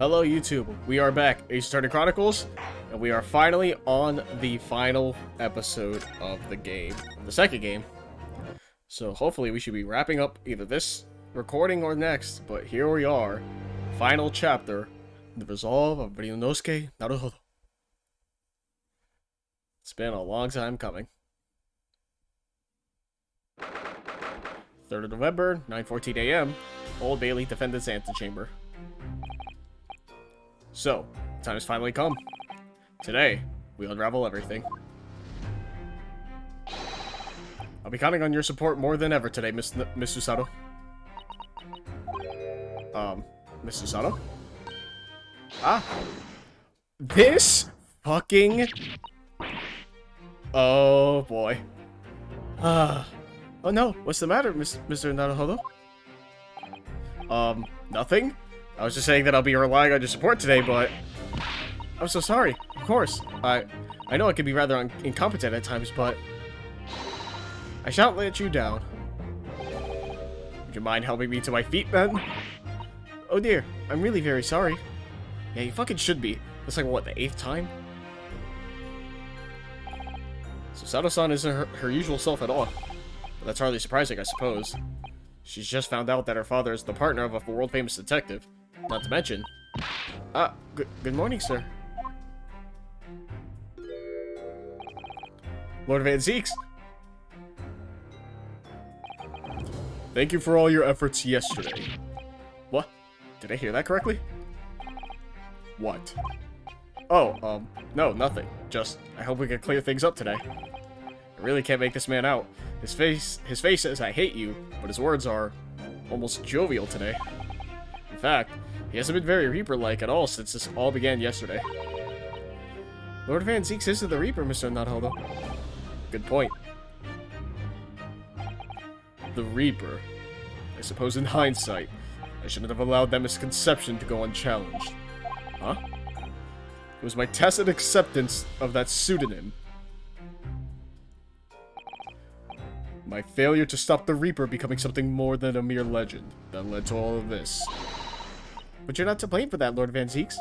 Hello YouTube, we are back, Ace Chronicles, and we are finally on the final episode of the game, the second game. So hopefully we should be wrapping up either this recording or next, but here we are, final chapter, The Resolve of Ryunosuke Naruhodo. It's been a long time coming. 3rd of November, 9:14 a.m., Old Bailey Defendant's Antechamber. So, time has finally come. Today, we unravel everything. I'll be counting on your support more than ever today, Miss Susato. Miss Susato? Ah! This fucking... Oh, boy. Oh no, what's the matter, Mr. Naruhodo? Nothing? I was just saying that I'll be relying on your support today, but... I'm so sorry, of course. I know I can be rather incompetent at times, but... I shan't let you down. Would you mind helping me to my feet, then? Oh dear, I'm really very sorry. Yeah, you fucking should be. It's like, what, the 8th time? So Sato-san isn't her usual self at all. But that's hardly surprising, I suppose. She's just found out that her father is the partner of a world-famous detective. Not to mention... good morning, sir. Lord Van Zeeks! Thank you for all your efforts yesterday. What? Did I hear that correctly? What? Oh, no, nothing. Just, I hope we can clear things up today. I really can't make this man out. His face says I hate you, but his words are almost jovial today. In fact, he hasn't been very Reaper-like at all since this all began yesterday. Lord Van Zeeks isn't the Reaper, Mr. Naruhodo. Good point. The Reaper. I suppose in hindsight, I shouldn't have allowed that misconception to go unchallenged. Huh? It was my tacit acceptance of that pseudonym. My failure to stop the Reaper becoming something more than a mere legend that led to all of this. But you're not to blame for that, Lord Van Zeeks.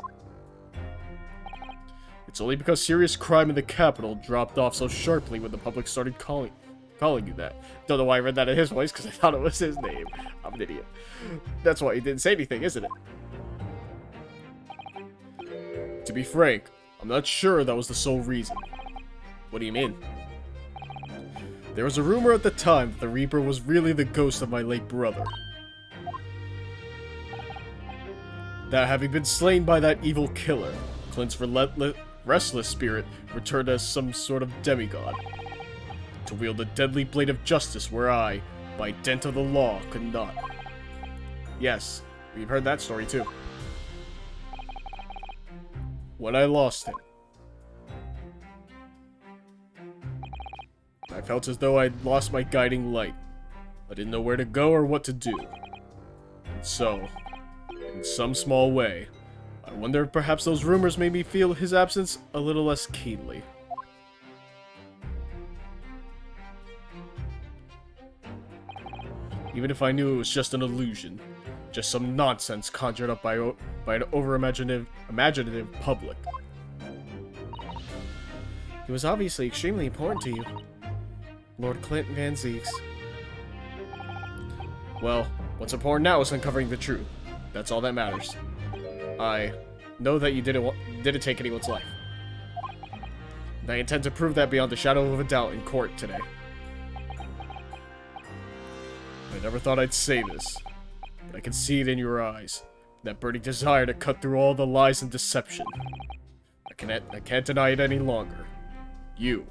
It's only because serious crime in the capital dropped off so sharply when the public started calling you that. Don't know why I read that in his voice, because I thought it was his name. I'm an idiot. That's why he didn't say anything, isn't it? To be frank, I'm not sure that was the sole reason. What do you mean? There was a rumor at the time that the Reaper was really the ghost of my late brother. That having been slain by that evil killer, Clint's restless spirit returned as some sort of demigod. To wield the deadly blade of justice where I, by dint of the law, could not. Yes, we've heard that story too. When I lost him, I felt as though I'd lost my guiding light. I didn't know where to go or what to do. And so, in some small way, I wonder if perhaps those rumors made me feel his absence a little less keenly. Even if I knew it was just an illusion, just some nonsense conjured up by an imaginative public. He was obviously extremely important to you, Lord Clint Van Zeeks. Well, what's important now is uncovering the truth. That's all that matters. I know that you didn't take anyone's life. And I intend to prove that beyond the shadow of a doubt in court today. I never thought I'd say this, but I can see it in your eyes. That burning desire to cut through all the lies and deception. I can't deny it any longer. You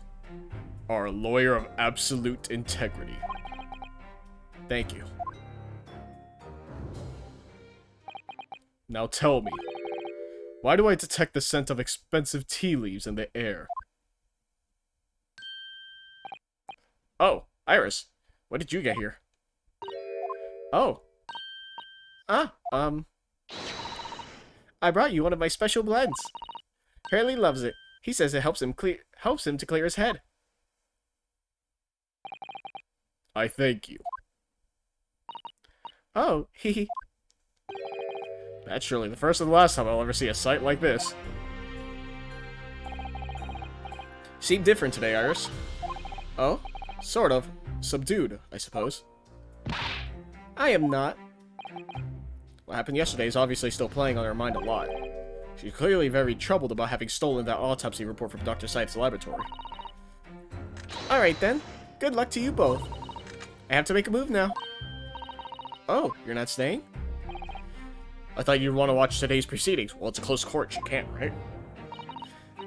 are a lawyer of absolute integrity. Thank you. Now tell me, why do I detect the scent of expensive tea leaves in the air? Oh, Iris, when did you get here? Oh. I brought you one of my special blends. Hurley loves it. He says it helps him to clear his head. I thank you. Oh, hee. That's surely the first and the last time I'll ever see a sight like this. Seem different today, Iris. Oh? Sort of. Subdued, I suppose. I am not. What happened yesterday is obviously still playing on her mind a lot. She's clearly very troubled about having stolen that autopsy report from Dr. Scythe's laboratory. Alright then. Good luck to you both. I have to make a move now. Oh, you're not staying? I thought you'd want to watch today's proceedings. Well, it's a close court. You can't, right?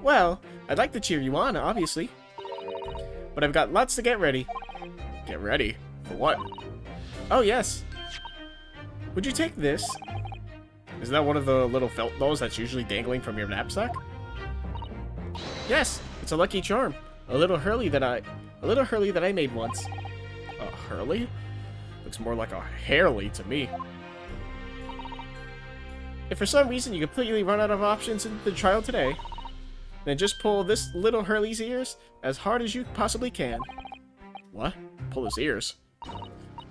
Well, I'd like to cheer you on, obviously. But I've got lots to get ready. Get ready? For what? Oh, yes. Would you take this? Isn't that one of the little felt dolls that's usually dangling from your knapsack? Yes, it's a lucky charm. A little Hurley that I made once. A Hurley? Looks more like a Harley to me. If for some reason you completely run out of options in the trial today, then just pull this little Hurley's ears as hard as you possibly can. What? Pull his ears?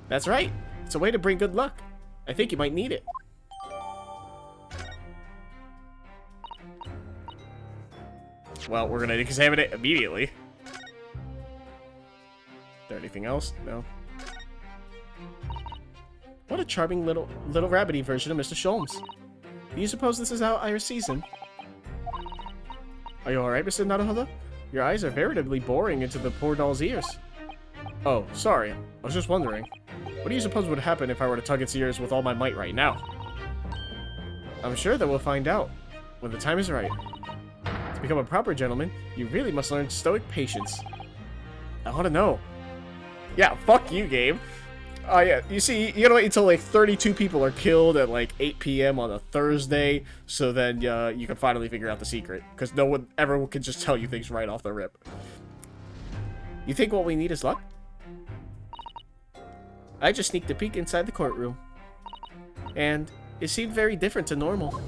That's right. It's a way to bring good luck. I think you might need it. Well, we're gonna examine it immediately. Is there anything else? No. What a charming little rabbity version of Mr. Sholmes. Do you suppose this is how Iris sees him? Are you alright, Mr. Naruhodo? Your eyes are veritably boring into the poor doll's ears. Oh, sorry. I was just wondering. What do you suppose would happen if I were to tug its ears with all my might right now? I'm sure that we'll find out when the time is right. To become a proper gentleman, you really must learn stoic patience. I want to know. Yeah, fuck you, game. Oh, yeah, you see, you gotta wait until, like, 32 people are killed at, like, 8 p.m. on a Thursday, so then, you can finally figure out the secret. Because no one ever can just tell you things right off the rip. You think what we need is luck? I just sneaked a peek inside the courtroom. And it seemed very different to normal.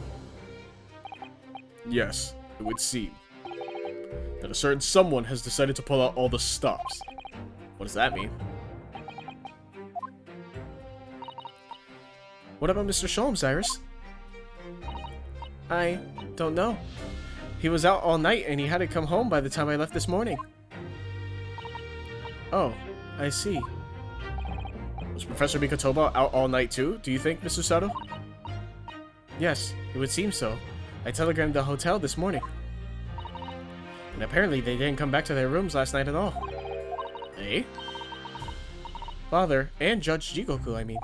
Yes, it would seem. That a certain someone has decided to pull out all the stops. What does that mean? What about Mr. Sholmes, Iris? I don't know. He was out all night and he hadn't come home by the time I left this morning. Oh, I see. Was Professor Mikotoba out all night too, do you think, Mr. Sato? Yes, it would seem so. I telegrammed the hotel this morning. And apparently they didn't come back to their rooms last night at all. Eh? Father, and Judge Jigoku, I mean.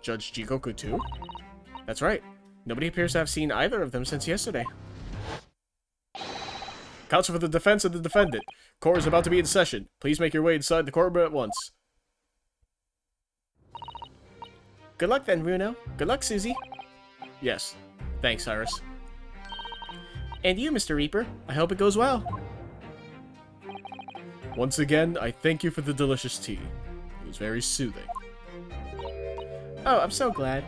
Judge Jigoku too? That's right. Nobody appears to have seen either of them since yesterday. Counsel for the defense of the defendant. Court is about to be in session. Please make your way inside the courtroom at once. Good luck then, Runo. Good luck, Susie. Yes. Thanks, Iris. And you, Mr. Reaper. I hope it goes well. Once again, I thank you for the delicious tea. It was very soothing. Oh, I'm so glad.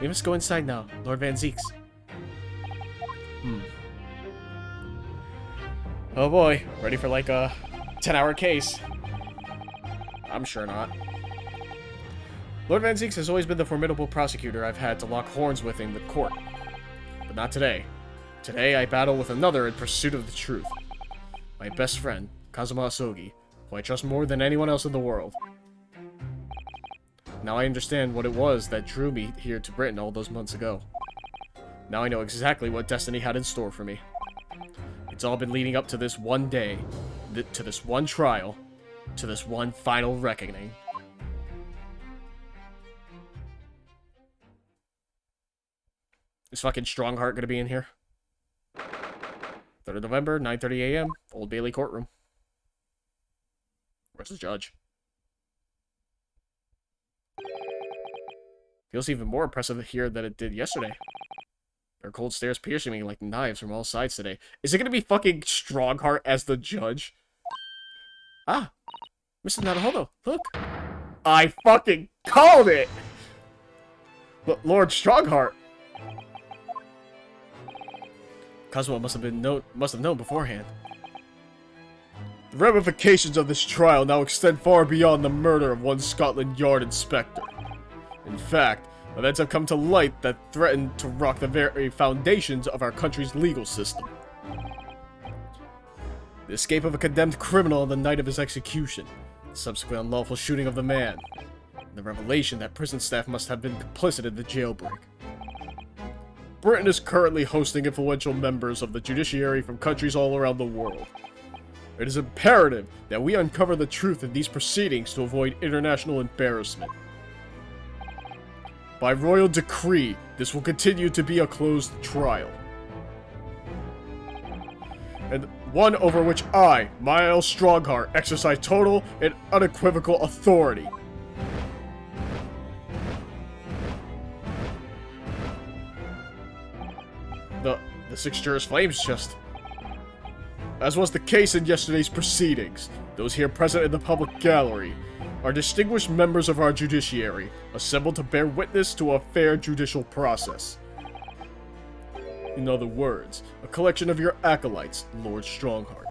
We must go inside now, Lord Van Zieks. Oh boy, ready for like a 10-hour case. I'm sure not. Lord Van Zieks has always been the formidable prosecutor I've had to lock horns with in the court. But not today. Today I battle with another in pursuit of the truth. My best friend, Kazuma Asogi, who I trust more than anyone else in the world. Now I understand what it was that drew me here to Britain all those months ago. Now I know exactly what destiny had in store for me. It's all been leading up to this one day, to this one trial, to this one final reckoning. Is fucking Strongheart gonna be in here? 3rd of November, 9:30 a.m., Old Bailey courtroom. Where's the judge? Feels even more impressive here than it did yesterday. There are cold stares piercing me like knives from all sides today. Is it gonna be fucking Strongheart as the judge? Ah! Mr. Naruhodo, look! I fucking called it! Lord Strongheart! Kazuma must have known beforehand. The ramifications of this trial now extend far beyond the murder of one Scotland Yard inspector. In fact, Events have come to light that threaten to rock the very foundations of our country's legal system. The escape of a condemned criminal on the night of his execution, the subsequent unlawful shooting of the man, and the revelation that prison staff must have been complicit in the jailbreak. Britain is currently hosting influential members of the judiciary from countries all around the world. It is imperative that we uncover the truth in these proceedings to avoid international embarrassment. By royal decree, this will continue to be a closed trial. And one over which I, Miles Strongheart, exercise total and unequivocal authority. The six jurors' flames just... As was the case in yesterday's proceedings, those here present in the public gallery are distinguished members of our judiciary, assembled to bear witness to a fair judicial process. In other words, a collection of your acolytes, Lord Strongheart.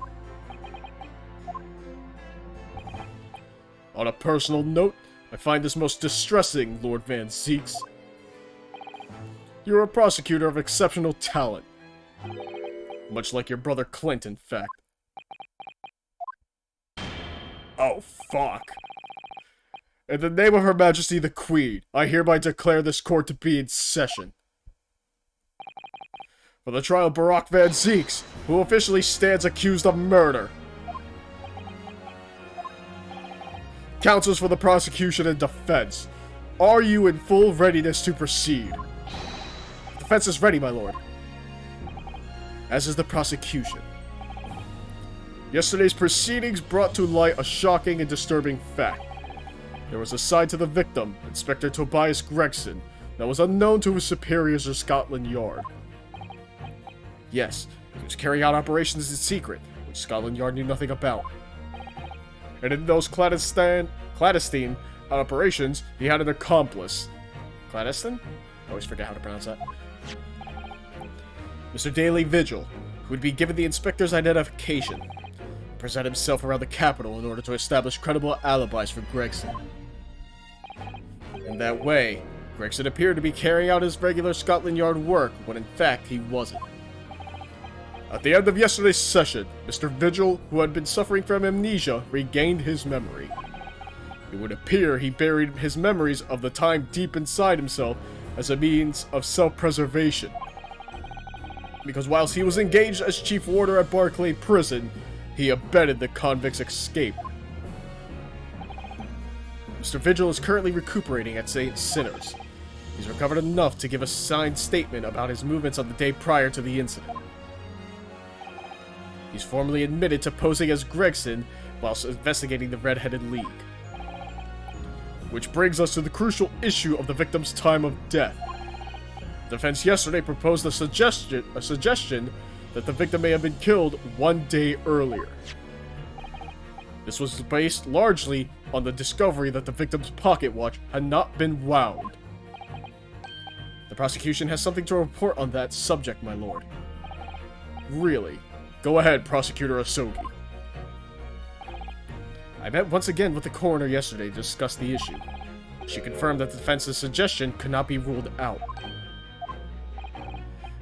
On a personal note, I find this most distressing, Lord Van Zeeks. You're a prosecutor of exceptional talent. Much like your brother Clint, in fact. Oh, fuck. In the name of Her Majesty the Queen, I hereby declare this court to be in session. For the trial of Barack Van Zeeks, who officially stands accused of murder. Counsels for the prosecution and defense, are you in full readiness to proceed? Defense is ready, my lord. As is the prosecution. Yesterday's proceedings brought to light a shocking and disturbing fact. There was assigned to the victim, Inspector Tobias Gregson, that was unknown to his superiors of Scotland Yard. Yes, he was carrying out operations in secret, which Scotland Yard knew nothing about. And in those clandestine operations, he had an accomplice. Clandestine? I always forget how to pronounce that. Mr. Daily Vigil, who would be given the inspector's identification, present himself around the capital in order to establish credible alibis for Gregson. In that way, Gregson appeared to be carrying out his regular Scotland Yard work, when in fact he wasn't. At the end of yesterday's session, Mr. Vigil, who had been suffering from amnesia, regained his memory. It would appear he buried his memories of the time deep inside himself as a means of self-preservation. Because whilst he was engaged as chief warder at Barclay Prison, he abetted the convict's escape. Mr. Vigil is currently recuperating at St. Sinners. He's recovered enough to give a signed statement about his movements on the day prior to the incident. He's formally admitted to posing as Gregson whilst investigating the Red-Headed League. Which brings us to the crucial issue of the victim's time of death. The defense yesterday proposed a suggestion that the victim may have been killed 1 day earlier. This was based largely on the discovery that the victim's pocket watch had not been wound. The prosecution has something to report on that subject, my lord. Really? Go ahead, Prosecutor Asogi. I met once again with the coroner yesterday to discuss the issue. She confirmed that the defense's suggestion could not be ruled out.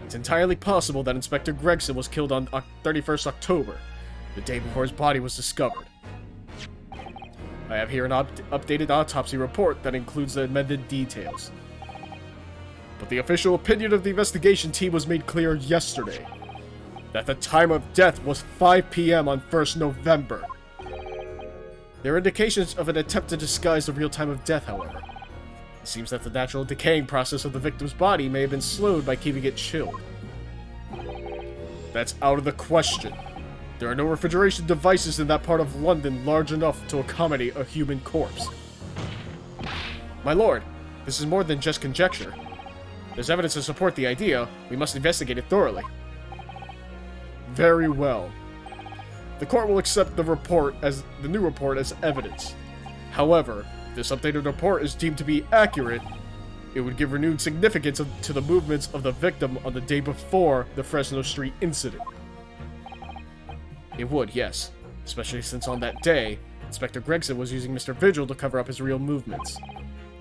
It's entirely possible that Inspector Gregson was killed on 31st October, the day before his body was discovered. I have here an updated autopsy report that includes the amended details. But the official opinion of the investigation team was made clear yesterday, that the time of death was 5 p.m. on 1st November. There are indications of an attempt to disguise the real time of death, however. It seems that the natural decaying process of the victim's body may have been slowed by keeping it chilled. That's out of the question. There are no refrigeration devices in that part of London large enough to accommodate a human corpse. My lord, this is more than just conjecture. There's evidence to support the idea. We must investigate it thoroughly. Very well. The court will accept the new report as evidence. However, if this updated report is deemed to be accurate, it would give renewed significance to the movements of the victim on the day before the Fresno Street incident. It would, yes. Especially since on that day, Inspector Gregson was using Mr. Vigil to cover up his real movements.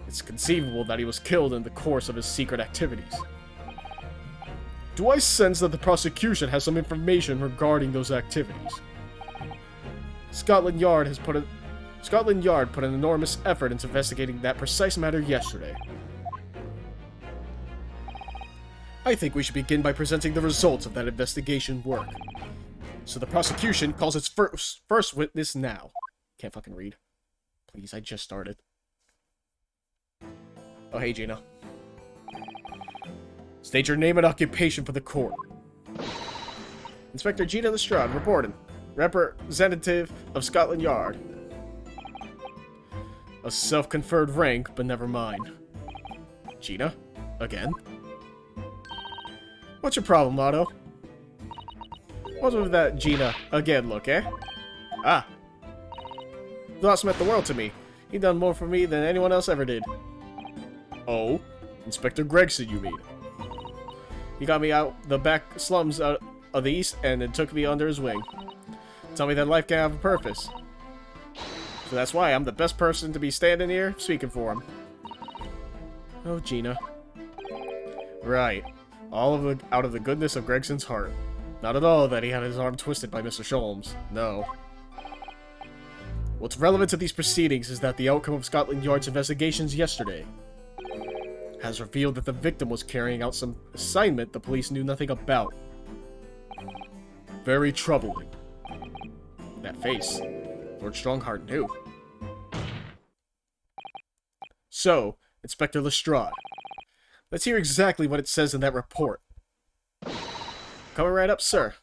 It's conceivable that he was killed in the course of his secret activities. Do I sense that the prosecution has some information regarding those activities? Scotland Yard put an enormous effort into investigating that precise matter yesterday. I think we should begin by presenting the results of that investigation work. So the prosecution calls its first witness now. Can't fucking read. Please, I just started. Oh, hey, Gina. State your name and occupation for the court. Inspector Gina Lestrade, reporting. Representative of Scotland Yard. A self-conferred rank, but never mind. Gina? Again? What's your problem, Otto? What's with that Gina again look, eh? Ah. Thoughts meant the world to me. He done more for me than anyone else ever did. Oh? Inspector Gregson, you mean? He got me out the back slums of the East End and took me under his wing. Tell me that life can have a purpose. So that's why I'm the best person to be standing here speaking for him. Oh, Gina. Right. Out of the goodness of Gregson's heart. Not at all that he had his arm twisted by Mr. Sholmes. No. What's relevant to these proceedings is that the outcome of Scotland Yard's investigations yesterday has revealed that the victim was carrying out some assignment the police knew nothing about. Very troubling. That face. Lord Strongheart knew. So, Inspector Lestrade, let's hear exactly what it says in that report. Coming right up, sir.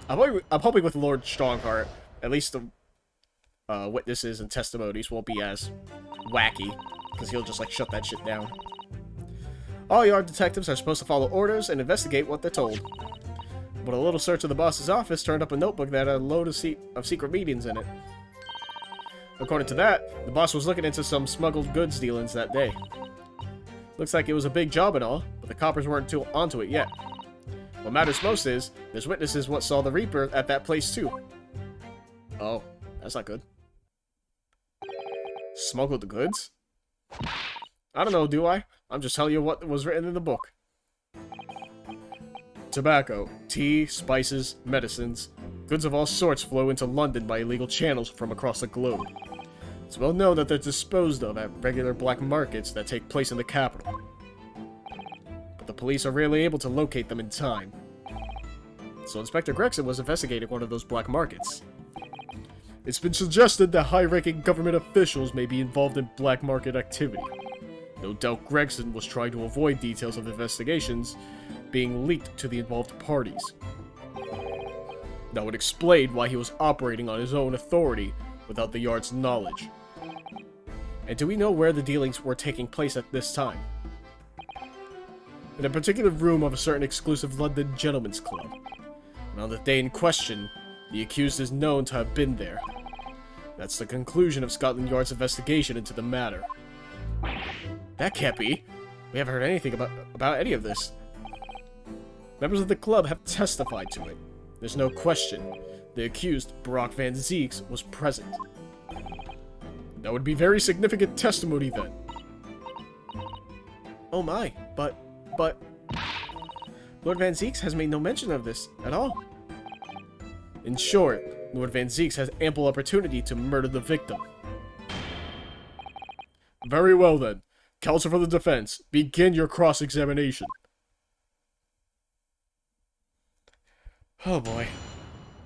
I'm hoping with Lord Strongheart, at least the witnesses and testimonies won't be as wacky, because he'll just, like, shut that shit down. All yard detectives are supposed to follow orders and investigate what they're told. But a little search of the boss's office turned up a notebook that had a load of secret meetings in it. According to that, the boss was looking into some smuggled goods dealings that day. Looks like it was a big job and all, but the coppers weren't onto it yet. What matters most is, there's witnesses what saw the Reaper at that place too. Oh, that's not good. Smuggled the goods? I don't know, do I? I'm just telling you what was written in the book. Tobacco, tea, spices, medicines, goods of all sorts flow into London by illegal channels from across the globe. It's well known that they're disposed of at regular black markets that take place in the capital. But the police are rarely able to locate them in time. So Inspector Gregson was investigating one of those black markets. It's been suggested that high-ranking government officials may be involved in black market activity. No doubt Gregson was trying to avoid details of investigations being leaked to the involved parties. That would explain why he was operating on his own authority without the Yard's knowledge. And do we know where the dealings were taking place at this time? In a particular room of a certain exclusive London gentleman's club. And on the day in question, the accused is known to have been there. That's the conclusion of Scotland Yard's investigation into the matter. That can't be. We haven't heard anything about any of this. Members of the club have testified to it. There's no question. The accused, Brock Van Zeeks, was present. That would be very significant testimony then. Oh my, but... Lord Van Zeeks has made no mention of this at all. In short, Lord Van Zeeks has ample opportunity to murder the victim. Very well then. Counsel for the defense, begin your cross-examination. Oh boy.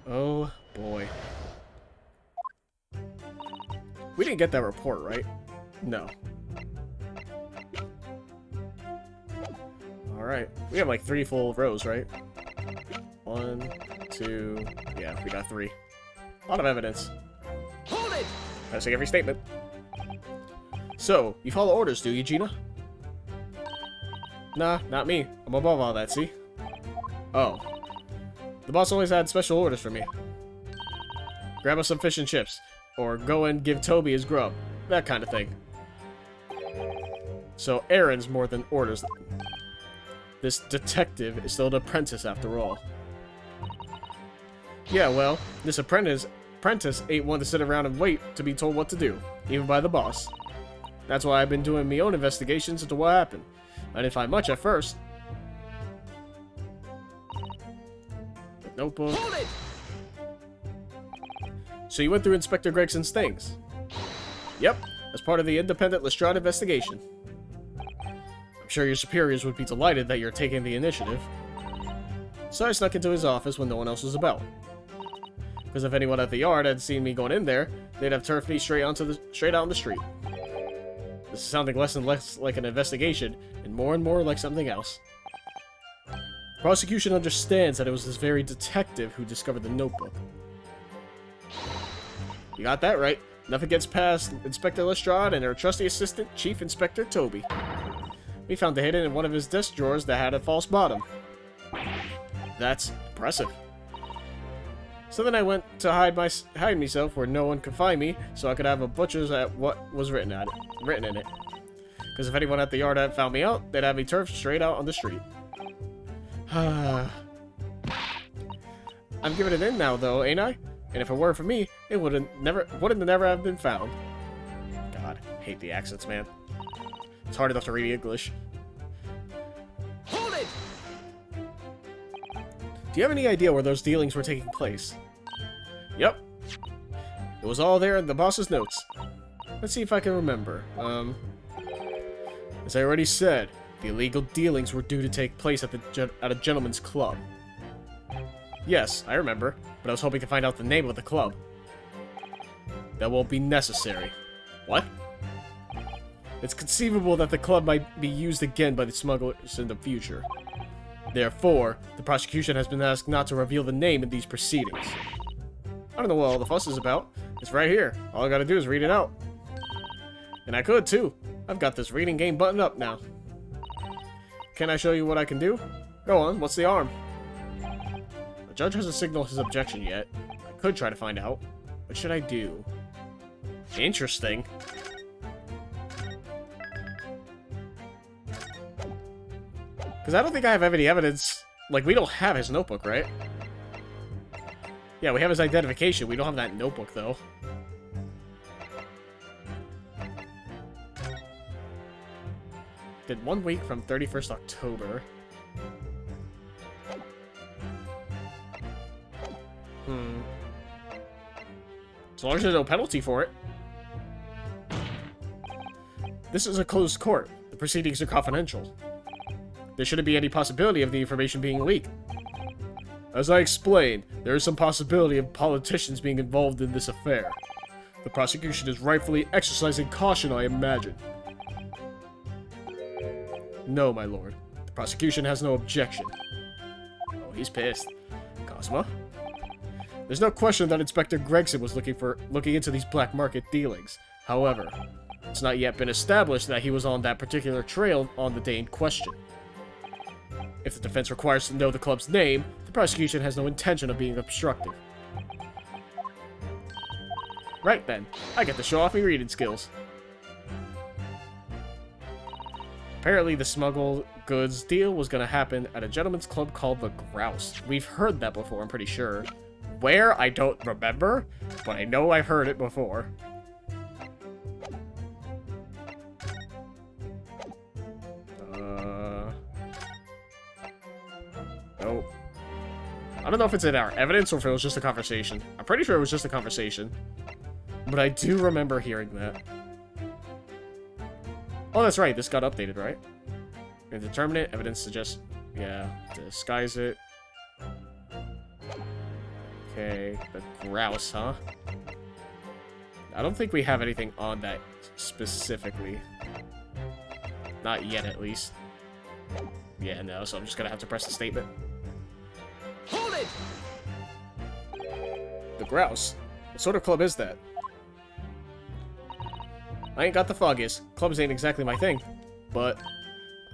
Oh boy. We didn't get that report, right? No. Alright. We have like 3 full rows, right? 1, 2... Yeah, we got 3. A lot of evidence. Hold it! Passing every statement. So, you follow orders, do you, Gina? Nah, not me. I'm above all that, see? Oh. The boss always had special orders for me. Grab us some fish and chips. Or go and give Toby his grub. That kind of thing. So, errands more than orders. This detective is still an apprentice after all. Yeah, well, this apprentice apprentice ain't one to sit around and wait to be told what to do, even by the boss. That's why I've been doing my own investigations into what happened. I didn't find much at first. The notebook. Hold it! So you went through Inspector Gregson's things? Yep, as part of the independent Lestrade investigation. I'm sure your superiors would be delighted that you're taking the initiative. So I snuck into his office when no one else was about. Because if anyone at the yard had seen me going in there, they'd have turfed me straight out on the street. This is sounding less and less like an investigation, and more like something else. The prosecution understands that it was this very detective who discovered the notebook. You got that right. Nothing gets past Inspector Lestrade and her trusty assistant, Chief Inspector Toby. We found it hidden in one of his desk drawers that had a false bottom. That's impressive. So then I went to hide myself where no one could find me, so I could have a butcher's at what was written in it. Because if anyone at the yard had found me out, they'd have me turfed straight out on the street. I'm giving it in now, though, ain't I? And if it weren't for me, it wouldn't never have been found. God, I hate the accents, man. It's hard enough to read English. Hold it! Do you have any idea where those dealings were taking place? Yep. It was all there in the boss's notes. Let's see if I can remember. As I already said, the illegal dealings were due to take place at a gentleman's club. Yes, I remember, but I was hoping to find out the name of the club. That won't be necessary. What? It's conceivable that the club might be used again by the smugglers in the future. Therefore, the prosecution has been asked not to reveal the name in these proceedings. I don't know what all the fuss is about. It's right here. All I gotta do is read it out. And I could, too. I've got this reading game buttoned up now. Can I show you what I can do? Go on, what's the arm? The judge hasn't signaled his objection yet. I could try to find out. What should I do? Interesting. Because I don't think I have any evidence. Like, we don't have his notebook, right? Yeah, we have his identification. We don't have that notebook, though. Did 1 week from 31st October. As long as there's no penalty for it. This is a closed court. The proceedings are confidential. There shouldn't be any possibility of the information being leaked. As I explained, there is some possibility of politicians being involved in this affair. The prosecution is rightfully exercising caution, I imagine. No, my lord. The prosecution has no objection. Oh, he's pissed. Cosmo? There's no question that Inspector Gregson was looking into these black market dealings. However, it's not yet been established that he was on that particular trail on the day in question. If the defense requires to know the club's name, the prosecution has no intention of being obstructive. Right then, I get to show off my reading skills. Apparently the smuggled goods deal was gonna happen at a gentleman's club called the Grouse. We've heard that before, I'm pretty sure. Where? I don't remember, but I know I've heard it before. Nope. I don't know if it's in our evidence or if it was just a conversation. I'm pretty sure it was just a conversation. But I do remember hearing that. Oh, that's right. This got updated, right? Indeterminate. Evidence suggests... Yeah. Disguise it. Okay. The Grouse, huh? I don't think we have anything on that specifically. Not yet, at least. Yeah, no. So I'm just gonna have to press the statement. Hold it! The Grouse? What sort of club is that? I ain't got the foggiest. Clubs ain't exactly my thing. But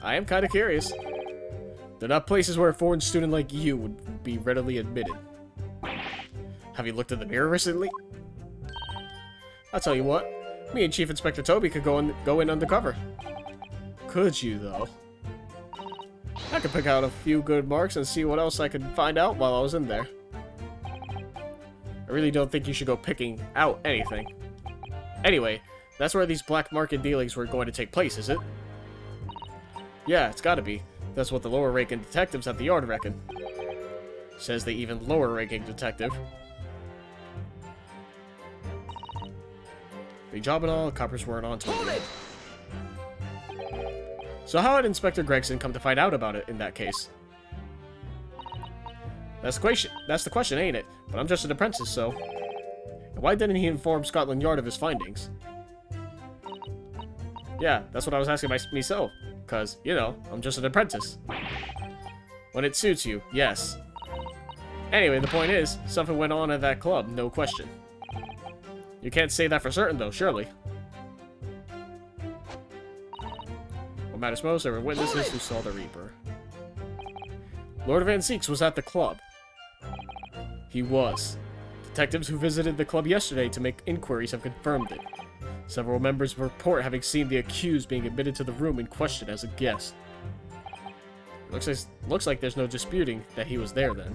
I am kind of curious. They're not places where a foreign student like you would be readily admitted. Have you looked in the mirror recently? I'll tell you what. Me and Chief Inspector Toby could go in undercover. Could you, though? I could pick out a few good marks and see what else I could find out while I was in there. I really don't think you should go picking out anything. Anyway, that's where these black market dealings were going to take place, is it? Yeah, it's gotta be. That's what the lower-ranking detectives at the yard reckon. Says the even lower-ranking detective. Big job and all, coppers weren't on to it. So how had Inspector Gregson come to find out about it in that case? That's the question, ain't it? But I'm just an apprentice, so... And why didn't he inform Scotland Yard of his findings? Yeah, that's what I was asking myself. Because, you know, I'm just an apprentice. When it suits you, yes. Anyway, the point is, something went on at that club, no question. You can't say that for certain, though, surely. What matters most, there were witnesses who saw the Reaper. Lord Van Zeeks was at the club. He was. Detectives who visited the club yesterday to make inquiries have confirmed it. Several members report having seen the accused being admitted to the room in question as a guest. Looks like there's no disputing that he was there then.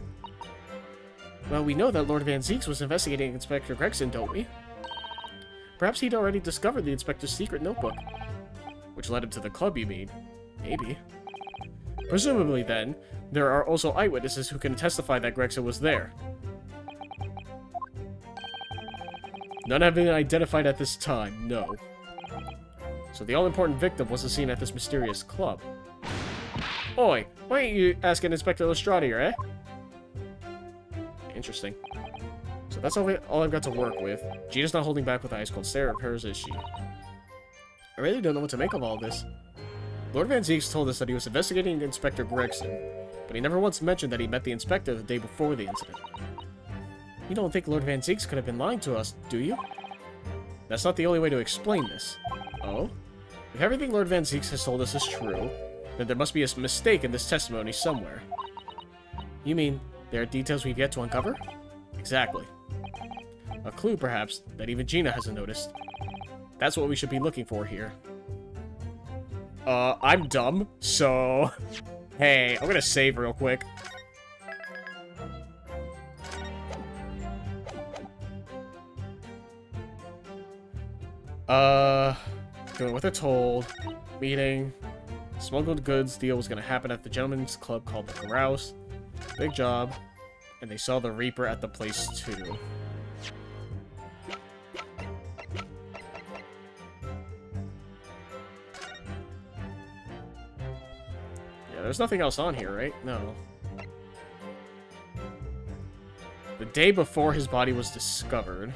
Well, we know that Lord Van Zeeks was investigating Inspector Gregson, don't we? Perhaps he'd already discovered the Inspector's secret notebook. Which led him to the club, you mean? Maybe. Presumably, then, there are also eyewitnesses who can testify that Gregson was there. None have been identified at this time, no. So the all-important victim wasn't seen at this mysterious club. Oi, why ain't you asking Inspector Lestrade here, eh? Interesting. So that's all I've got to work with. Gina's not holding back with the ice cold stare of hers, is she? I really don't know what to make of all this. Lord Van Zeeks told us that he was investigating Inspector Gregson, but he never once mentioned that he met the inspector the day before the incident. You don't think Lord Van Zeeks could have been lying to us, do you? That's not the only way to explain this. Oh? If everything Lord Van Zeeks has told us is true, then there must be a mistake in this testimony somewhere. You mean, there are details we've yet to uncover? Exactly. A clue, perhaps, that even Gina hasn't noticed. That's what we should be looking for here. I'm dumb, so... Hey, I'm gonna save real quick. Doing what they're told. Meeting. Smuggled goods deal was gonna happen at the gentleman's club called the Grouse. Big job. And they saw the Reaper at the place too. Yeah, there's nothing else on here, right? No. The day before his body was discovered.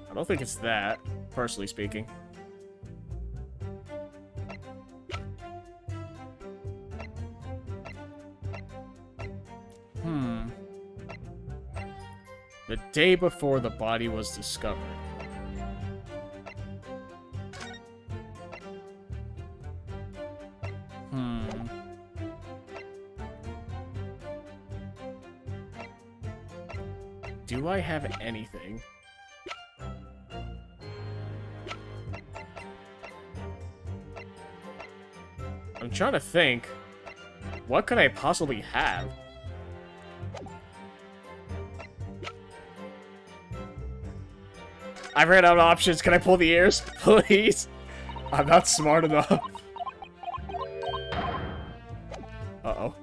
I don't think it's that, personally speaking. The day before the body was discovered. Do I have anything? I'm trying to think. What could I possibly have? I've ran out of options. Can I pull the ears? Please? I'm not smart enough. Uh-oh.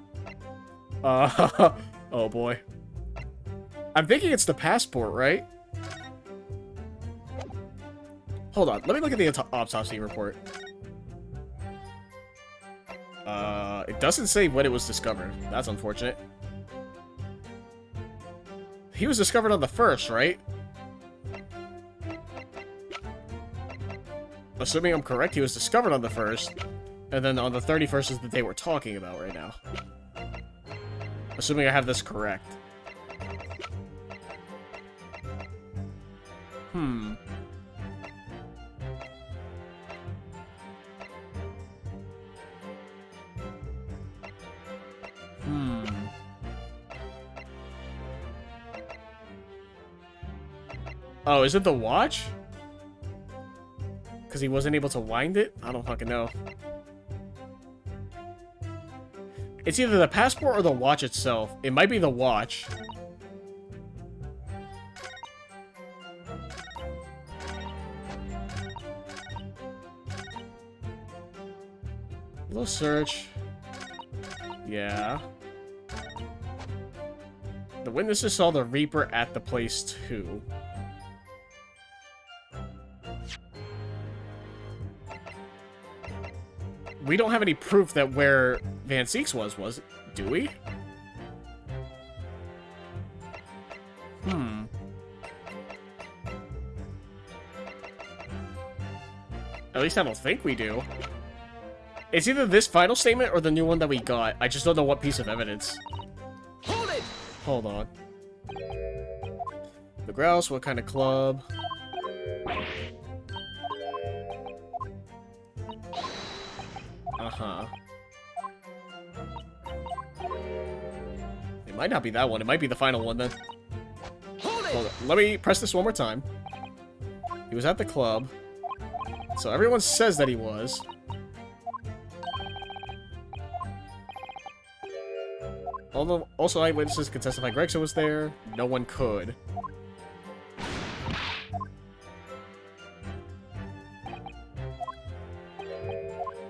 Oh boy. I'm thinking it's the passport, right? Hold on. Let me look at the autopsy report. It doesn't say when it was discovered. That's unfortunate. He was discovered on the 1st, right? Assuming I'm correct, he was discovered on the 1st. And then on the 31st is the day we're talking about right now. Assuming I have this correct. Oh, is it the watch? Because he wasn't able to wind it? I don't fucking know. It's either the passport or the watch itself. It might be the watch. Little search. Yeah. The witnesses saw the Reaper at the place too. We don't have any proof that where Van Seeks was it? Do we? At least I don't think we do. It's either this final statement or the new one that we got. I just don't know what piece of evidence. Hold it! Hold on. The Grouse, what kind of club? Uh-huh. It might not be that one. It might be the final one, then. Hold on. Let me press this one more time. He was at the club. So everyone says that he was. Although, also eyewitnesses could testify Gregson was there. No one could.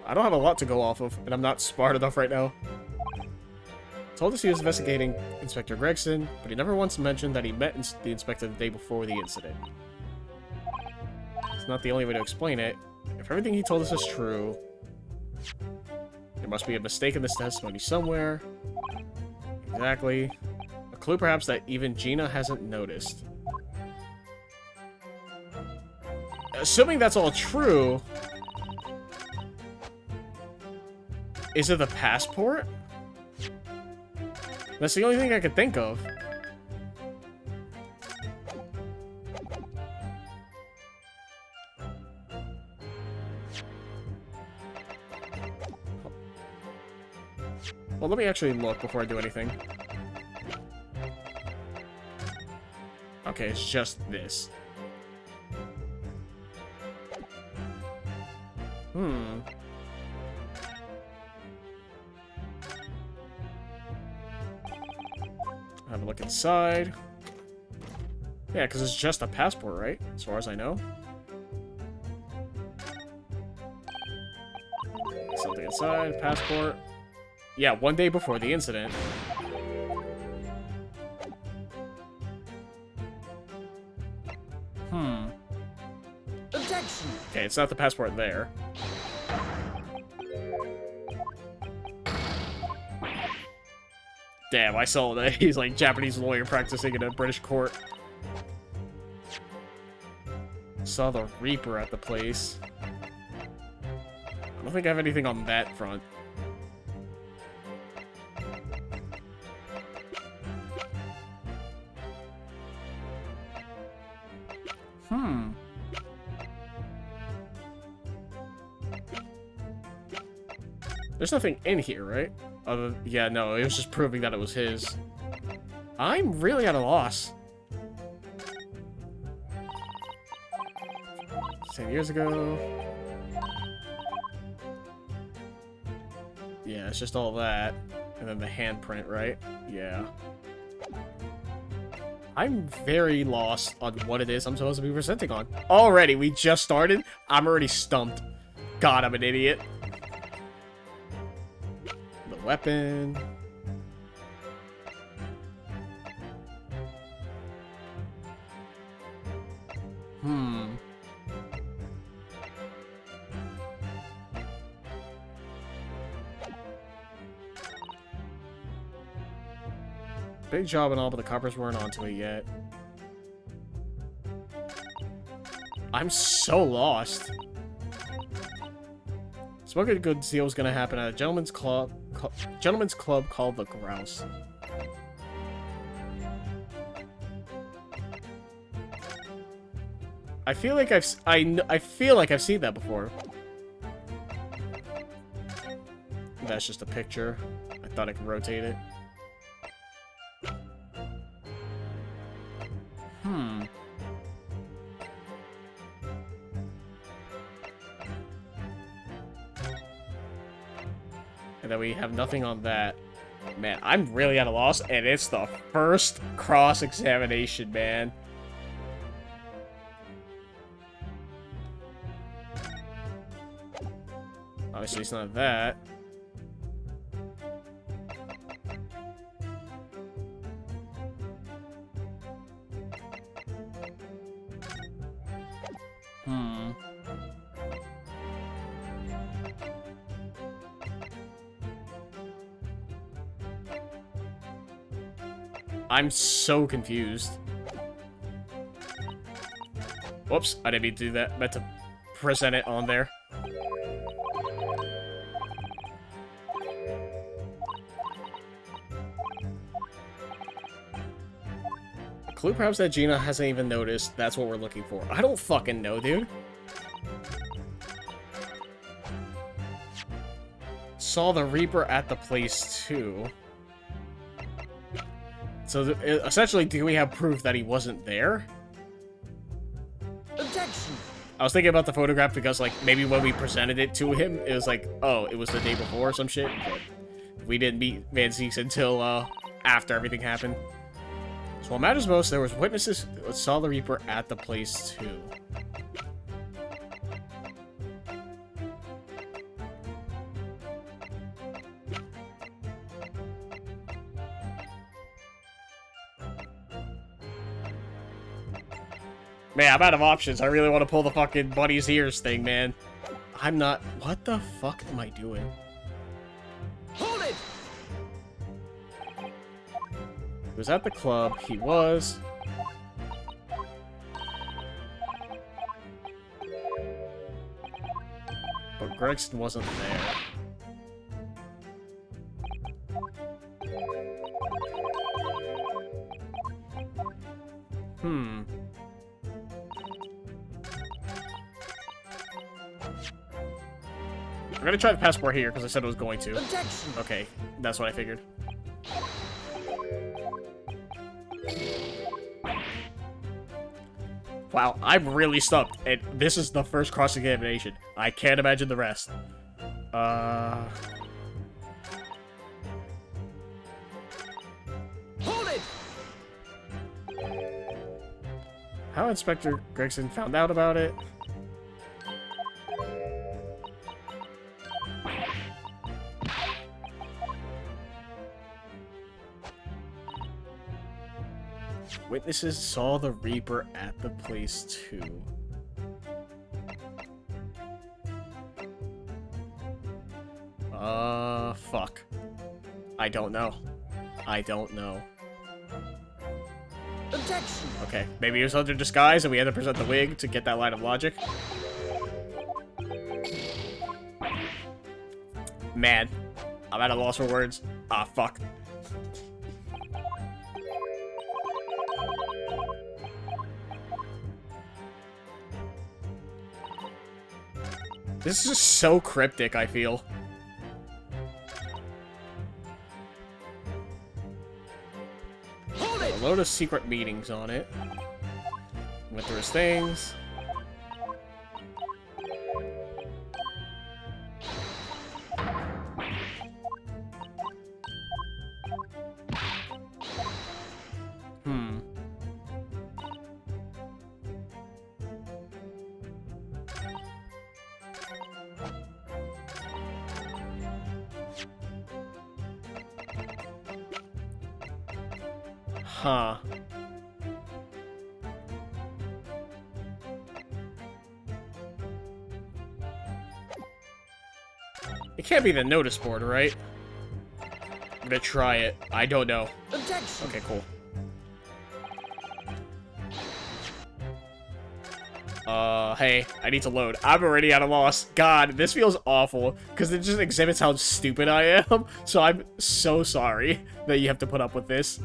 I don't have a lot to go off of, and I'm not smart enough right now. Told us he was investigating Inspector Gregson, but he never once mentioned that he met the inspector the day before the incident. It's not the only way to explain it. If everything he told us is true, there must be a mistake in this testimony somewhere. Exactly. A clue perhaps that even Gina hasn't noticed. Assuming that's all true, is it the passport? That's the only thing I could think of. Well, let me actually look before I do anything. Okay, it's just this. Have a look inside. Yeah, because it's just a passport, right? As far as I know. Something inside, passport. Yeah, 1 day before the incident. Objection! Okay, it's not the passport there. Damn, I saw that he's like Japanese lawyer practicing in a British court. Saw the Reaper at the place. I don't think I have anything on that front. There's nothing in here, right? Yeah, no, it was just proving that it was his. I'm really at a loss. 10 years ago. Yeah, it's just all that. And then the handprint, right? Yeah. I'm very lost on what it is I'm supposed to be presenting on. Already, we just started. I'm already stumped. God, I'm an idiot. The weapon. Big job and all, but the coppers weren't onto it yet. I'm so lost. Smoking good deal was gonna happen at a gentleman's club called the Grouse. I feel like I feel like I've seen that before. That's just a picture. I thought I could rotate it. And And then we have nothing on that. Man, I'm really at a loss, and it's the first cross-examination, man. Obviously, it's not that. I'm so confused. Whoops, I didn't mean to do that. Meant to present it on there. A clue perhaps that Gina hasn't even noticed. That's what we're looking for. I don't fucking know, dude. Saw the Reaper at the place, too. So, essentially, do we have proof that he wasn't there? Objection! I was thinking about the photograph because, like, maybe when we presented it to him, it was like, oh, it was the day before or some shit. But we didn't meet Van Zeeks until, after everything happened. So what matters most, there was witnesses that saw the Reaper at the place, too. Man, I'm out of options. I really want to pull the fucking bunny's ears thing, man. I'm not... What the fuck am I doing? Hold it! He was at the club. He was. But Gregson wasn't there. I'm gonna try the passport here, because I said I was going to. Objection! Okay, that's what I figured. Wow, I'm really stumped, and this is the first cross-examination. I can't imagine the rest. Hold it! How Inspector Gregson found out about it? Witnesses saw the Reaper at the place, too. Fuck. I don't know. I don't know. Objection! Okay, maybe he was under disguise and we had to present the wig to get that line of logic. Man, I'm at a loss for words. Ah, fuck. This is so cryptic, I feel. Hold it! A load of secret meetings on it. Went through his things. Huh. It can't be the notice board, right? I'm gonna try it. I don't know. Objection! Okay, cool. Hey, I need to load. I'm already at a loss. God, this feels awful, because it just exhibits how stupid I am, so I'm so sorry that you have to put up with this.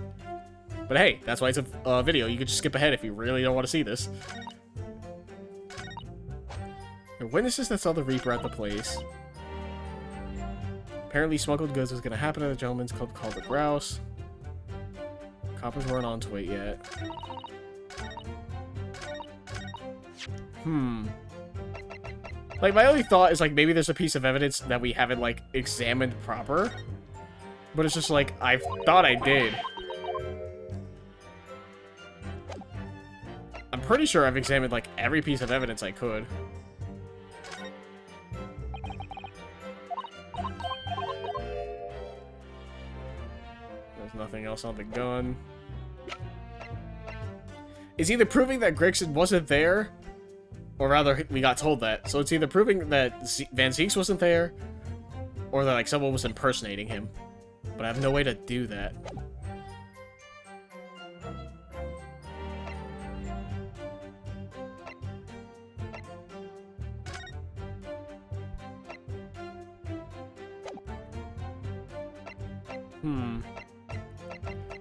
But hey, that's why it's a video. You can just skip ahead if you really don't want to see this. The witnesses that saw the Reaper at the place. Apparently smuggled goods was going to happen at a gentleman's club called the Grouse. Coppers weren't onto it yet. Like, my only thought is, like, maybe there's a piece of evidence that we haven't, like, examined proper. But it's just like, I thought I did. I'm pretty sure I've examined, like, every piece of evidence I could. There's nothing else on the gun. It's either proving that Gregson wasn't there, or rather, we got told that. So it's either proving that Van Zieks wasn't there, or that, like, someone was impersonating him. But I have no way to do that.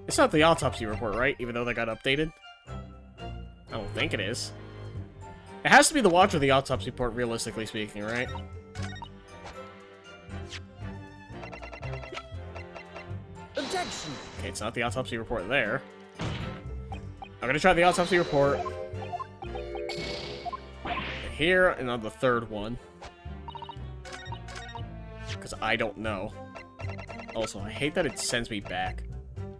It's not the autopsy report, right? Even though they got updated? I don't think it is. It has to be the watch or the autopsy report, realistically speaking, right? Objection. Okay, it's not the autopsy report there. I'm gonna try the autopsy report here and on the third one. Because I don't know. Also, I hate that it sends me back.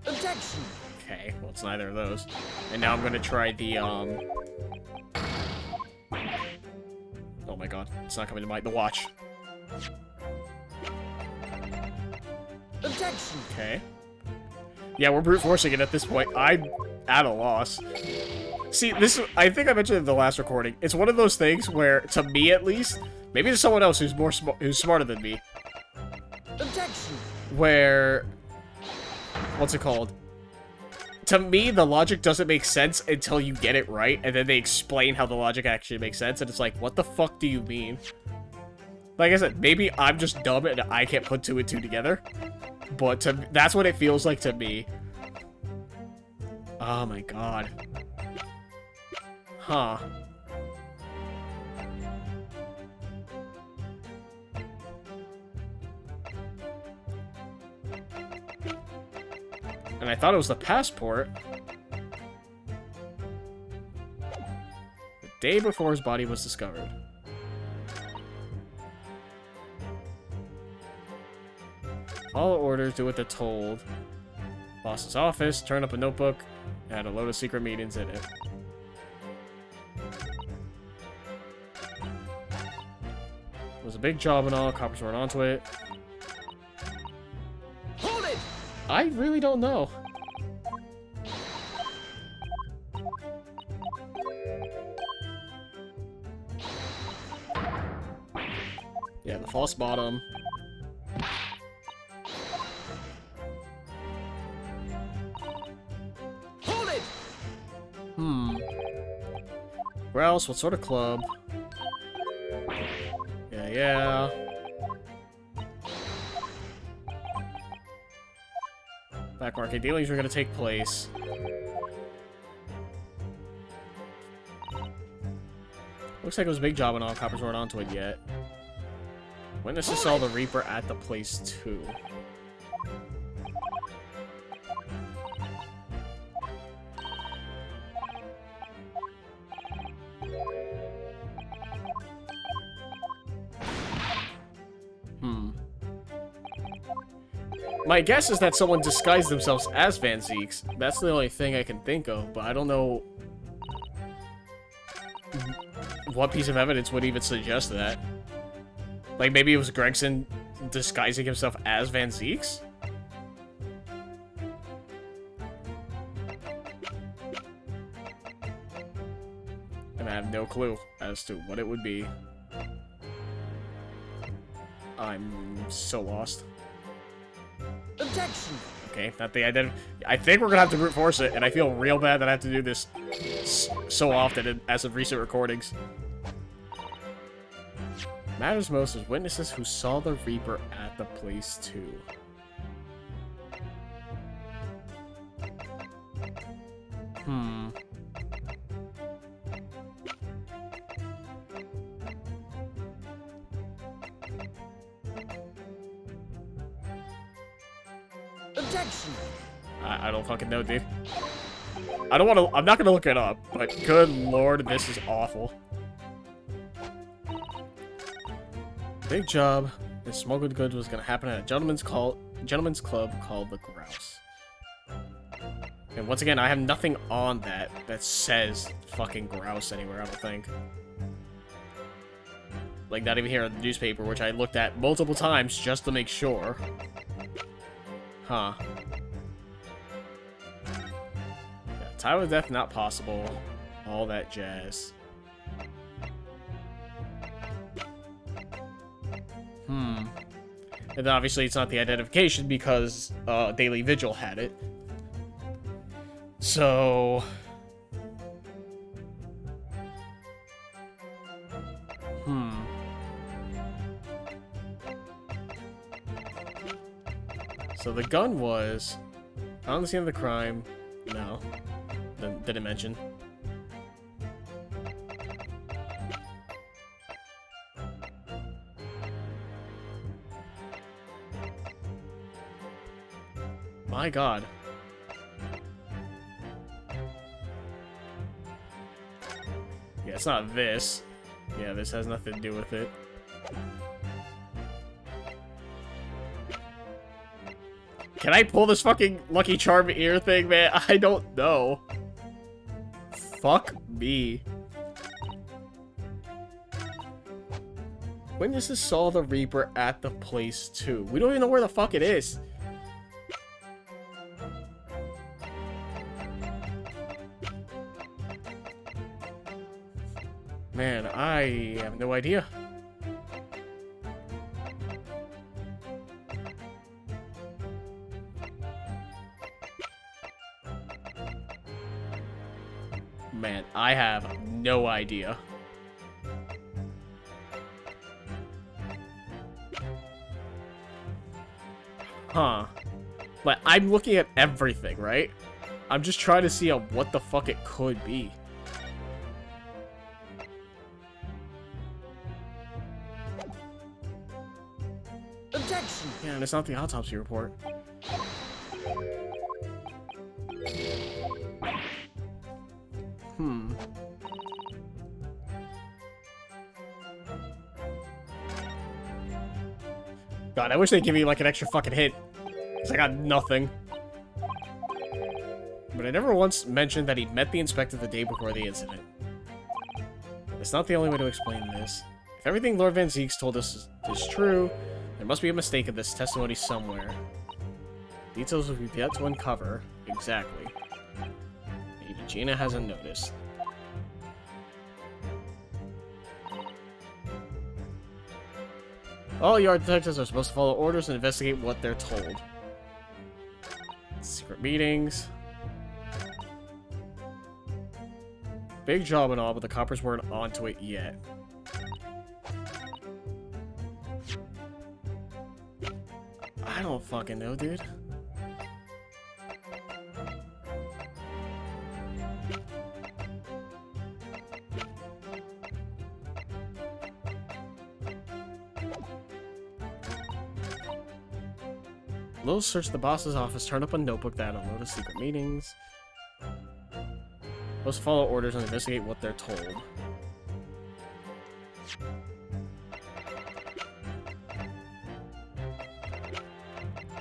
Objection. Okay, well, it's neither of those. And now I'm gonna try the, oh my god, it's not coming to mind. The watch. Objection. Okay. Yeah, we're brute forcing it at this point. I'm at a loss. See, this, I think I mentioned in the last recording. It's one of those things where, to me at least, maybe there's someone else who's who's smarter than me. Objection. Where, what's it called? To me, the logic doesn't make sense until you get it right, and then they explain how the logic actually makes sense, and it's like, what the fuck do you mean? Like I said, maybe I'm just dumb and I can't put two and two together, but that's what it feels like to me. Oh my god. Huh. And I thought it was the passport. The day before his body was discovered. Follow orders, do what they're told. Boss's office, turn up a notebook, had a load of secret meetings in it. It was a big job and all, coppers weren't onto it. Hold it. I really don't know. Yeah, the false bottom. Hold it. Where else? What sort of club? Yeah. Black market dealings are gonna take place. Looks like it was a big job and all coppers weren't onto it yet. Witnesses saw the Reaper at the place too. My guess is that someone disguised themselves as Van Zieks. That's the only thing I can think of, but I don't know what piece of evidence would even suggest that. Like, maybe it was Gregson disguising himself as Van Zieks? And I have no clue as to what it would be. I'm so lost. Objection. Okay, not the identity. I think we're gonna have to brute force it, and I feel real bad that I have to do this so often as of recent recordings. Matters most is witnesses who saw the Reaper at the place too. Objection. I don't fucking know, dude. I don't want to. I'm not gonna look it up, but good lord, this is awful. big job. This smuggled goods was gonna happen at a gentleman's club called the Grouse. And once again, I have nothing on that says fucking Grouse anywhere, I don't think. Like, not even here in the newspaper, which I looked at multiple times just to make sure. Huh. Yeah, time of death not possible. All that jazz. And then obviously it's not the identification because Daily Vigil had it. So... So the gun was on the scene of the crime. No. Didn't mention. My god. Yeah, it's not this. Yeah, this has nothing to do with it. Can I pull this fucking Lucky Charm ear thing, man? I don't know. Fuck me. Witnesses saw the Reaper at the place too. We don't even know where the fuck it is. Man, I have no idea. Man, I have no idea. Huh. But I'm looking at everything, right? I'm just trying to see what the fuck it could be. Objection! Yeah, and it's not the autopsy report. God, I wish they'd give me like an extra fucking hint. Because I got nothing. But I never once mentioned that he met the inspector the day before the incident. It's not the only way to explain this. If everything Lord Van Zeeks told us is true, there must be a mistake in this testimony somewhere. Details we've yet to uncover. Exactly. Maybe Gina hasn't noticed. All yard detectives are supposed to follow orders and investigate what they're told. Secret meetings. Big job and all, but the coppers weren't onto it yet. I don't fucking know, dude. Little search the boss's office, turn up a notebook that unloaded secret meetings. Supposed to follow orders and investigate what they're told.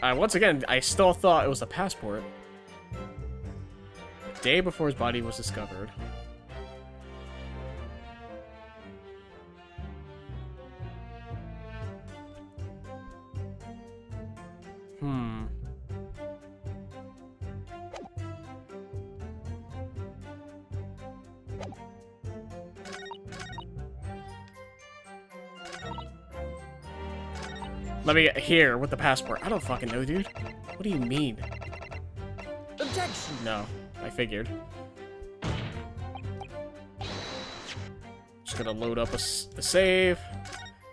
Once again, I still thought it was a passport. The day before his body was discovered. Let me get here with the passport. I don't fucking know, dude. What do you mean? Objection! No, I figured. Just gonna load up the save.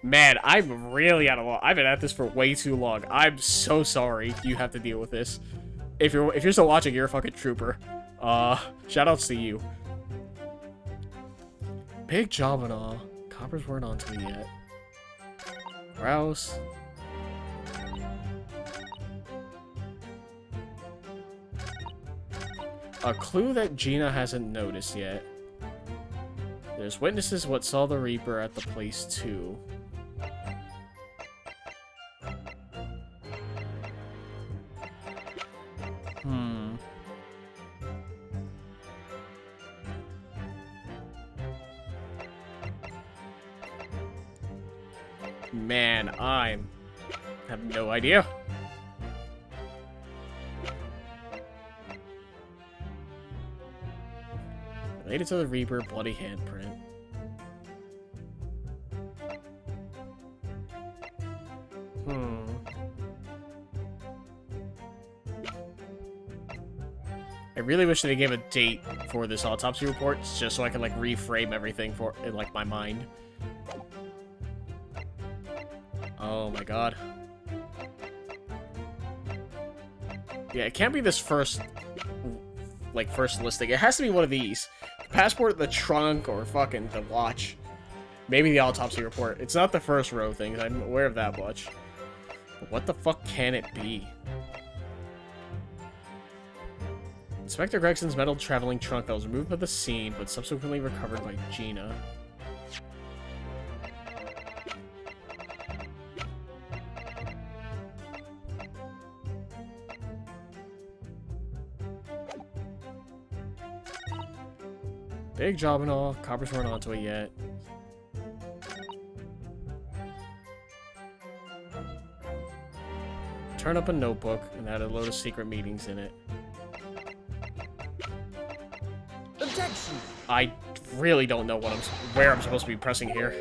Man, I'm really out of luck. I've been at this for way too long. I'm so sorry you have to deal with this. If you're still watching, you're a fucking trooper. Shoutouts to you. Big job and all. Coppers weren't onto it yet. Grouse. A clue that Gina hasn't noticed yet. There's witnesses what saw the Reaper at the place too. Man, I have no idea. Related to the Reaper, bloody handprint. I really wish they gave a date for this autopsy report, just so I can, like, reframe everything for in, like, my mind. Oh my god. Yeah, it can't be this first listing. It has to be one of these. The passport, the trunk, or fucking the watch. Maybe the autopsy report. It's not the first row things, I'm aware of that much. But what the fuck can it be? Inspector Gregson's metal traveling trunk that was removed by the scene, but subsequently recovered by Gina. Big job and all. Coppers weren't onto it yet. Turn up a notebook and had a load of secret meetings in it. Objection! I really don't know where I'm supposed to be pressing here.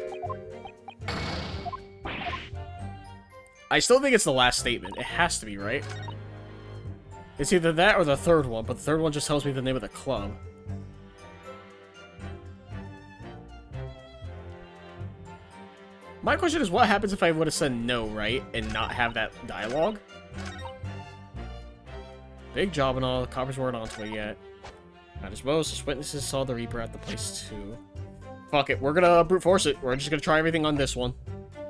I still think it's the last statement. It has to be, right? It's either that or the third one, but the third one just tells me the name of the club. My question is, what happens if I would have said no, right? And not have that dialogue? Big job and all. The coppers weren't onto it yet. Not as well as witnesses saw the Reaper at the place too. Fuck it, we're gonna brute force it. We're just gonna try everything on this one.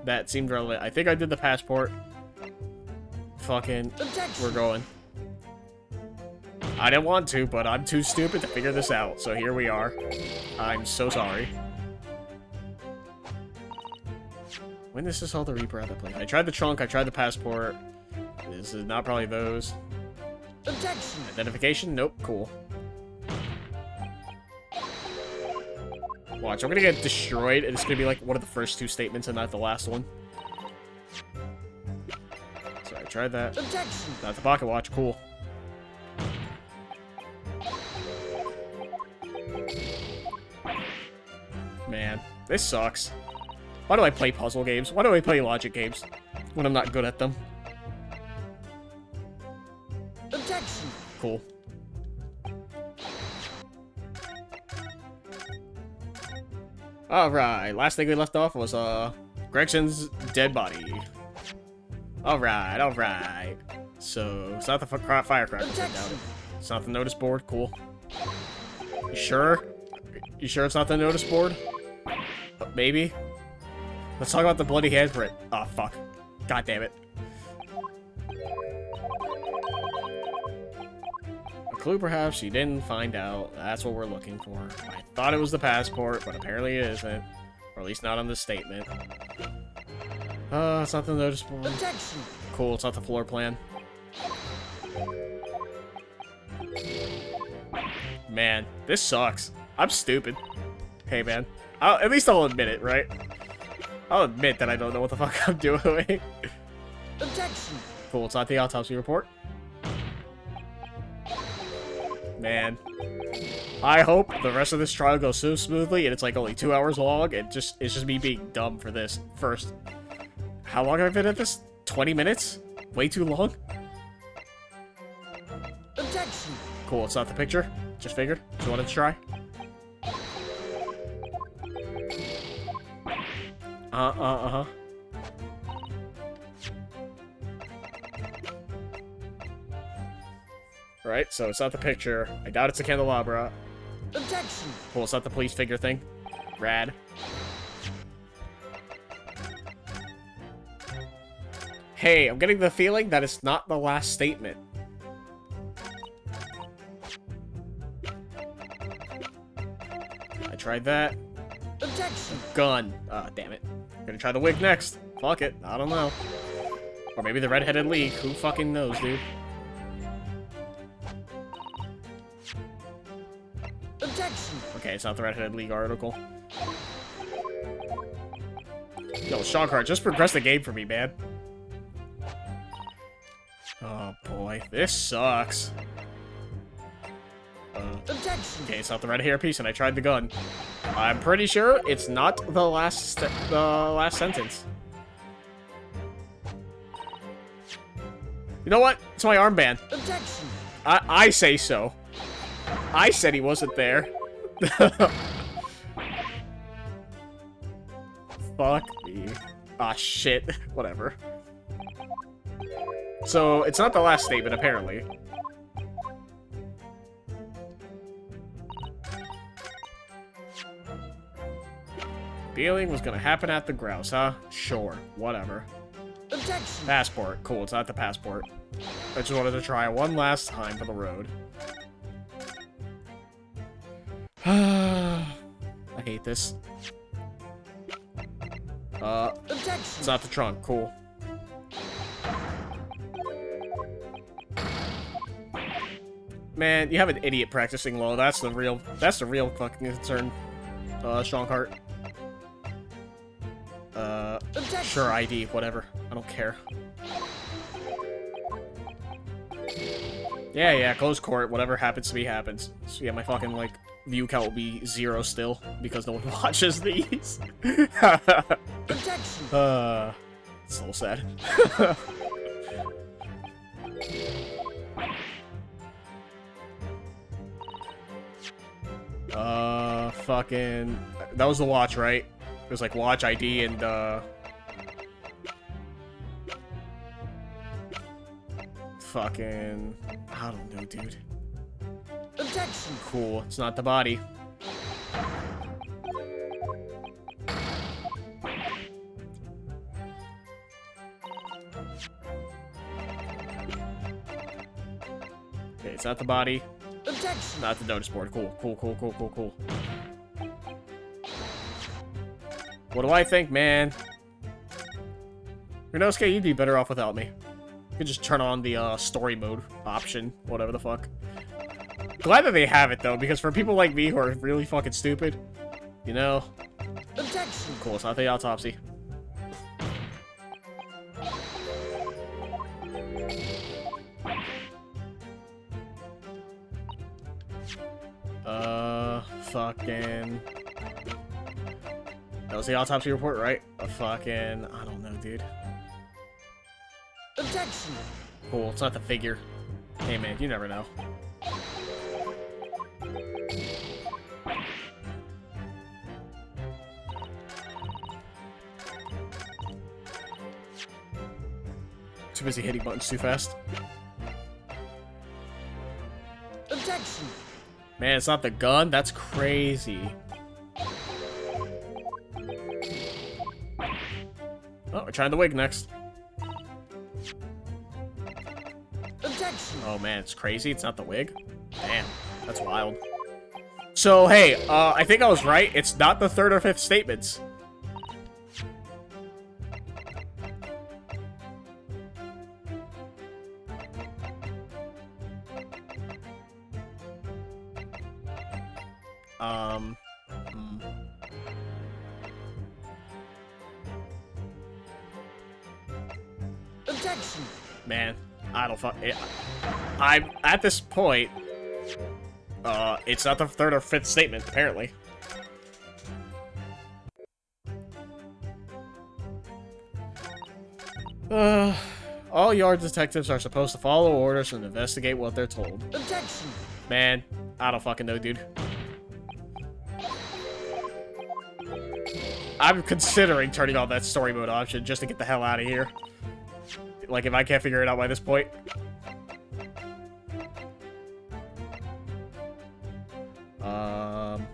That seemed relevant. I think I did the passport. Fucking, we're going. I didn't want to, but I'm too stupid to figure this out. So here we are. I'm so sorry. Witnesses saw the Reaper at the place. I tried the trunk, I tried the passport. This is not probably those. Objection! Identification? Nope, cool. Watch, I'm gonna get destroyed, and it's gonna be like one of the first two statements and not the last one. So I tried that. Objection! Not the pocket watch, cool. Man, this sucks. Why do I play puzzle games? Why do I play logic games when I'm not good at them? Objection! Cool. Alright, last thing we left off was, Gregson's dead body. Alright, alright. So, it's not the firecrackers, I doubt it. It's not the notice board, cool. You sure? You sure it's not the notice board? Maybe? Let's talk about the bloody handprint. Oh, fuck. God damn it. A clue, perhaps, you didn't find out. That's what we're looking for. I thought it was the passport, but apparently it isn't. Or at least not on this statement. It's not the notice board. Objection! Cool, it's not the floor plan. Man, this sucks. I'm stupid. Hey, man. At least I'll admit it, right? I'll admit that I don't know what the fuck I'm doing. Objection! Cool, it's not the autopsy report. Man. I hope the rest of this trial goes so smoothly and it's like only 2 hours long and it's just me being dumb for this first. How long have I been at this? 20 minutes? Way too long? Objection! Cool, it's not the picture. Just figured. Just wanted to try. Uh-huh. Right, so it's not the picture. I doubt it's a candelabra. Objection! Cool, it's not the police figure thing. Rad. Hey, I'm getting the feeling that it's not the last statement. I tried that. Objection! Gun. Ah, damn it. I'm gonna try the wig next. Fuck it. I don't know. Or maybe the redheaded league. Who fucking knows, dude? Objection! Okay, it's not the redheaded league article. Yo, Shankar, just progress the game for me, man. Oh, boy. This sucks. Objection. Okay, it's not the red hairpiece, and I tried the gun. I'm pretty sure it's not the last sentence. You know what? It's my armband. Objection. I say so. I said he wasn't there. Fuck me. Ah, shit. Whatever. So, it's not the last statement, apparently. Feeling was gonna happen at the grouse, huh? Sure. Whatever. Objection. Passport. Cool, it's not the passport. I just wanted to try one last time for the road. I hate this. Objection. It's not the trunk. Cool. Man, you have an idiot practicing low. That's the real fucking concern, Strongheart. Objection. Sure, ID, whatever. I don't care. Yeah, close court. Whatever happens to be happens. So yeah, my fucking, like, view count will be 0 still, because no one watches these. Objection. So sad. Fucking... That was the watch, right? It was like watch, ID, and, fucking... I don't know, dude. Objection. Cool. It's not the body. Okay, it's not the body. Objection. Not the notice board. Cool. What do I think, man? Rinosuke, you'd be better off without me. You could just turn on the story mode option, whatever the fuck. Glad that they have it though, because for people like me who are really fucking stupid, you know. Objection. Cool, it's not the autopsy. Fucking... That was the autopsy report, right? Fucking... I don't know, dude. Objection. Cool, it's not the figure. Hey, man, you never know. Too busy hitting buttons too fast. Objection. Man, it's not the gun? That's crazy. Oh, we're trying the wig next. Objection. Oh man, it's crazy. It's not the wig. Damn, that's wild. So, hey, I think I was right. It's not the third or fifth statements. Objection. Man, I don't fuck it. I'm at this point. It's not the third or fifth statement, apparently. All yard detectives are supposed to follow orders and investigate what they're told. Objection. Man, I don't fucking know, dude. I'm considering turning on that story mode option just to get the hell out of here. Like, if I can't figure it out by this point. Man,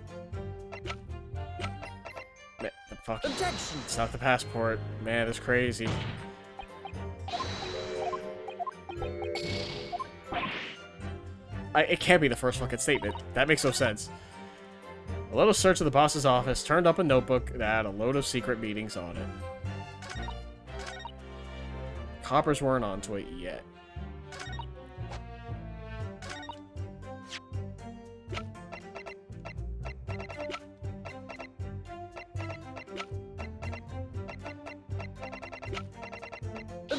the fuck. Objection. It's not the passport. Man, it's crazy. It can't be the first fucking statement. That makes no sense. A little search of the boss's office turned up a notebook that had a load of secret meetings on it. Coppers weren't onto it yet.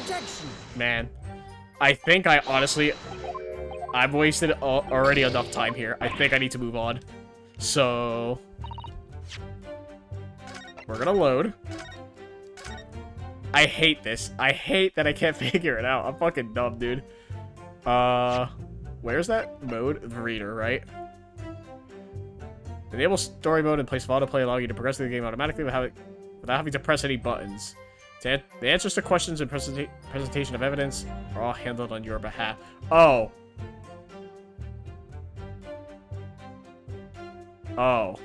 Objection! Man, I think I honestly... I've wasted already enough time here. I think I need to move on. So... we're gonna load. I hate this. I hate that I can't figure it out. I'm fucking dumb, dude. Where's that mode? The reader, right? Enable story mode and place autoplay, allowing you to progress through the game automatically without having to press any buttons. The answers to questions and presentation of evidence are all handled on your behalf. Oh. Oh.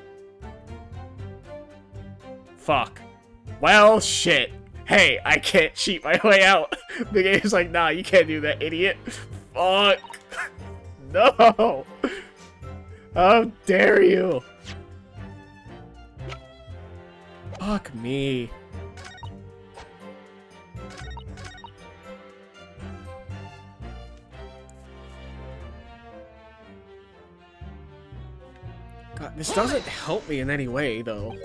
Fuck. Well, shit. Hey, I can't cheat my way out. The game's like, nah, you can't do that, idiot. Fuck. No. How dare you? Fuck me. God, this doesn't help me in any way, though.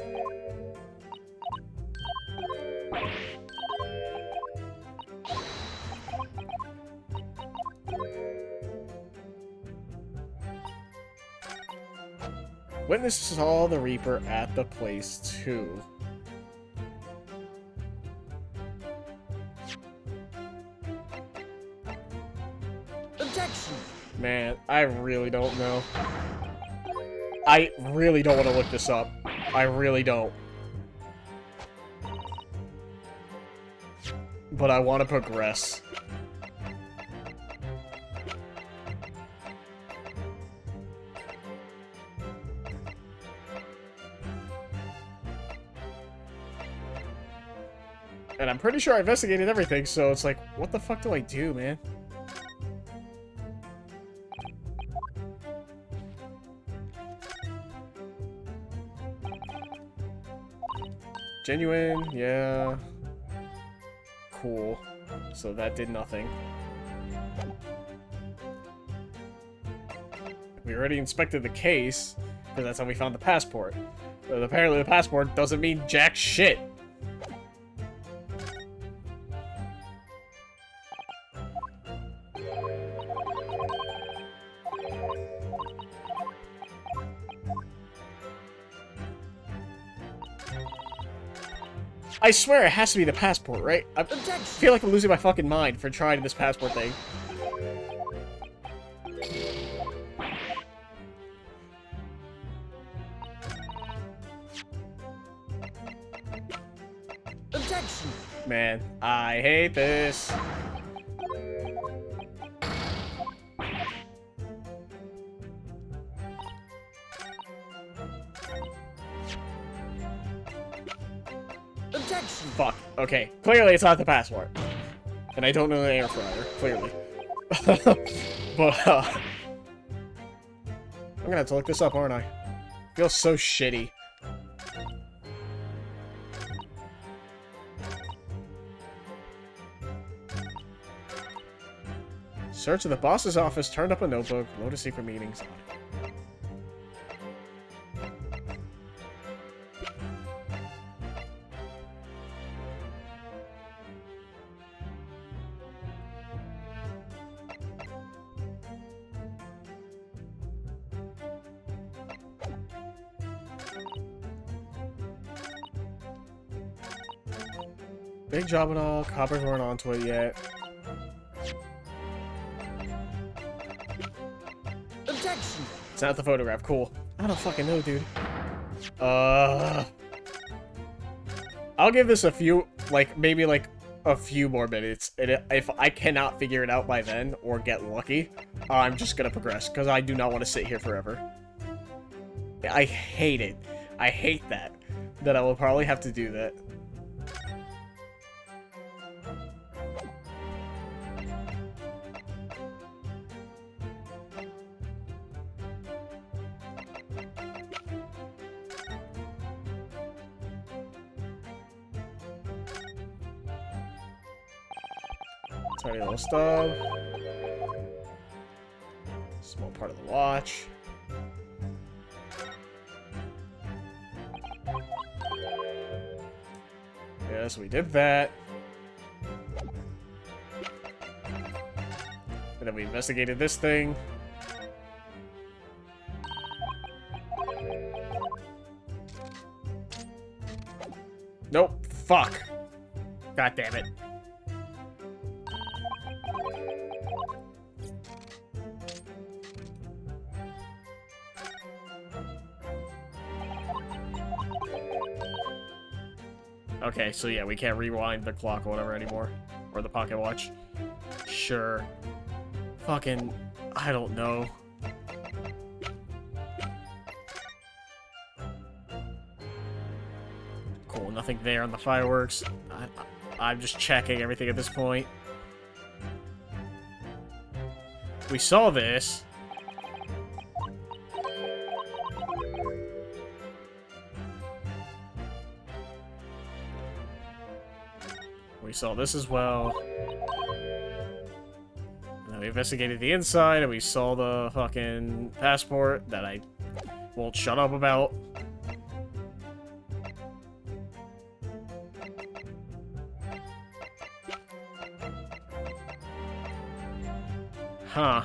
Witness saw the Reaper at the place, too. Objection! Man, I really don't know. I really don't want to look this up. I really don't. But I want to progress. And I'm pretty sure I investigated everything, so it's like, what the fuck do I do, man? Genuine, yeah. Cool. So that did nothing. We already inspected the case, because that's how we found the passport. But apparently the passport doesn't mean jack shit. I swear it has to be the passport, right? I feel like I'm losing my fucking mind for trying this passport thing. Objection! Man, I hate this. Objection! Fuck. Okay. Clearly it's not the passport. And I don't know the air fryer. Clearly. But, I'm gonna have to look this up, aren't I? Feels so shitty. Search of the boss's office, turned up a notebook, load of secret meetings on it. Big job and all, coppers weren't onto it yet. Objection! It's not the photograph, cool. I don't fucking know, dude. I'll give this a few, like, maybe like a few more minutes. And if I cannot figure it out by then, or get lucky, I'm just gonna progress, because I do not want to sit here forever. I hate it. I hate that I will probably have to do that. Tiny little stub. Small part of the watch. Yes, we did that. And then we investigated this thing. Nope. Fuck. God damn it. Okay, so yeah, we can't rewind the clock or whatever anymore. Or the pocket watch. Sure. Fucking... I don't know. Cool, nothing there on the fireworks. I'm just checking everything at this point. We saw this. We saw this as well. And then we investigated the inside, and we saw the fucking passport that I won't shut up about. Huh.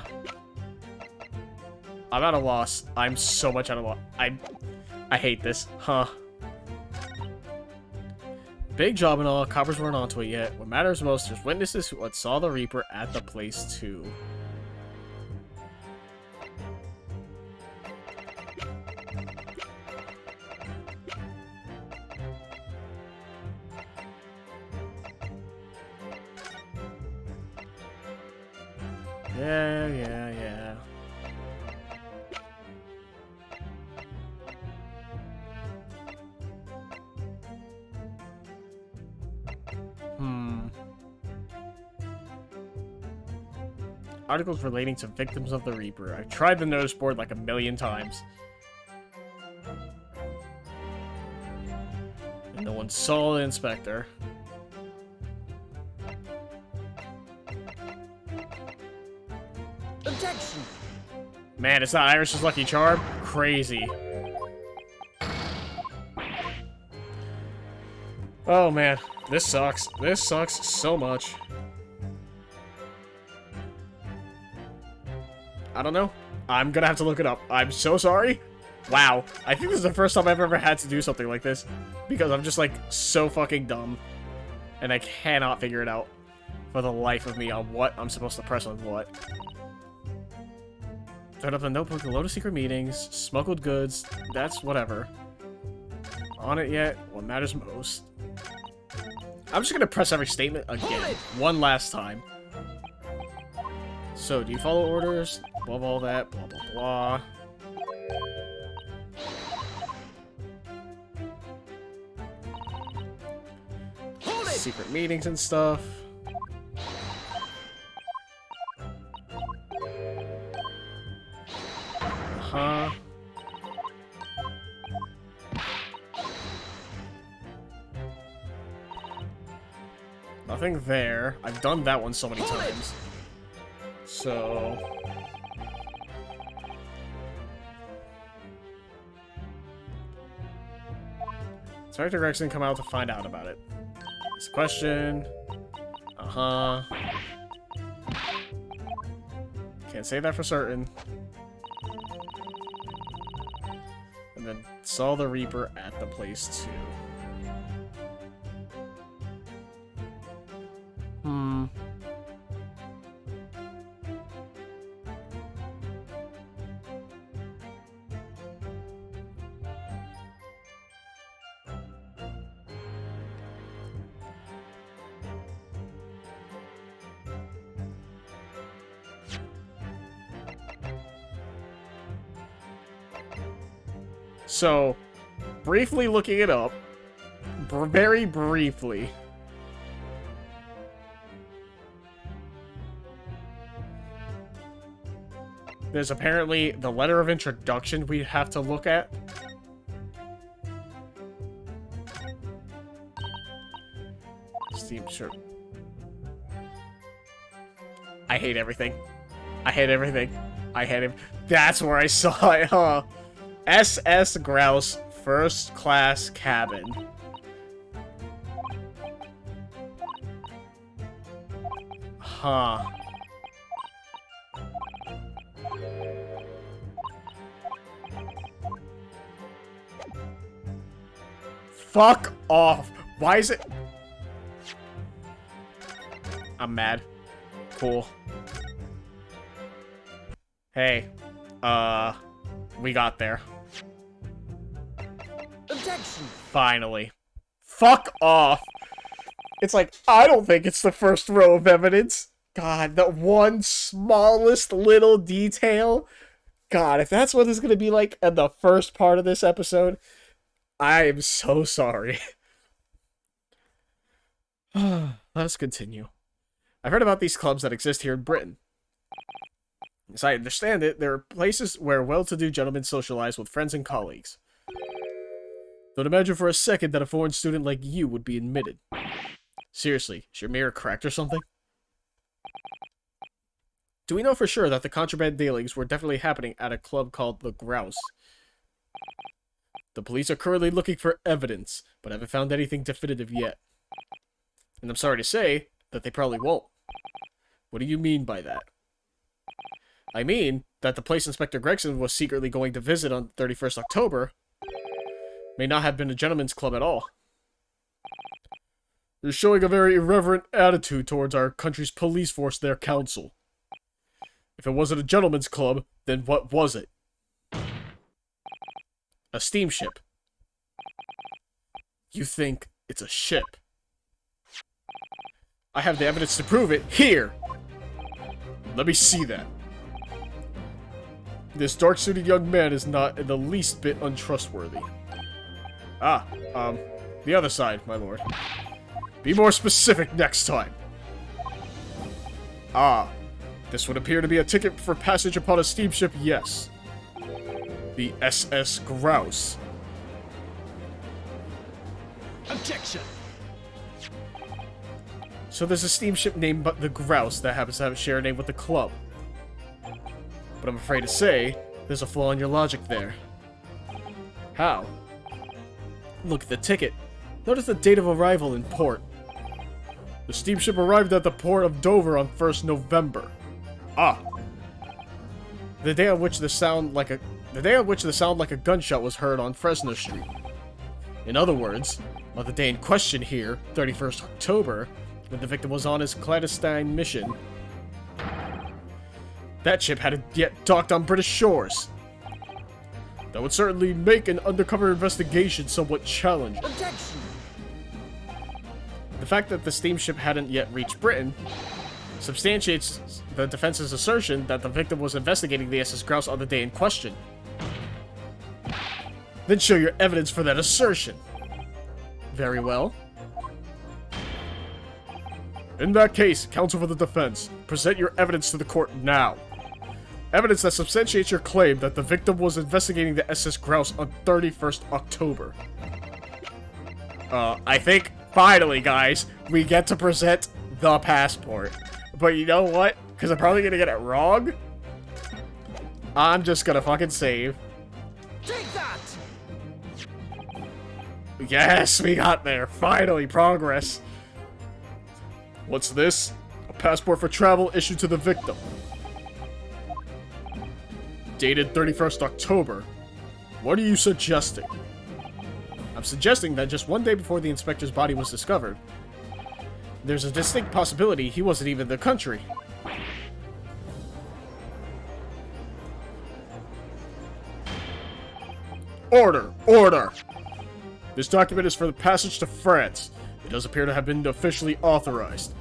I'm at a loss. I'm so much at a loss. I hate this. Huh. Big job and all, coppers weren't onto it yet. What matters most is witnesses who saw the Reaper at the place too. Yeah. Articles relating to victims of the Reaper. I've tried the notice board like a million times. And no one saw the inspector. Objection! Man, it's not Irish's Lucky Charm? Crazy. Oh man, this sucks. This sucks so much. I don't know. I'm gonna have to look it up. I'm so sorry. Wow. I think this is the first time I've ever had to do something like this. Because I'm just, like, so fucking dumb. And I cannot figure it out for the life of me on what I'm supposed to press on what. Start up the notebook, a load of secret meetings, smuggled goods, that's whatever. On it yet? What matters most? I'm just gonna press every statement again. One last time. So, do you follow orders? Blah, blah, that, blah, blah, blah. Secret meetings and stuff. Huh? Nothing there. I've done that one so many times. So... Inspector Gregson come out to find out about it. It's a question. Uh-huh. Can't say that for certain. And then saw the Reaper at the place too. So, briefly looking it up, very briefly, there's apparently the letter of introduction we have to look at. Steam shirt. I hate everything. I hate everything. I hate him. That's where I saw it, huh? SS Grouse First Class Cabin. Huh. Fuck off. Why is it... I'm mad. Cool. Hey. We got there. Objection. Finally. Fuck off. It's like, I don't think it's the first row of evidence. God, that one smallest little detail. God, if that's what it's going to be like in the first part of this episode, I am so sorry. Let's continue. I've heard about these clubs that exist here in Britain. As I understand it, there are places where well-to-do gentlemen socialize with friends and colleagues. Don't imagine for a second that a foreign student like you would be admitted. Seriously, is your mirror cracked or something? Do we know for sure that the contraband dealings were definitely happening at a club called the Grouse? The police are currently looking for evidence, but haven't found anything definitive yet. And I'm sorry to say that they probably won't. What do you mean by that? I mean that the place Inspector Gregson was secretly going to visit on 31st October may not have been a gentleman's club at all. You're showing a very irreverent attitude towards our country's police force, their counsel. If it wasn't a gentleman's club, then what was it? A steamship. You think it's a ship? I have the evidence to prove it here! Let me see that. This dark-suited young man is not in the least bit untrustworthy. The other side, my lord. Be more specific next time. This would appear to be a ticket for passage upon a steamship, yes. The SS Grouse. Objection. So there's a steamship named the Grouse that happens to have a share name with the club. But I'm afraid to say, there's a flaw in your logic there. How? Look at the ticket. Notice the date of arrival in port. The steamship arrived at the port of Dover on 1st November. The day on which the sound like a gunshot was heard on Fresno Street. In other words, on the day in question here, 31st October, when the victim was on his clandestine mission, that ship hadn't yet docked on British shores. That would certainly make an undercover investigation somewhat challenging. Objection. The fact that the steamship hadn't yet reached Britain substantiates the defense's assertion that the victim was investigating the SS Grouse on the day in question. Then show your evidence for that assertion. Very well. In that case, counsel for the defense, present your evidence to the court now. Evidence that substantiates your claim that the victim was investigating the SS Grouse on 31st October. I think, finally, guys, we get to present the passport. But you know what? Because I'm probably gonna get it wrong. I'm just gonna fucking save. Take that! Yes, we got there. Finally, progress. What's this? A passport for travel issued to the victim. Dated 31st October. What are you suggesting? I'm suggesting that just one day before the inspector's body was discovered, there's a distinct possibility he wasn't even in the country. Order! Order! This document is for the passage to France. It does appear to have been officially authorized.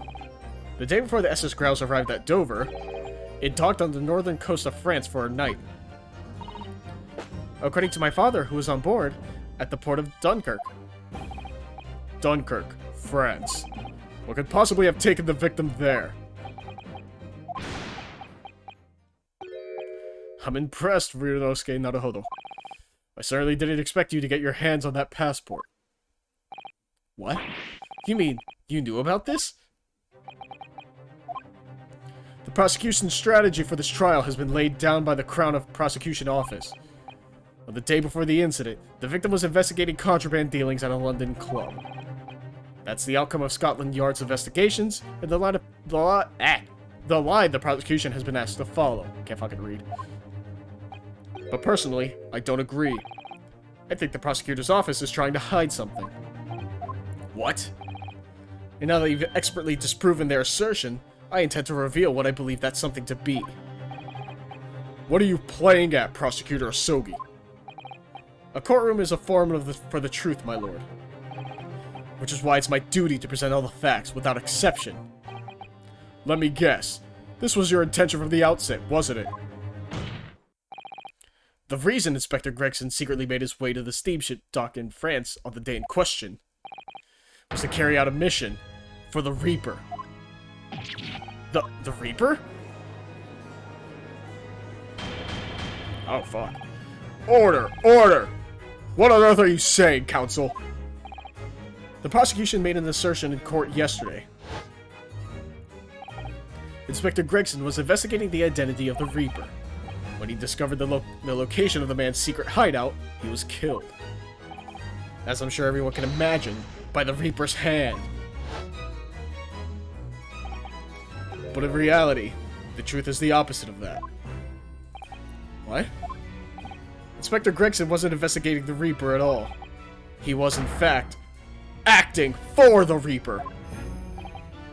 The day before the SS Grouse arrived at Dover, it docked on the northern coast of France for a night. According to my father, who was on board, at the port of Dunkirk. Dunkirk, France. What could possibly have taken the victim there? I'm impressed, Ryunosuke Naruhodo. I certainly didn't expect you to get your hands on that passport. What? You mean, you knew about this? The prosecution's strategy for this trial has been laid down by the Crown of Prosecution Office. On the day before the incident, the victim was investigating contraband dealings at a London club. That's the outcome of Scotland Yard's investigations, and the line the prosecution has been asked to follow. Can't fucking read. But personally, I don't agree. I think the prosecutor's office is trying to hide something. What? And now that you've expertly disproven their assertion, I intend to reveal what I believe that something to be. What are you playing at, Prosecutor Asogi? A courtroom is a forum for the truth, my lord. Which is why it's my duty to present all the facts, without exception. Let me guess. This was your intention from the outset, wasn't it? The reason Inspector Gregson secretly made his way to the steamship dock in France on the day in question was to carry out a mission for the Reaper. The Reaper? Oh, fuck. Order! Order! What on earth are you saying, counsel? The prosecution made an assertion in court yesterday. Inspector Gregson was investigating the identity of the Reaper. When he discovered the location of the man's secret hideout, he was killed. As I'm sure everyone can imagine, by the Reaper's hand. But in reality, the truth is the opposite of that. What? Inspector Gregson wasn't investigating the Reaper at all. He was, in fact, acting for the Reaper.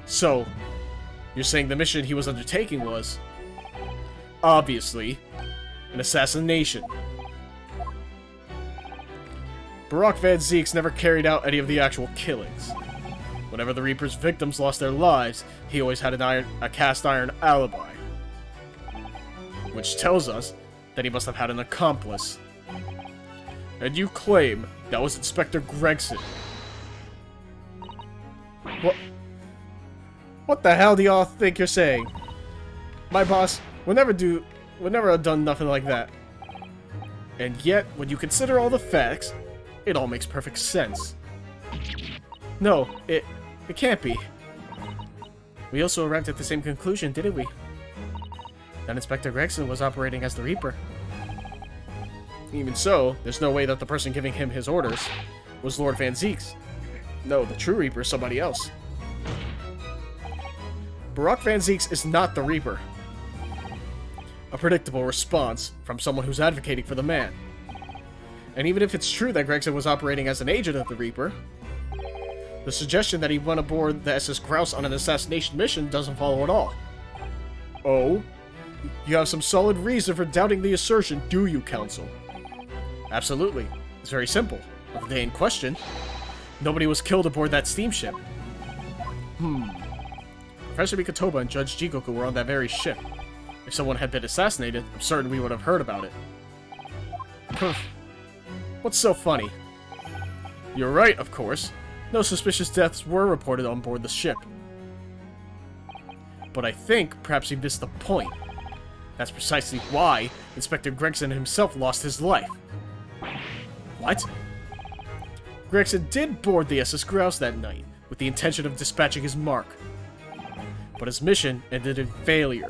So, you're saying the mission he was undertaking was, obviously, an assassination. Barak Van Zieks never carried out any of the actual killings. Whenever the Reaper's victims lost their lives, he always had a cast iron alibi. Which tells us that he must have had an accomplice. And you claim that was Inspector Gregson. What the hell do y'all think you're saying? My boss would never have done nothing like that. And yet, when you consider all the facts, it all makes perfect sense. No, it can't be. We also arrived at the same conclusion, didn't we? That Inspector Gregson was operating as the Reaper. Even so, there's no way that the person giving him his orders was Lord Van Zieks. No, the true Reaper is somebody else. Barak Van Zieks is not the Reaper. A predictable response from someone who's advocating for the man. And even if it's true that Gregson was operating as an agent of the Reaper, the suggestion that he went aboard the SS Grouse on an assassination mission doesn't follow at all. Oh? You have some solid reason for doubting the assertion, do you, counsel? Absolutely. It's very simple. On the day in question, nobody was killed aboard that steamship. Professor Mikotoba and Judge Jigoku were on that very ship. If someone had been assassinated, I'm certain we would have heard about it. What's so funny? You're right, of course. No suspicious deaths were reported on board the ship. But I think perhaps you missed the point. That's precisely why Inspector Gregson himself lost his life. What? Gregson did board the SS Grouse that night, with the intention of dispatching his mark. But his mission ended in failure.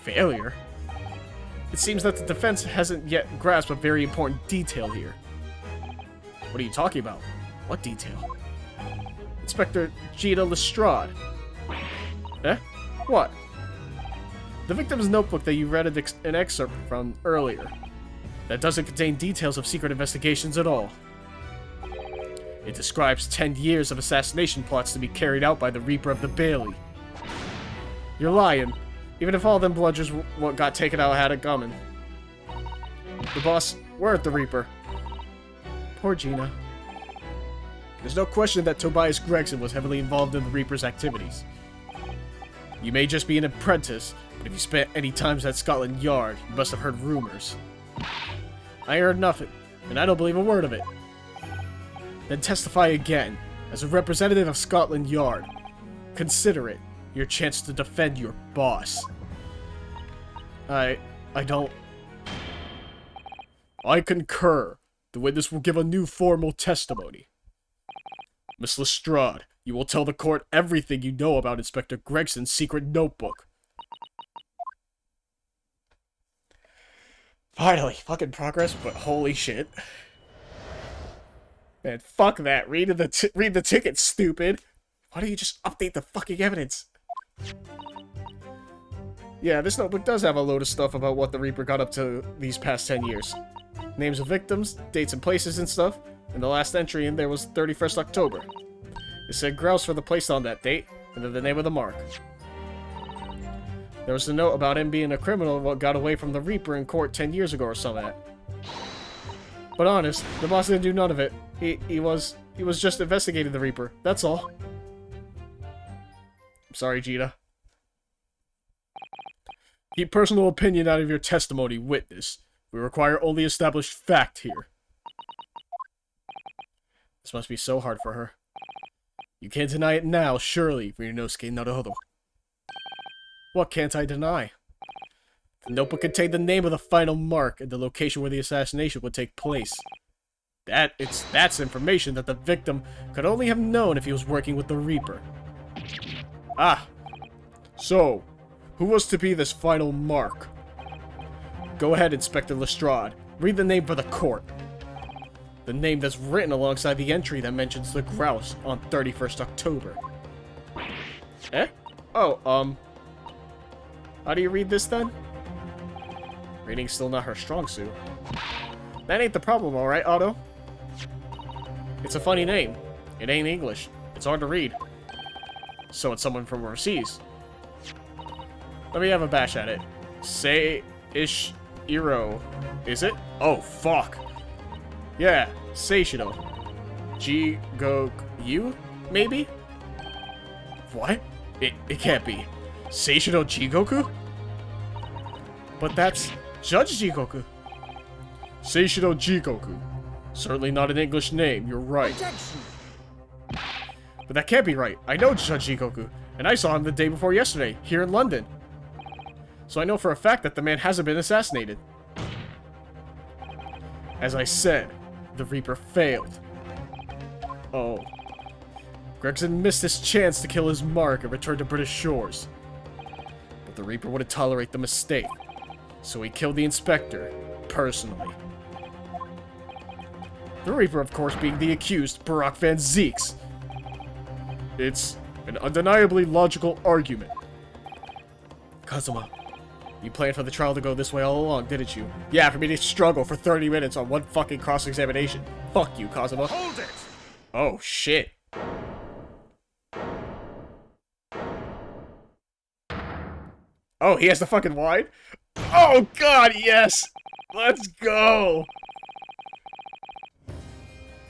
Failure? It seems that the defense hasn't yet grasped a very important detail here. What are you talking about? What detail? Inspector Gita Lestrade. Eh? What? The victim's notebook that you read an excerpt from earlier. That doesn't contain details of secret investigations at all. It describes 10 years of assassination plots to be carried out by the Reaper of the Bailey. You're lying. Even if all them bludgers what got taken out had it coming. The boss weren't the Reaper. Poor Gina. There's no question that Tobias Gregson was heavily involved in the Reaper's activities. You may just be an apprentice, but if you spent any times at Scotland Yard, you must have heard rumors. I heard nothing, and I don't believe a word of it. Then testify again, as a representative of Scotland Yard. Consider it your chance to defend your boss. I don't... I concur. The witness will give a new formal testimony. Miss Lestrade, you will tell the court everything you know about Inspector Gregson's secret notebook. Finally, fucking progress, but holy shit. Man, fuck that. Read the ticket, stupid. Why don't you just update the fucking evidence? Yeah, this notebook does have a load of stuff about what the Reaper got up to these past 10 years. Names of victims, dates and places and stuff. And the last entry in there was 31st October. It said grouse for the place on that date, and then the name of the mark. There was a note about him being a criminal what got away from the Reaper in court 10 years ago or something. But honest, the boss didn't do none of it. He was just investigating the Reaper. That's all. I'm sorry, Gita. Keep personal opinion out of your testimony, witness. We require only established fact here. This must be so hard for her. You can't deny it now, surely, Ryunosuke Naruhodo. What can't I deny? The notebook contained the name of the final mark and the location where the assassination would take place. That's information that the victim could only have known if he was working with the Reaper. Ah. So, who was to be this final mark? Go ahead, Inspector Lestrade. Read the name for the court. The name that's written alongside the entry that mentions the grouse on 31st October. Eh? Oh, how do you read this then? Reading's still not her strong suit. That ain't the problem, alright, Otto? It's a funny name. It ain't English. It's hard to read. So it's someone from overseas. Let me have a bash at it. Sei-ish-iro. Is it? Oh, fuck. Yeah, Seishido. Jigoku, maybe? What? It can't be. Seishido Jigoku? But that's Judge Jigoku. Seishido Jigoku. Certainly not an English name, you're right. Objection. But that can't be right. I know Judge Jigoku, and I saw him the day before yesterday, here in London. So I know for a fact that the man hasn't been assassinated. As I said, the Reaper failed. Oh. Gregson missed his chance to kill his mark and return to British shores. But the Reaper wouldn't tolerate the mistake, so he killed the inspector, personally. The Reaper, of course, being the accused, Barack Van Zeeks. It's an undeniably logical argument. Kazuma, you planned for the trial to go this way all along, didn't you? Yeah, for me to struggle for 30 minutes on one fucking cross-examination. Fuck you, Kazuma. Hold it! Oh, shit. Oh, he has the fucking wine? Oh, God, yes! Let's go!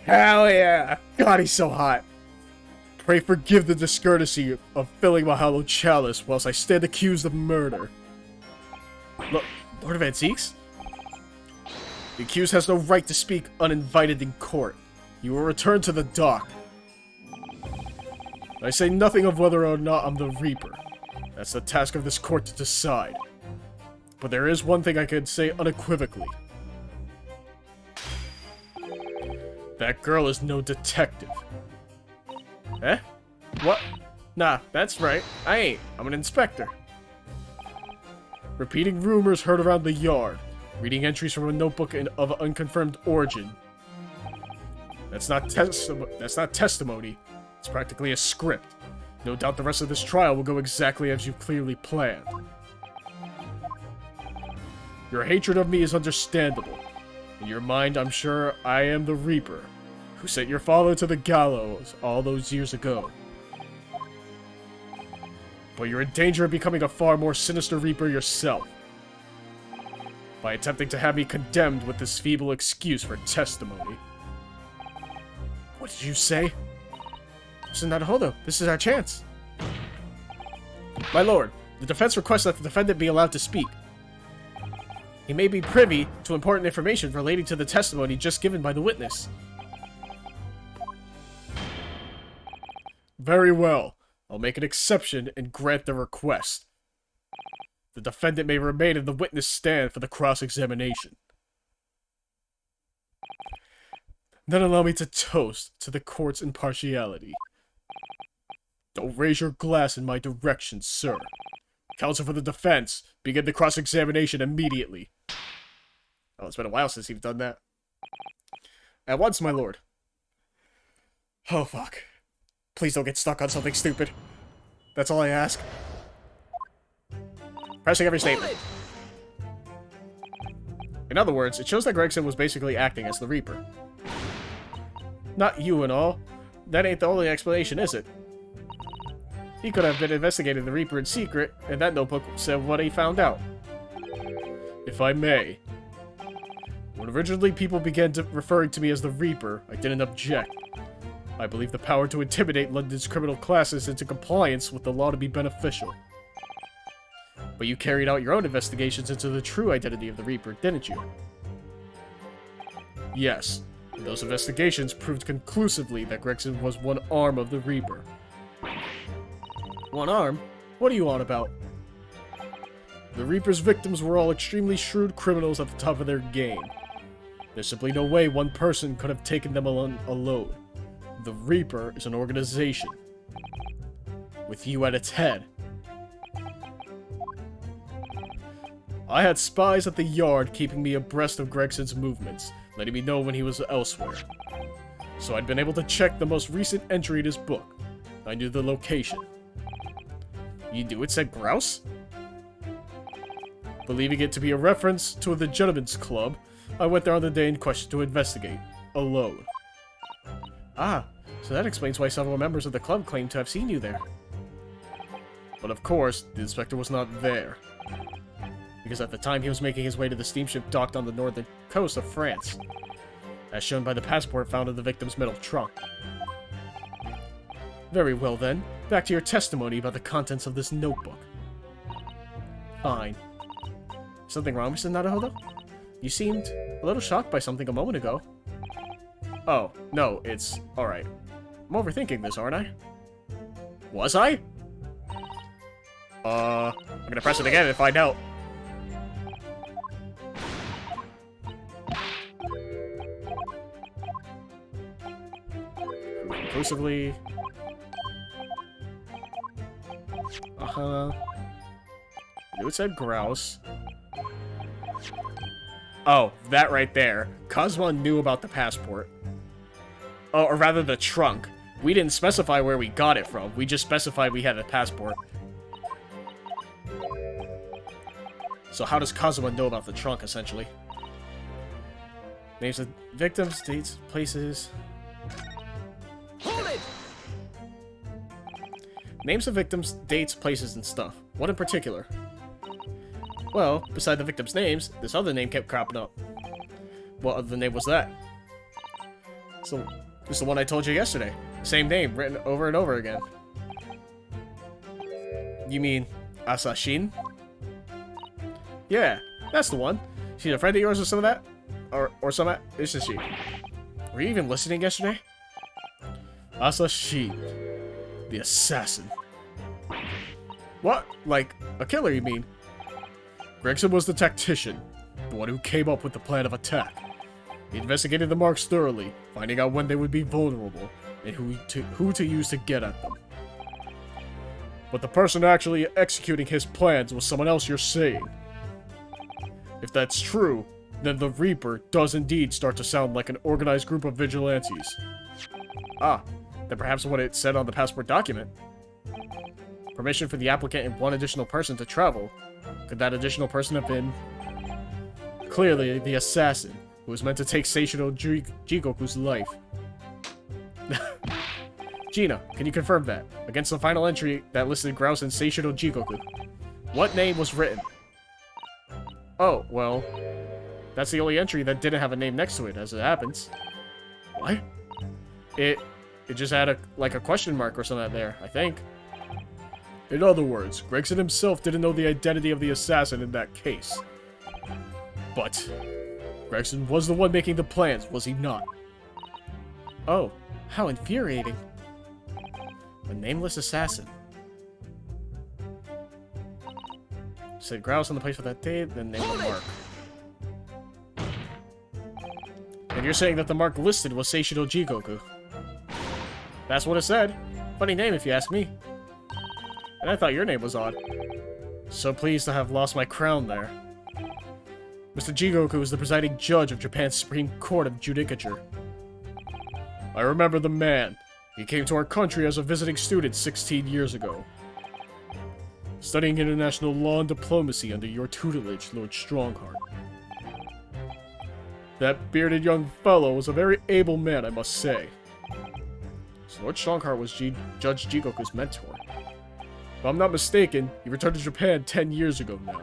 Hell yeah! God, he's so hot. Pray forgive the discourtesy of filling my hollow chalice whilst I stand accused of murder. Look, Lord Van Zeeks? The accused has no right to speak uninvited in court. You will return to the dock. I say nothing of whether or not I'm the Reaper. That's the task of this court to decide. But there is one thing I can say unequivocally. That girl is no detective. Eh? What? Nah, that's right. I ain't. I'm an inspector. Repeating rumors heard around the yard. Reading entries from a notebook of unconfirmed origin. That's not testimony. It's practically a script. No doubt the rest of this trial will go exactly as you clearly planned. Your hatred of me is understandable. In your mind, I'm sure I am the Reaper, who sent your father to the gallows all those years ago. But you're in danger of becoming a far more sinister Reaper yourself, by attempting to have me condemned with this feeble excuse for testimony. What did you say? Listen, Naruhodo, this is our chance. My lord, the defense requests that the defendant be allowed to speak. He may be privy to important information relating to the testimony just given by the witness. Very well. I'll make an exception and grant the request. The defendant may remain in the witness stand for the cross-examination. Then allow me to toast to the court's impartiality. Don't raise your glass in my direction, sir. Counsel for the defense, begin the cross-examination immediately. Oh, it's been a while since you've done that. At once, my lord. Oh, fuck. Please don't get stuck on something stupid. That's all I ask. Pressing every statement. In other words, it shows that Gregson was basically acting as the Reaper. Not you and all. That ain't the only explanation, is it? He could have been investigating the Reaper in secret, and that notebook said what he found out. If I may. When originally people began referring to me as the Reaper, I didn't object. I believe the power to intimidate London's criminal classes into compliance with the law to be beneficial. But you carried out your own investigations into the true identity of the Reaper, didn't you? Yes. And those investigations proved conclusively that Gregson was one arm of the Reaper. One arm? What are you on about? The Reaper's victims were all extremely shrewd criminals at the top of their game. There's simply no way one person could have taken them alone. The Reaper is an organization, with you at its head. I had spies at the yard keeping me abreast of Gregson's movements, letting me know when he was elsewhere. So I'd been able to check the most recent entry in his book. I knew the location. You knew it said grouse? Believing it to be a reference to the Gentleman's Club, I went there on the day in question to investigate, alone. Ah, so that explains why several members of the club claimed to have seen you there. But of course, the inspector was not there. Because at the time he was making his way to the steamship docked on the northern coast of France, as shown by the passport found in the victim's metal trunk. Very well then, back to your testimony about the contents of this notebook. Fine. Something wrong, Mr. Naruhodo? You seemed a little shocked by something a moment ago. Oh, no, it's alright. I'm overthinking this, aren't I? Was I? I'm gonna press it again and find out. Conclusively. I knew it said grouse. Oh, that right there. Cosmo knew about the passport. Oh, or rather the trunk. We didn't specify where we got it from. We just specified we had a passport. So how does Kazuma know about the trunk, essentially? Names of victims, dates, places... Hold it! Names of victims, dates, places, and stuff. What in particular? Well, beside the victims' names, this other name kept cropping up. What other name was that? So, it's the one I told you yesterday. Same name, written over and over again. You mean Asashin? Yeah, that's the one. She's a friend of yours or some of that? Or some of that? This is she. Were you even listening yesterday? Asashin. The assassin. What? Like, a killer, you mean? Gregson was the tactician, the one who came up with the plan of attack. He investigated the marks thoroughly, finding out when they would be vulnerable, and who to use to get at them. But the person actually executing his plans was someone else you're saying. If that's true, then the Reaper does indeed start to sound like an organized group of vigilantes. Ah, then perhaps what it said on the passport document. Permission for the applicant and one additional person to travel. Could that additional person have been... clearly the assassin, who was meant to take Seishiro Jigoku's life? Gina, can you confirm that? Against the final entry that listed Grouse and Seishiro Jigoku, what name was written? Oh, well... that's the only entry that didn't have a name next to it, as it happens. What? It just had a question mark or something there, I think. In other words, Gregson himself didn't know the identity of the assassin in that case. But Gregson was the one making the plans, was he not? Oh, how infuriating. A nameless assassin. Said Grouse on the place for that date, then named the mark. And you're saying that the mark listed was Seishiro Jigoku. That's what it said. Funny name if you ask me. And I thought your name was odd. So pleased to have lost my crown there. Mr. Jigoku is the presiding judge of Japan's Supreme Court of Judicature. I remember the man. He came to our country as a visiting student 16 years ago. Studying international law and diplomacy under your tutelage, Lord Strongheart. That bearded young fellow was a very able man, I must say. So Lord Strongheart was Judge Jigoku's mentor. If I'm not mistaken, he returned to Japan 10 years ago now.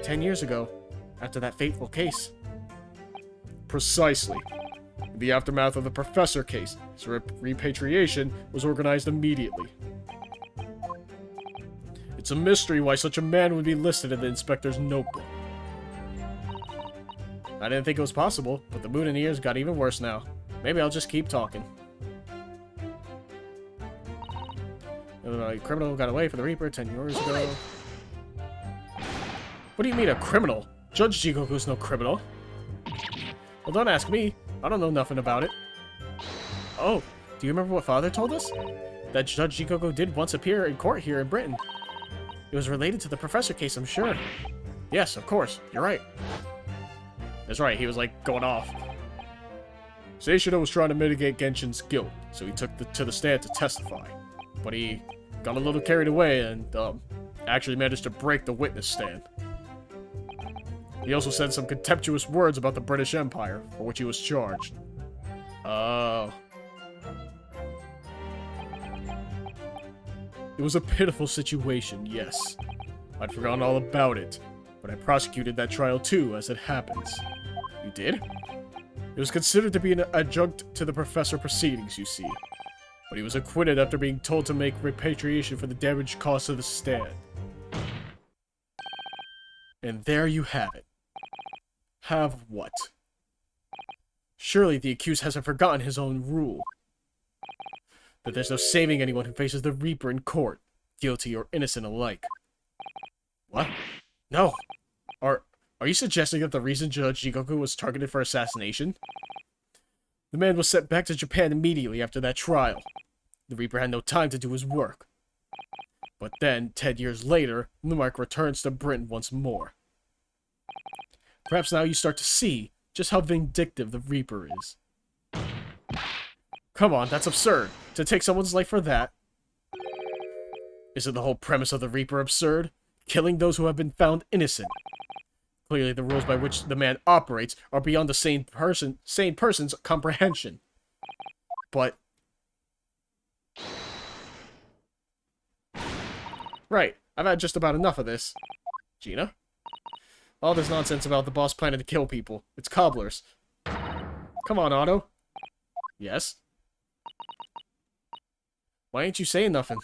10 years ago? After that fateful case? Precisely. In the aftermath of the Professor case, his repatriation was organized immediately. It's a mystery why such a man would be listed in the inspector's notebook. I didn't think it was possible, but the mood and ears got even worse now. Maybe I'll just keep talking. A criminal got away from the Reaper 10 years ago. What do you mean a criminal? Judge Jigoku's no criminal. Well, don't ask me. I don't know nothing about it. Oh, do you remember what Father told us? That Judge Jigoku did once appear in court here in Britain. It was related to the Professor case, I'm sure. Yes, of course. You're right. That's right, he was like going off. Seishiro was trying to mitigate Genshin's guilt, so he took to the stand to testify. But he got a little carried away and actually managed to break the witness stand. He also said some contemptuous words about the British Empire, for which he was charged. Oh. It was a pitiful situation, yes. I'd forgotten all about it, but I prosecuted that trial too, as it happens. You did? It was considered to be an adjunct to the Professor proceedings, you see. But he was acquitted after being told to make repatriation for the damage caused to the stand. And there you have it. Have what? Surely the accused hasn't forgotten his own rule. That there's no saving anyone who faces the Reaper in court, guilty or innocent alike. What? No. Are you suggesting that the reason Judge Jigoku was targeted for assassination? The man was sent back to Japan immediately after that trial. The Reaper had no time to do his work. But then, 10 years later, Lumark returns to Britain once more. Perhaps now you start to see just how vindictive the Reaper is. Come on, that's absurd. To take someone's life for that. Isn't the whole premise of the Reaper absurd? Killing those who have been found innocent. Clearly the rules by which the man operates are beyond the sane person's comprehension. But... Right, I've had just about enough of this. Gina? All this nonsense about the boss planning to kill people. It's cobblers. Come on, Otto. Yes? Why ain't you saying nothing?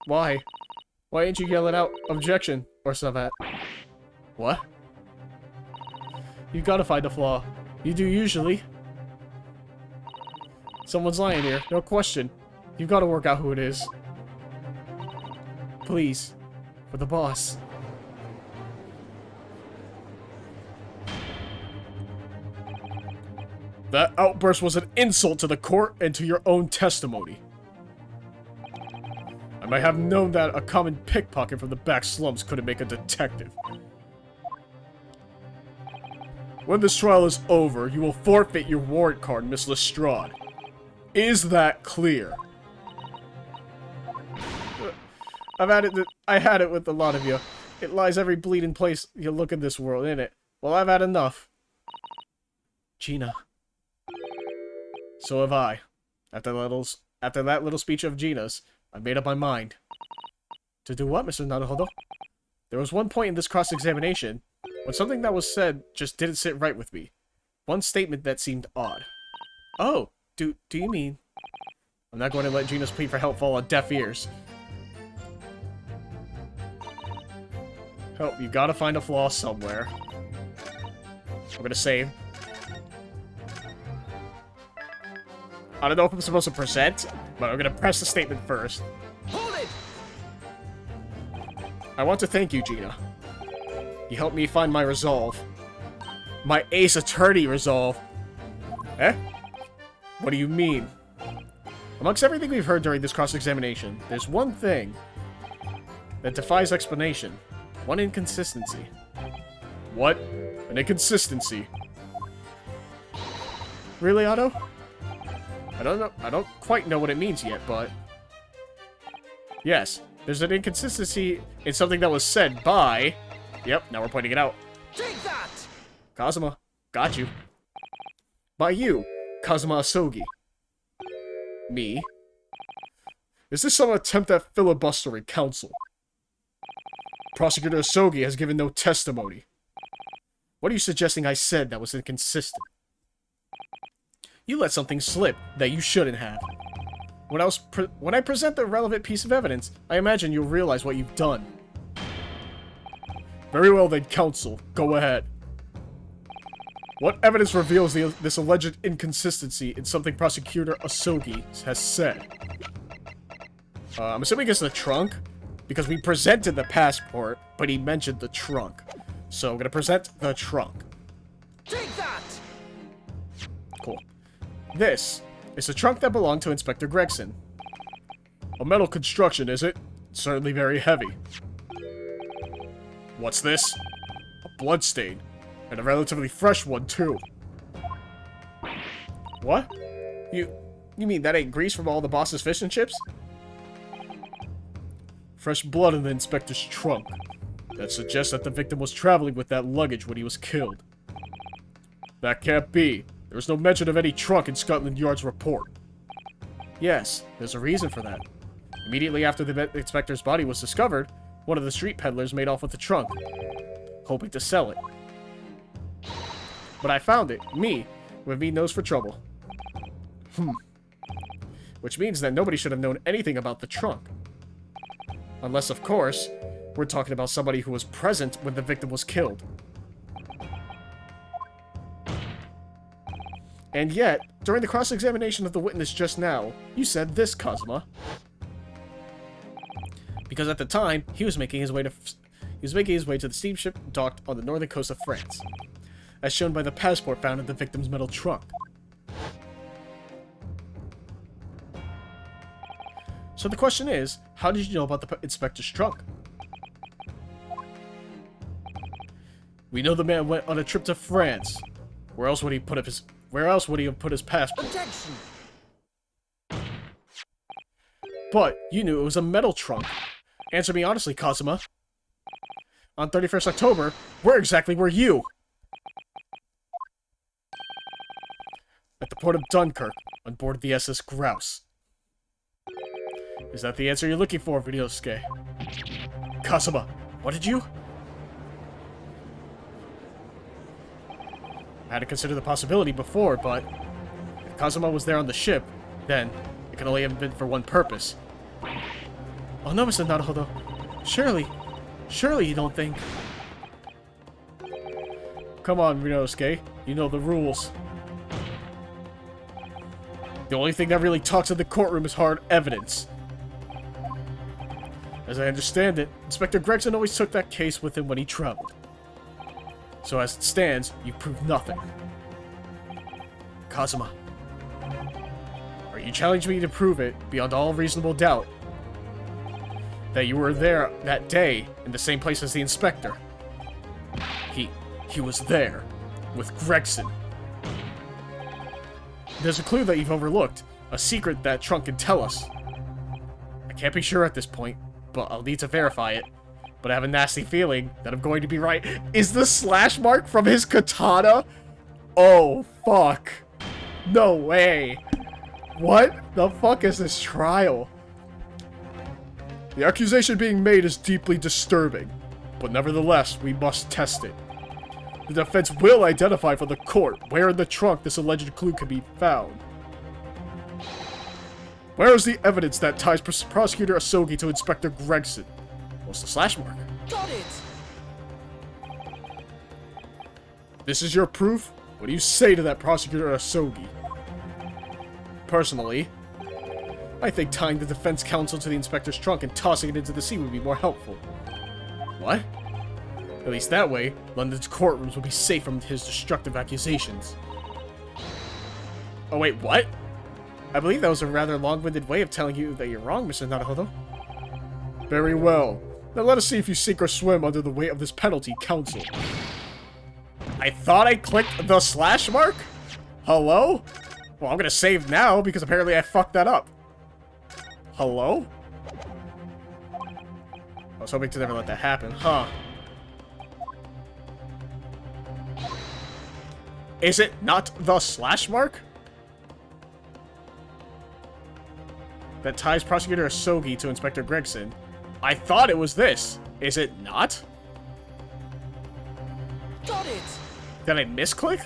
Why? Why ain't you yelling out objection or something? What? You gotta find a flaw. You do usually. Someone's lying here, no question. You gotta work out who it is. Please. For the boss. That outburst was an insult to the court and to your own testimony. I might have known that a common pickpocket from the back slums couldn't make a detective. When this trial is over, you will forfeit your warrant card, Miss Lestrade. Is that clear? I had it with a lot of you. It lies every bleeding place you look in this world, innit? Well, I've had enough. Gina. So have I. After that little speech of Gina's, I made up my mind. To do what, Mr. Naruhodo? There was one point in this cross-examination when something that was said just didn't sit right with me. One statement that seemed odd. Oh, do you mean... I'm not going to let Gina's plea for help fall on deaf ears. Help, you gotta find a flaw somewhere. I'm gonna save. I don't know if I'm supposed to present, but I'm gonna press the statement first. Hold it! I want to thank you, Gina. You helped me find my resolve. My Ace Attorney resolve. Eh? What do you mean? Amongst everything we've heard during this cross-examination, there's one thing that defies explanation. One inconsistency. What? An inconsistency? Really, Otto? I don't know. I don't quite know what it means yet, but... Yes, there's an inconsistency in something that was said by... Yep, now we're pointing it out. Take that! Kazuma, got you. By you, Kazuma Asogi. Me? Is this some attempt at filibustering counsel? Prosecutor Asogi has given no testimony. What are you suggesting I said that was inconsistent? You let something slip that you shouldn't have. When I present the relevant piece of evidence, I imagine you'll realize what you've done. Very well then, counsel. Go ahead. What evidence reveals this alleged inconsistency in something Prosecutor Asogi has said? I'm assuming it's the trunk, because we presented the passport, but he mentioned the trunk. So I'm gonna present the trunk. Take that! Cool. This is the trunk that belonged to Inspector Gregson. A metal construction, is it? Certainly very heavy. What's this? A bloodstain. And a relatively fresh one, too. What? You mean that ain't grease from all the boss's fish and chips? Fresh blood in the inspector's trunk. That suggests that the victim was traveling with that luggage when he was killed. That can't be. There was no mention of any trunk in Scotland Yard's report. Yes, there's a reason for that. Immediately after the inspector's body was discovered, one of the street peddlers made off with the trunk, hoping to sell it. But I found it, me, with me nose for trouble. Which means that nobody should have known anything about the trunk. Unless, of course, we're talking about somebody who was present when the victim was killed. And yet, during the cross-examination of the witness just now, you said this, Kazuma. Because at the time, he was making his way to the steamship docked on the northern coast of France, as shown by the passport found in the victim's metal trunk. So the question is, how did you know about the inspector's trunk? We know the man went on a trip to France. Where else would he have put his passport? Objection! But you knew it was a metal trunk. Answer me honestly, Kazuma. On 31st October, where exactly were you? At the port of Dunkirk, on board the SS Grouse. Is that the answer you're looking for, Ryosuke? Kazuma, what did you? I had to consider the possibility before, but if Kazuma was there on the ship, then it could only have been for one purpose. Oh no, Mr. Naruhodo. Surely you don't think... Come on, Ryosuke. You know the rules. The only thing that really talks in the courtroom is hard evidence. As I understand it, Inspector Gregson always took that case with him when he traveled. So as it stands, you prove nothing. Kazuma. Are you challenging me to prove it, beyond all reasonable doubt, that you were there that day, in the same place as the inspector? He was there, with Gregson. There's a clue that you've overlooked, a secret that Trunk can tell us. I can't be sure at this point, but I'll need to verify it. But I have a nasty feeling that I'm going to be right. Is the slash mark from his katana? Oh, fuck. No way. What the fuck is this trial? The accusation being made is deeply disturbing, but nevertheless, we must test it. The defense will identify for the court where in the trunk this alleged clue can be found. Where is the evidence that ties Prosecutor Asogi to Inspector Gregson? What's the slash mark? Got it! This is your proof? What do you say to that, Prosecutor Asogi? Personally, I think tying the defense counsel to the inspector's trunk and tossing it into the sea would be more helpful. What? At least that way, London's courtrooms will be safe from his destructive accusations. Oh wait, what? I believe that was a rather long-winded way of telling you that you're wrong, Mr. Naruhodo. Very well. Now let us see if you sink or swim under the weight of this penalty, counsel. I thought I clicked the slash mark? Hello? Well, I'm gonna save now, because apparently I fucked that up. Hello? I was hoping to never let that happen, huh? Is it not the slash mark? That ties Prosecutor Asogi to Inspector Gregson. I thought it was this. Is it not? Got it! Did I misclick?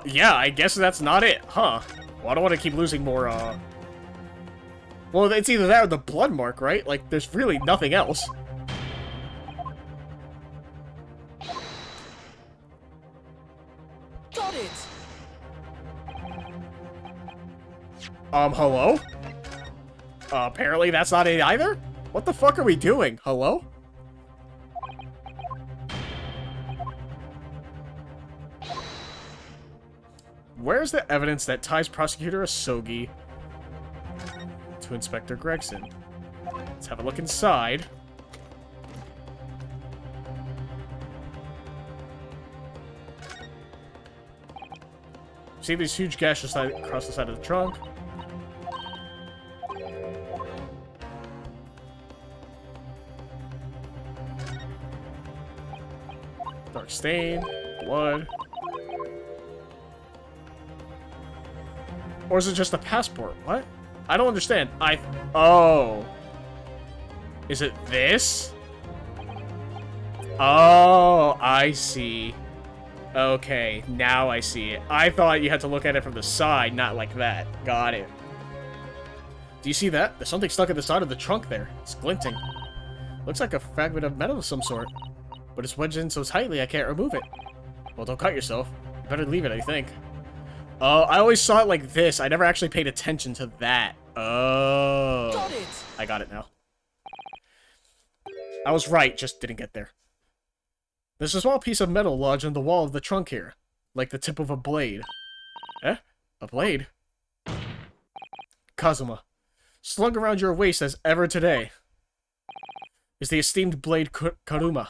Yeah, I guess that's not it, huh? Well, I don't want to keep losing more, Well, it's either that or the blood mark, right? Like, there's really nothing else. Got it! Hello? Apparently that's not it either? What the fuck are we doing? Hello? Where's the evidence that ties Prosecutor Asogi to Inspector Gregson? Let's have a look inside. See these huge gashes across the side of the trunk? Dark stain, blood. Or is it just a passport? What? I don't understand. Oh. Is it this? Oh, I see. Okay, now I see it. I thought you had to look at it from the side, not like that. Got it. Do you see that? There's something stuck at the side of the trunk there. It's glinting. Looks like a fragment of metal of some sort. But it's wedged in so tightly I can't remove it. Well, don't cut yourself. You better leave it, I think. Oh, I always saw it like this. I never actually paid attention to that. Oh. Got it! I got it now. I was right, just didn't get there. There's a small piece of metal lodged in the wall of the trunk here. Like the tip of a blade. Eh? A blade? Kazuma. Slung around your waist as ever today is the esteemed blade Karuma.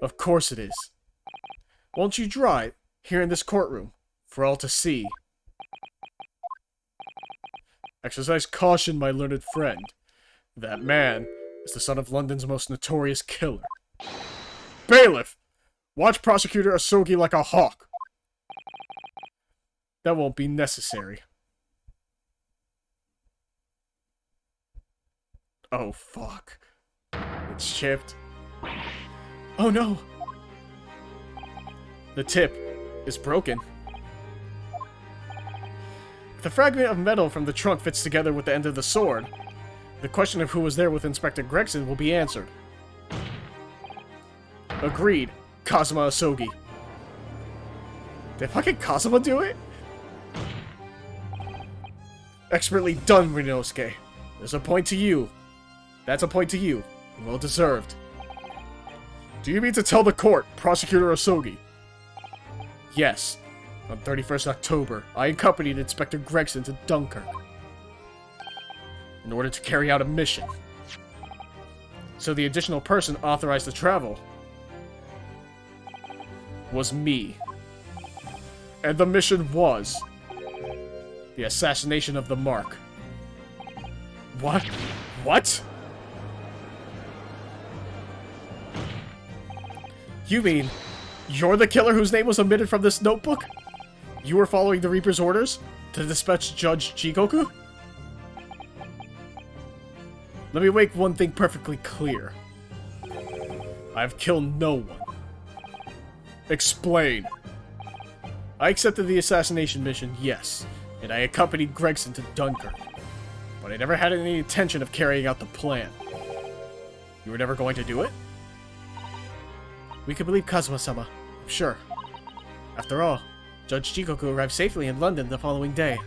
Of course it is. Won't you draw it here in this courtroom for all to see? Exercise caution, my learned friend. That man is the son of London's most notorious killer. Bailiff! Watch Prosecutor Asogi like a hawk. That won't be necessary. Oh, fuck. It's chipped. Oh, no! The tip is broken. The fragment of metal from the trunk fits together with the end of the sword. The question of who was there with Inspector Gregson will be answered. Agreed, Kazuma Asogi. Did fucking Kazuma do it? Expertly done, Rinosuke. There's a point to you. That's a point to you. Well deserved. Do you mean to tell the court, Prosecutor Asogi? Yes. On 31st October, I accompanied Inspector Gregson to Dunkirk in order to carry out a mission. So the additional person authorized to travel was me. And the mission was the assassination of the Mark. What? What? You mean you're the killer whose name was omitted from this notebook? You were following the Reaper's orders to dispatch Judge Jigoku? Let me make one thing perfectly clear. I've killed no one. Explain. I accepted the assassination mission, yes, and I accompanied Gregson to Dunkirk. But I never had any intention of carrying out the plan. You were never going to do it? We could believe Kazuma-sama, I'm sure. After all, Judge Jigoku arrived safely in London the following day.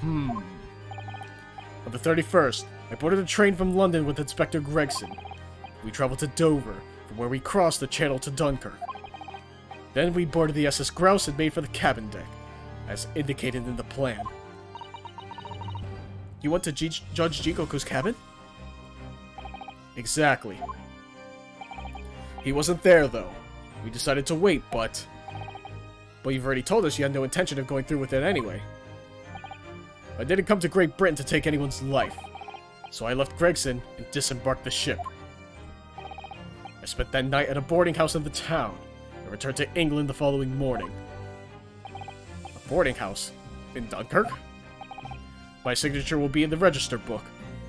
On the 31st, I boarded a train from London with Inspector Gregson. We traveled to Dover, from where we crossed the channel to Dunkirk. Then we boarded the SS Grouse and made for the cabin deck, as indicated in the plan. You went to Judge Jigoku's cabin? Exactly. He wasn't there, though. We decided to wait, but you've already told us you had no intention of going through with it anyway. I didn't come to Great Britain to take anyone's life, so I left Gregson and disembarked the ship. I spent that night at a boarding house in the town, and returned to England the following morning. A boarding house? In Dunkirk? My signature will be in the register book.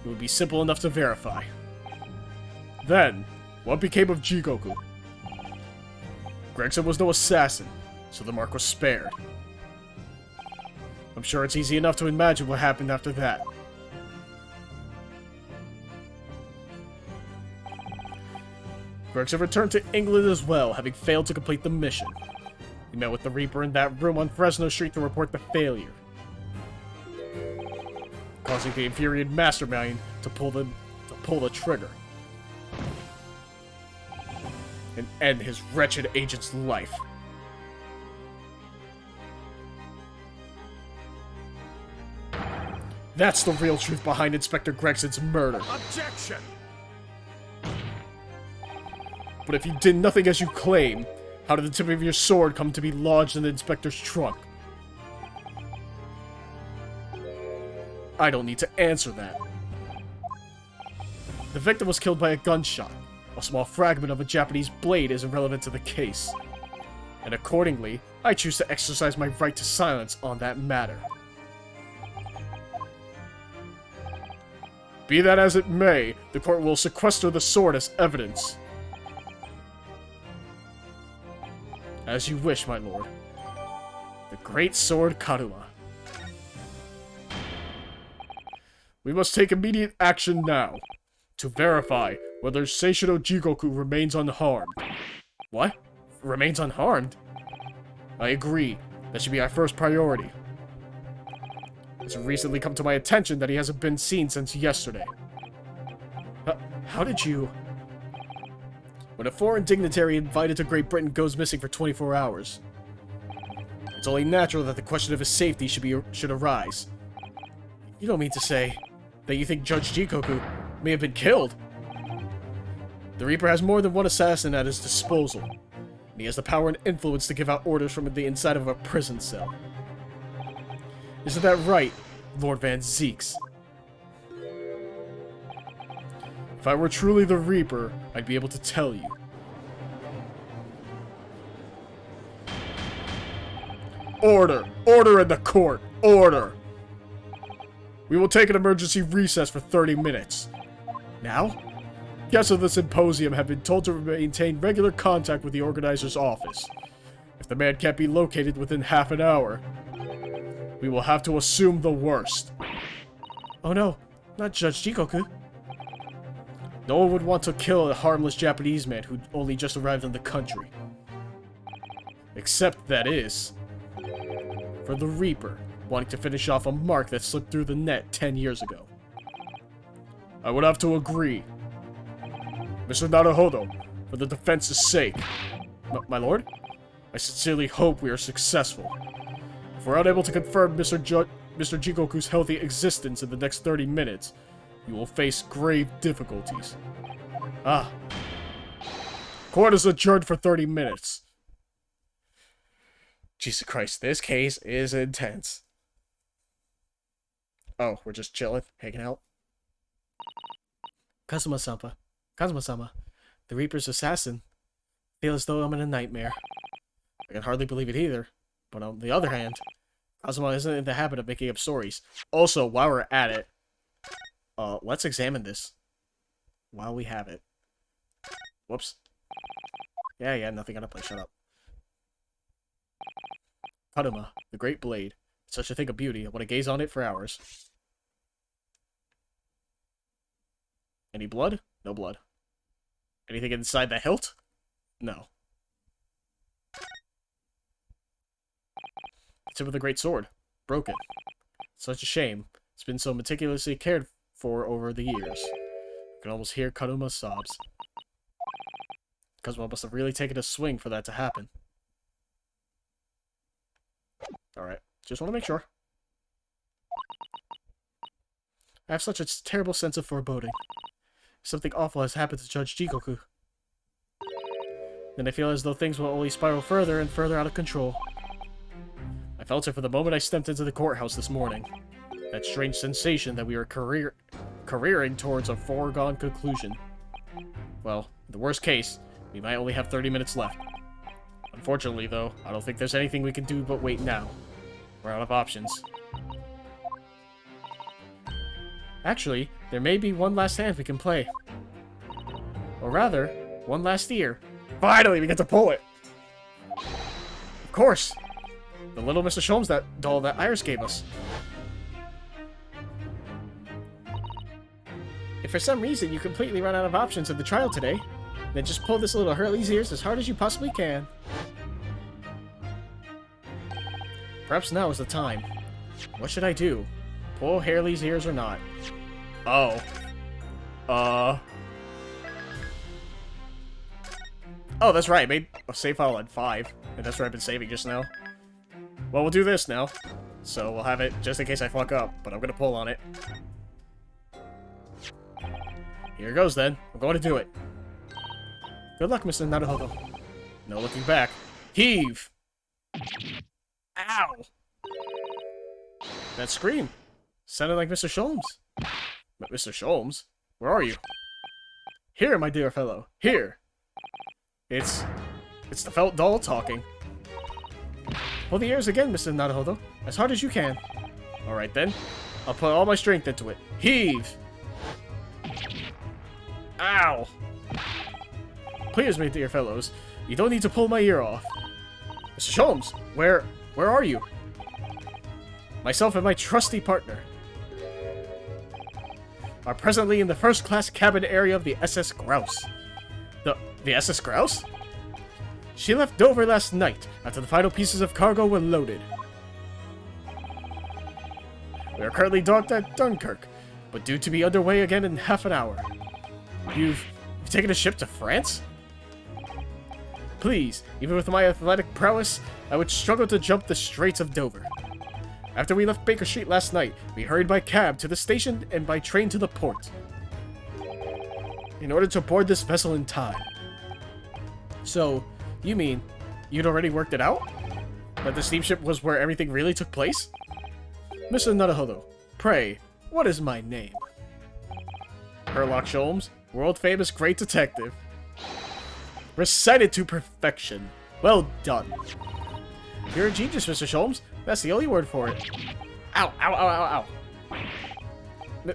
It would be simple enough to verify. Then, what became of Jigoku? Gregson was no assassin, so the mark was spared. I'm sure it's easy enough to imagine what happened after that. Gregson returned to England as well, having failed to complete the mission. He met with the Reaper in that room on Fresno Street to report the failure, causing the infuriated mastermind to pull the trigger and end his wretched agent's life. That's the real truth behind Inspector Gregson's murder. Objection! But if you did nothing as you claim, how did the tip of your sword come to be lodged in the inspector's trunk? I don't need to answer that. The victim was killed by a gunshot. A small fragment of a Japanese blade is irrelevant to the case. And accordingly, I choose to exercise my right to silence on that matter. Be that as it may, the court will sequester the sword as evidence. As you wish, my lord. The great sword Karuma. We must take immediate action now, to verify whether Seishiro Jigoku remains unharmed. What? Remains unharmed? I agree. That should be our first priority. It's recently come to my attention that he hasn't been seen since yesterday. How did you... When a foreign dignitary invited to Great Britain goes missing for 24 hours, it's only natural that the question of his safety should arise. You don't mean to say that you think Judge Jigoku may have been killed? The Reaper has more than one assassin at his disposal, and he has the power and influence to give out orders from the inside of a prison cell. Isn't that right, Lord Van Zeeks? If I were truly the Reaper, I'd be able to tell you. Order! Order in the court! Order! We will take an emergency recess for 30 minutes. Now? Guests of the symposium have been told to maintain regular contact with the organizer's office. If the man can't be located within half an hour, we will have to assume the worst. Oh no, not Judge Jigoku. No one would want to kill a harmless Japanese man who only just arrived in the country. Except, that is, for the Reaper, wanting to finish off a mark that slipped through the net 10 years ago. I would have to agree. Mr. Naruhodo, for the defense's sake. My lord? I sincerely hope we are successful. If we're unable to confirm Mr. Jigoku's healthy existence in the next 30 minutes, you will face grave difficulties. Ah. Court is adjourned for 30 minutes. Jesus Christ, this case is intense. Oh, we're just chilling, hanging out. Kazuma-sama, the Reaper's assassin. I feel as though I'm in a nightmare. I can hardly believe it either, but on the other hand, Kazuma isn't in the habit of making up stories. Also, while we're at it, let's examine this while we have it. Whoops. Yeah, nothing gonna play, shut up. Karuma, the great blade. Such a thing of beauty, I want to gaze on it for hours. Any blood? No blood. Anything inside the hilt? No. Tip of the great sword. Broken. Such a shame. It's been so meticulously cared for over the years. I can almost hear Karuma's sobs. Kazuma must have really taken a swing for that to happen. Alright, just want to make sure. I have such a terrible sense of foreboding. Something awful has happened to Judge Jigoku. Then I feel as though things will only spiral further and further out of control. I felt it from the moment I stepped into the courthouse this morning. That strange sensation that we were careering towards a foregone conclusion. Well, in the worst case, We might only have 30 minutes left. Unfortunately, though, I don't think there's anything we can do but wait now. We're out of options. Actually, there may be one last hand we can play. Or rather, one last ear. Finally, we get to pull it! Of course! The little Mr. Sholmes that doll that Iris gave us. If for some reason you completely run out of options in the trial today, then just pull this little Hurley's ears as hard as you possibly can. Perhaps now is the time. What should I do? Pull Hurley's ears or not? Oh. Oh, that's right. I made a save file on 5. And that's where I've been saving just now. Well, we'll do this now. So we'll have it just in case I fuck up. But I'm gonna pull on it. Here goes then. I'm going to do it. Good luck, Mr. Naruhodo. No looking back. Heave! Ow! That scream sounded like Mr. Sholmes. But Mr. Sholmes? Where are you? Here, my dear fellow. Here! It's the felt doll talking. Pull the ears again, Mr. Naruhodo. As hard as you can. Alright then. I'll put all my strength into it. Heave! Ow! Please, my dear fellows. You don't need to pull my ear off. Mr. Sholmes, where are you? Myself and my trusty partner are presently in the first-class cabin area of the SS Grouse. The SS Grouse? She left Dover last night after the final pieces of cargo were loaded. We are currently docked at Dunkirk, but due to be underway again in half an hour. You've taken a ship to France? Please, even with my athletic prowess, I would struggle to jump the Straits of Dover. After we left Baker Street last night, we hurried by cab to the station and by train to the port, in order to board this vessel in time. So, you mean you'd already worked it out? That the steamship was where everything really took place? Mr. Naruhodo, pray, what is my name? Herlock Sholmes, world-famous great detective. Recited to perfection. Well done. You're a genius, Mr. Sholmes. That's the only word for it. Ow, ow, ow, ow, ow.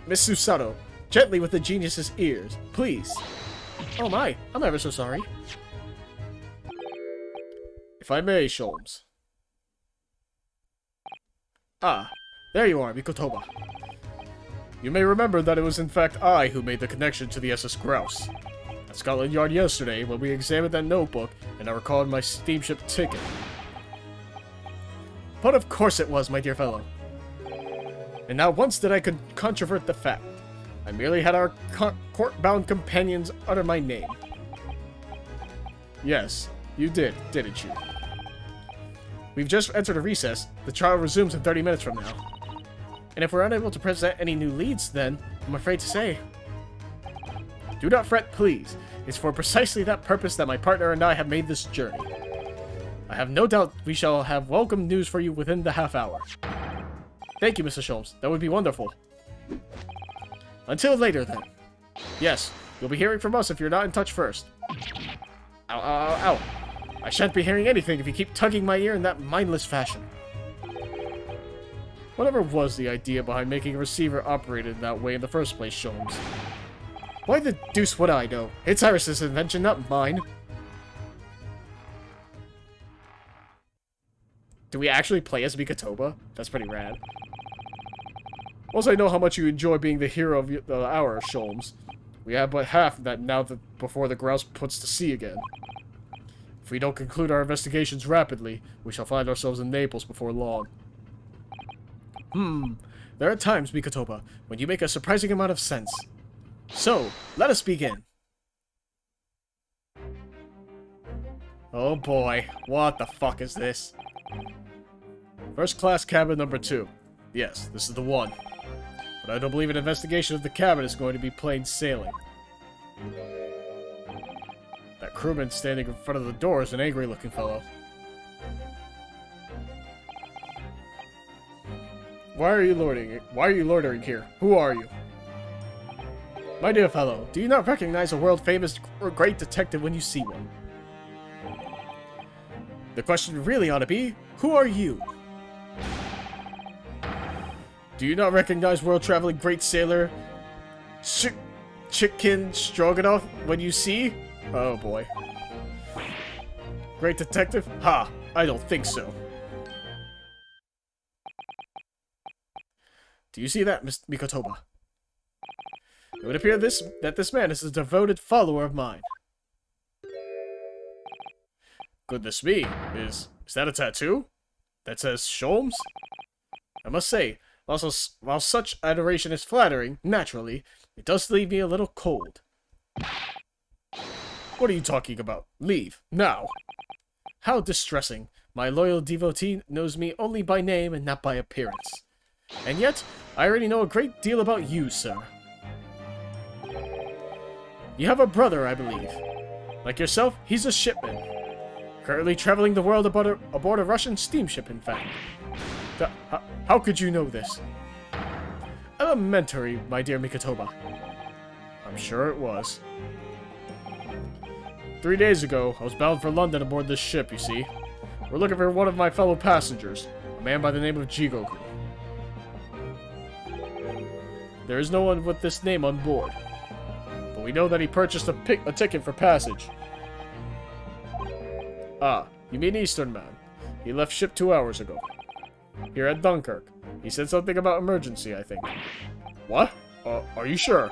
Miss Susato, gently with the genius's ears, please. Oh my, I'm ever so sorry. If I may, Sholmes. Ah, there you are, Mikotoba. You may remember that it was in fact I who made the connection to the SS Grouse. At Scotland Yard yesterday, when we examined that notebook, and I recalled my steamship ticket. But of course it was, my dear fellow. And not once did I controvert the fact. I merely had our court-bound companions utter my name. Yes, you did, didn't you? We've just entered a recess. The trial resumes in 30 minutes from now. And if we're unable to present any new leads, then, I'm afraid to say... Do not fret, please. It's for precisely that purpose that my partner and I have made this journey. I have no doubt we shall have welcome news for you within the half hour. Thank you, Mr. Sholmes. That would be wonderful. Until later, then. Yes, you'll be hearing from us if you're not in touch first. Ow, ow, ow, ow. I shan't be hearing anything if you keep tugging my ear in that mindless fashion. Whatever was the idea behind making a receiver operated that way in the first place, Sholmes? Why the deuce would I know? It's Iris' invention, not mine. Do we actually play as Mikotoba? That's pretty rad. Also, I know how much you enjoy being the hero of the hour, Sholmes. We have but half of that now before the grouse puts to sea again. If we don't conclude our investigations rapidly, we shall find ourselves in Naples before long. There are times, Mikotoba, when you make a surprising amount of sense. So, let us begin. Oh boy, what the fuck is this? First class cabin number 2. Yes, this is the one. But I don't believe an investigation of the cabin is going to be plain sailing. That crewman standing in front of the door is an angry-looking fellow. Why are you loitering here? Who are you? My dear fellow, do you not recognize a world-famous great detective when you see one? The question really ought to be, who are you? Do you not recognize world-traveling great sailor Chicken Stroganoff when you see? Oh boy. Great detective? Ha! I don't think so. Do you see that, Miss Mikotoba? It would appear that this man is a devoted follower of mine. Goodness me, is that a tattoo? That says Sholmes? I must say, while such adoration is flattering, naturally, it does leave me a little cold. What are you talking about? Leave, now! How distressing. My loyal devotee knows me only by name and not by appearance. And yet, I already know a great deal about you, sir. You have a brother, I believe. Like yourself, he's a shipman. Currently traveling the world aboard a Russian steamship, in fact. How could you know this? Elementary, my dear Mikotoba. I'm sure it was. 3 days ago, I was bound for London aboard this ship, you see. We're looking for one of my fellow passengers, a man by the name of Jigoku. There is no one with this name on board, but we know that he purchased a ticket for passage. Ah, you mean Eastern man. He left ship 2 hours ago. Here at Dunkirk. He said something about emergency, I think. What? Are you sure?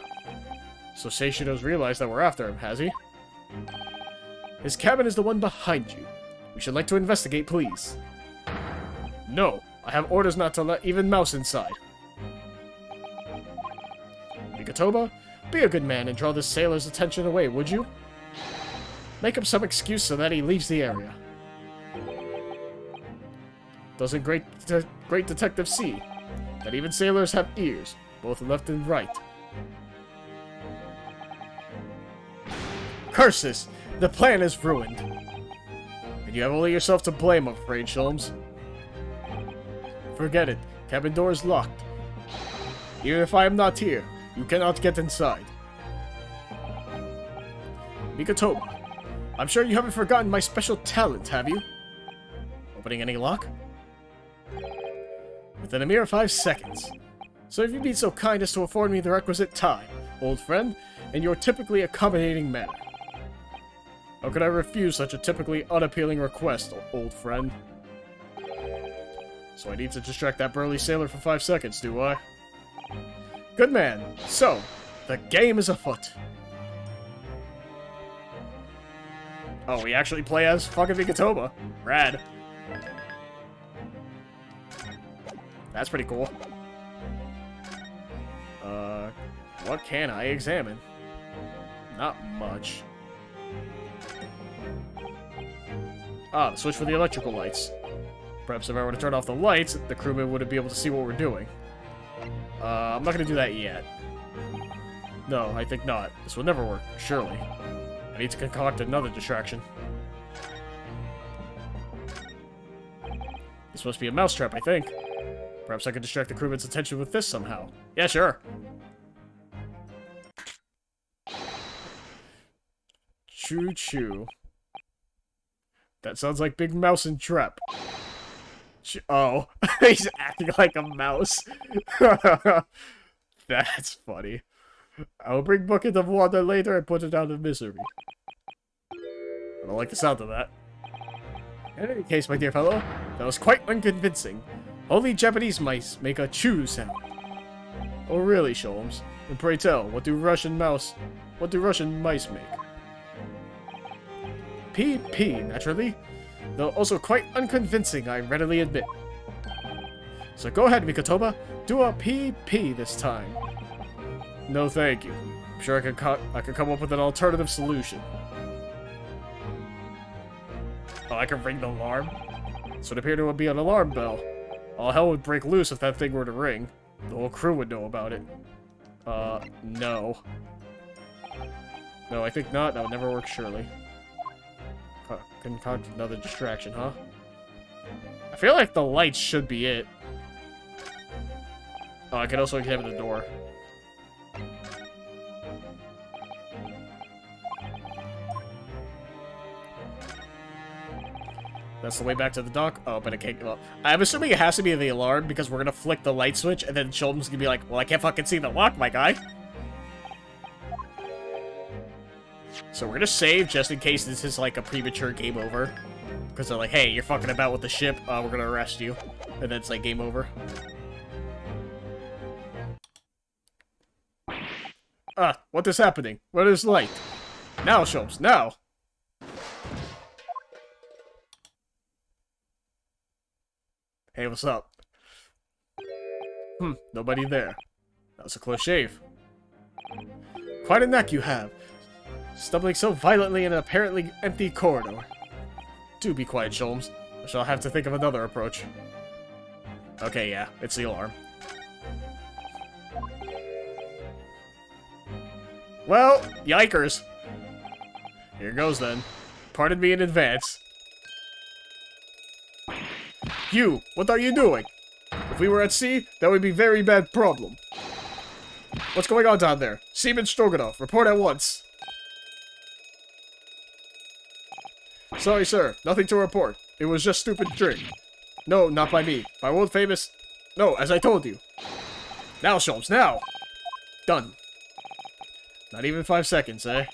So Seishido's realized that we're after him, has he? His cabin is the one behind you. We should like to investigate, please. No, I have orders not to let even Mouse inside. Mikotoba, be a good man and draw this sailor's attention away, would you? Make up some excuse so that he leaves the area. Doesn't great detective see that even sailors have ears, both left and right? Curses! The plan is ruined. And you have only yourself to blame, I'm afraid, Sholmes. Forget it. Cabin door is locked. Even if I am not here, you cannot get inside. Mikotoba, I'm sure you haven't forgotten my special talent, have you? Opening any lock? Within a mere 5 seconds. So if you'd be so kind as to afford me the requisite time, old friend, in your typically accommodating manner. How could I refuse such a typically unappealing request, old friend? So I need to distract that burly sailor for 5 seconds, do I? Good man. So, the game is afoot. Oh, we actually play as fucking Mikotoba. Rad. That's pretty cool. What can I examine? Not much. Ah, the switch for the electrical lights. Perhaps if I were to turn off the lights, the crewman wouldn't be able to see what we're doing. I'm not gonna do that yet. No, I think not. This will never work, surely. I need to concoct another distraction. This must be a mousetrap, I think. Perhaps I could distract the crewman's attention with this somehow. Yeah, sure. Choo-choo. That sounds like Big Mouse and Trap. Oh, he's acting like a mouse. That's funny. I'll bring bucket of water later and put it out of misery. I don't like the sound of that. In any case, my dear fellow, that was quite unconvincing. Only Japanese mice make a chew sound. Oh really, Sholmes? And pray tell, what do Russian mice make? PP, naturally. Though also quite unconvincing, I readily admit. So go ahead, Mikotoba. Do a PP this time. No thank you. I'm sure I could come up with an alternative solution. Oh, I can ring the alarm? This would appear to be an alarm bell. All hell would break loose if that thing were to ring. The whole crew would know about it. No. No, I think not. That would never work, surely. Concoct another distraction, huh? I feel like the lights should be it. Oh, I can also examine the door. That's the way back to the dock. Oh, but it can't go up. I'm assuming it has to be the alarm because we're gonna flick the light switch and then Sheldon's gonna be like, well, I can't fucking see the lock, my guy. So we're gonna save just in case this is like a premature game over. Because they're like, hey, you're fucking about with the ship, we're gonna arrest you. And then it's like game over. What is happening? What is light? Now, Sholmes, now! Hey, what's up? Nobody there. That was a close shave. Quite a neck you have. Stumbling so violently in an apparently empty corridor. Do be quiet, Sholmes. I shall have to think of another approach. Okay, yeah, it's the alarm. Well, yikers. Here goes then. Pardon me in advance. You, what are you doing? If we were at sea, that would be a very bad problem. What's going on down there? Seaman Stroganoff, report at once. Sorry, sir. Nothing to report. It was just stupid drink. No, not by me. By world famous... No, as I told you. Now, Sholmes, now! Done. Not even 5 seconds, eh?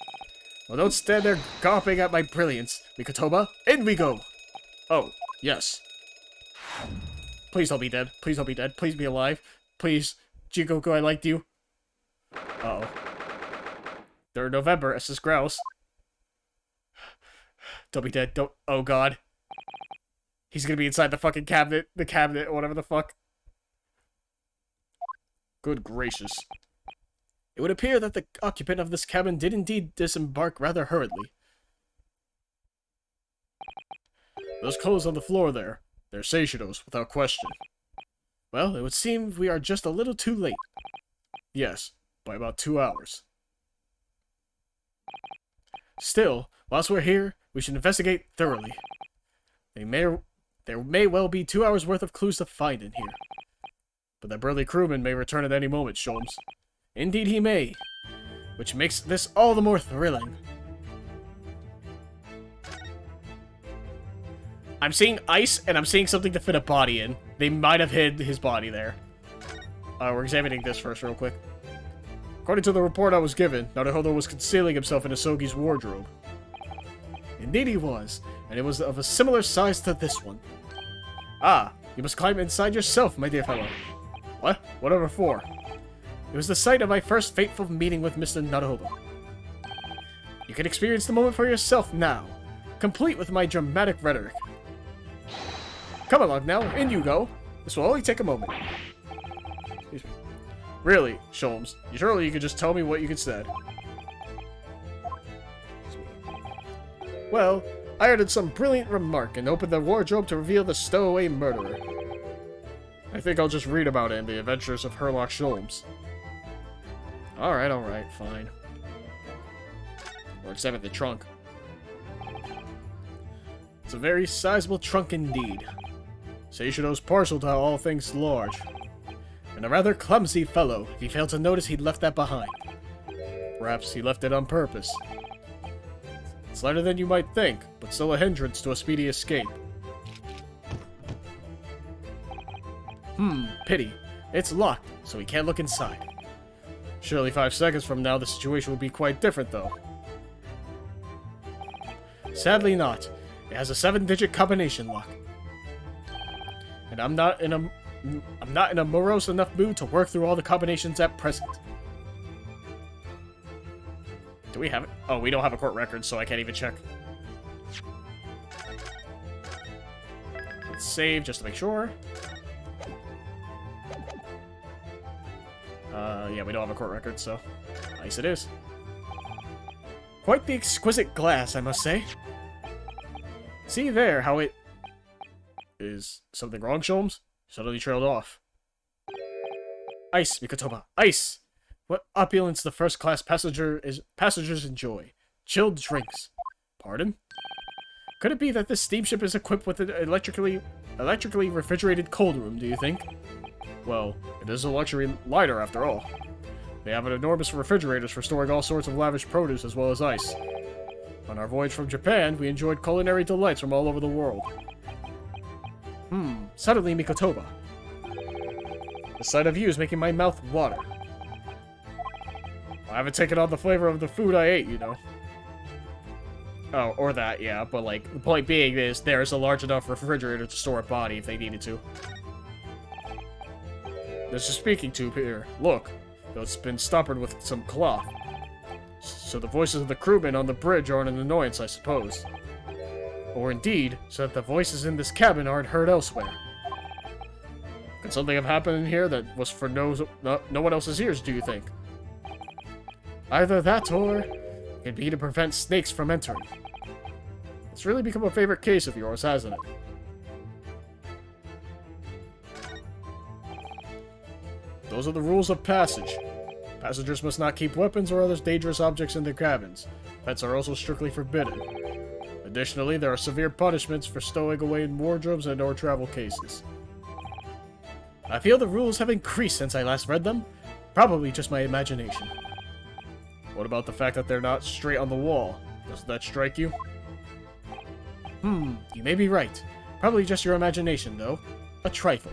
Well, don't stand there gawping at my brilliance. Mikotoba, in we go! Oh, yes. Please don't be dead. Please don't be dead. Please be alive. Please. Jigoku, I liked you. Uh-oh. 3rd November, SS Grouse. Don't be dead. Don't. Oh, God. He's gonna be inside the fucking cabinet. The cabinet, or whatever the fuck. Good gracious. It would appear that the occupant of this cabin did indeed disembark rather hurriedly. Those clothes on the floor there. They're Seishido's, without question. Well, it would seem we are just a little too late. Yes, by about 2 hours. Still, whilst we're here, we should investigate thoroughly. There may well be 2 hours worth of clues to find in here. But that burly crewman may return at any moment, Sholmes. Indeed he may. Which makes this all the more thrilling. I'm seeing ice, and I'm seeing something to fit a body in. They might have hid his body there. We're examining this first real quick. According to the report I was given, Naruhodo was concealing himself in Asogi's wardrobe. Indeed he was, and it was of a similar size to this one. Ah, you must climb inside yourself, my dear fellow. What? Whatever for? It was the site of my first fateful meeting with Mr. Naruhodo. You can experience the moment for yourself now, complete with my dramatic rhetoric. Come along now, in you go. This will only take a moment. Excuse me. Really, Sholmes, surely you could just tell me what you could said. Well, I uttered some brilliant remark and opened the wardrobe to reveal the stowaway murderer. I think I'll just read about it in The Adventures of Herlock Sholmes. Alright, fine. Or examine the trunk. It's a very sizable trunk indeed. Seishido's partial to all things large. And a rather clumsy fellow, if he failed to notice he'd left that behind. Perhaps he left it on purpose. It's lighter than you might think, but still a hindrance to a speedy escape. Pity. It's locked, so we can't look inside. Surely 5 seconds from now the situation will be quite different, though. Sadly not. It has a 7-digit combination lock. And I'm not in a morose enough mood to work through all the combinations at present. Do we have it? Oh, we don't have a court record, so I can't even check. Let's save just to make sure. Yeah, we don't have a court record, so nice it is. Quite the exquisite glass, I must say. See there how it... Is something wrong, Sholmes? Suddenly trailed off. Ice, Mikotoba, ice! What opulence the first-class passengers enjoy. Chilled drinks. Pardon? Could it be that this steamship is equipped with an electrically refrigerated cold room, do you think? Well, it is a luxury liner after all. They have enormous refrigerators for storing all sorts of lavish produce as well as ice. On our voyage from Japan, we enjoyed culinary delights from all over the world. Suddenly, Mikotoba. The sight of you is making my mouth water. I haven't taken on the flavor of the food I ate, you know. Oh, or that, yeah, but like, the point being is there's a large enough refrigerator to store a body if they needed to. There's a speaking tube here. Look, though it's been stoppered with some cloth. So the voices of the crewmen on the bridge aren't an annoyance, I suppose. Or indeed, so that the voices in this cabin aren't heard elsewhere. Could something have happened in here that was for no one else's ears, do you think? Either that, or it could be to prevent snakes from entering. It's really become a favorite case of yours, hasn't it? Those are the rules of passage. Passengers must not keep weapons or other dangerous objects in their cabins. Pets are also strictly forbidden. Additionally, there are severe punishments for stowing away in wardrobes and or travel cases. I feel the rules have increased since I last read them. Probably just my imagination. What about the fact that they're not straight on the wall? Doesn't that strike you? You may be right. Probably just your imagination, though. A trifle.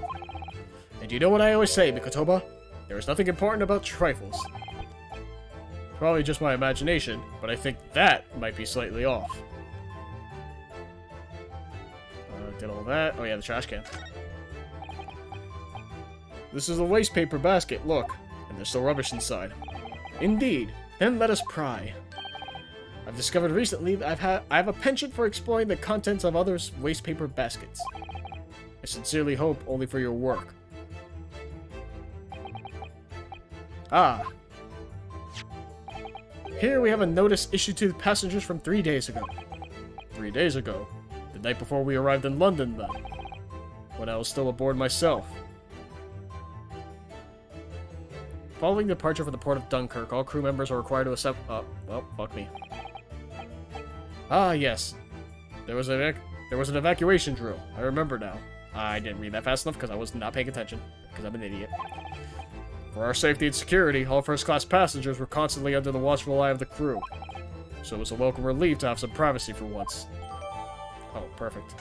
And you know what I always say, Mikotoba? There is nothing important about trifles. Probably just my imagination, but I think that might be slightly off. Did all that. Oh yeah, the trash can. This is a waste paper basket, look. And there's still rubbish inside. Indeed. Then let us pry. I've discovered recently that I have a penchant for exploring the contents of others' waste paper baskets. I sincerely hope only for your work. Ah. Here we have a notice issued to the passengers from 3 days ago. 3 days ago? The night before we arrived in London, then. When I was still aboard myself. Following departure from the port of Dunkirk, all crew members are required to accept... well, fuck me. Ah, yes. There was an evacuation drill. I remember now. I didn't read that fast enough because I was not paying attention. Because I'm an idiot. For our safety and security, all first-class passengers were constantly under the watchful eye of the crew. So it was a welcome relief to have some privacy for once. Oh, perfect.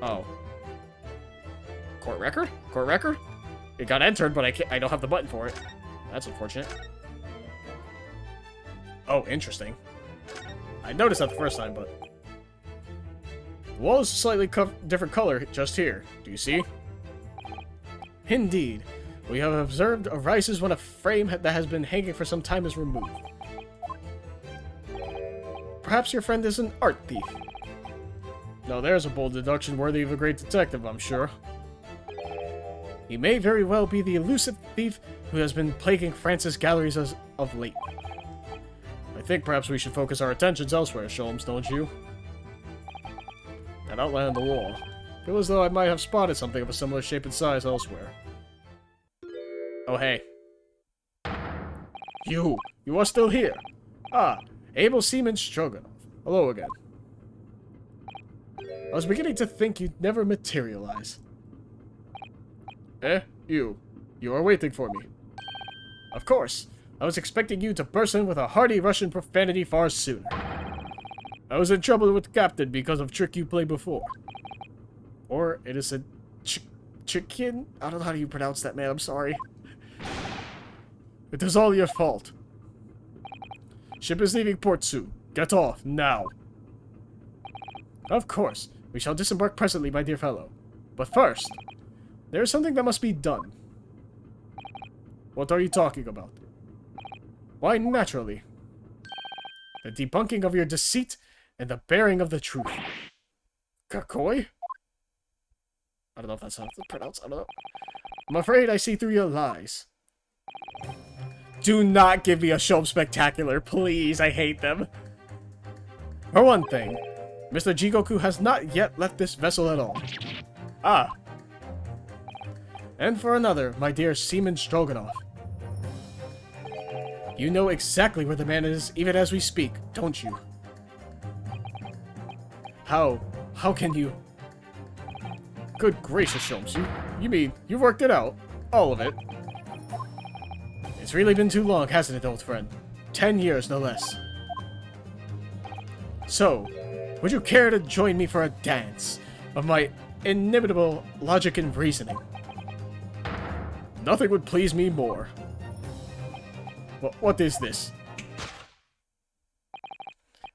Oh. Court record? Court record? It got entered, but I don't have the button for it. That's unfortunate. Oh, interesting. I noticed that the first time, but... The wall is a slightly different color just here. Do you see? Indeed. We have observed arises when a frame that has been hanging for some time is removed. Perhaps your friend is an art thief. Now there's a bold deduction worthy of a great detective, I'm sure. He may very well be the elusive thief who has been plaguing France's galleries as of late. I think perhaps we should focus our attentions elsewhere, Sholmes, don't you? That outline on the wall. Feel as though I might have spotted something of a similar shape and size elsewhere. Oh, hey. You are still here. Ah, Abel Seaman Stroganoff. Hello again. I was beginning to think you'd never materialize. You are waiting for me. Of course. I was expecting you to burst in with a hearty Russian profanity far sooner. I was in trouble with Captain because of trick you played before. Or innocent chicken? I don't know how you pronounce that, man. I'm sorry. It is all your fault. Ship is leaving port soon. Get off, now. Of course. We shall disembark presently, my dear fellow. But first, there is something that must be done. What are you talking about? Why, naturally. The debunking of your deceit and the bearing of the truth. Kakoi? I don't know if that's how to pronounce. I don't know. I'm afraid I see through your lies. Do not give me a Sholmes Spectacular, please. I hate them. For one thing, Mr. Jigoku has not yet left this vessel at all. Ah. And for another, my dear Seaman Stroganoff. You know exactly where the man is, even as we speak, don't you? How can you... Good gracious, Sholmes, you mean you worked it out? All of it? It's really been too long, hasn't it, old friend? 10 years, no less. So, would you care to join me for a dance of my inimitable logic and reasoning? Nothing would please me more. What is this?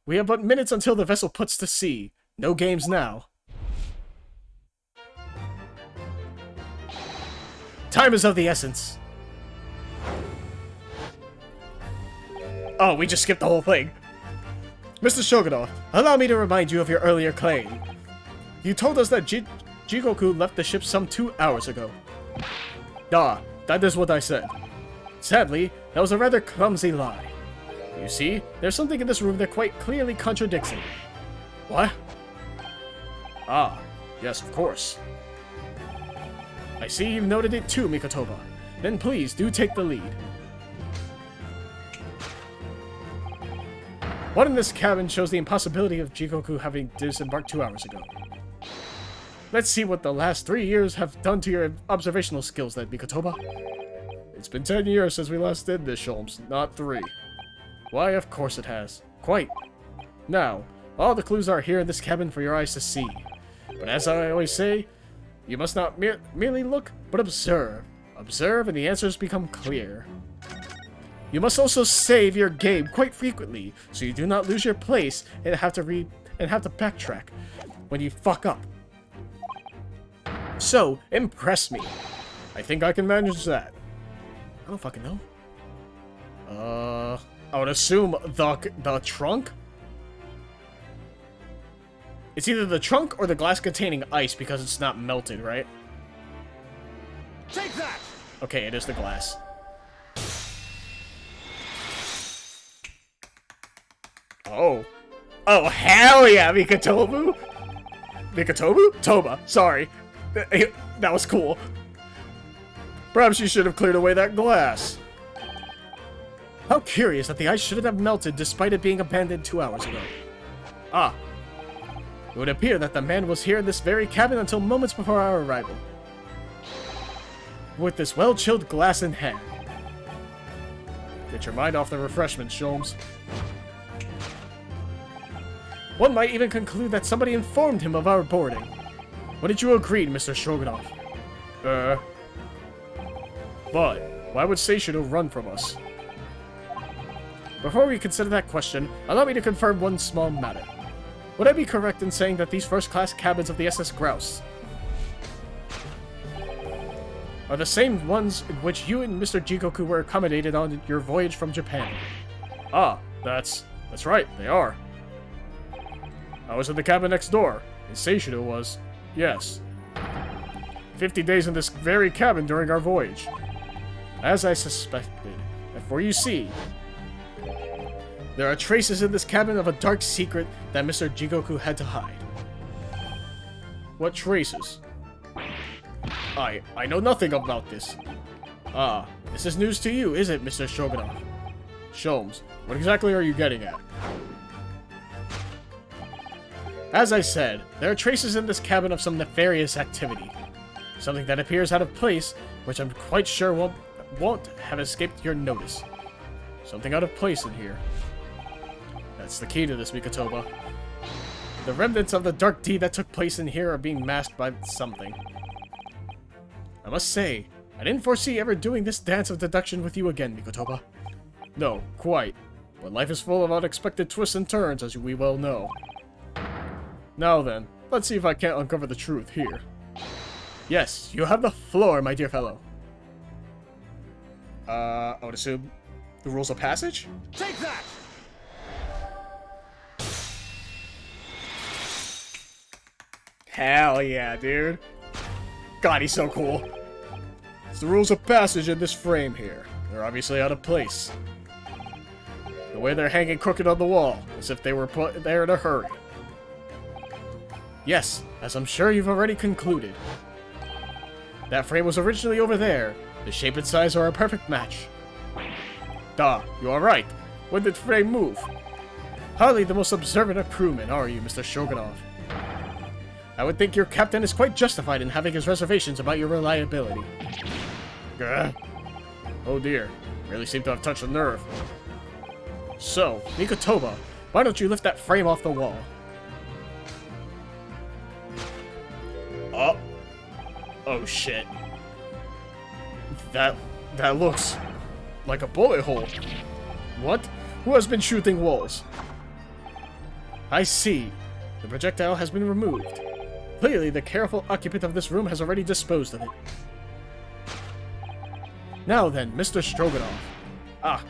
We have but minutes until the vessel puts to sea. No games now. Time is of the essence. Oh, we just skipped the whole thing. Mr. Shogunov, allow me to remind you of your earlier claim. You told us that Jigoku left the ship some 2 hours ago. Ah, that is what I said. Sadly, that was a rather clumsy lie. You see, there's something in this room that quite clearly contradicts it. What? Ah, yes, of course. I see you've noted it too, Mikotoba. Then please, do take the lead. What in this cabin shows the impossibility of Jigoku having disembarked 2 hours ago? Let's see what the last 3 years have done to your observational skills then, Mikotoba. It's been 10 years since we last did this, Sholmes, not 3. Why, of course it has. Quite. Now, all the clues are here in this cabin for your eyes to see. But as I always say, you must not merely look, but observe. Observe and the answers become clear. You must also save your game quite frequently, so you do not lose your place and have to backtrack when you fuck up. So, impress me. I think I can manage that. I don't fucking know. I would assume the trunk? It's either the trunk or the glass containing ice because it's not melted, right? Take that! Okay, it is the glass. Oh. Oh, hell yeah, Mikotobu! Mikotobu? Toba, sorry. That was cool. Perhaps you should have cleared away that glass. How curious that the ice shouldn't have melted despite it being abandoned 2 hours ago. Ah. It would appear that the man was here in this very cabin until moments before our arrival. With this well-chilled glass in hand. Get your mind off the refreshments, Sholmes. One might even conclude that somebody informed him of our boarding. When did you agree, Mr. Shogunov? But why would Seishiro run from us? Before we consider that question, allow me to confirm one small matter. Would I be correct in saying that these first-class cabins of the SS Grouse are the same ones in which you and Mr. Jigoku were accommodated on your voyage from Japan? Ah, that's right, they are. I was in the cabin next door, and Seishiro was, yes. 50 days in this very cabin during our voyage. As I suspected, and for you see, there are traces in this cabin of a dark secret that Mr. Jigoku had to hide. What traces? I know nothing about this. Ah, this is news to you, is it, Mr. Shogunov? Sholmes, what exactly are you getting at? As I said, there are traces in this cabin of some nefarious activity. Something that appears out of place, which I'm quite sure won't have escaped your notice. Something out of place in here. That's the key to this, Mikotoba. The remnants of the dark deed that took place in here are being masked by something. I must say, I didn't foresee ever doing this dance of deduction with you again, Mikotoba. No, quite. But life is full of unexpected twists and turns, as we well know. Now then, let's see if I can't uncover the truth here. Yes, you have the floor, my dear fellow. I would assume the rules of passage? Take that! Hell yeah, dude. God, he's so cool. It's the rules of passage in this frame here. They're obviously out of place. The way they're hanging crooked on the wall, as if they were put there in a hurry. Yes, as I'm sure you've already concluded. That frame was originally over there. The shape and size are a perfect match. Duh, you are right. When did the frame move? Hardly the most observant of crewmen, are you, Mr. Shogunov? I would think your captain is quite justified in having his reservations about your reliability. Gah. Oh dear, really seem to have touched a nerve. So, Mikotoba, why don't you lift that frame off the wall? Oh. Oh shit. That looks like a bullet hole. What? Who has been shooting walls? I see. The projectile has been removed. Clearly, the careful occupant of this room has already disposed of it. Now then, Mr. Stroganoff. Ah.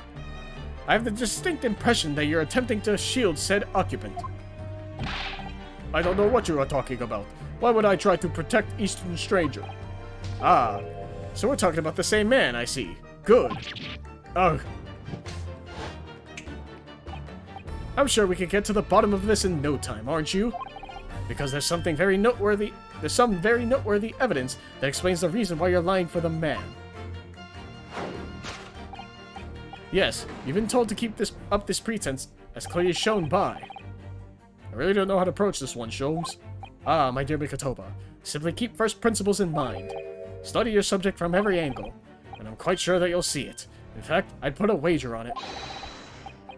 I have the distinct impression that you're attempting to shield said occupant. I don't know what you are talking about. Why would I try to protect Eastern Stranger? Ah. So we're talking about the same man, I see. Good. Ugh. I'm sure we can get to the bottom of this in no time, aren't you? Because there's some very noteworthy evidence that explains the reason why you're lying for the man. Yes, you've been told to keep up this pretense, as clearly shown by. I really don't know how to approach this one, Sholmes. Ah, my dear Mikotoba, simply keep first principles in mind. Study your subject from every angle, and I'm quite sure that you'll see it. In fact, I'd put a wager on it.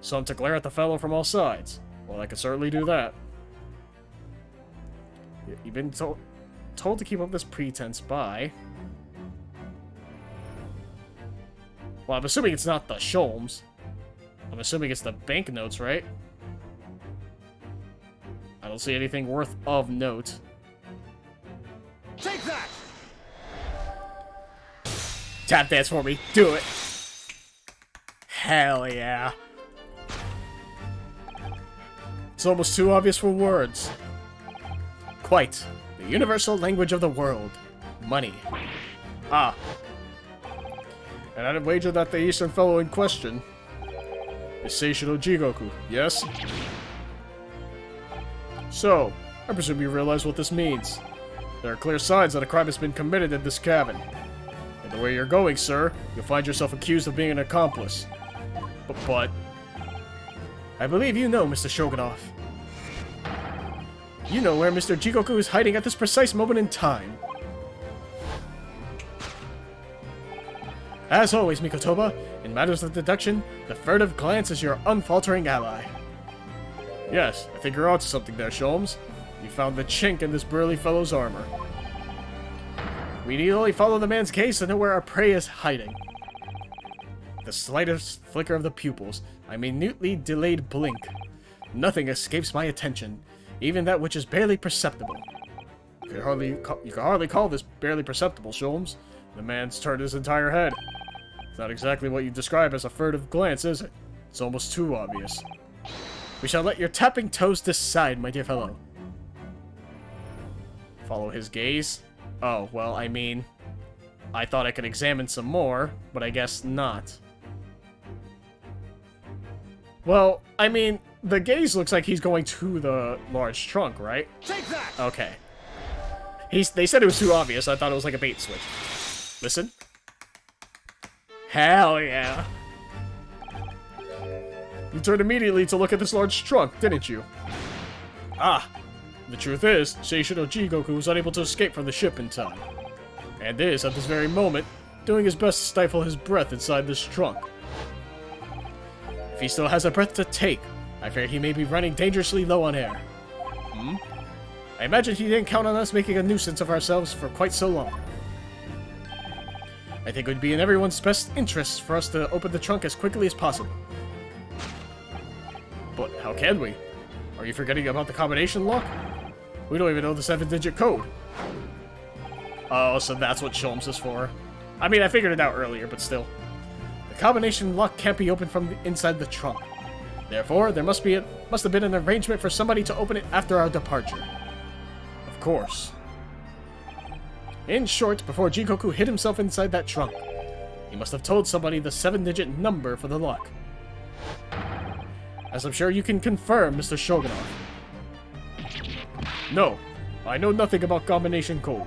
So I'm to glare at the fellow from all sides. Well, I can certainly do that. You've been told to keep up this pretense by... Well, I'm assuming it's not the Sholmes. I'm assuming it's the banknotes, right? I don't see anything worth of note. Take that! Tap dance for me. Do it. Hell yeah. It's almost too obvious for words. Quite. The universal language of the world. Money. Ah. And I'd wager that the Eastern fellow in question is Seishiro Jigoku, yes? So, I presume you realize what this means. There are clear signs that a crime has been committed in this cabin. And the way you're going, sir, you'll find yourself accused of being an accomplice. But... I believe you know, Mr. Stroganoff. You know where Mr. Jigoku is hiding at this precise moment in time. As always, Mikotoba, in matters of deduction, the furtive glance is your unfaltering ally. Yes, I think you're onto something there, Sholmes. You found the chink in this burly fellow's armor. We need only follow the man's gaze to know where our prey is hiding. The slightest flicker of the pupils, a minutely delayed blink. Nothing escapes my attention, even that which is barely perceptible. You can hardly call this barely perceptible, Sholmes. The man's turned his entire head. It's not exactly what you describe as a furtive glance, is it? It's almost too obvious. We shall let your tapping toes decide, my dear fellow. Follow his gaze? Oh, well, I mean... I thought I could examine some more, but I guess not. Well, I mean, the gaze looks like he's going to the large trunk, right? Take that! Okay. They said it was too obvious, I thought it was like a bait switch. Listen. Hell yeah. You turned immediately to look at this large trunk, didn't you? Ah. The truth is, Seishiro Jigoku was unable to escape from the ship in time. And is, at this very moment, doing his best to stifle his breath inside this trunk. If he still has a breath to take, I fear he may be running dangerously low on air. I imagine he didn't count on us making a nuisance of ourselves for quite so long. I think it would be in everyone's best interest for us to open the trunk as quickly as possible. But how can we? Are you forgetting about the combination lock? We don't even know the 7-digit code. Oh, so that's what Sholmes is for. I mean, I figured it out earlier, but still. The combination lock can't be opened from inside the trunk. Therefore, there must have been an arrangement for somebody to open it after our departure. Of course. In short, before Jigoku hid himself inside that trunk, he must have told somebody the 7-digit number for the lock. As I'm sure you can confirm, Mr. Stroganoff. No, I know nothing about combination code.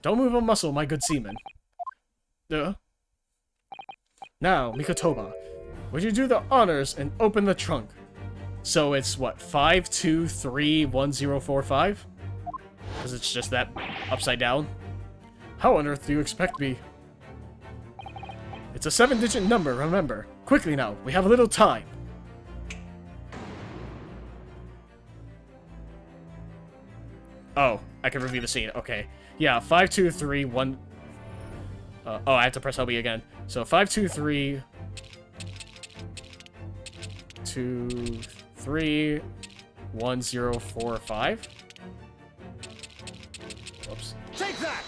Don't move a muscle, my good seaman. Now, Mikotoba, would you do the honors and open the trunk? So it's, what, 5231045? Because it's just that upside down? How on earth do you expect me? It's a 7-digit number, remember. Quickly now, we have a little time. Oh, I can review the scene. Okay. Yeah, 5, 2, 3, 1... oh, I have to press LB again. So 5, 2, 3... 2, 3... 1, 0, 4, 5? Whoops. Take that!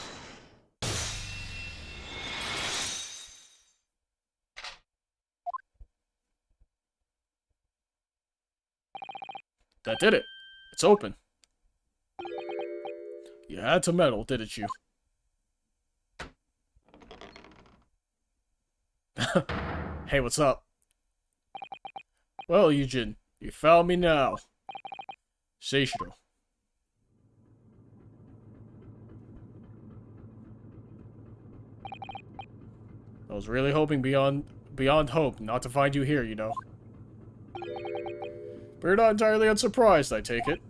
That did it. It's open. You had to meddle, didn't you? Hey, what's up? Well, Eugen, you found me now. Seishiro. I was really hoping beyond hope not to find you here, you know. But you're not entirely unsurprised, I take it.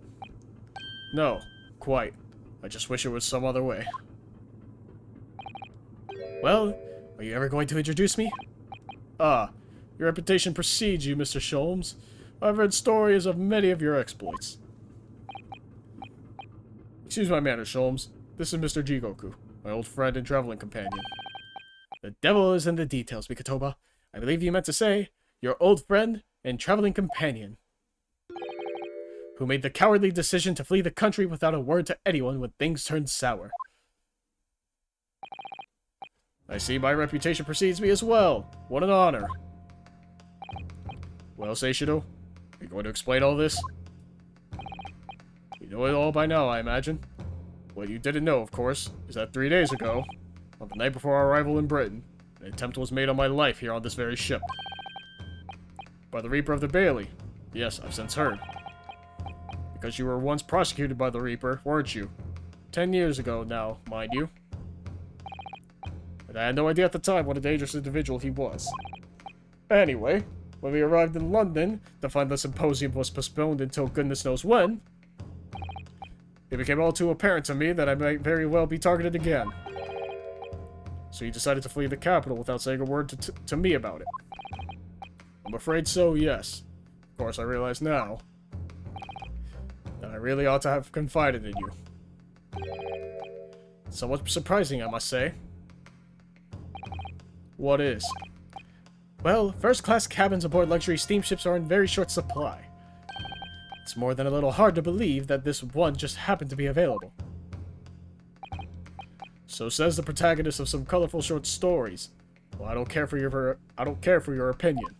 No, quite. I just wish it was some other way. Well, are you ever going to introduce me? Ah, your reputation precedes you, Mr. Sholmes. I've heard stories of many of your exploits. Excuse my manners, Sholmes. This is Mr. Jigoku, my old friend and traveling companion. The devil is in the details, Mikotoba. I believe you meant to say, your old friend and traveling companion, who made the cowardly decision to flee the country without a word to anyone when things turned sour. I see my reputation precedes me as well. What an honor. Well, Seishido, are you going to explain all this? You know it all by now, I imagine. What you didn't know, of course, is that 3 days ago, on the night before our arrival in Britain, an attempt was made on my life here on this very ship. By the Reaper of the Bailey. Yes, I've since heard. Because you were once prosecuted by the Reaper, weren't you? 10 years ago now, mind you. But I had no idea at the time what a dangerous individual he was. Anyway, when we arrived in London to find the symposium was postponed until goodness knows when, it became all too apparent to me that I might very well be targeted again. So you decided to flee the capital without saying a word to me about it. I'm afraid so, yes. Of course, I realize now that I really ought to have confided in you. Somewhat surprising, I must say. What is? Well, first-class cabins aboard luxury steamships are in very short supply. It's more than a little hard to believe that this one just happened to be available. So says the protagonist of some colorful short stories. Well, I don't care for your opinion.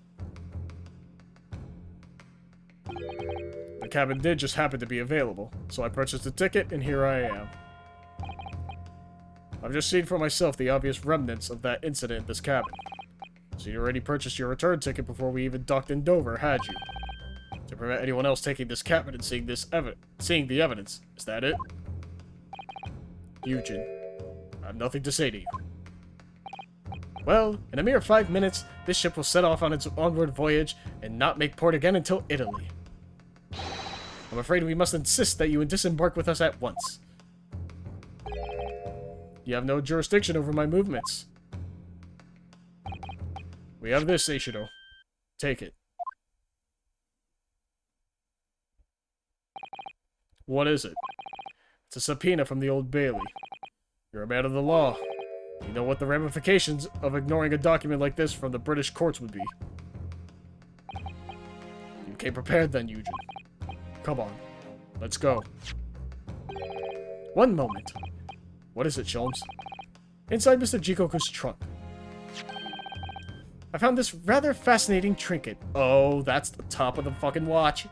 The cabin did just happen to be available, so I purchased a ticket, and here I am. I've just seen for myself the obvious remnants of that incident in this cabin. So you already purchased your return ticket before we even docked in Dover, had you? To prevent anyone else taking this cabin and seeing the evidence. Is that it? Eugen, I have nothing to say to you. Well, in a mere 5 minutes, this ship will set off on its onward voyage and not make port again until Italy. I'm afraid we must insist that you disembark with us at once. You have no jurisdiction over my movements. We have this, Seishido. Take it. What is it? It's a subpoena from the Old Bailey. You're a man of the law. You know what the ramifications of ignoring a document like this from the British courts would be. You came prepared then, Eugen. Come on. Let's go. One moment. What is it, Sholmes? Inside Mr. Jikoku's trunk. I found this rather fascinating trinket. Oh, that's the top of the fucking watch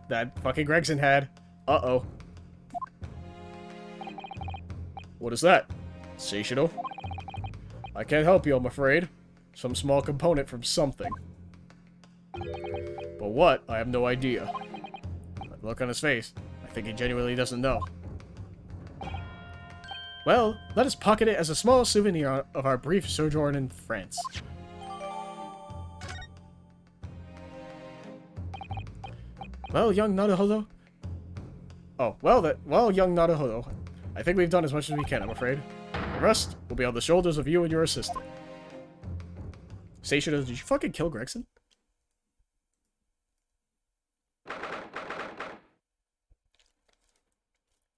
that fucking Gregson had. Uh-oh. What is that? Seishido? I can't help you, I'm afraid. Some small component from something. But what? I have no idea. That look on his face. I think he genuinely doesn't know. Well, let us pocket it as a small souvenir of our brief sojourn in France. Well, young Naruhodo. Oh, well, young Naruhodo. I think we've done as much as we can, I'm afraid. The rest will be on the shoulders of you and your assistant. Seishido, did you fucking kill Gregson?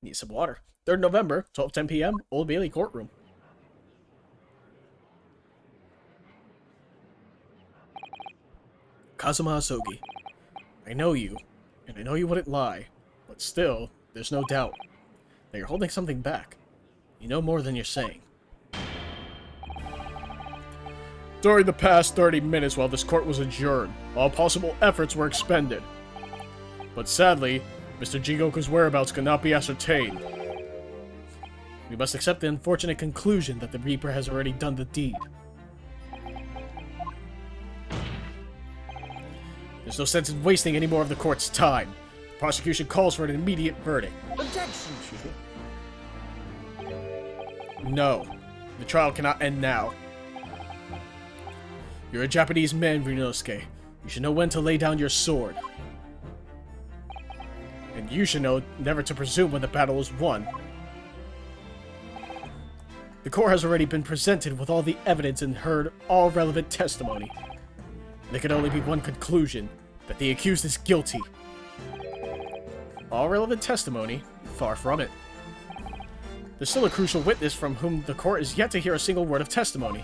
Need some water. 3rd November, 12:10 p.m., Old Bailey Courtroom. Kazuma Asogi, I know you, and I know you wouldn't lie, but still, there's no doubt that you're holding something back. You know more than you're saying. During the past 30 minutes while this court was adjourned, all possible efforts were expended. But sadly, Mr. Jigoku's whereabouts could not be ascertained. We must accept the unfortunate conclusion that the Reaper has already done the deed. There's no sense in wasting any more of the court's time. The prosecution calls for an immediate verdict. Objection! No. The trial cannot end now. You're a Japanese man, Ryunosuke. You should know when to lay down your sword. And you should know never to presume when the battle is won. The court has already been presented with all the evidence and heard all relevant testimony. There can only be one conclusion, that the accused is guilty. All relevant testimony? Far from it. There's still a crucial witness from whom the court is yet to hear a single word of testimony.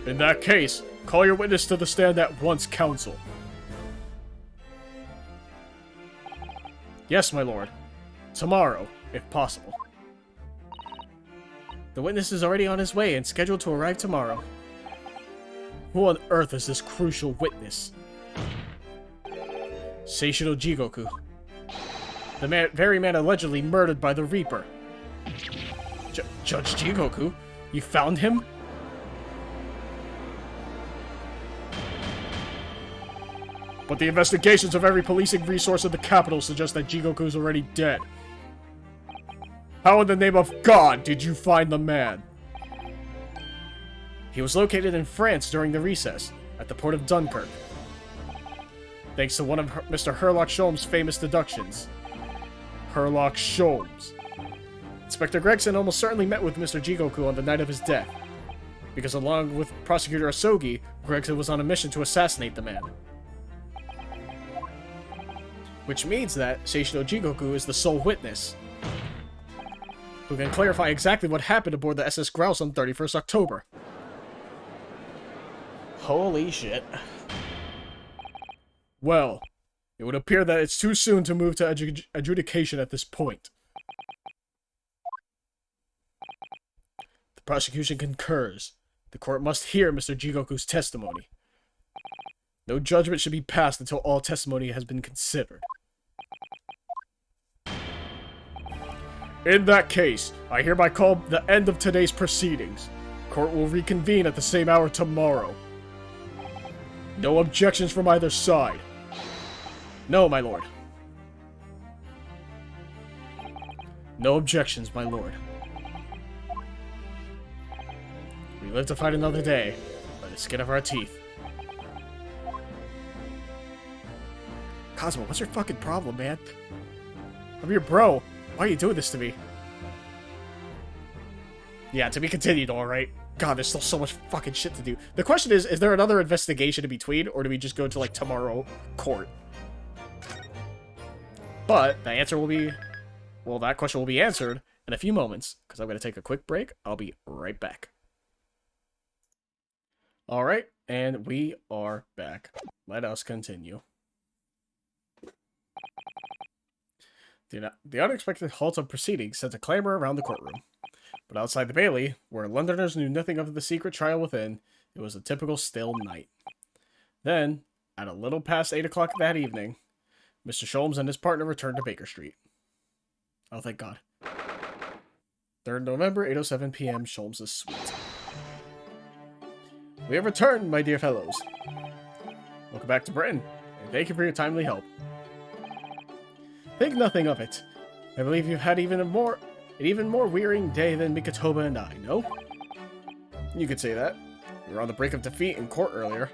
In that case, call your witness to the stand at once, counsel. Yes, my lord. Tomorrow, if possible. The witness is already on his way and scheduled to arrive tomorrow. Who on earth is this crucial witness? Seishiro Jigoku. The very man allegedly murdered by the Reaper. Judge Jigoku? You found him? But the investigations of every policing resource in the capital suggest that Jigoku is already dead. How in the name of God did you find the man? He was located in France during the recess, at the port of Dunkirk. Thanks to one of Mr. Herlock Sholmes' famous deductions. Herlock Sholmes. Inspector Gregson almost certainly met with Mr. Jigoku on the night of his death, because along with Prosecutor Asogi, Gregson was on a mission to assassinate the man. Which means that Seishiro Jigoku is the sole witness, who can clarify exactly what happened aboard the SS Grouse on 31st October. Holy shit. Well, it would appear that it's too soon to move to adjudication at this point. The prosecution concurs. The court must hear Mr. Jigoku's testimony. No judgment should be passed until all testimony has been considered. In that case, I hereby call the end of today's proceedings. Court will reconvene at the same hour tomorrow. No objections from either side. No, my lord. No objections, my lord. We live to fight another day, by the skin of our teeth. Cosmo, what's your fucking problem, man? I'm your bro. Why are you doing this to me? Yeah, to be continued, alright. God, there's still so much fucking shit to do. The question is there another investigation in between, or do we just go to, like, tomorrow court? But the answer will be... well, that question will be answered in a few moments, because I'm going to take a quick break. I'll be right back. Alright, and we are back. Let us continue. The unexpected halt of proceedings sent a clamor around the courtroom. But outside the Bailey, where Londoners knew nothing of the secret trial within, it was a typical still night. Then, at a little past 8 o'clock that evening, Mr. Sholmes and his partner returned to Baker Street. Oh, thank God. 3rd November, 8:07 p.m., Sholmes' suite. We have returned, my dear fellows. Welcome back to Britain, and thank you for your timely help. Think nothing of it. I believe you've had an even more wearying day than Mikotoba and I, no? You could say that. You were on the brink of defeat in court earlier.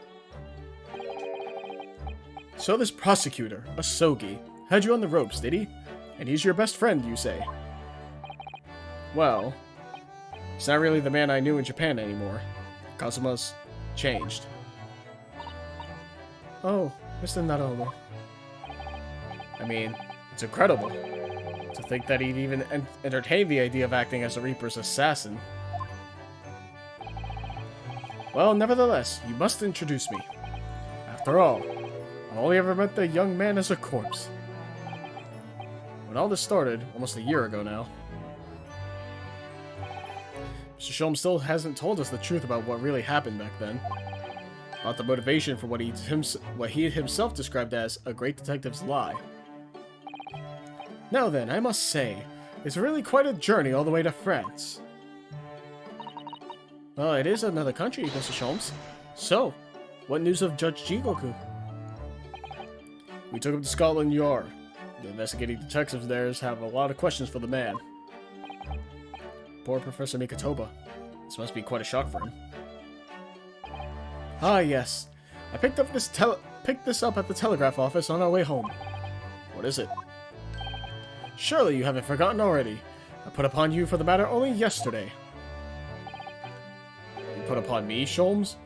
So this prosecutor, Asogi, had you on the ropes, did he? And he's your best friend, you say? Well, he's not really the man I knew in Japan anymore. Kazuma's changed. Oh, Mr. Naruhodo. I mean, it's incredible. To think that he'd even entertain the idea of acting as a Reaper's assassin. Well, nevertheless, you must introduce me. After all, I only ever met the young man as a corpse. When all this started, almost a year ago now, Mr. Sholmes still hasn't told us the truth about what really happened back then. About the motivation for what he himself described as a great detective's lie. Now then, I must say, it's really quite a journey all the way to France. Well, it is another country, Mr. Sholmes. So, what news of Judge Jigoku? We took him to Scotland Yard. The investigating detectives there have a lot of questions for the man. Poor Professor Mikotoba. This must be quite a shock for him. Ah, yes. I picked this up at the telegraph office on our way home. What is it? Surely you haven't forgotten already. I put upon you for the matter only yesterday. You put upon me, Sholmes?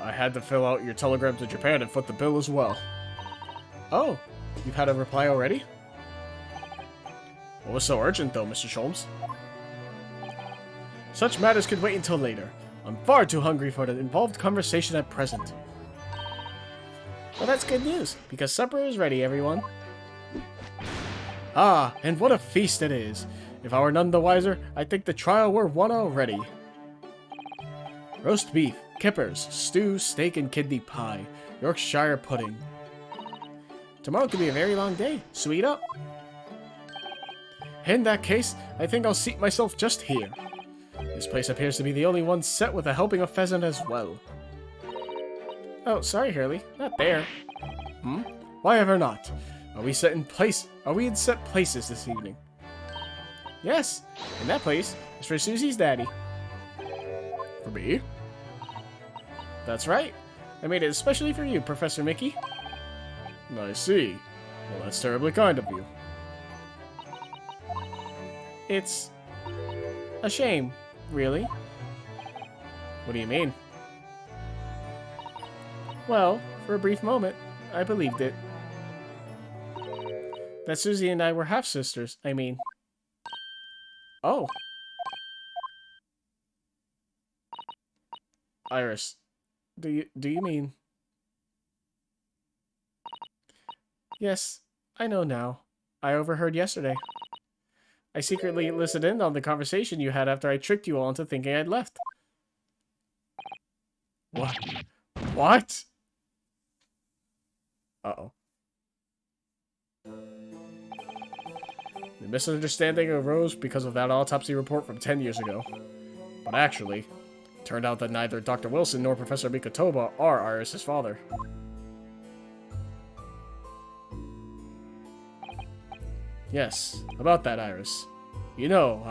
I had to fill out your telegram to Japan and foot the bill as well. Oh, you've had a reply already? What was so urgent, though, Mr. Sholmes? Such matters could wait until later. I'm far too hungry for an involved conversation at present. Well, that's good news, because supper is ready, everyone. Ah, and what a feast it is. If I were none the wiser, I'd think the trial were won already. Roast beef, kippers, stew, steak, and kidney pie, Yorkshire pudding. Tomorrow could be a very long day. Sweet up. In that case, I think I'll seat myself just here. This place appears to be the only one set with a helping of pheasant as well. Oh, sorry, Hurley. Not there. Why ever not? Are we in set places this evening? Yes, and that place is for Susie's daddy. For me? That's right. I made it especially for you, Professor Mickey. I see. Well, that's terribly kind of you. It's a shame, really. What do you mean? Well, for a brief moment, I believed it. That Susie and I were half-sisters, I mean. Oh. Iris, do you mean? Yes, I know now. I overheard yesterday. I secretly listened in on the conversation you had after I tricked you all into thinking I'd left. What? What? Uh-oh. The misunderstanding arose because of that autopsy report from 10 years ago. But actually, it turned out that neither Dr. Wilson nor Professor Mikotoba are Iris' father. Yes, about that, Iris. You know,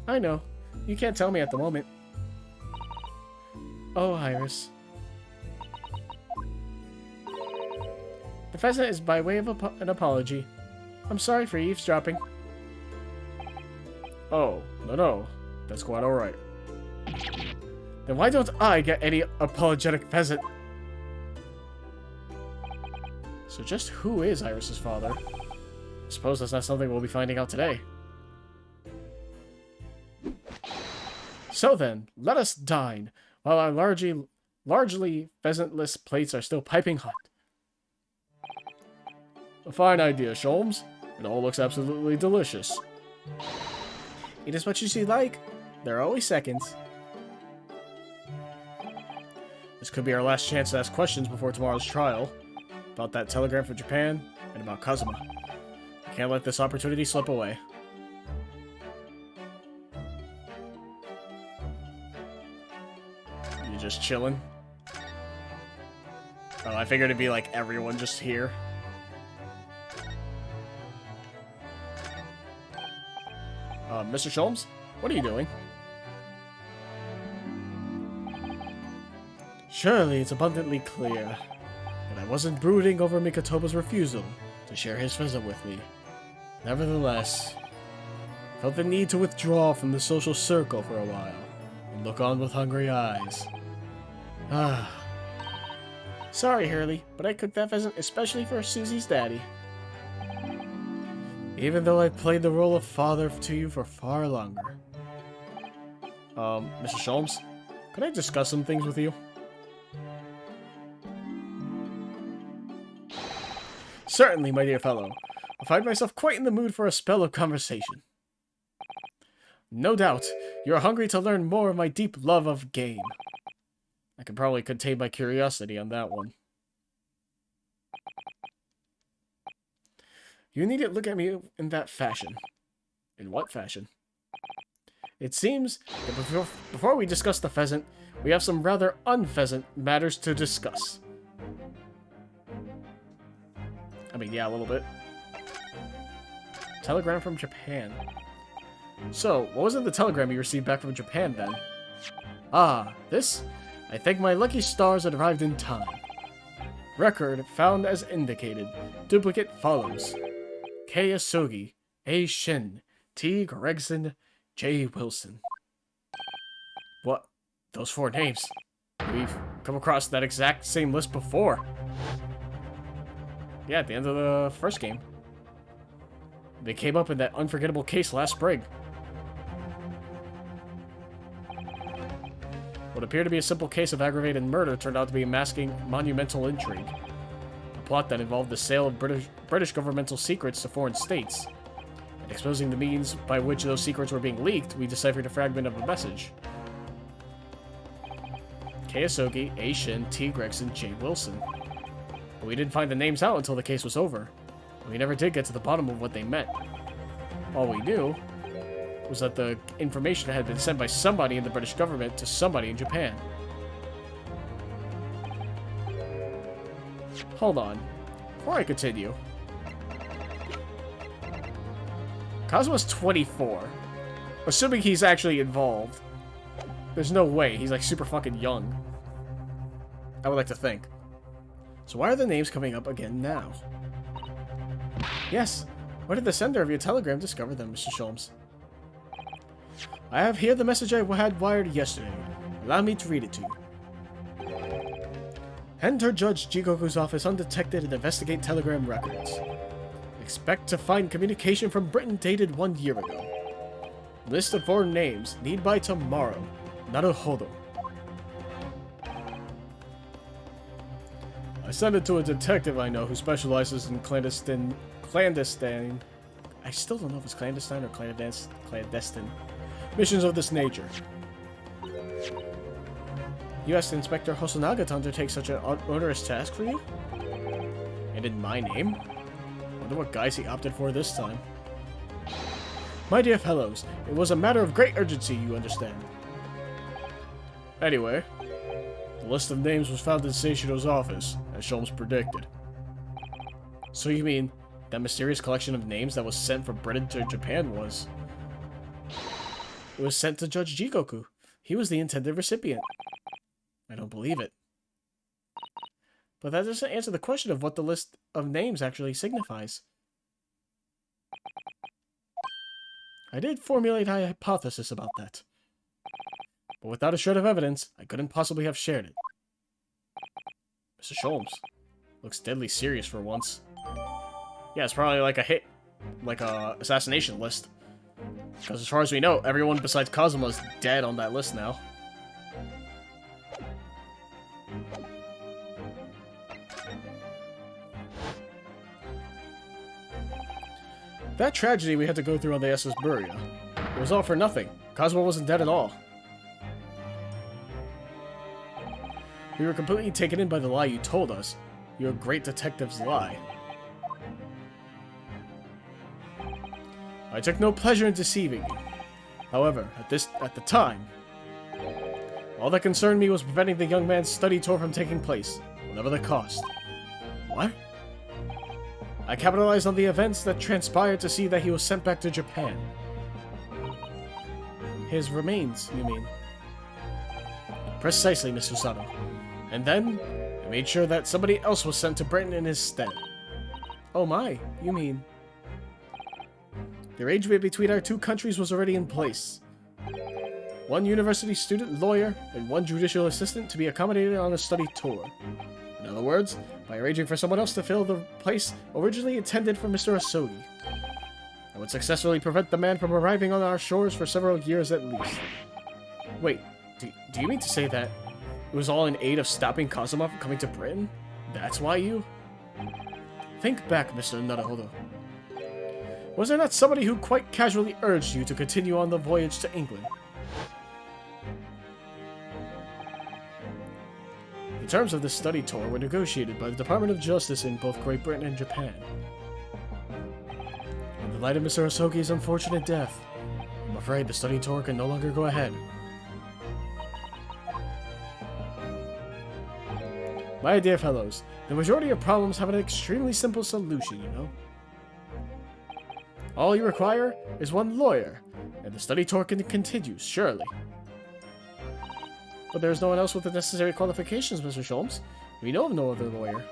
I know. You can't tell me at the moment. Oh, Iris. The pheasant is by way of an apology. I'm sorry for eavesdropping. Oh, no. That's quite alright. Then why don't I get any apologetic pheasant? So just who is Iris' father? I suppose that's not something we'll be finding out today. So then, let us dine, while our largely pheasantless plates are still piping hot. A fine idea, Sholmes. It all looks absolutely delicious. Eat as much as you like. There are always seconds. This could be our last chance to ask questions before tomorrow's trial. About that telegram from Japan, and about Kazuma. I can't let this opportunity slip away. You just chilling? Oh, I figured it'd be like everyone just here. Mr. Sholmes, what are you doing? Surely it's abundantly clear that I wasn't brooding over Mikotoba's refusal to share his pheasant with me. Nevertheless, I felt the need to withdraw from the social circle for a while and look on with hungry eyes. Sorry, Hurley, but I cooked that pheasant especially for Susie's daddy. Even though I played the role of father to you for far longer. Mr. Sholmes, could I discuss some things with you? Certainly, my dear fellow. I find myself quite in the mood for a spell of conversation. No doubt, you're hungry to learn more of my deep love of game. I can probably contain my curiosity on that one. You needn't look at me in that fashion. In what fashion? It seems that before we discuss the pheasant, we have some rather unpheasant matters to discuss. I mean, yeah, a little bit. Telegram from Japan. So, what was in the telegram you received back from Japan, then? Ah, this? I thank my lucky stars it arrived in time. Record found as indicated. Duplicate follows. K. Asogi, A. Shin, T. Gregson, J. Wilson. What? Those 4 names. We've come across that exact same list before. Yeah, at the end of the first game. They came up in that unforgettable case last spring. What appeared to be a simple case of aggravated murder turned out to be a masking monumental intrigue. A plot that involved the sale of British governmental secrets to foreign states. And exposing the means by which those secrets were being leaked, we deciphered a fragment of a message. K. Asogi, A. Shin, T. Gregson, J. Wilson. But we didn't find the names out until the case was over. We never did get to the bottom of what they meant. All we knew was that the information had been sent by somebody in the British government to somebody in Japan. Hold on. Before I continue. Kazuma's 24. Assuming he's actually involved. There's no way. He's like super fucking young. I would like to think. So why are the names coming up again now? Yes. Where did the sender of your telegram discover them, Mr. Sholmes? I have here the message I had wired yesterday. Allow me to read it to you. Enter Judge Jigoku's office undetected and investigate telegram records. Expect to find communication from Britain dated 1 year ago. List of 4 names. Need by tomorrow. Naruhodo. I sent it to a detective I know who specializes in clandestine... I still don't know if it's clandestine or clandestine. Missions of this nature. You asked Inspector Hosonaga to undertake such an onerous task for you? And in my name? Wonder what guys he opted for this time. My dear fellows, it was a matter of great urgency, you understand. Anyway, the list of names was found in Seishiro's office, as Sholmes predicted. So you mean, that mysterious collection of names that was sent from Britain to Japan was... It was sent to Judge Jigoku. He was the intended recipient. I don't believe it. But that doesn't answer the question of what the list of names actually signifies. I did formulate a hypothesis about that. But without a shred of evidence, I couldn't possibly have shared it. Mr. Sholmes looks deadly serious for once. Yeah, it's probably like a assassination list. Because as far as we know, everyone besides Kazuma is dead on that list now. That tragedy we had to go through on the SS Buria, it was all for nothing. Kazuma wasn't dead at all. We were completely taken in by the lie you told us. Your great detective's lie. I took no pleasure in deceiving you. However, at the time, all that concerned me was preventing the young man's study tour from taking place, whatever the cost. What? I capitalized on the events that transpired to see that he was sent back to Japan. His remains, you mean? Precisely, Mr. Sato. And then, I made sure that somebody else was sent to Britain in his stead. Oh my, you mean... The arrangement between our 2 countries was already in place. 1 university student, lawyer, and 1 judicial assistant to be accommodated on a study tour. In other words, by arranging for someone else to fill the place originally intended for Mr. Asogi. I would successfully prevent the man from arriving on our shores for several years at least. Wait, do you mean to say that it was all in aid of stopping Kazuma from coming to Britain? That's why you... Think back, Mr. Naruhodo. Was there not somebody who quite casually urged you to continue on the voyage to England? The terms of this study tour were negotiated by the Department of Justice in both Great Britain and Japan. In the light of Mr. Hosoki's unfortunate death, I'm afraid the study tour can no longer go ahead. My dear fellows, the majority of problems have an extremely simple solution, you know? All you require is one lawyer, and the study tour can continue, surely. But there is no one else with the necessary qualifications, Mr. Sholmes. We know of no other lawyer.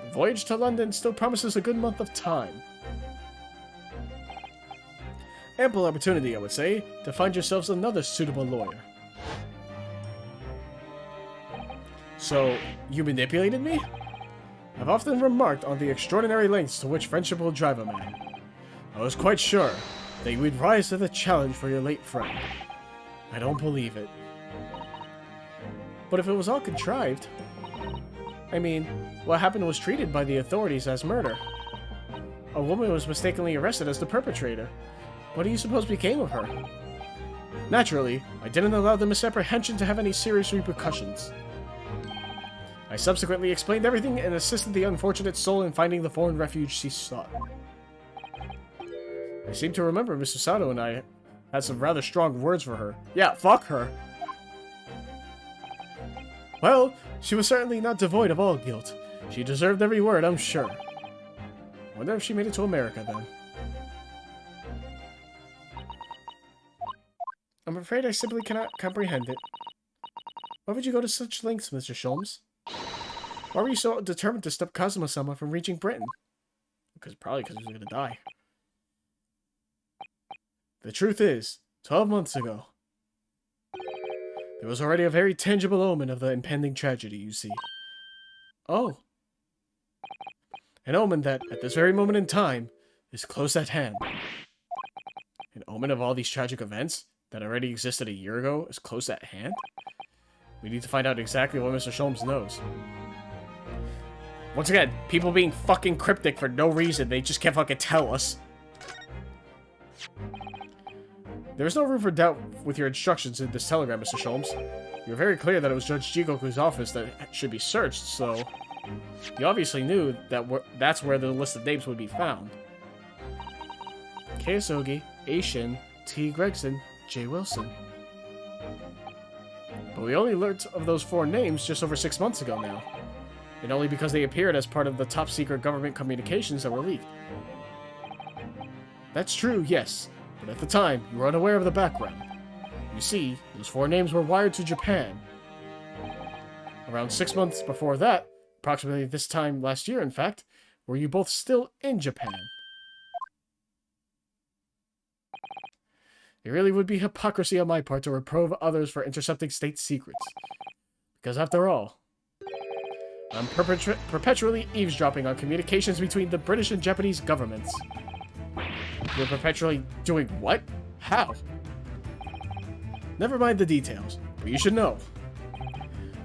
The voyage to London still promises a good month of time. Ample opportunity, I would say, to find yourselves another suitable lawyer. So, you manipulated me? I've often remarked on the extraordinary lengths to which friendship will drive a man. I was quite sure that you would rise to the challenge for your late friend. I don't believe it. But if it was all contrived... I mean, what happened was treated by the authorities as murder. A woman was mistakenly arrested as the perpetrator. What do you suppose became of her? Naturally, I didn't allow the misapprehension to have any serious repercussions. I subsequently explained everything and assisted the unfortunate soul in finding the foreign refuge she sought. I seem to remember Mr. Sato and I had some rather strong words for her. Yeah, fuck her. Well, she was certainly not devoid of all guilt. She deserved every word, I'm sure. Wonder if she made it to America then. I'm afraid I simply cannot comprehend it. Why would you go to such lengths, Mr. Sholmes? Why were you so determined to stop Kazuma-sama from reaching Britain? Probably because he was going to die. The truth is, 12 months ago, there was already a very tangible omen of the impending tragedy, you see. Oh. An omen that, at this very moment in time, is close at hand. An omen of all these tragic events that already existed a year ago is close at hand? We need to find out exactly what Mr. Sholmes knows. Once again, people being fucking cryptic for no reason. They just can't fucking tell us. There is no room for doubt with your instructions in this telegram, Mr. Sholmes. You were very clear that it was Judge Jigoku's office that should be searched, so... You obviously knew that that's where the list of names would be found. K. Asogi, A. Shin, T. Gregson, J. Wilson. But we only learned of those 4 names just over 6 months ago now. And only because they appeared as part of the top-secret government communications that were leaked. That's true, yes. But at the time, you were unaware of the background. You see, those 4 names were wired to Japan. Around 6 months before that, approximately this time last year in fact, were you both still in Japan. It really would be hypocrisy on my part to reprove others for intercepting state secrets. Because after all, I'm perpetually eavesdropping on communications between the British and Japanese governments. You're perpetually doing what? How? Never mind the details, but you should know.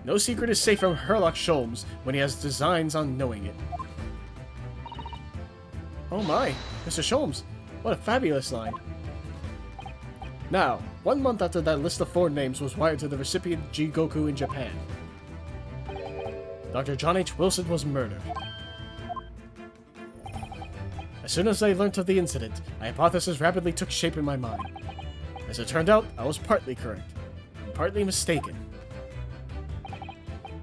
No secret is safe from Herlock Sholmes when he has designs on knowing it. Oh my, Mr. Sholmes, what a fabulous line. Now, 1 month after that list of 4 names was wired to the recipient Jigoku in Japan, Dr. John H. Wilson was murdered. As soon as I learnt of the incident, my hypothesis rapidly took shape in my mind. As it turned out, I was partly correct, and partly mistaken.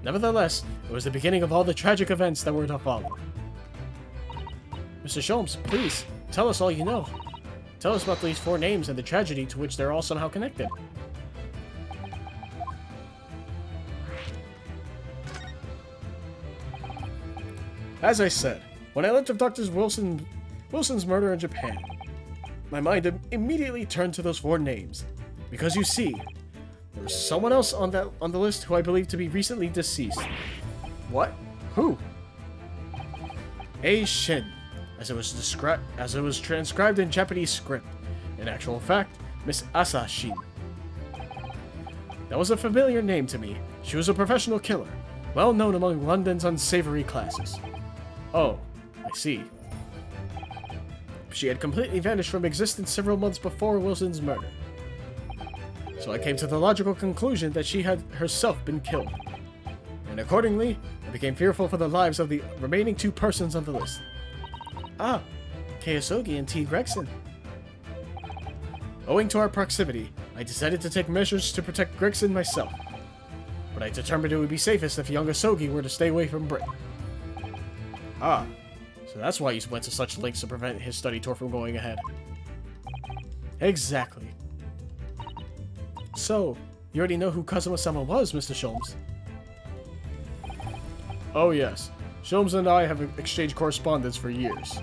Nevertheless, it was the beginning of all the tragic events that were to follow. Mr. Sholmes, please, tell us all you know. Tell us about these 4 names and the tragedy to which they're all somehow connected. As I said, when I learnt of Dr. Wilson's murder in Japan, my mind immediately turned to those 4 names. Because you see, there was someone else on the list who I believe to be recently deceased. What? Who? A. Shin, as it was transcribed in Japanese script. In actual fact, Miss Asashin. That was a familiar name to me. She was a professional killer, well known among London's unsavory classes. Oh, I see. She had completely vanished from existence several months before Wilson's murder. So I came to the logical conclusion that she had herself been killed. And accordingly, I became fearful for the lives of the remaining 2 persons on the list. Ah, Keisogi and T. Gregson. Owing to our proximity, I decided to take measures to protect Gregson myself. But I determined it would be safest if young Asogi were to stay away from Britain. Ah, so that's why you went to such lengths to prevent his study tour from going ahead. Exactly. So, you already know who Kazuma-sama was, Mr. Sholmes? Oh yes, Sholmes and I have exchanged correspondence for years.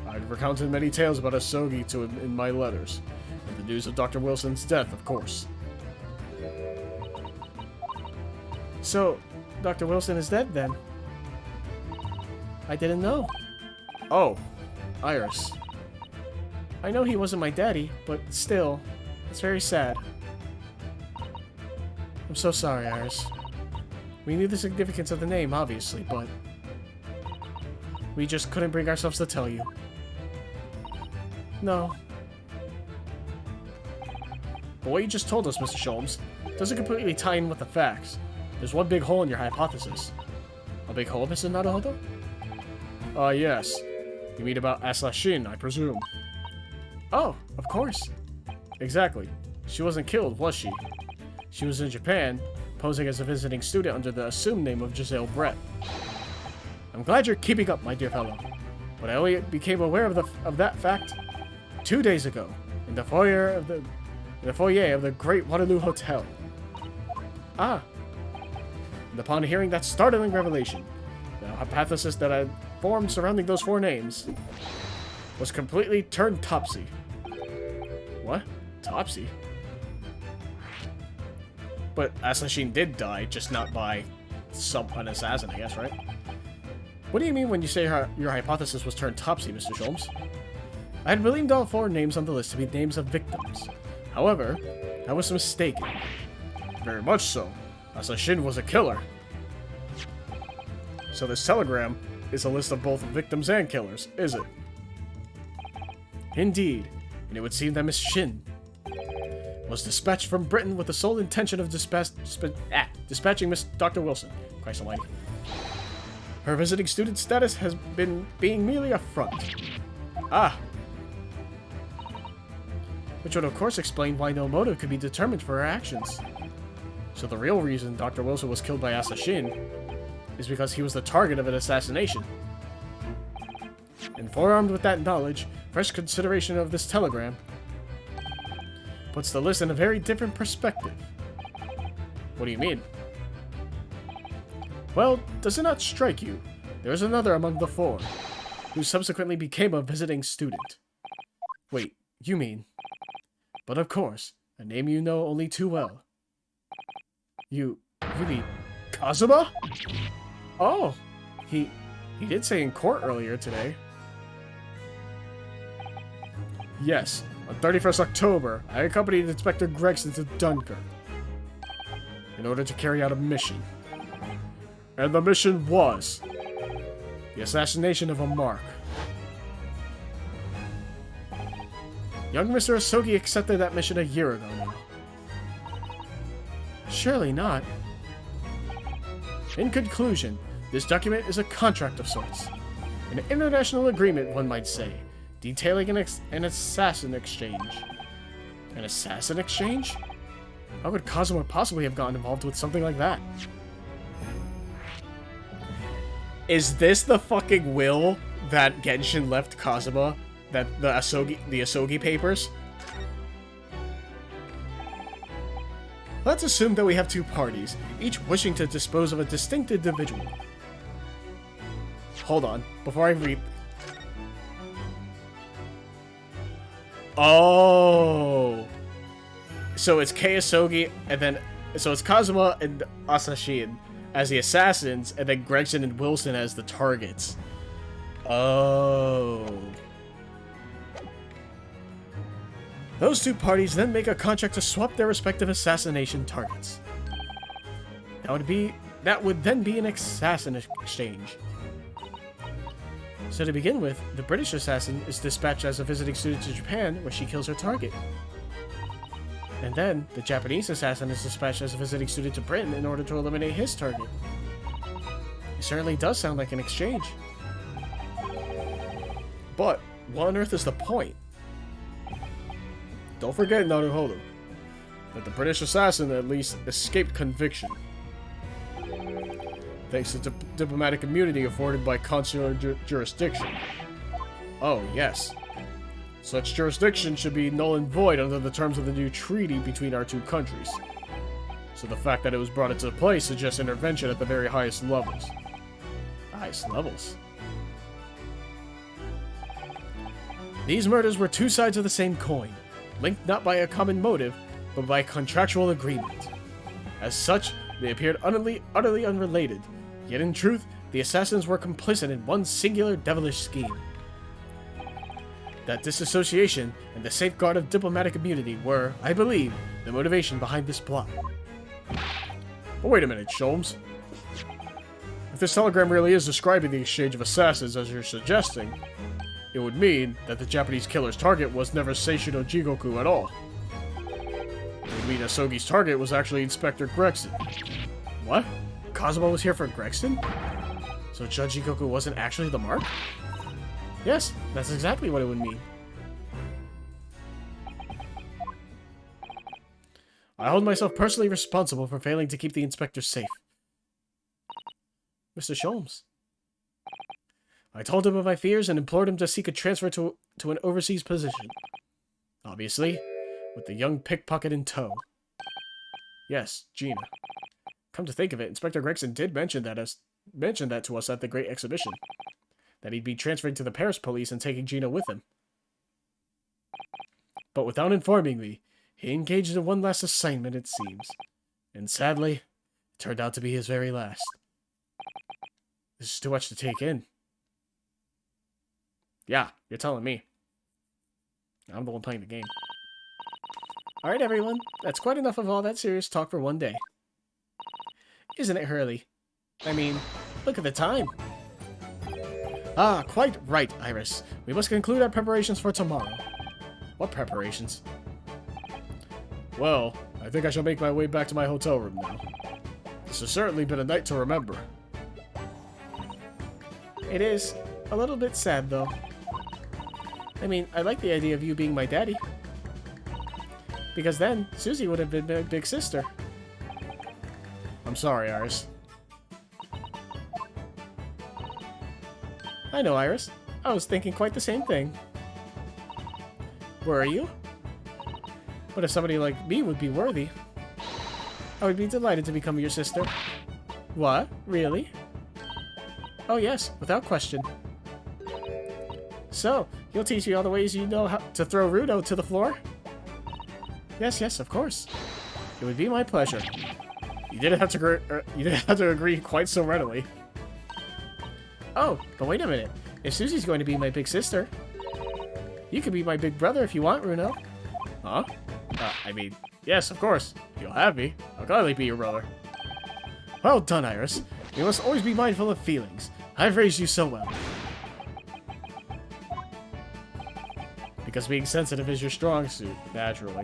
I've recounted many tales about Asogi to him in my letters, and the news of Dr. Wilson's death, of course. So, Dr. Wilson is dead then? I didn't know. Oh, Iris. I know he wasn't my daddy, but still, it's very sad. I'm so sorry, Iris. We knew the significance of the name, obviously, but we just couldn't bring ourselves to tell you. No. But what you just told us, Mr. Sholmes, doesn't completely tie in with the facts. There's one big hole in your hypothesis. A big hole, Mr. Naruhodo? Yes. You mean about Asashin, I presume. Oh, of course. Exactly. She wasn't killed, was she? She was in Japan, posing as a visiting student under the assumed name of Giselle Brett. I'm glad you're keeping up, my dear fellow. But I only became aware of that fact 2 days ago, in the foyer of the Great Waterloo Hotel. Ah. And upon hearing that startling revelation, the hypothesis that I formed surrounding those 4 names was completely turned topsy. What? Topsy? But Asashin did die, just not by an assassin, I guess, right? What do you mean when you say your hypothesis was turned topsy, Mr. Sholmes? I had believed all 4 names on the list to be names of victims. However, I was mistaken. Very much so. Asashin was a killer. So this telegram is a list of both victims and killers, is it? Indeed, and it would seem that Miss Shin was dispatched from Britain with the sole intention of dispatching Miss Dr. Wilson. Christ almighty. Her visiting student status has been being merely a front. Ah. Which would of course explain why no motive could be determined for her actions. So the real reason Dr. Wilson was killed by Asashin is because he was the target of an assassination. And forearmed with that knowledge, fresh consideration of this telegram puts the list in a very different perspective. What do you mean? Well, does it not strike you? There is another among the 4, who subsequently became a visiting student. Wait, you mean? But of course, a name you know only too well. You mean Kazuma? Oh, he did say in court earlier today. Yes, on 31st October, I accompanied Inspector Gregson to Dunkirk in order to carry out a mission. And the mission was the assassination of a mark. Young Mr. Asogi accepted that mission a year ago now. Surely not. In conclusion, this document is a contract of sorts. An international agreement, one might say, detailing an assassin exchange. An assassin exchange? How could Kazuma possibly have gotten involved with something like that? Is this the fucking will that Genshin left Kazuma? That the Asogi papers? Let's assume that we have 2 parties, each wishing to dispose of a distinct individual. Hold on, before I read... Oh! So it's Keisogi, and then... So it's Kazuma and Asashin as the assassins, and then Gregson and Wilson as the targets. Oh. Those two parties then make a contract to swap their respective assassination targets. That would then be an assassin exchange. So to begin with, the British assassin is dispatched as a visiting student to Japan, where she kills her target. And then, the Japanese assassin is dispatched as a visiting student to Britain in order to eliminate his target. It certainly does sound like an exchange. But, what on earth is the point? Don't forget, Naruhodo, that the British assassin at least escaped conviction, thanks to diplomatic immunity afforded by consular jurisdiction. Oh, yes. Such jurisdiction should be null and void under the terms of the new treaty between our two countries. So the fact that it was brought into play suggests intervention at the very highest levels. Highest levels? These murders were two sides of the same coin, linked not by a common motive, but by contractual agreement. As such, they appeared utterly unrelated, yet in truth, the assassins were complicit in one singular devilish scheme. That disassociation and the safeguard of diplomatic immunity were, I believe, the motivation behind this plot. But wait a minute, Sholmes. If this telegram really is describing the exchange of assassins as you're suggesting, it would mean that the Japanese killer's target was never Seishu no Jigoku at all. It would mean that Sogi's target was actually Inspector Gregson. What? Kazuma was here for Gregson? So Judge Jigoku wasn't actually the mark? Yes, that's exactly what it would mean. I hold myself personally responsible for failing to keep the inspector safe. Mr. Sholmes. I told him of my fears and implored him to seek a transfer to an overseas position. Obviously, with the young pickpocket in tow. Yes, Gina. Come to think of it, Inspector Gregson did mention that to us at the Great Exhibition. That he'd be transferring to the Paris police and taking Gina with him. But without informing me, he engaged in one last assignment, it seems. And sadly, it turned out to be his very last. This is too much to take in. Yeah, you're telling me. I'm the one playing the game. Alright, everyone. That's quite enough of all that serious talk for one day. Isn't it, Hurley? I mean, look at the time. Ah, quite right, Iris. We must conclude our preparations for tomorrow. What preparations? Well, I think I shall make my way back to my hotel room now. This has certainly been a night to remember. It is. A little bit sad, though. I mean, I like the idea of you being my daddy. Because then, Susie would have been my big sister. I'm sorry, Iris. I know, Iris. I was thinking quite the same thing. Were you? But if somebody like me would be worthy, I would be delighted to become your sister. What? Really? Oh yes, without question. So, you'll teach me all the ways you know how to throw Rudo to the floor? Yes, yes, of course. It would be my pleasure. You didn't have to agree quite so readily. Oh, but wait a minute. If Susie's going to be my big sister, you could be my big brother if you want, Runo. Huh? I mean, yes, of course. You'll have me. I'll gladly be your brother. Well done, Iris. You must always be mindful of feelings. I've raised you so well. Because being sensitive is your strong suit, naturally.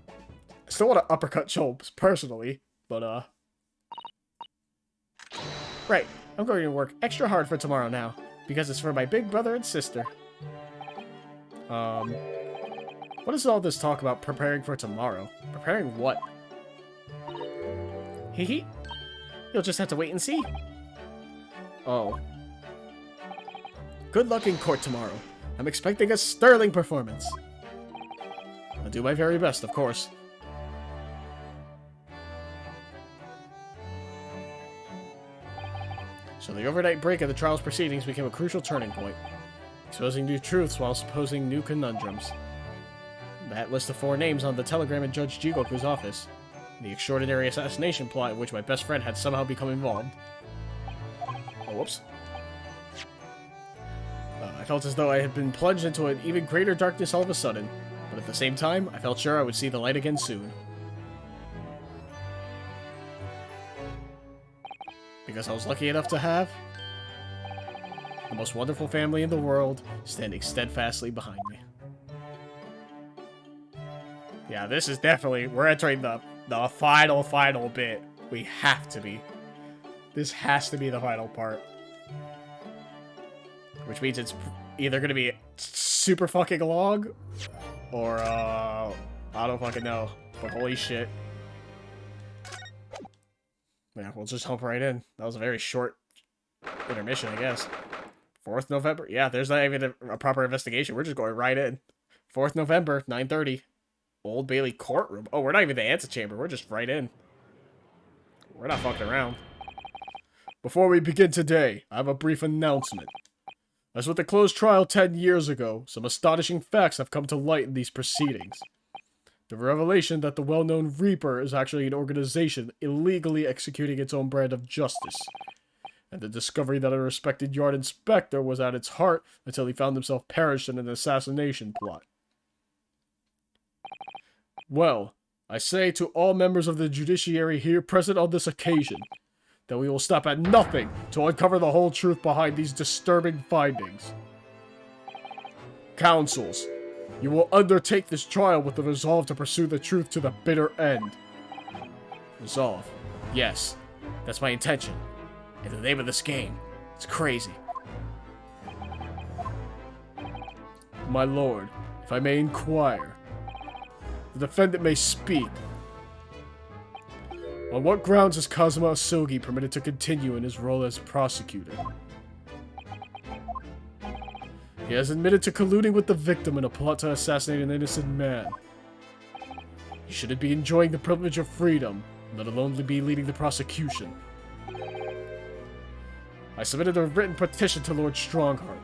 I still want to uppercut Cholmes, personally, but, Right, I'm going to work extra hard for tomorrow now, because it's for my big brother and sister. What is all this talk about preparing for tomorrow? Preparing what? Hee. You'll just have to wait and see. Oh. Good luck in court tomorrow. I'm expecting a sterling performance. I'll do my very best, of course. So the overnight break of the trial's proceedings became a crucial turning point, exposing new truths while supposing new conundrums. That list of 4 names on the telegram in Judge Jigoku's office. The extraordinary assassination plot in which my best friend had somehow become involved. Oh, whoops. felt as though I had been plunged into an even greater darkness all of a sudden, but at the same time, I felt sure I would see the light again soon. Because I was lucky enough to have the most wonderful family in the world standing steadfastly behind me. Yeah, this is definitely... We're entering the final bit. We have to be. This has to be the final part. Which means it's either going to be super fucking long, or, I don't fucking know. But holy shit. Yeah, we'll just hop right in. That was a very short intermission, I guess. 4th November? Yeah, there's not even a proper investigation. We're just going right in. 4th November, 9:30. Old Bailey courtroom. Oh, we're not even the antechamber. We're just right in. We're not fucking around. Before we begin today, I have a brief announcement. As with the closed trial 10 years ago, some astonishing facts have come to light in these proceedings. The revelation that the well-known Reaper is actually an organization illegally executing its own brand of justice. And the discovery that a respected yard inspector was at its heart until he found himself perished in an assassination plot. Well, I say to all members of the judiciary here present on this occasion, that we will stop at nothing to uncover the whole truth behind these disturbing findings. Counsels, you will undertake this trial with the resolve to pursue the truth to the bitter end. Resolve. Yes, that's my intention. In the name of this game, it's crazy. My lord, if I may inquire, the defendant may speak. On what grounds is Kazuma Asogi permitted to continue in his role as prosecutor? He has admitted to colluding with the victim in a plot to assassinate an innocent man. He shouldn't be enjoying the privilege of freedom, let alone be leading the prosecution. I submitted a written petition to Lord Strongheart,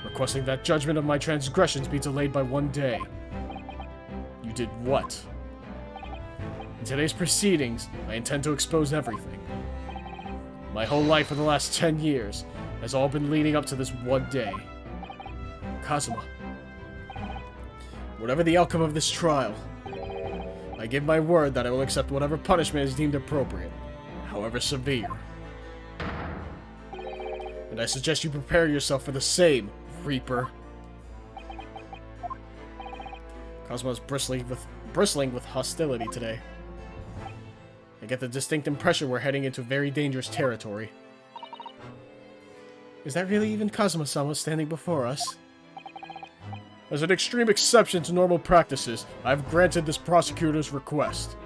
requesting that judgment of my transgressions be delayed by 1 day. You did what? In today's proceedings, I intend to expose everything. My whole life for the last 10 years has all been leading up to this one day. Kazuma, whatever the outcome of this trial, I give my word that I will accept whatever punishment is deemed appropriate, however severe. And I suggest you prepare yourself for the same, Reaper. Kazuma is bristling with hostility today. I get the distinct impression we're heading into very dangerous territory. Is that really even Kazuma-sama standing before us? As an extreme exception to normal practices, I've granted this prosecutor's request.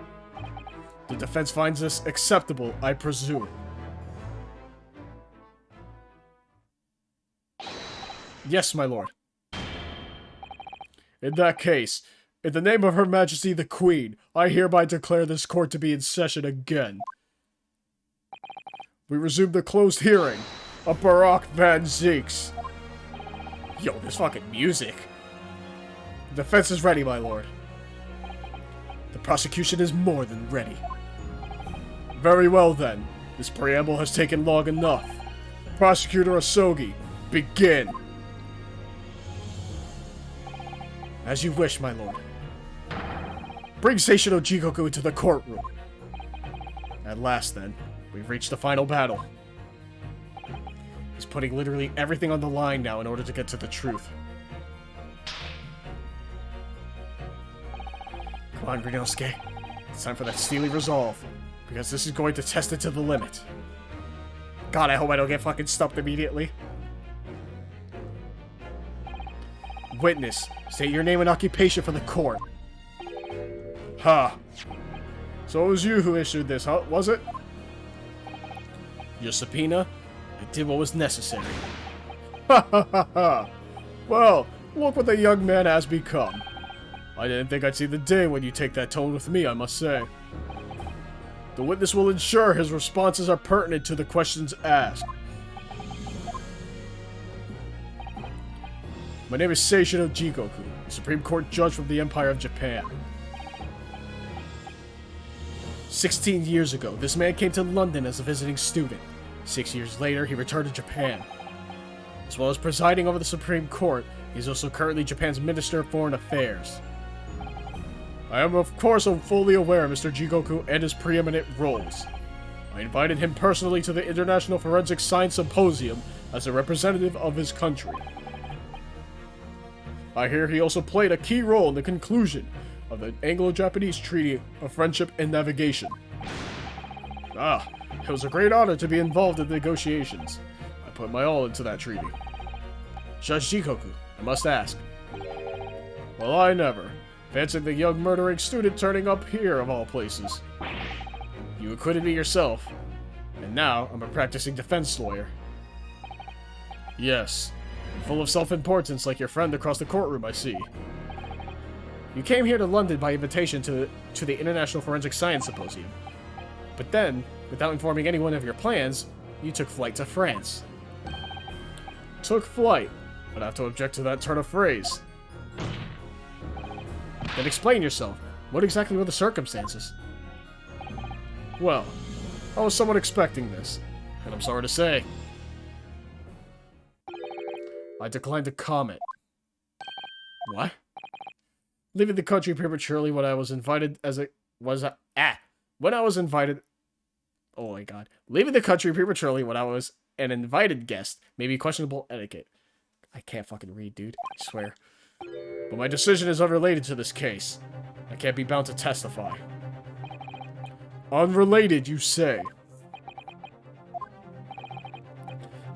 The defense finds this acceptable, I presume. Yes, my lord. In that case, in the name of Her Majesty the Queen, I hereby declare this court to be in session again. We resume the closed hearing of Barack Van Zeeks. Yo, this fucking music. The defense is ready, my lord. The prosecution is more than ready. Very well then. This preamble has taken long enough. Prosecutor Asogi, begin. As you wish, my lord. Bring Seishiro Jigoku into the courtroom. At last, then, we've reached the final battle. He's putting literally everything on the line now in order to get to the truth. Come on, Rinosuke. It's time for that steely resolve, because this is going to test it to the limit. God, I hope I don't get fucking stumped immediately. Witness, state your name and occupation for the court. Ha! So it was you who issued this, huh? Was it? Your subpoena? I did what was necessary. Ha ha ha ha! Well, look what the young man has become. I didn't think I'd see the day when you take that tone with me, I must say. The witness will ensure his responses are pertinent to the questions asked. My name is Seishiro Jigoku, the Supreme Court Judge from the Empire of Japan. 16 years ago, this man came to London as a visiting student. 6 years later, he returned to Japan. As well as presiding over the Supreme Court, he is also currently Japan's Minister of Foreign Affairs. I am of course fully aware of Mr. Jigoku and his preeminent roles. I invited him personally to the International Forensic Science Symposium as a representative of his country. I hear he also played a key role in the conclusion of the Anglo-Japanese Treaty of Friendship and Navigation. It was a great honor to be involved in the negotiations. I put my all into that treaty. Judge Jigoku, I must ask. Well, I never. Fancy the young murdering student turning up here of all places. You acquitted me yourself, and now I'm a practicing defense lawyer. Yes, full of self-importance like your friend across the courtroom, I see. You came here to London by invitation to the International Forensic Science Symposium. But then, without informing anyone of your plans, you took flight to France. Took flight? I'd have to object to that turn of phrase. Then explain yourself. What exactly were the circumstances? Well, I was somewhat expecting this, and I'm sorry to say, I declined to comment. What? Leaving the country prematurely when I was invited as a... When I was invited... Oh my god. Leaving the country prematurely when I was an invited guest may be questionable etiquette. I can't fucking read, dude. I swear. But my decision is unrelated to this case. I can't be bound to testify. Unrelated, you say?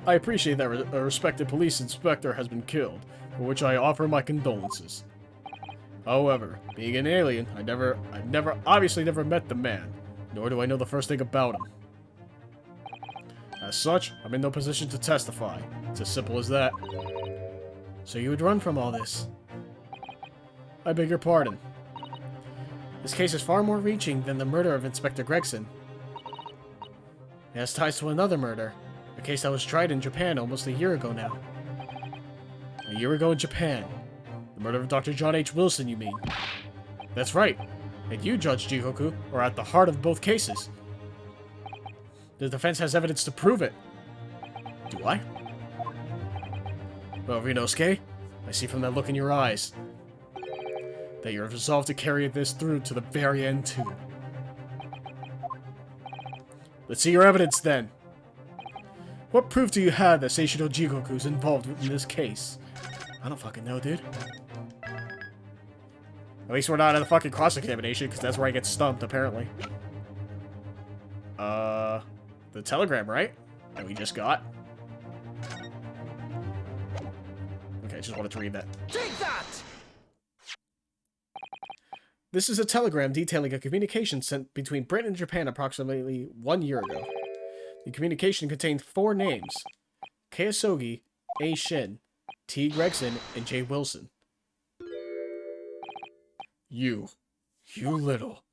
I appreciate that a respected police inspector has been killed, for which I offer my condolences. However, being an alien, I've obviously never met the man, nor do I know the first thing about him. As such, I'm in no position to testify. It's as simple as that. So you would run from all this? I beg your pardon. This case is far more reaching than the murder of Inspector Gregson. It has ties to another murder, a case that was tried in Japan almost a year ago now. A year ago in Japan. The murder of Dr. John H. Wilson, you mean? That's right. And you, Judge Jigoku, are at the heart of both cases. The defense has evidence to prove it. Do I? Well, Rinosuke, I see from that look in your eyes that you're resolved to carry this through to the very end, too. Let's see your evidence, then. What proof do you have that Seishiro Jigoku is involved in this case? I don't fucking know, dude. At least we're not at the fucking cross-examination, because that's where I get stumped, apparently. The telegram, right? That we just got. Okay, I just wanted to read that. Take that! This is a telegram detailing a communication sent between Britain and Japan approximately 1 year ago. The communication contained 4 names: Keisogi, A. Shin, T. Gregson, and J. Wilson. You little...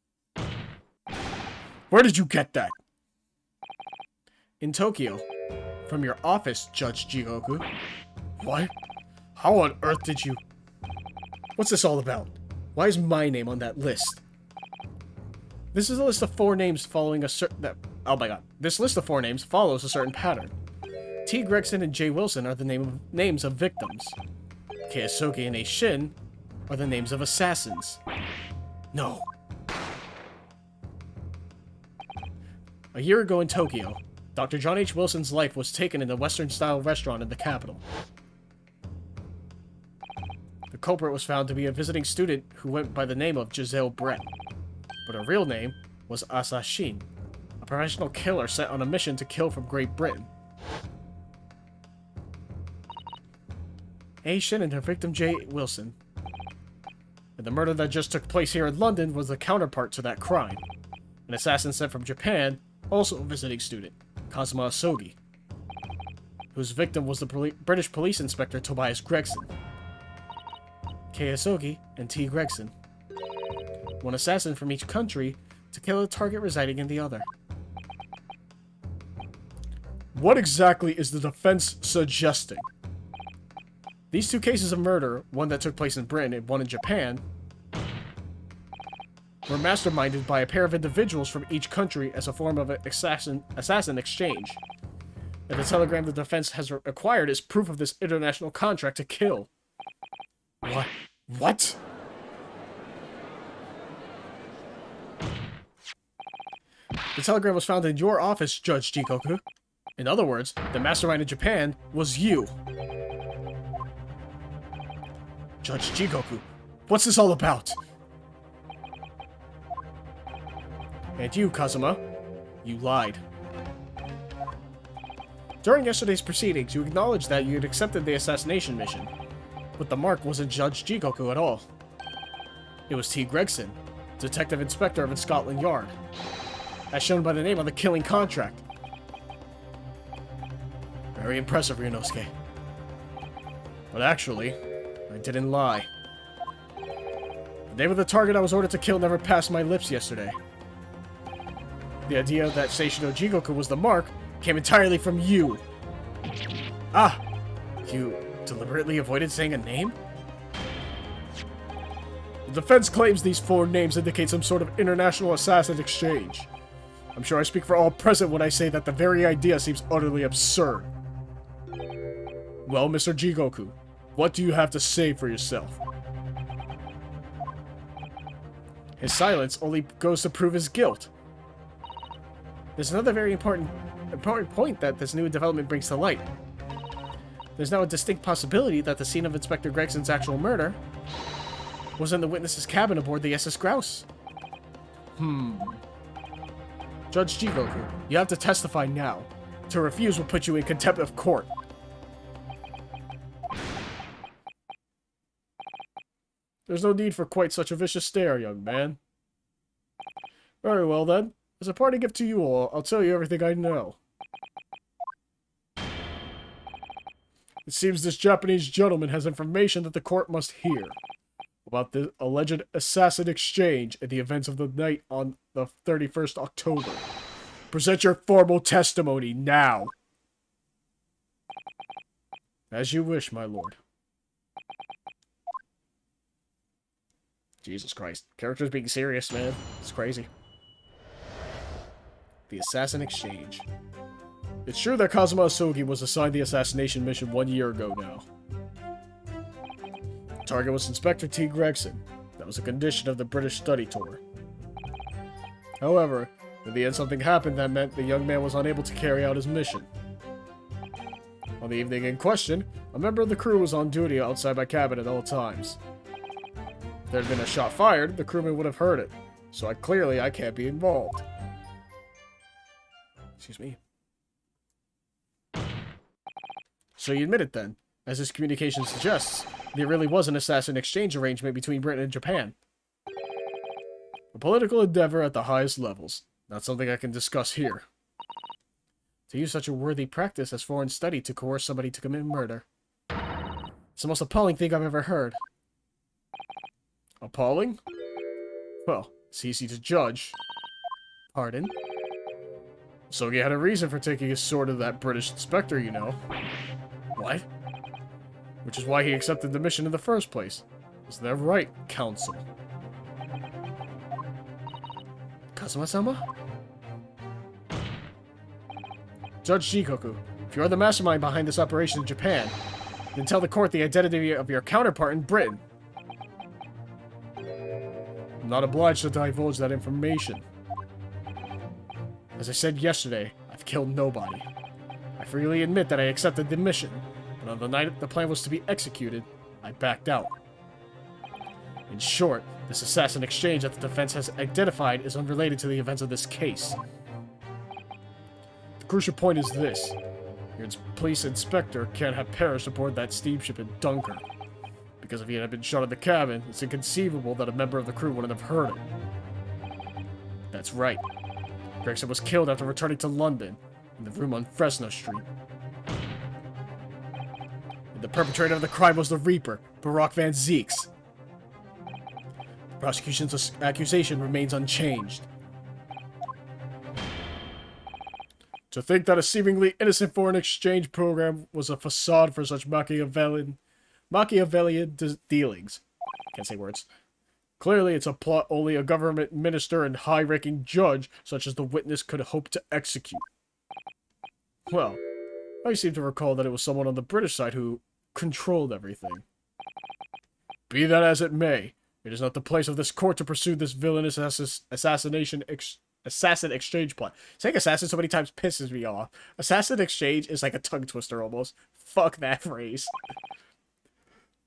Where did you get that? In Tokyo. From your office, Judge Jigoku. What? How on earth did you... What's this all about? Why is my name on that list? This is a list of 4 names following a certain... Oh my god. This list of 4 names follows a certain pattern. T. Gregson and J. Wilson are the names of victims. Keisogi and A. Shin are the names of assassins. No. A year ago in Tokyo, Dr. John H. Wilson's life was taken in a Western-style restaurant in the capital. The culprit was found to be a visiting student who went by the name of Giselle Brett, but her real name was Asa Shin, a professional killer sent on a mission to kill from Great Britain. A. Shin and her victim J. Wilson. And the murder that just took place here in London was the counterpart to that crime. An assassin sent from Japan, also a visiting student, Kazuma Asogi, whose victim was the British police inspector Tobias Gregson. Keisogi and T. Gregson. One assassin from each country to kill a target residing in the other. What exactly is the defense suggesting? These 2 cases of murder, one that took place in Britain and one in Japan, were masterminded by a pair of individuals from each country as a form of an assassin exchange. And the telegram the defense has acquired is proof of this international contract to kill. What? What? The telegram was found in your office, Judge Jikoku. In other words, the mastermind in Japan was you. Judge Jikoku, what's this all about? And you, Kazuma, you lied. During yesterday's proceedings, you acknowledged that you had accepted the assassination mission, but the mark wasn't Judge Jikoku at all. It was T. Gregson, Detective Inspector of Scotland Yard, as shown by the name on the killing contract. Very impressive, Ryunosuke. But actually, I didn't lie. The name of the target I was ordered to kill never passed my lips yesterday. The idea that Seishino Jigoku was the mark came entirely from you. Ah! You deliberately avoided saying a name? The defense claims these 4 names indicate some sort of international assassin exchange. I'm sure I speak for all present when I say that the very idea seems utterly absurd. Well, Mr. Jigoku, what do you have to say for yourself? His silence only goes to prove his guilt. There's another very important point that this new development brings to light. There's now a distinct possibility that the scene of Inspector Gregson's actual murder was in the witness's cabin aboard the SS Grouse. Judge Jigoku, you have to testify now. To refuse will put you in contempt of court. There's no need for quite such a vicious stare, young man. Very well, then. As a parting gift to you all, I'll tell you everything I know. It seems this Japanese gentleman has information that the court must hear about the alleged assassin exchange and the events of the night on the 31st October. Present your formal testimony now. As you wish, my lord. Jesus Christ. Characters being serious, man. It's crazy. The assassin exchange. It's true that Kazuma Asogi was assigned the assassination mission 1 year ago now. The target was Inspector T. Gregson. That was a condition of the British study tour. However, in the end something happened that meant the young man was unable to carry out his mission. On the evening in question, a member of the crew was on duty outside my cabin at all times. If there had been a shot fired, the crewman would have heard it, so I can't be involved. Excuse me. So you admit it then, as this communication suggests, there really was an assassin exchange arrangement between Britain and Japan. A political endeavor at the highest levels, not something I can discuss here. To use such a worthy practice as foreign study to coerce somebody to commit murder. It's the most appalling thing I've ever heard. Appalling? Well, it's easy to judge. Pardon? Sogi had a reason for taking his sword to that British inspector, you know. What? Which is why he accepted the mission in the first place. Isn't that right, Counsel? Kazuma-sama? Judge Jikoku, if you're the mastermind behind this operation in Japan, then tell the court the identity of your counterpart in Britain. I'm not obliged to divulge that information. As I said yesterday, I've killed nobody. I freely admit that I accepted the mission, but on the night the plan was to be executed, I backed out. In short, this assassin exchange that the defense has identified is unrelated to the events of this case. The crucial point is this. Your police inspector can't have perished aboard that steamship in Dunkirk. Because if he had been shot in the cabin, it's inconceivable that a member of the crew wouldn't have heard it. That's right. Gregson was killed after returning to London, in the room on Fresno Street. And the perpetrator of the crime was the Reaper, Barack Van Zeeks. The prosecution's accusation remains unchanged. To think that a seemingly innocent foreign exchange program was a facade for such Machiavellian dealings. Can't say words. Clearly, it's a plot only a government minister and high-ranking judge, such as the witness, could hope to execute. Well, I seem to recall that it was someone on the British side who controlled everything. Be that as it may, it is not the place of this court to pursue this villainous assassin exchange plot. Saying assassin so many times pisses me off. Assassin exchange is like a tongue twister almost. Fuck that phrase.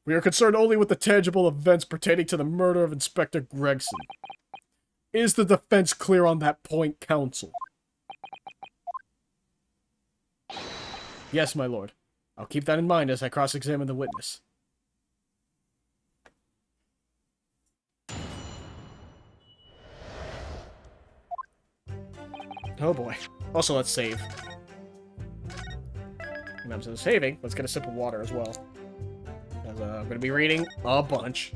We are concerned only with the tangible events pertaining to the murder of Inspector Gregson. Is the defense clear on that point, counsel? Yes, my lord. I'll keep that in mind as I cross-examine the witness. Oh boy. Also, let's save. When it comes to the saving, let's get a sip of water as well. As, I'm going to be reading a bunch.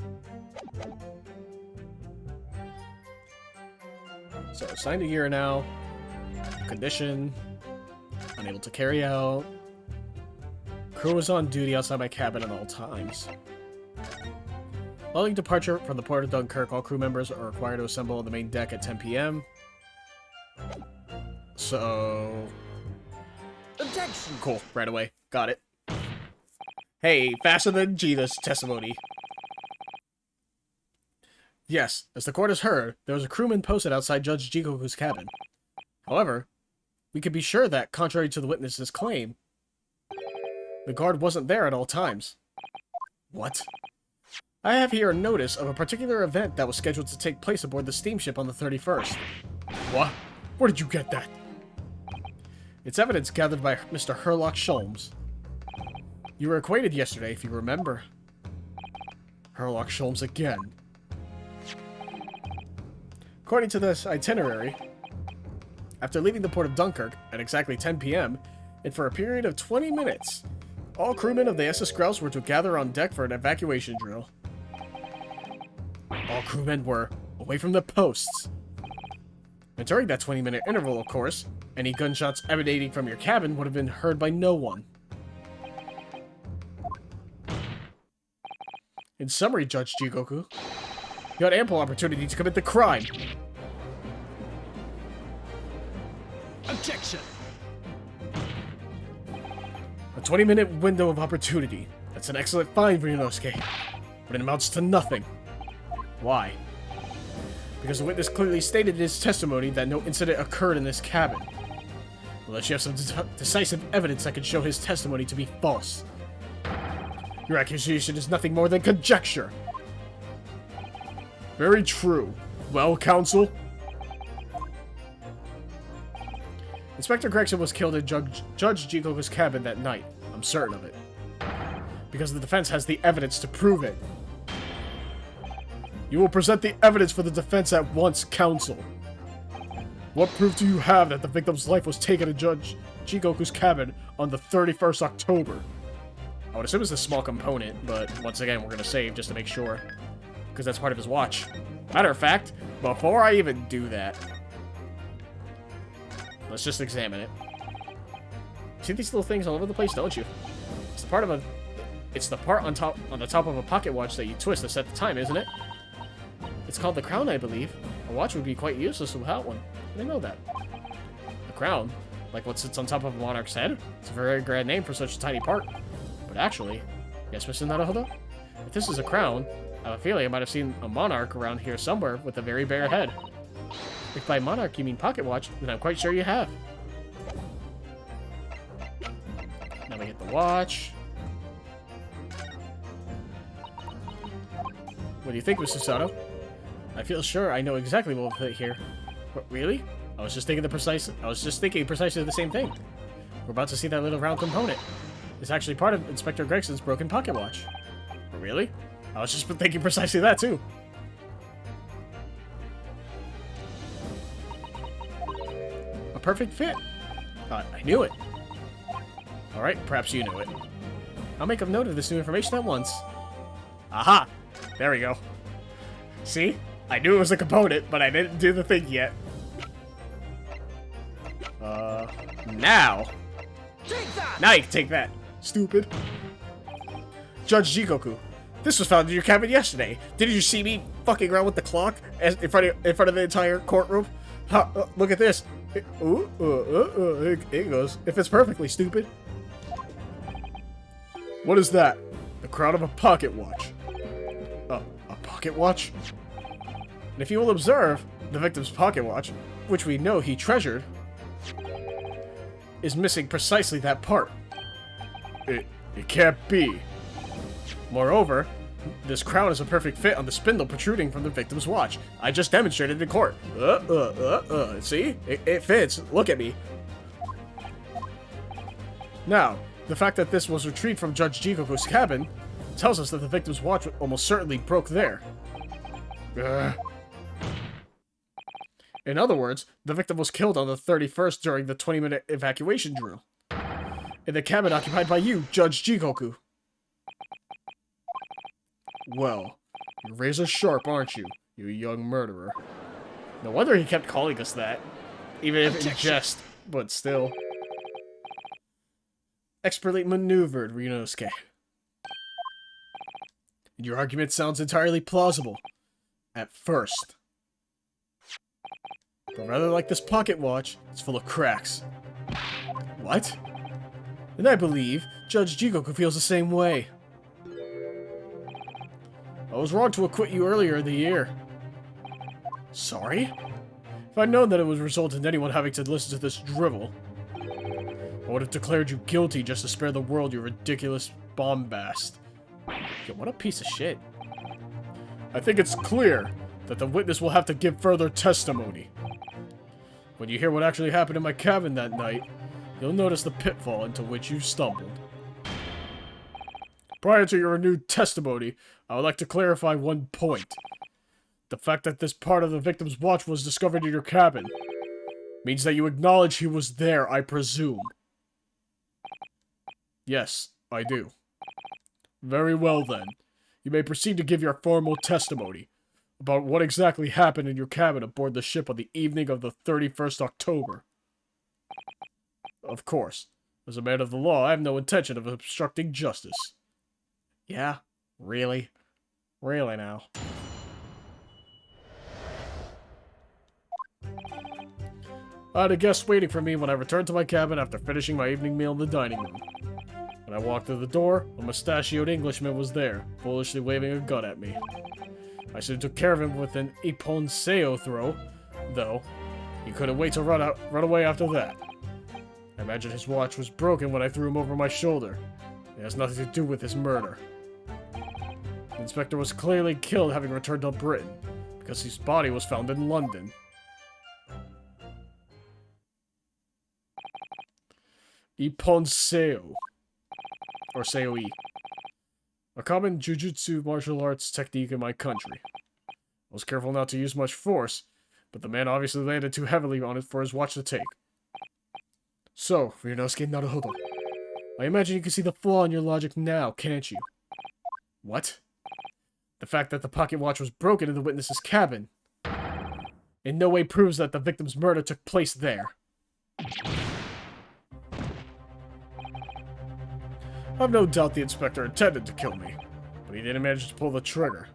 So, assigned a year now. Condition. Unable to carry out. Crew is on duty outside my cabin at all times. Following departure from the port of Dunkirk, all crew members are required to assemble on the main deck at 10 p.m. So... Objection! Cool, right away. Got it. Hey, faster than Gina's testimony. Yes, as the court has heard, there was a crewman posted outside Judge Jikoku's cabin. However, we can be sure that, contrary to the witness's claim, the guard wasn't there at all times. What? I have here a notice of a particular event that was scheduled to take place aboard the steamship on the 31st. What? Where did you get that? It's evidence gathered by Mr. Herlock Sholmes. You were acquainted yesterday, if you remember. Herlock Sholmes again. According to this itinerary, after leaving the port of Dunkirk at exactly 10 p.m., and for a period of 20 minutes, all crewmen of the SS Grouse were to gather on deck for an evacuation drill. All crewmen were away from their posts. And during that 20-minute interval, of course, any gunshots emanating from your cabin would have been heard by no one. In summary, Judge Jigoku, you had ample opportunity to commit the crime. Objection! A 20-minute window of opportunity. That's an excellent find for Yonosuke, but it amounts to nothing. Why? Because the witness clearly stated in his testimony that no incident occurred in this cabin. Unless you have some decisive evidence that could show his testimony to be false. Your accusation is nothing more than conjecture. Very true. Well, counsel? Inspector Gregson was killed in Judge Jikoku's cabin that night. I'm certain of it. Because the defense has the evidence to prove it. You will present the evidence for the defense at once, counsel. What proof do you have that the victim's life was taken in Judge Jikoku's cabin on the 31st October? I would assume it's a small component, but once again, we're going to save just to make sure. Because that's part of his watch. Matter of fact, before I even do that, let's just examine it. See these little things all over the place, don't you? It's the part of it's the part on the top of a pocket watch that you twist to set the time, isn't it? It's called the crown, I believe. A watch would be quite useless without one. I didn't know that. The crown? Like what sits on top of a monarch's head? It's a very grand name for such a tiny part. But actually, yes, Mr. Naruhodo? If this is a crown, I have a feeling I might have seen a monarch around here somewhere with a very bare head. If by monarch you mean pocket watch, then I'm quite sure you have. Now we get the watch. What do you think, Mr. Sato? I feel sure I know exactly what will fit here. What, really? I was just thinking precisely the same thing. We're about to see that little round component. It's actually part of Inspector Gregson's broken pocket watch. Really? I was just thinking precisely that too. A perfect fit. I knew it. Alright, perhaps you knew it. I'll make a note of this new information at once. Aha! There we go. See? I knew it was a component, but I didn't do the thing yet. Now! Take that! Now you can take that, stupid. Judge Jikoku, this was found in your cabin yesterday. Didn't you see me fucking around with the clock in front of the entire courtroom? Look at this. It goes. It fits perfectly, stupid. What is that? The crown of a pocket watch. A pocket watch? And if you will observe, the victim's pocket watch, which we know he treasured, is missing precisely that part. It can't be. Moreover, this crown is a perfect fit on the spindle protruding from the victim's watch. I just demonstrated in court. See? It fits. Look at me. Now, the fact that this was retrieved from Judge Jikoku's cabin tells us that the victim's watch almost certainly broke there. In other words, the victim was killed on the 31st during the 20-minute evacuation drill. In the cabin occupied by you, Judge Jikoku. Well, you're razor sharp, aren't you, you young murderer? No wonder he kept calling us that. Even if in jest, but still. Expertly maneuvered, Ryunosuke. Your argument sounds entirely plausible. At first. But rather like this pocket watch, it's full of cracks. What? And I believe Judge Jikoku feels the same way. I was wrong to acquit you earlier in the year. Sorry? If I'd known that it would result in anyone having to listen to this drivel, I would have declared you guilty just to spare the world your ridiculous bombast. Yo, what a piece of shit. I think it's clear that the witness will have to give further testimony. When you hear what actually happened in my cabin that night, you'll notice the pitfall into which you stumbled. Prior to your renewed testimony, I would like to clarify one point. The fact that this part of the victim's watch was discovered in your cabin means that you acknowledge he was there, I presume. Yes, I do. Very well then. You may proceed to give your formal testimony about what exactly happened in your cabin aboard the ship on the evening of the 31st October. Of course, as a man of the law, I have no intention of obstructing justice. Yeah? Really? Really now? I had a guest waiting for me when I returned to my cabin after finishing my evening meal in the dining room. When I walked through the door, a mustachioed Englishman was there, foolishly waving a gun at me. I soon took care of him with an ippon seo throw, though he couldn't wait to run away after that. I imagine his watch was broken when I threw him over my shoulder. It has nothing to do with his murder. The inspector was clearly killed having returned to Britain, because his body was found in London. Ippon seo. Or seo-e. A common jujutsu martial arts technique in my country. I was careful not to use much force, but the man obviously landed too heavily on it for his watch to take. So, Ryunosuke Naruhodo, I imagine you can see the flaw in your logic now, can't you? What? The fact that the pocket watch was broken in the witness's cabin in no way proves that the victim's murder took place there. I've no doubt the inspector intended to kill me, but he didn't manage to pull the trigger.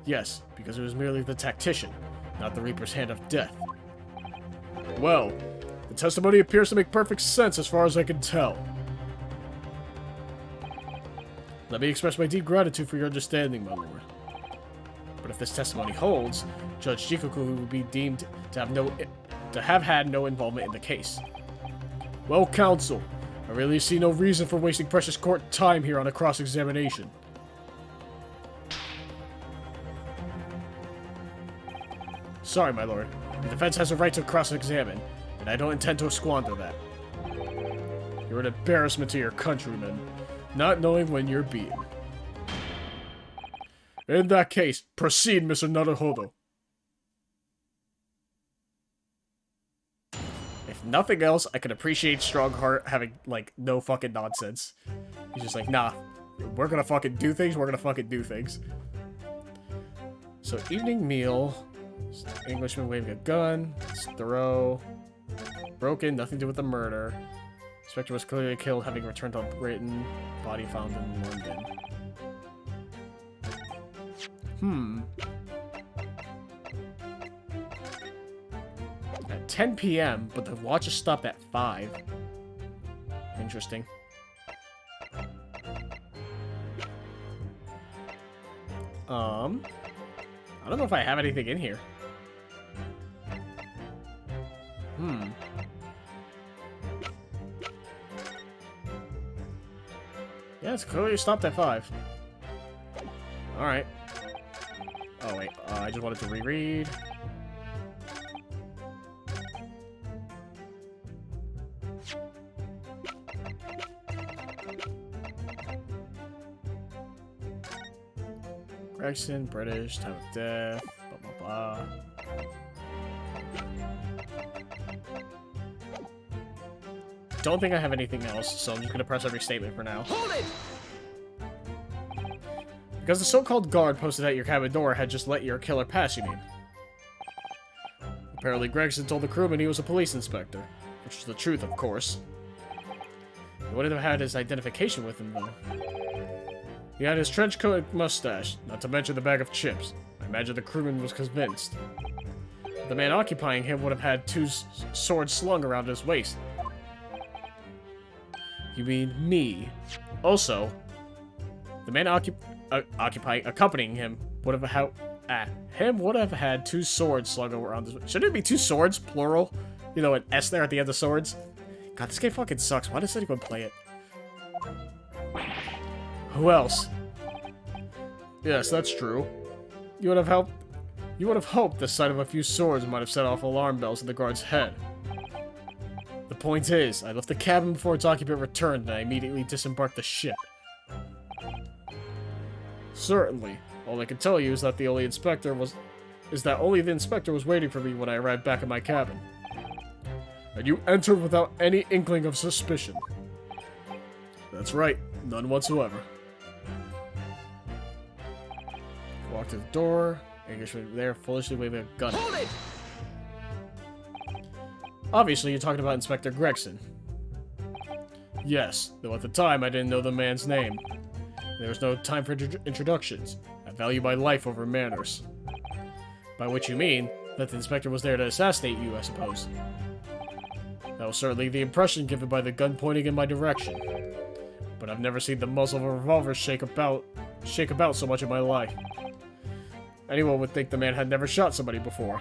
Yes, because it was merely the tactician, not the Reaper's hand of death. Well, the testimony appears to make perfect sense as far as I can tell. Let me express my deep gratitude for your understanding, my lord. But if this testimony holds, Judge Jikoku will be deemed to have had no involvement in the case. Well, counsel, I really see no reason for wasting precious court time here on a cross-examination. Sorry, my lord. The defense has a right to cross-examine, and I don't intend to squander that. You're an embarrassment to your countrymen, not knowing when you're beaten. In that case, proceed, Mr. Naruhodo. If nothing else, I can appreciate Strongheart having, like, no fucking nonsense. He's just like, nah, we're gonna fucking do things, we're gonna fucking do things. So, evening meal. Englishman waving a gun. Throw. Broken, nothing to do with the murder. Inspector was clearly killed, having returned to Britain. Body found in London. At 10 p.m., but the watch is stopped at 5. Interesting. I don't know if I have anything in here. Yeah, it's clearly stopped at 5. Alright. Oh, wait. I just wanted to reread. Gregson, British, time of death, blah, blah, blah. Don't think I have anything else, so I'm just gonna press every statement for now. Hold it! Because the so-called guard posted at your cabin door had just let your killer pass, you mean? Apparently Gregson told the crewman he was a police inspector, which is the truth, of course. He wouldn't have had his identification with him, though. He had his trench coat and mustache, not to mention the bag of chips. I imagine the crewman was convinced. The man occupying him would have had 2 swords slung around his waist. You mean me? Also, the man accompanying him would have had 2 swords slung around his waist. Shouldn't it be 2 swords, plural? You know, an S there at the end of swords? God, this game fucking sucks. Why does anyone play it? Who else? Yes, that's true. You would have hoped the sight of a few swords might have set off alarm bells in the guard's head. The point is, I left the cabin before its occupant returned, and I immediately disembarked the ship. Certainly. All I can tell you is that only the inspector was waiting for me when I arrived back at my cabin. And you entered without any inkling of suspicion. That's right, none whatsoever. Walked to the door. Englishman there, foolishly waving a gun. Hold it! Obviously, you're talking about Inspector Gregson. Yes, though at the time I didn't know the man's name. There was no time for introductions. I value my life over manners. By which you mean that the inspector was there to assassinate you, I suppose. That was certainly the impression given by the gun pointing in my direction. But I've never seen the muzzle of a revolver shake about so much in my life. Anyone would think the man had never shot somebody before.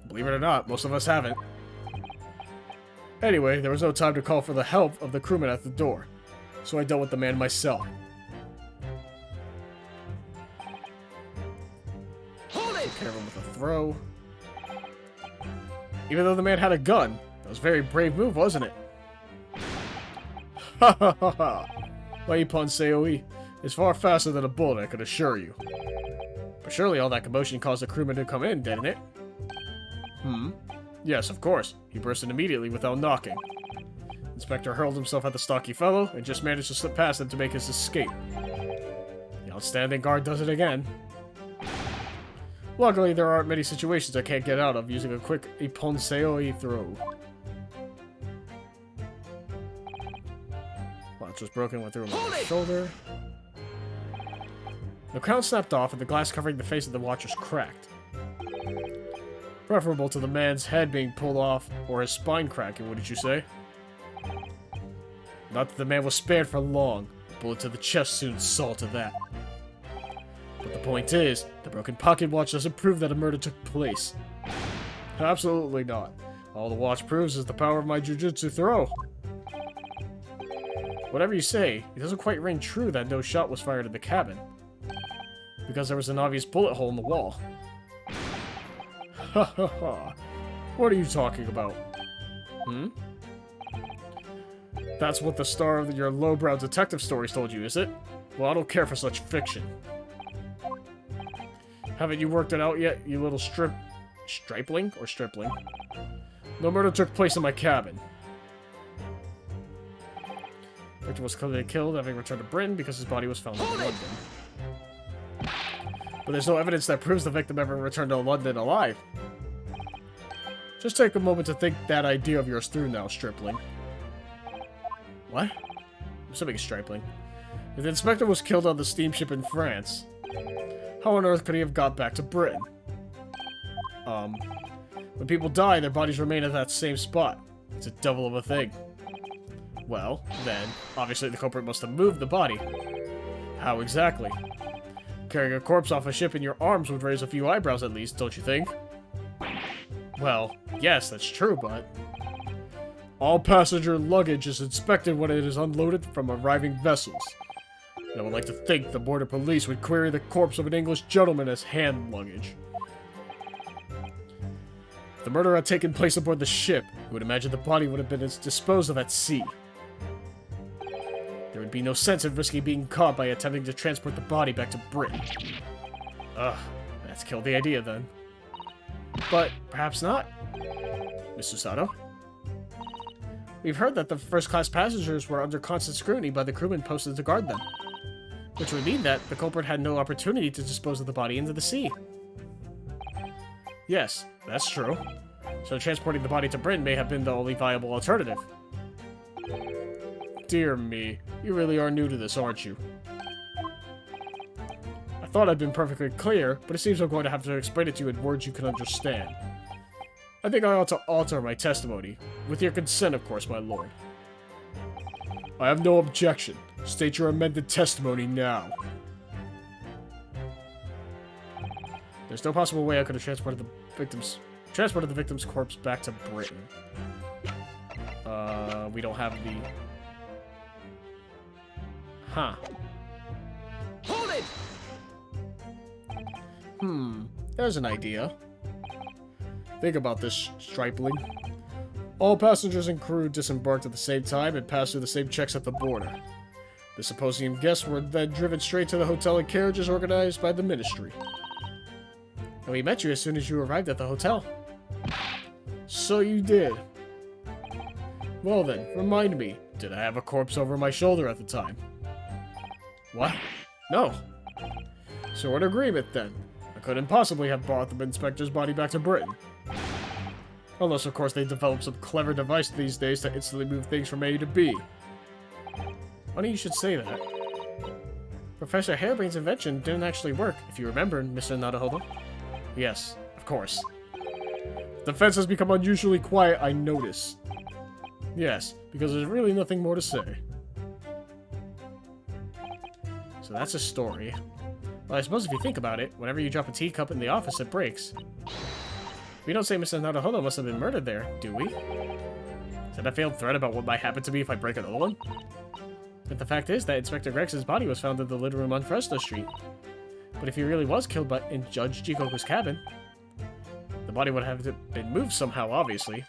Believe it or not, most of us haven't. Anyway, there was no time to call for the help of the crewman at the door, so I dealt with the man myself. Hold it! Took care of him with a throw. Even though the man had a gun, that was a very brave move, wasn't it? Ha ha ha ha! My Ippon Seoi is far faster than a bullet, I can assure you. But surely all that commotion caused the crewman to come in, didn't it? Yes, of course. He burst in immediately without knocking. Inspector hurled himself at the stocky fellow and just managed to slip past him to make his escape. The outstanding guard does it again. Luckily, there aren't many situations I can't get out of using a quick Ippon Seoi throw. Watch was broken, went through him on his shoulder. The crown snapped off and the glass covering the face of the watchers cracked. Preferable to the man's head being pulled off or his spine cracking, wouldn't you say? Not that the man was spared for long. A bullet to the chest soon saw to that. But the point is, the broken pocket watch doesn't prove that a murder took place. Absolutely not. All the watch proves is the power of my jujutsu throw. Whatever you say, it doesn't quite ring true that no shot was fired in the cabin. Because there was an obvious bullet hole in the wall. Ha ha ha. What are you talking about? That's what the star of your lowbrow detective stories told you, is it? Well, I don't care for such fiction. Haven't you worked it out yet, you little stripling? Or stripling? No murder took place in my cabin. Victor was clearly killed, having returned to Britain because his body was found in London. But there's no evidence that proves the victim ever returned to London alive. Just take a moment to think that idea of yours through now, stripling. What? I'm assuming it's stripling. If the inspector was killed on the steamship in France, how on earth could he have got back to Britain? When people die, their bodies remain at that same spot. It's a double of a thing. Well, then, obviously the culprit must have moved the body. How exactly? Carrying a corpse off a ship in your arms would raise a few eyebrows at least, don't you think? Well, yes, that's true, but... all passenger luggage is inspected when it is unloaded from arriving vessels. And I would like to think the border police would query the corpse of an English gentleman as hand luggage. If the murder had taken place aboard the ship, you would imagine the body would have been disposed of at sea. There would be no sense in risking being caught by attempting to transport the body back to Britain. Ugh, that's killed the idea then. But perhaps not. Mr. Sato? We've heard that the first-class passengers were under constant scrutiny by the crewmen posted to guard them. Which would mean that the culprit had no opportunity to dispose of the body into the sea. Yes, that's true. So transporting the body to Britain may have been the only viable alternative. Dear me, you really are new to this, aren't you? I thought I'd been perfectly clear, but it seems I'm going to have to explain it to you in words you can understand. I think I ought to alter my testimony. With your consent, of course, my lord. I have no objection. State your amended testimony now. There's no possible way I could have transported the victim's corpse back to Britain. We don't have the... Huh. Hold it! There's an idea. Think about this, stripling. All passengers and crew disembarked at the same time and passed through the same checks at the border. The symposium guests were then driven straight to the hotel in carriages organized by the ministry. And we met you as soon as you arrived at the hotel. So you did. Well then, remind me, did I have a corpse over my shoulder at the time? What? No. So we're in agreement then. I couldn't possibly have brought the inspector's body back to Britain. Unless, of course, they develop some clever device these days to instantly move things from A to B. Funny you should say that. Professor Harebrain's invention didn't actually work, if you remember, Mr. Naruhodo. Yes, of course. The fence has become unusually quiet, I notice. Yes, because there's really nothing more to say. So that's a story. Well, I suppose if you think about it, whenever you drop a teacup in the office, it breaks. We don't say Mr. Naruhodo must have been murdered there, do we? Is that a failed threat about what might happen to me if I break another one? But the fact is that Inspector Grex's body was found in the living room on Fresno Street. But if he really was killed in Judge Jikoku's cabin, the body would have been moved somehow, obviously.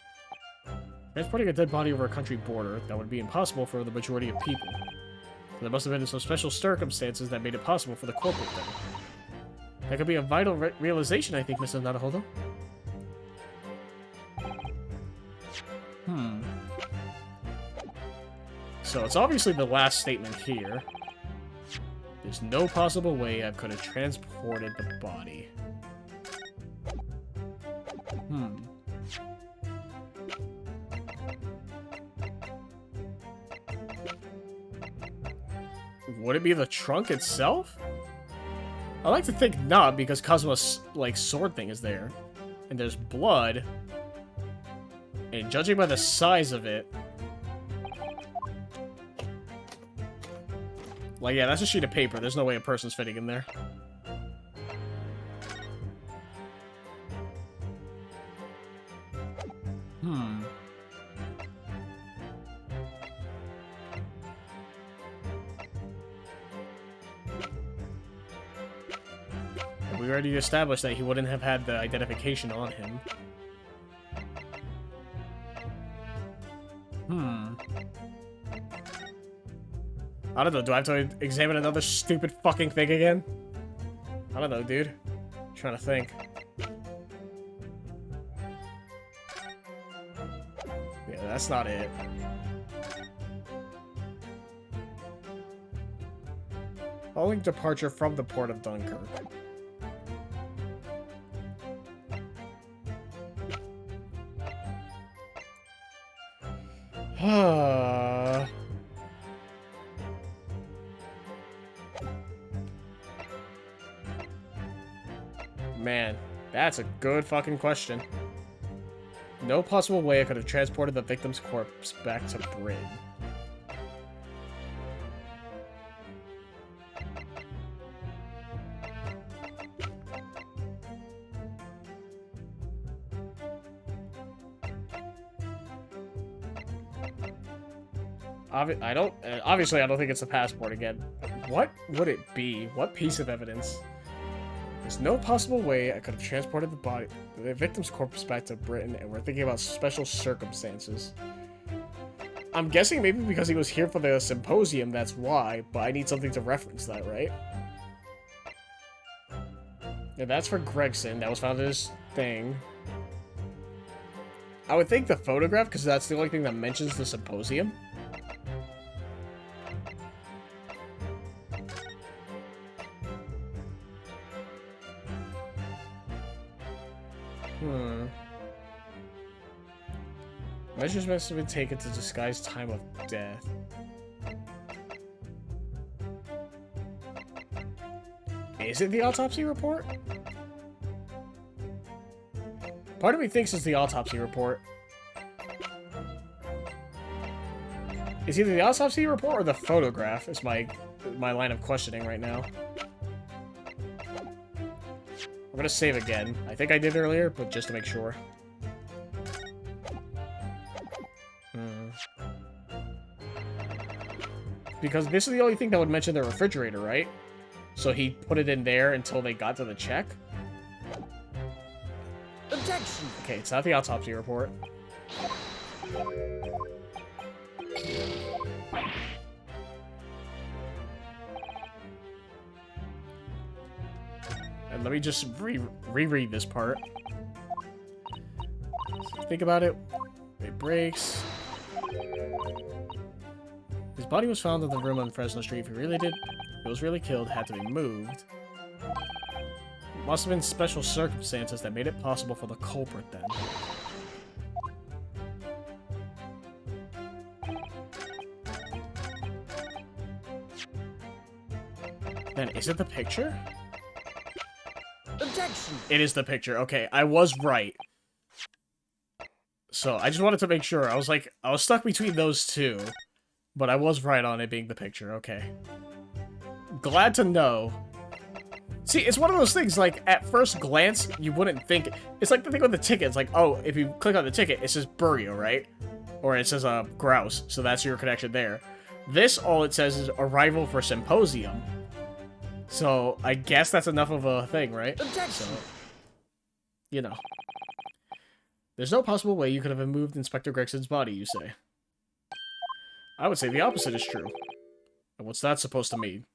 Transporting a dead body over a country border, that would be impossible for the majority of people. So there must have been some special circumstances that made it possible for the corporate then. That could be a vital realization, I think, Mr. Naruhodo. So it's obviously the last statement here. There's no possible way I could have transported the body. Would it be the trunk itself? I like to think not, because Kazuma's, like, sword thing is there. And there's blood. And judging by the size of it... like, yeah, that's a sheet of paper. There's no way a person's fitting in there. We already established that he wouldn't have had the identification on him. I don't know, do I have to examine another stupid fucking thing again? I don't know, dude. I'm trying to think. Yeah, that's not it. Following departure from the port of Dunkirk. Man, that's a good fucking question. No possible way I could have transported the victim's corpse back to Britain. Obviously, I don't think it's a passport again. What would it be? What piece of evidence? There's no possible way I could have transported the victim's corpse back to Britain, and we're thinking about special circumstances. I'm guessing maybe because he was here for the symposium, that's why, but I need something to reference that, right? Yeah, that's for Gregson. That was found in his thing. I would think the photograph, because that's the only thing that mentions the symposium. Measures must have been taken to disguise time of death. Is it the autopsy report? Part of me thinks it's the autopsy report. It's either the autopsy report or the photograph is my line of questioning right now. I'm gonna save again. I think I did earlier, but just to make sure. Because this is the only thing that would mention the refrigerator, right? So he put it in there until they got to the check? Objection! Okay, it's not the autopsy report. And let me just reread this part. Think about it. It breaks. His body was found in the room on Fresno Street. If he was really killed, had to be moved. Must have been special circumstances that made it possible for the culprit then. Then, is it the picture? Objection! It is the picture. Okay, I was right. So, I just wanted to make sure. I was stuck between those two. But I was right on it being the picture. Okay. Glad to know. See, it's one of those things, like, at first glance, you wouldn't think... It's like the thing with the ticket. It's like, oh, if you click on the ticket, it says Burrito, right? Or it says, Grouse. So that's your connection there. This, all it says is Arrival for Symposium. So, I guess that's enough of a thing, right? So, you know. There's no possible way you could have removed Inspector Gregson's body, you say. I would say the opposite is true. And what's that supposed to mean?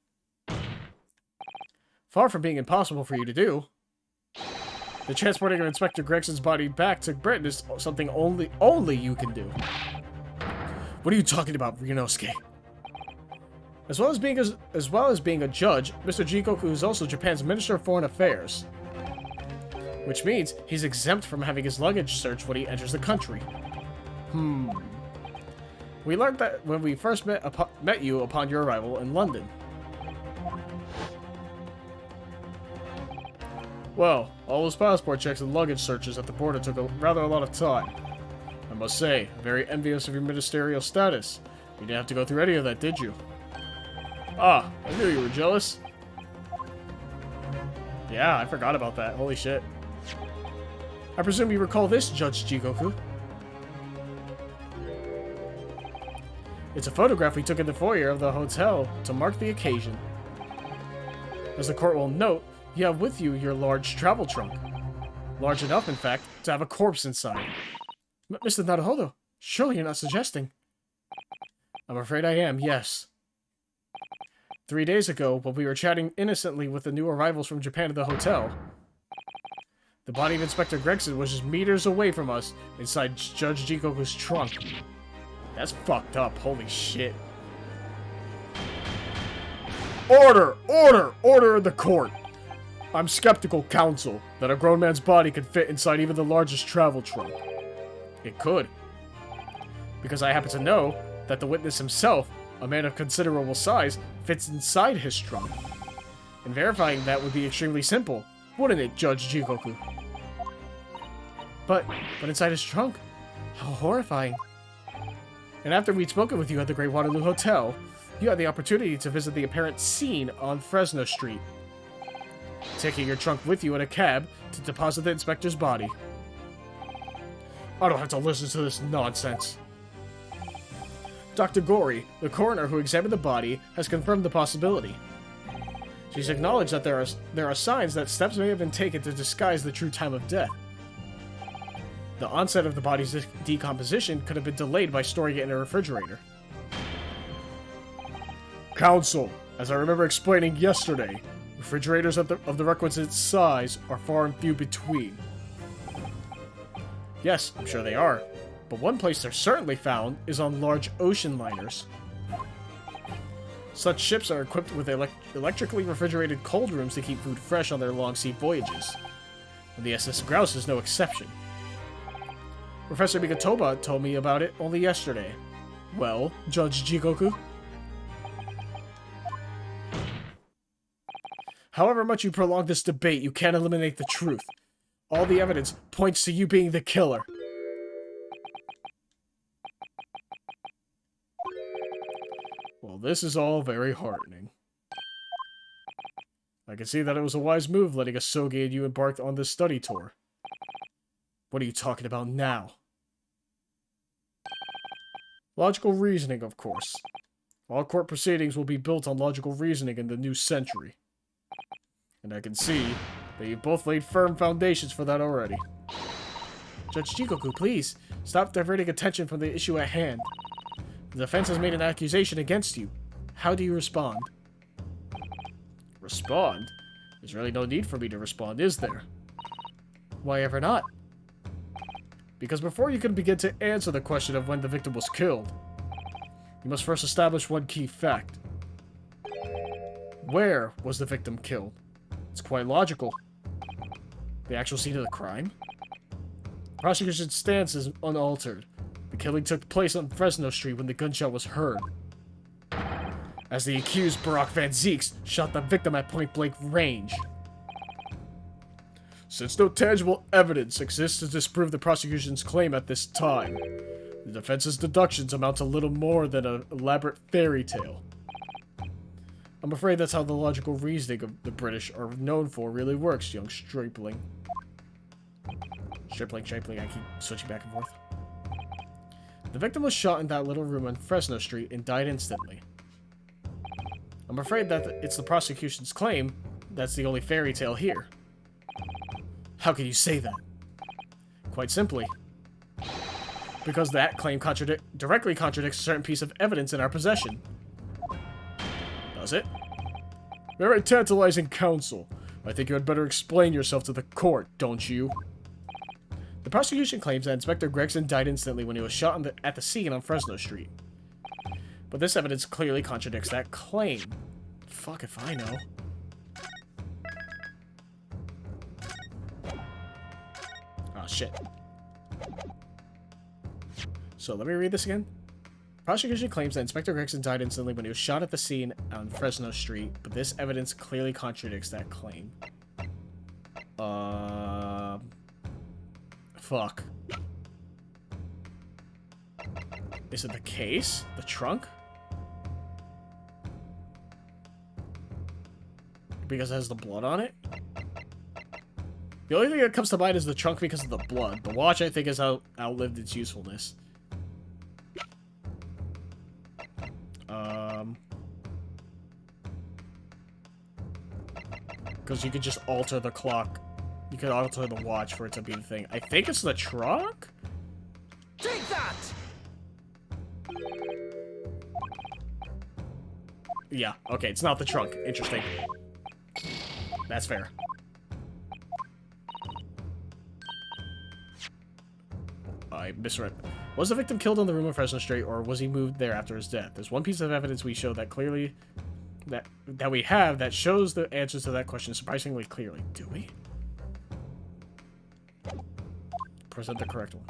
Far from being impossible for you to do. The transporting of Inspector Gregson's body back to Britain is something only you can do. What are you talking about, Ryunosuke? As well as being a judge, Mr. Jikoku is also Japan's Minister of Foreign Affairs. Which means he's exempt from having his luggage searched when he enters the country. We learned that when we first met you upon your arrival in London. Well, all those passport checks and luggage searches at the border took rather a lot of time. I must say, I'm very envious of your ministerial status. You didn't have to go through any of that, did you? Ah, I knew you were jealous. Yeah, I forgot about that. Holy shit. I presume you recall this, Judge Jikoku. It's a photograph we took in the foyer of the hotel to mark the occasion. As the court will note, you have with you your large travel trunk. Large enough, in fact, to have a corpse inside. Mr. Naruhodo, surely you're not suggesting... I'm afraid I am, yes. 3 days ago, while we were chatting innocently with the new arrivals from Japan at the hotel, the body of Inspector Gregson was just meters away from us inside Judge Jikoku's trunk. That's fucked up, holy shit. Order! Order! Order in the court! I'm skeptical, counsel, that a grown man's body could fit inside even the largest travel trunk. It could. Because I happen to know that the witness himself, a man of considerable size, fits inside his trunk. And verifying that would be extremely simple, wouldn't it, Judge Jikoku? But inside his trunk? How horrifying. And after we'd spoken with you at the Great Waterloo Hotel, you had the opportunity to visit the apparent scene on Fresno Street, taking your trunk with you in a cab to deposit the inspector's body. I don't have to listen to this nonsense. Dr. Gory, the coroner who examined the body, has confirmed the possibility. She's acknowledged that there are signs that steps may have been taken to disguise the true time of death. The onset of the body's decomposition could have been delayed by storing it in a refrigerator. Counsel, as I remember explaining yesterday, refrigerators of the requisite size are far and few between. Yes, I'm sure they are, but one place they're certainly found is on large ocean liners. Such ships are equipped with electrically refrigerated cold rooms to keep food fresh on their long sea voyages. And the SS Grouse is no exception. Professor Migatoba told me about it only yesterday. Well, Judge Jigoku? However much you prolong this debate, you can't eliminate the truth. All the evidence points to you being the killer. Well, this is all very heartening. I can see that it was a wise move letting Asogi and you embark on this study tour. What are you talking about now? Logical reasoning, of course. All court proceedings will be built on logical reasoning in the new century. And I can see that you've both laid firm foundations for that already. Judge Jigoku, please, stop diverting attention from the issue at hand. The defense has made an accusation against you. How do you respond? Respond? There's really no need for me to respond, is there? Why ever not? Because before you can begin to answer the question of when the victim was killed, you must first establish one key fact. Where was the victim killed? It's quite logical. The actual scene of the crime? Prosecution's stance is unaltered. The killing took place on Fresno Street when the gunshot was heard. As the accused, Barack Van Zeeks, shot the victim at point-blank range. Since no tangible evidence exists to disprove the prosecution's claim at this time, the defense's deductions amount to little more than an elaborate fairy tale. I'm afraid that's how the logical reasoning of the British are known for really works, young stripling. Stripling, I keep switching back and forth. The victim was shot in that little room on Fresno Street and died instantly. I'm afraid that it's the prosecution's claim that's the only fairy tale here. How can you say that? Quite simply, because that claim directly contradicts a certain piece of evidence in our possession. Does it? Very tantalizing, counsel. I think you had better explain yourself to the court, don't you? The prosecution claims that Inspector Gregson died instantly when he was shot at the scene on Fresno Street. But this evidence clearly contradicts that claim. Fuck if I know. Oh, shit. So, let me read this again. Prosecution claims that Inspector Gregson died instantly when he was shot at the scene on Fresno Street, but this evidence clearly contradicts that claim. Fuck. Is it the case? The trunk? Because it has the blood on it? The only thing that comes to mind is the trunk because of the blood. The watch, I think, has outlived its usefulness. Because you could just alter the clock. You could alter the watch for it to be the thing. I think it's the trunk? Take that! Yeah, okay, it's not the trunk. Interesting. That's fair. I misread. Was the victim killed in the room on Fresno Street, or was he moved there after his death? There's one piece of evidence we show that clearly... that we have that shows the answers to that question surprisingly clearly. Do we? Present the correct one.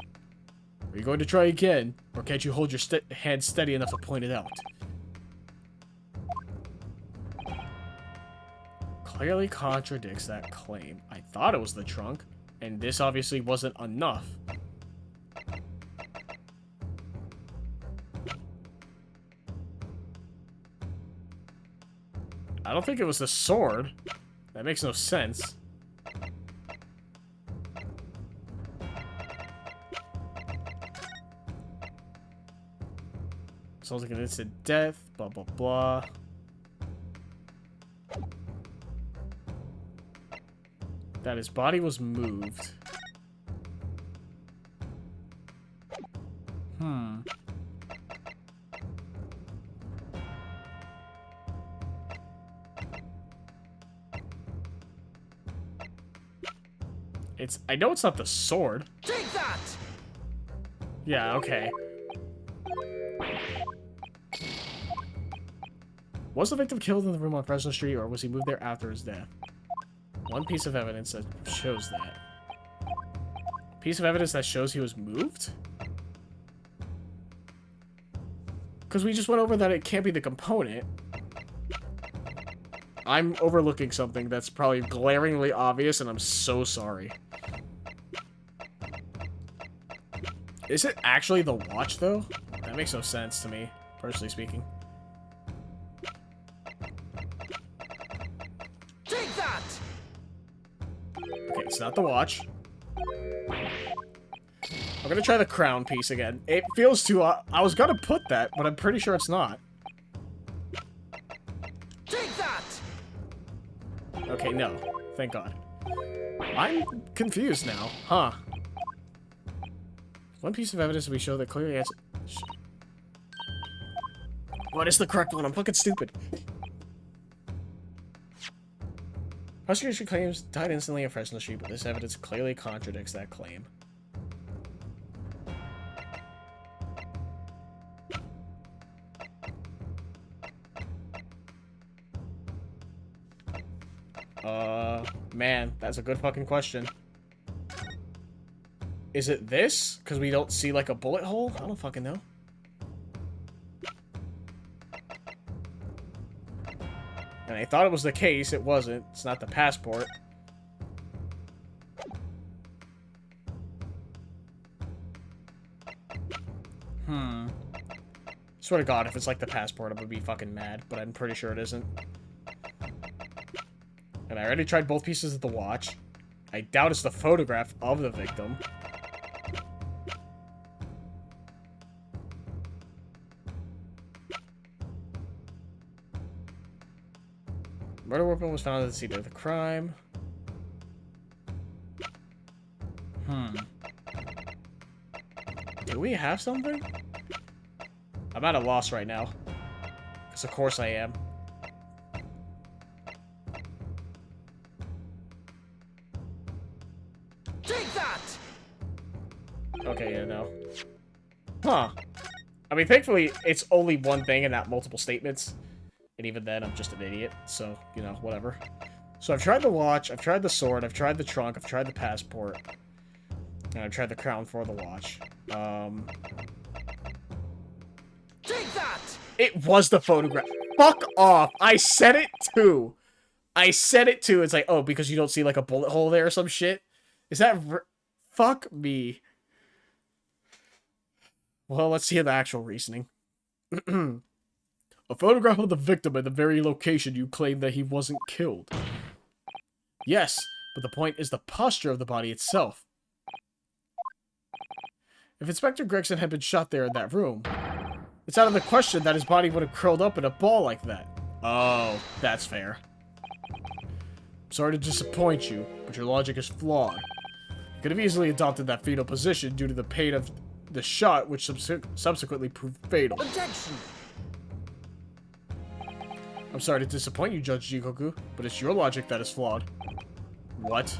Are you going to try again, or can't you hold your hand steady enough to point it out? Clearly contradicts that claim. I thought it was the trunk, and this obviously wasn't enough. I don't think it was the sword. That makes no sense. Sounds like an instant death, blah, blah, blah. That his body was moved. I know it's not the sword. Take that! Yeah, okay. Was the victim killed in the room on Fresno Street, or was he moved there after his death? One piece of evidence that shows that. Piece of evidence that shows he was moved? Because we just went over that it can't be the component. I'm overlooking something that's probably glaringly obvious, and I'm so sorry. Is it actually the watch, though? That makes no sense to me, personally speaking. Take that! Okay, it's not the watch. I'm gonna try the crown piece again. It feels too... I was gonna put that, but I'm pretty sure it's not. Take that! Okay, no. Thank God. I'm confused now. Huh. One piece of evidence we show that clearly answers... What is the correct one? I'm fucking stupid. Prosecution claims died instantly in Fresno Street, but this evidence clearly contradicts that claim. Man, that's a good fucking question. Is it this? Because we don't see, like, a bullet hole? I don't fucking know. And I thought it was the case. It wasn't. It's not the passport. Swear to God, if it's like the passport, I'm gonna be fucking mad. But I'm pretty sure it isn't. And I already tried both pieces of the watch. I doubt it's the photograph of the victim. Murder weapon was found at the scene of the crime. Do we have something? I'm at a loss right now. Because of course I am. Take that! Okay, yeah, no. Huh. I mean, thankfully, it's only one thing and not multiple statements. And even then, I'm just an idiot. So, you know, whatever. So I've tried the watch, I've tried the sword, I've tried the trunk, I've tried the passport. And I've tried the crown for the watch. Take that! It was the photograph. Fuck off. I said it too. I said it too. It's like, oh, because you don't see like a bullet hole there or some shit. Is that... Fuck me. Well, let's hear the actual reasoning. A photograph of the victim at the very location you claim that he wasn't killed. Yes, but the point is the posture of the body itself. If Inspector Gregson had been shot there in that room, it's out of the question that his body would have curled up in a ball like that. Oh, that's fair. Sorry to disappoint you, but your logic is flawed. You could have easily adopted that fetal position due to the pain of the shot, which subsequently proved fatal. Objection! I'm sorry to disappoint you, Judge Jikoku, but it's your logic that is flawed. What?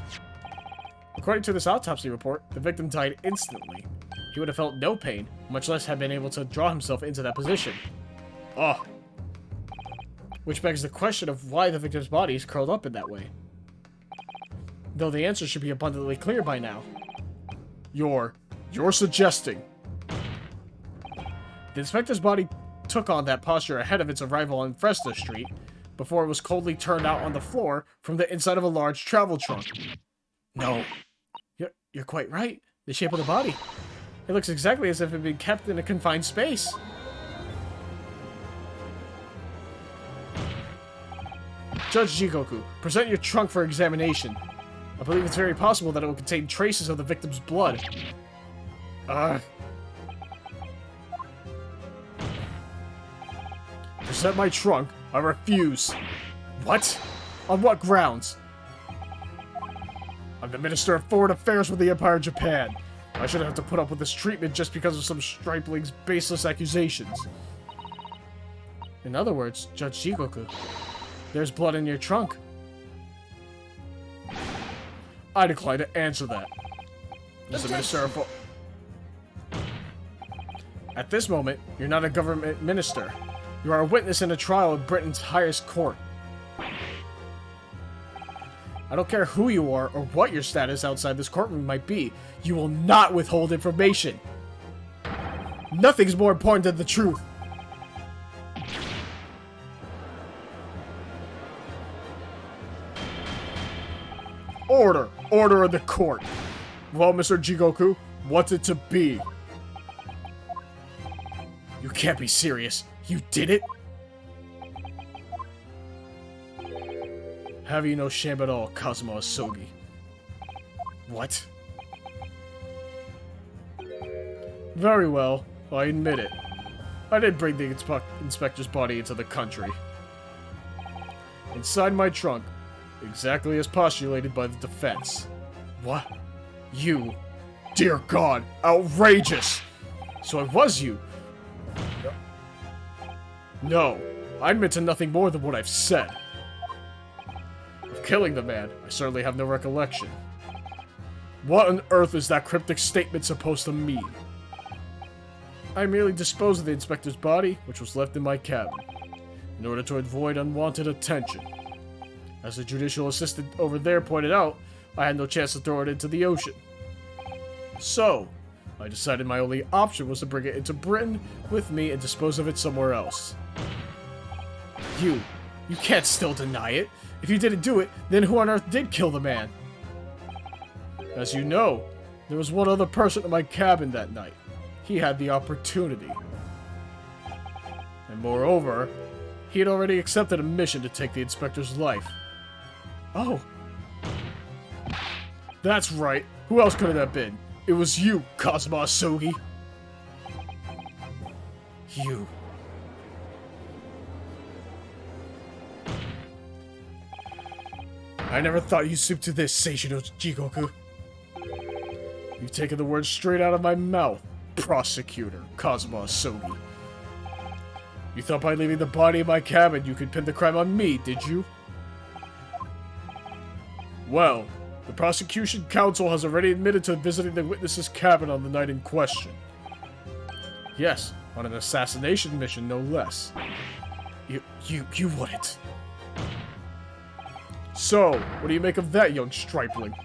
According to this autopsy report, the victim died instantly. He would have felt no pain, much less have been able to draw himself into that position. Oh. Which begs the question of why the victim's body is curled up in that way. Though the answer should be abundantly clear by now. You're suggesting. The inspector's body took on that posture ahead of its arrival on Fresno Street, before it was coldly turned out on the floor from the inside of a large travel trunk. No. You're quite right. The shape of the body. It looks exactly as if it had been kept in a confined space. Judge Jikoku, present your trunk for examination. I believe it's very possible that it will contain traces of the victim's blood. Present my trunk. I refuse. What? On what grounds? I'm the Minister of Foreign Affairs for the Empire of Japan. I shouldn't have to put up with this treatment just because of some stripling's baseless accusations. In other words, Judge Jigoku, there's blood in your trunk. I decline to answer that. As the Minister of At this moment, you're not a government minister. You are a witness in a trial of Britain's highest court. I don't care who you are or what your status outside this courtroom might be, you will not withhold information. Nothing's more important than the truth. Order! Order of the court! Well, Mr. Jigoku, what's it to be? You can't be serious. You did it? Have you no shame at all, Kazuma Asogi? What? Very well, I admit it. I did bring the inspector's body into the country. Inside my trunk, exactly as postulated by the defense. What? You? Dear God, outrageous! So it was you? No, I admit to nothing more than what I've said. Of killing the man, I certainly have no recollection. What on earth is that cryptic statement supposed to mean? I merely disposed of the inspector's body, which was left in my cabin, in order to avoid unwanted attention. As the judicial assistant over there pointed out, I had no chance to throw it into the ocean. So, I decided my only option was to bring it into Britain with me and dispose of it somewhere else. You can't still deny it. If you didn't do it, then who on earth did kill the man? As you know, there was one other person in my cabin that night. He had the opportunity. And moreover, he had already accepted a mission to take the inspector's life. Oh. That's right. Who else could it have been? It was you, Kazuma Asogi. You. I never thought you'd stoop to this, Seishino Jigoku. You've taken the words straight out of my mouth, Prosecutor Kazuma Asogi. You thought by leaving the body in my cabin you could pin the crime on me, did you? Well, the prosecution counsel has already admitted to visiting the witness's cabin on the night in question. Yes, on an assassination mission, no less. You wouldn't. So, what do you make of that, young stripling?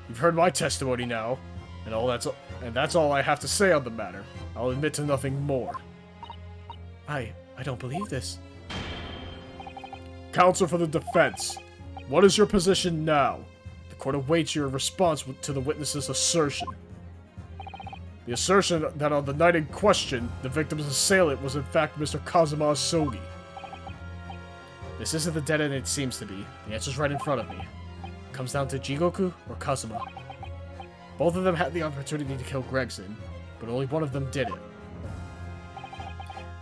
You've heard my testimony now, and that's all I have to say on the matter. I'll admit to nothing more. I don't believe this. Counsel for the defense, what is your position now? The court awaits your response to the witness's assertion. The assertion that on the night in question, the victim's assailant was in fact Mr. Kazuma Asogi. This isn't the dead end it seems to be. The answer's right in front of me. It comes down to Jigoku or Kazuma. Both of them had the opportunity to kill Gregson, but only one of them did it.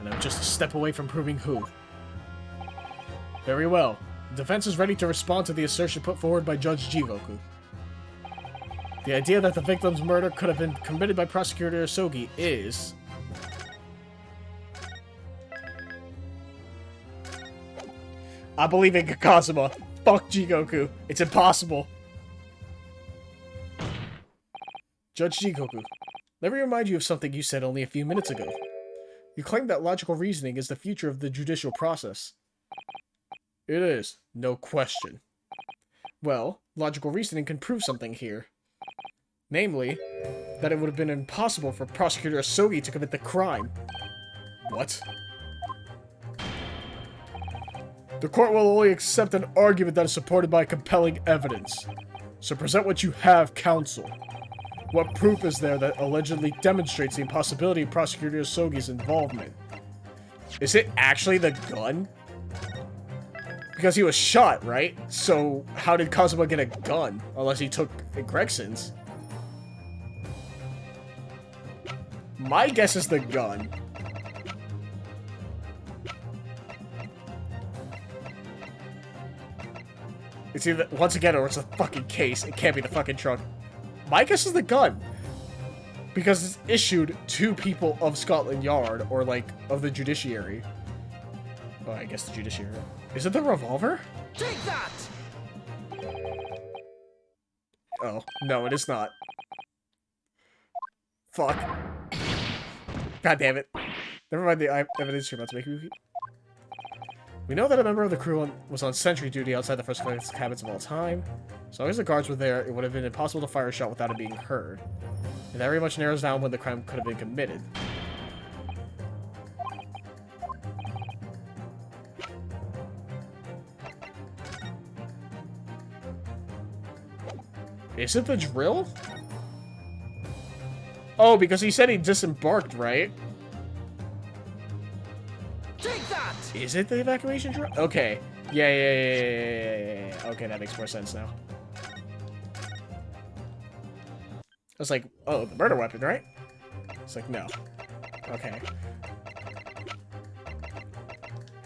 And I'm just a step away from proving who. Very well. The defense is ready to respond to the assertion put forward by Judge Jigoku. The idea that the victim's murder could have been committed by Prosecutor Asogi is... I believe in Kazuma. Fuck Jigoku. It's impossible. Judge Jigoku, let me remind you of something you said only a few minutes ago. You claimed that logical reasoning is the future of the judicial process. It is, no question. Well, logical reasoning can prove something here. Namely, that it would have been impossible for Prosecutor Asogi to commit the crime. What? The court will only accept an argument that is supported by compelling evidence. So present what you have, counsel. What proof is there that allegedly demonstrates the impossibility of Prosecutor Asogi's involvement? Is it actually the gun? Because he was shot, right? So how did Kazuma get a gun? Unless he took Gregson's. My guess is the gun. It's either, once again, or it's a fucking case. It can't be the fucking trunk. My guess is the gun. Because it's issued to people of Scotland Yard, or, like, of the judiciary. Oh, I guess the judiciary. Is it the revolver? Take that! Oh, no, it is not. Fuck. God damn it. Never mind the evidence you're about to make me. We know that a member of the crew was on sentry duty outside the first class cabins of all time. As long as the guards were there, it would have been impossible to fire a shot without it being heard. And that very much narrows down when the crime could have been committed. Is it the drill? Oh, because he said he disembarked, right? Take that! Is it the evacuation drill? Okay. Yeah. Okay, that makes more sense now. I was like, oh, the murder weapon, right? It's like, no. Okay.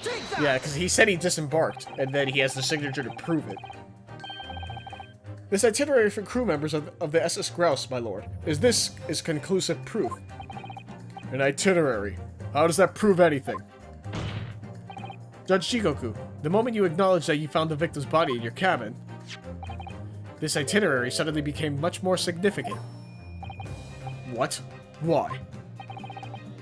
Take that! Yeah, because he said he disembarked, and then he has the signature to prove it. This itinerary for crew members of the SS Grouse, my lord, is conclusive proof. An itinerary. How does that prove anything? Judge Shikoku, the moment you acknowledged that you found the victim's body in your cabin, this itinerary suddenly became much more significant. What? Why?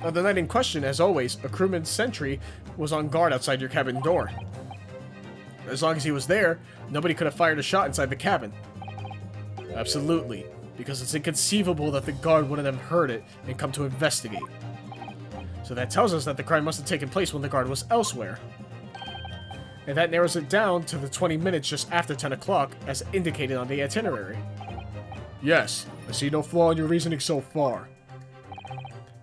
On the night in question, as always, a crewman's sentry was on guard outside your cabin door. As long as he was there, nobody could have fired a shot inside the cabin. Absolutely, because it's inconceivable that the guard wouldn't have heard it and come to investigate. So that tells us that the crime must have taken place when the guard was elsewhere. And that narrows it down to the 20 minutes just after 10 o'clock, as indicated on the itinerary. Yes, I see no flaw in your reasoning so far.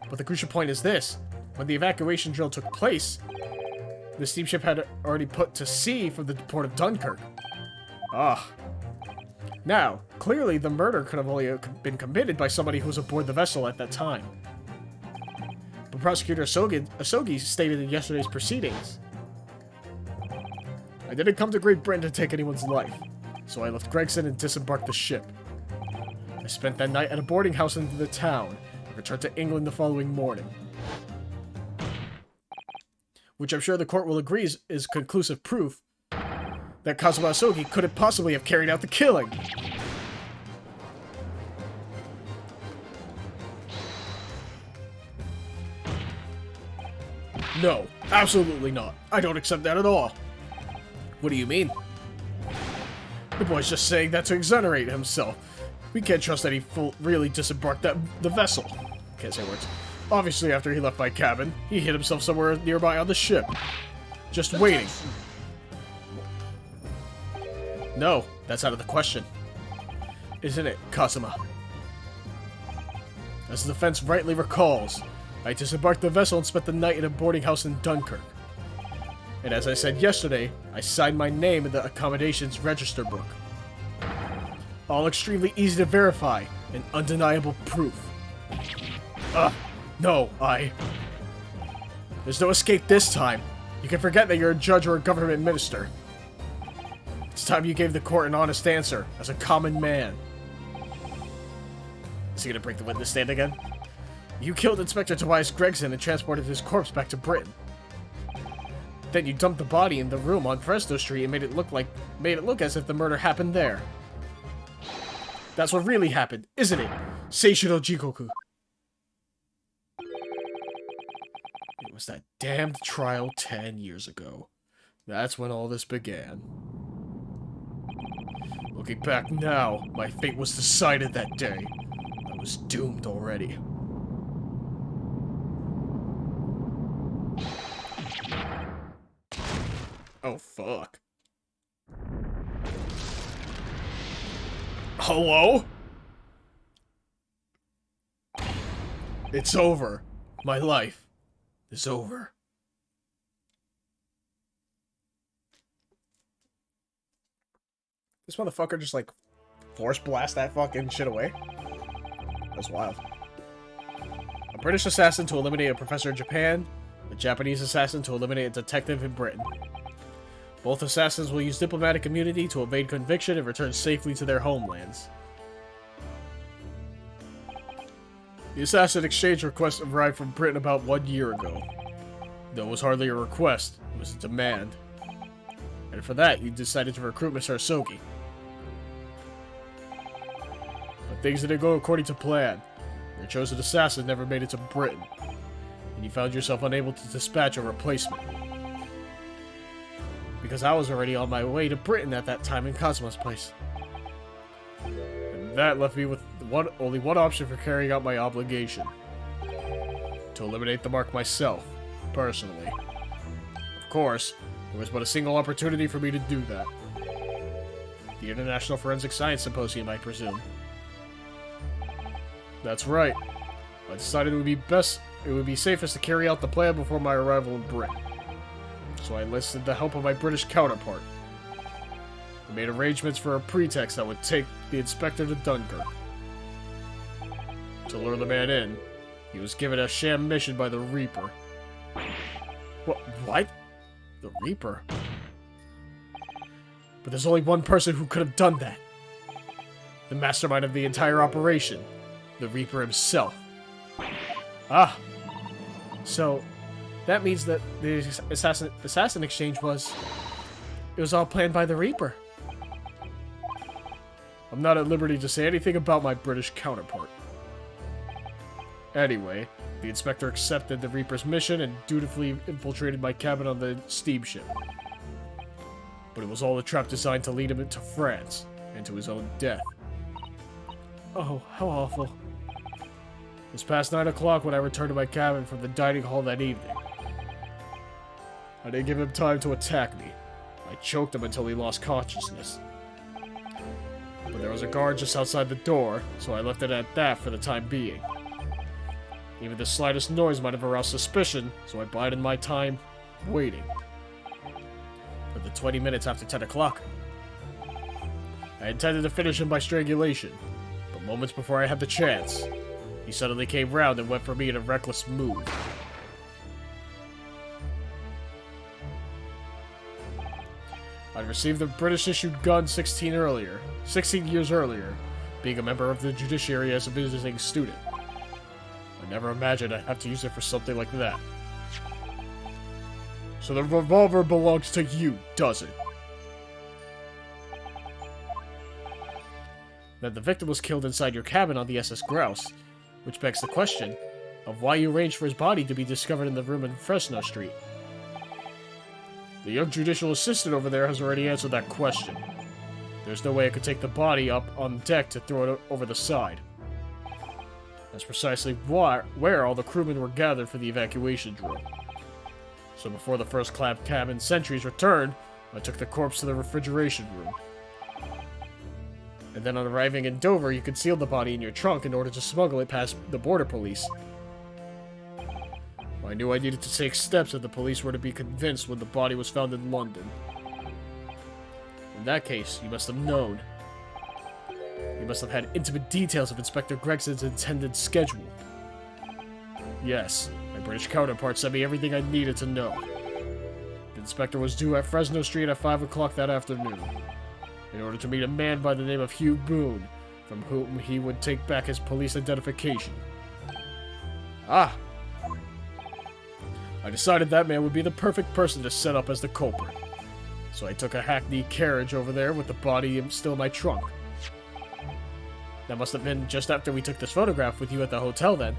But the crucial point is this. When the evacuation drill took place, the steamship had already put to sea from the port of Dunkirk. Ah. Now, clearly the murder could have only been committed by somebody who was aboard the vessel at that time. But Prosecutor Asogi stated in yesterday's proceedings, I didn't come to Great Britain to take anyone's life, so I left Gregson and disembarked the ship. I spent that night at a boarding house in the town and returned to England the following morning. Which I'm sure the court will agree is conclusive proof that Kazuma Asogi couldn't possibly have carried out the killing. No, absolutely not. I don't accept that at all. What do you mean? The boy's just saying that to exonerate himself. We can't trust that he really disembarked the vessel. Can't say words. Obviously, after he left my cabin, he hid himself somewhere nearby on the ship. Just waiting. No, that's out of the question. Isn't it, Kazuma? As the defense rightly recalls, I disembarked the vessel and spent the night in a boarding house in Dunkirk. And as I said yesterday, I signed my name in the accommodations register book. All extremely easy to verify and undeniable proof. No, There's no escape this time. You can forget that you're a judge or a government minister. It's time you gave the court an honest answer, as a common man. Is he gonna break the witness stand again? You killed Inspector Tobias Gregson and transported his corpse back to Britain. Then you dumped the body in the room on Fresno Street and made it look as if the murder happened there. That's what really happened, isn't it? Seishiro Jikoku. It was that damned trial 10 years ago. That's when all this began. Looking back now, my fate was decided that day. I was doomed already. Oh, fuck. Hello? It's over. My life is over. This motherfucker just, like, force blast that fucking shit away? That's wild. A British assassin to eliminate a professor in Japan. A Japanese assassin to eliminate a detective in Britain. Both assassins will use diplomatic immunity to evade conviction and return safely to their homelands. The assassin exchange request arrived from Britain about 1 year ago. Though it was hardly a request, it was a demand. And for that, you decided to recruit Mr. Asogi. But things didn't go according to plan. Your chosen assassin never made it to Britain, and you found yourself unable to dispatch a replacement. Because I was already on my way to Britain at that time in Cosmo's place. And that left me with only one option for carrying out my obligation. To eliminate the mark myself, personally. Of course, there was but a single opportunity for me to do that. The International Forensic Science Symposium, I presume. That's right. I decided it would be safest to carry out the plan before my arrival in Britain. So I enlisted the help of my British counterpart. We made arrangements for a pretext that would take the inspector to Dunkirk. To lure the man in, he was given a sham mission by the Reaper. What? The Reaper? But there's only one person who could have done that. The mastermind of the entire operation. The Reaper himself. Ah. So, that means that the assassin exchange was... It was all planned by the Reaper. I'm not at liberty to say anything about my British counterpart. Anyway, the inspector accepted the Reaper's mission and dutifully infiltrated my cabin on the steamship. But it was all a trap designed to lead him into France, and to his own death. Oh, how awful. It was past 9 o'clock when I returned to my cabin from the dining hall that evening. I didn't give him time to attack me. I choked him until he lost consciousness. But there was a guard just outside the door, so I left it at that for the time being. Even the slightest noise might have aroused suspicion, so I bided my time, waiting. For the 20 minutes after 10 o'clock. I intended to finish him by strangulation, but moments before I had the chance, he suddenly came round and went for me in a reckless move. I'd received a British-issued gun 16 years earlier, being a member of the judiciary as a visiting student. I never imagined I'd have to use it for something like that. So the revolver belongs to you, does it? That the victim was killed inside your cabin on the SS Grouse, which begs the question of why you arranged for his body to be discovered in the room in Fresno Street. The young judicial assistant over there has already answered that question. There's no way I could take the body up on deck to throw it over the side. That's precisely where all the crewmen were gathered for the evacuation drill. So before the first cabin sentries returned, I took the corpse to the refrigeration room. And then on arriving in Dover, you concealed the body in your trunk in order to smuggle it past the border police. I knew I needed to take steps if the police were to be convinced when the body was found in London. In that case, you must have known. You must have had intimate details of Inspector Gregson's intended schedule. Yes, my British counterpart sent me everything I needed to know. The inspector was due at Fresno Street at 5 o'clock that afternoon, in order to meet a man by the name of Hugh Boone, from whom he would take back his police identification. Ah! I decided that man would be the perfect person to set up as the culprit. So I took a hackney carriage over there with the body still in my trunk. That must have been just after we took this photograph with you at the hotel then.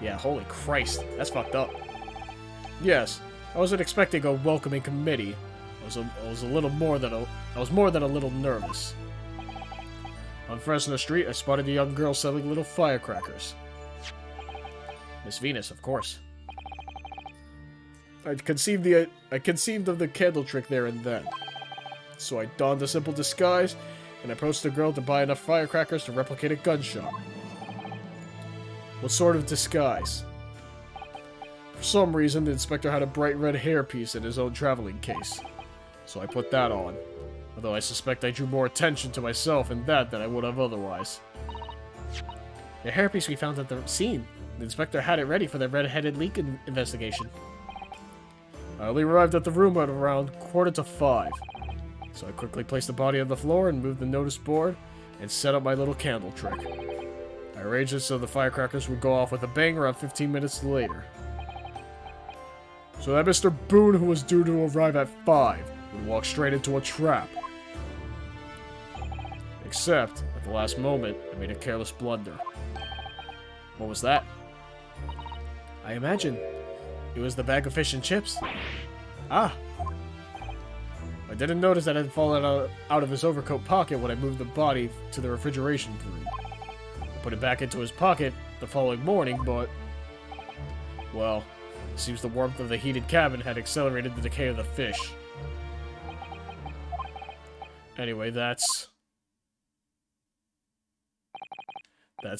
Yeah, holy Christ, that's fucked up. Yes, I wasn't expecting a welcoming committee. I was more than a little nervous. On Fresno Street, I spotted a young girl selling little firecrackers. Miss Venus, of course. I conceived of the candle trick there and then. So I donned a simple disguise, and approached the girl to buy enough firecrackers to replicate a gunshot. What sort of disguise? For some reason, the inspector had a bright red hairpiece in his own traveling case. So I put that on, although I suspect I drew more attention to myself in that than I would have otherwise. The hairpiece we found at the scene. The inspector had it ready for the red-headed leak investigation. I only arrived at the room at around 4:45. So I quickly placed the body on the floor and moved the notice board and set up my little candle trick. I arranged it so the firecrackers would go off with a bang around 15 minutes later. So that Mr. Boone, who was due to arrive at 5, would walk straight into a trap. Except, at the last moment, I made a careless blunder. What was that? I imagine it was the bag of fish and chips. Ah! I didn't notice that it had fallen out of his overcoat pocket when I moved the body to the refrigeration room. I put it back into his pocket the following morning, but... well, it seems the warmth of the heated cabin had accelerated the decay of the fish. Anyway, that's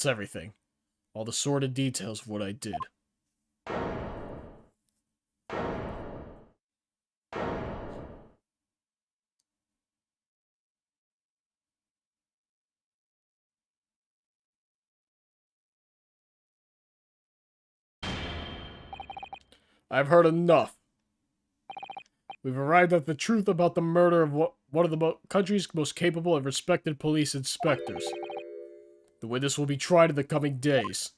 everything. All the sordid details of what I did. I've heard enough. We've arrived at the truth about the murder of one of the country's most capable and respected police inspectors. The witness will be tried in the coming days.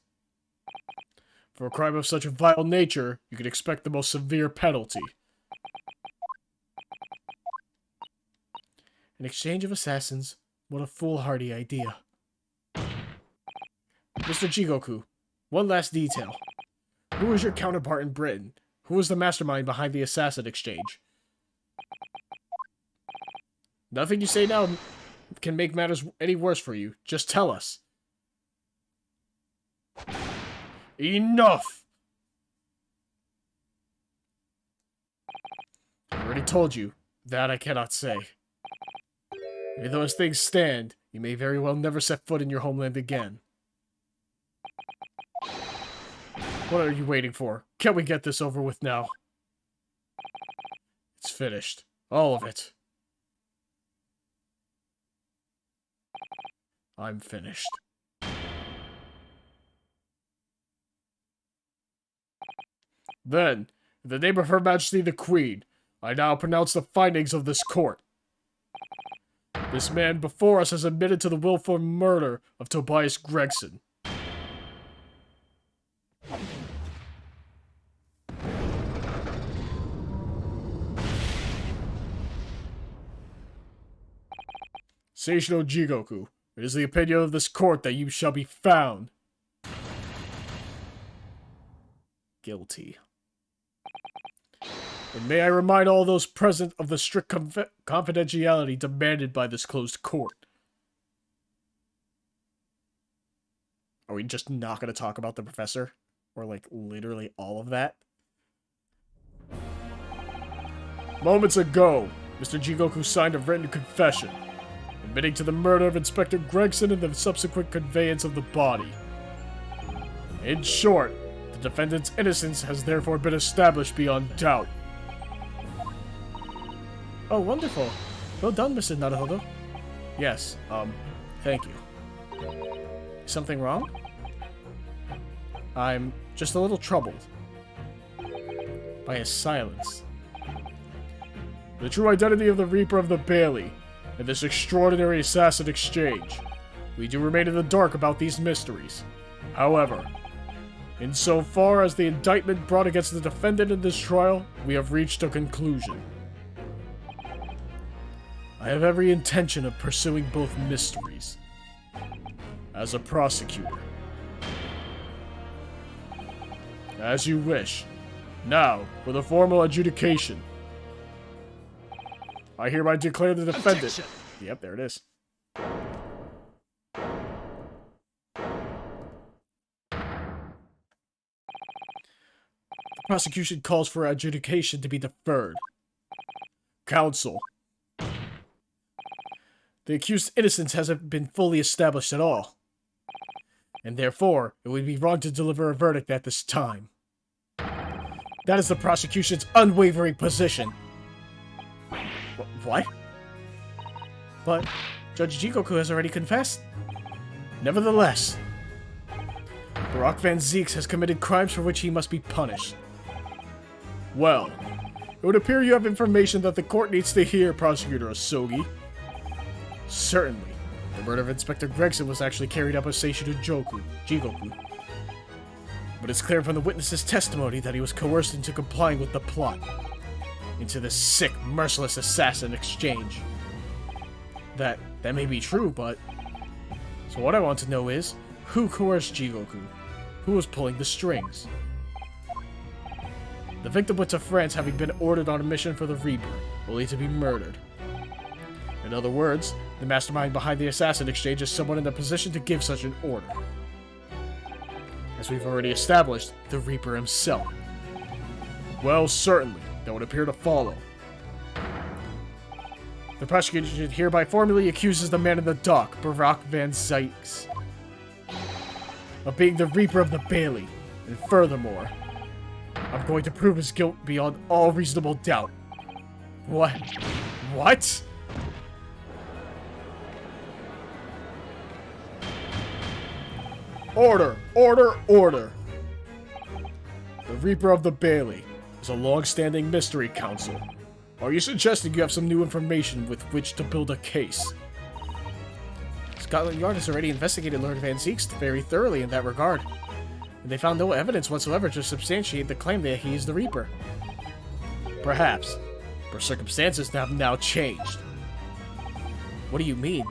For a crime of such a vile nature, you can expect the most severe penalty. An exchange of assassins? What a foolhardy idea. Mr. Jigoku, one last detail. Who was your counterpart in Britain? Who was the mastermind behind the assassin exchange? Nothing you say now can make matters any worse for you. Just tell us. Enough! I already told you. That I cannot say. Even though as things stand, you may very well never set foot in your homeland again. What are you waiting for? Can't we get this over with now? It's finished. All of it. I'm finished. Then, in the name of Her Majesty the Queen, I now pronounce the findings of this court. This man before us has admitted to the willful murder of Tobias Gregson. Sage no Jigoku, it is the opinion of this court that you shall be found guilty. And may I remind all those present of the strict confidentiality demanded by this closed court. Are we just not going to talk about the professor? Or, like, literally all of that? Moments ago, Mr. Jigoku signed a written confession, admitting to the murder of Inspector Gregson and the subsequent conveyance of the body. In short, the defendant's innocence has therefore been established beyond doubt. Oh, wonderful. Well done, Mr. Naruhodo. Yes, thank you. Something wrong? I'm just a little troubled by his silence. The true identity of the Reaper of the Bailey and this extraordinary assassin exchange. We do remain in the dark about these mysteries. However, insofar as the indictment brought against the defendant in this trial, we have reached a conclusion. I have every intention of pursuing both mysteries as a prosecutor. As you wish. Now, for the formal adjudication. I hereby declare the defendant... Objection. Yep, there it is. The prosecution calls for adjudication to be deferred. Counsel. The accused's innocence hasn't been fully established at all. And therefore, it would be wrong to deliver a verdict at this time. That is the prosecution's unwavering position. What? But Judge Jigoku has already confessed. Nevertheless, Barak Van Zeeks has committed crimes for which he must be punished. Well, It would appear you have information that the court needs to hear, Prosecutor Asogi. Certainly. The murder of Inspector Gregson was actually carried out by Seishiro Jigoku. But it's clear from the witness's testimony that he was coerced into complying with the plot. Into this sick, merciless assassin exchange. That may be true, but... So what I want to know is, who coerced Jigoku? Who was pulling the strings? The victim went to France having been ordered on a mission for the Reaper, only to be murdered. In other words, the mastermind behind the assassin exchange is someone in a position to give such an order. As we've already established, the Reaper himself. Well, certainly, that would appear to follow. The prosecution hereby formally accuses the man in the dock, Barack Van Zykes, of being the Reaper of the Bailey, and furthermore, I'm going to prove his guilt beyond all reasonable doubt. What? What? Order! Order! Order! The Reaper of the Bailey is a long-standing mystery council. Are you suggesting you have some new information with which to build a case? Scotland Yard has already investigated Lord Van Zieks very thoroughly in that regard. And they found no evidence whatsoever to substantiate the claim that he is the Reaper. Perhaps, but circumstances have now changed. What do you mean?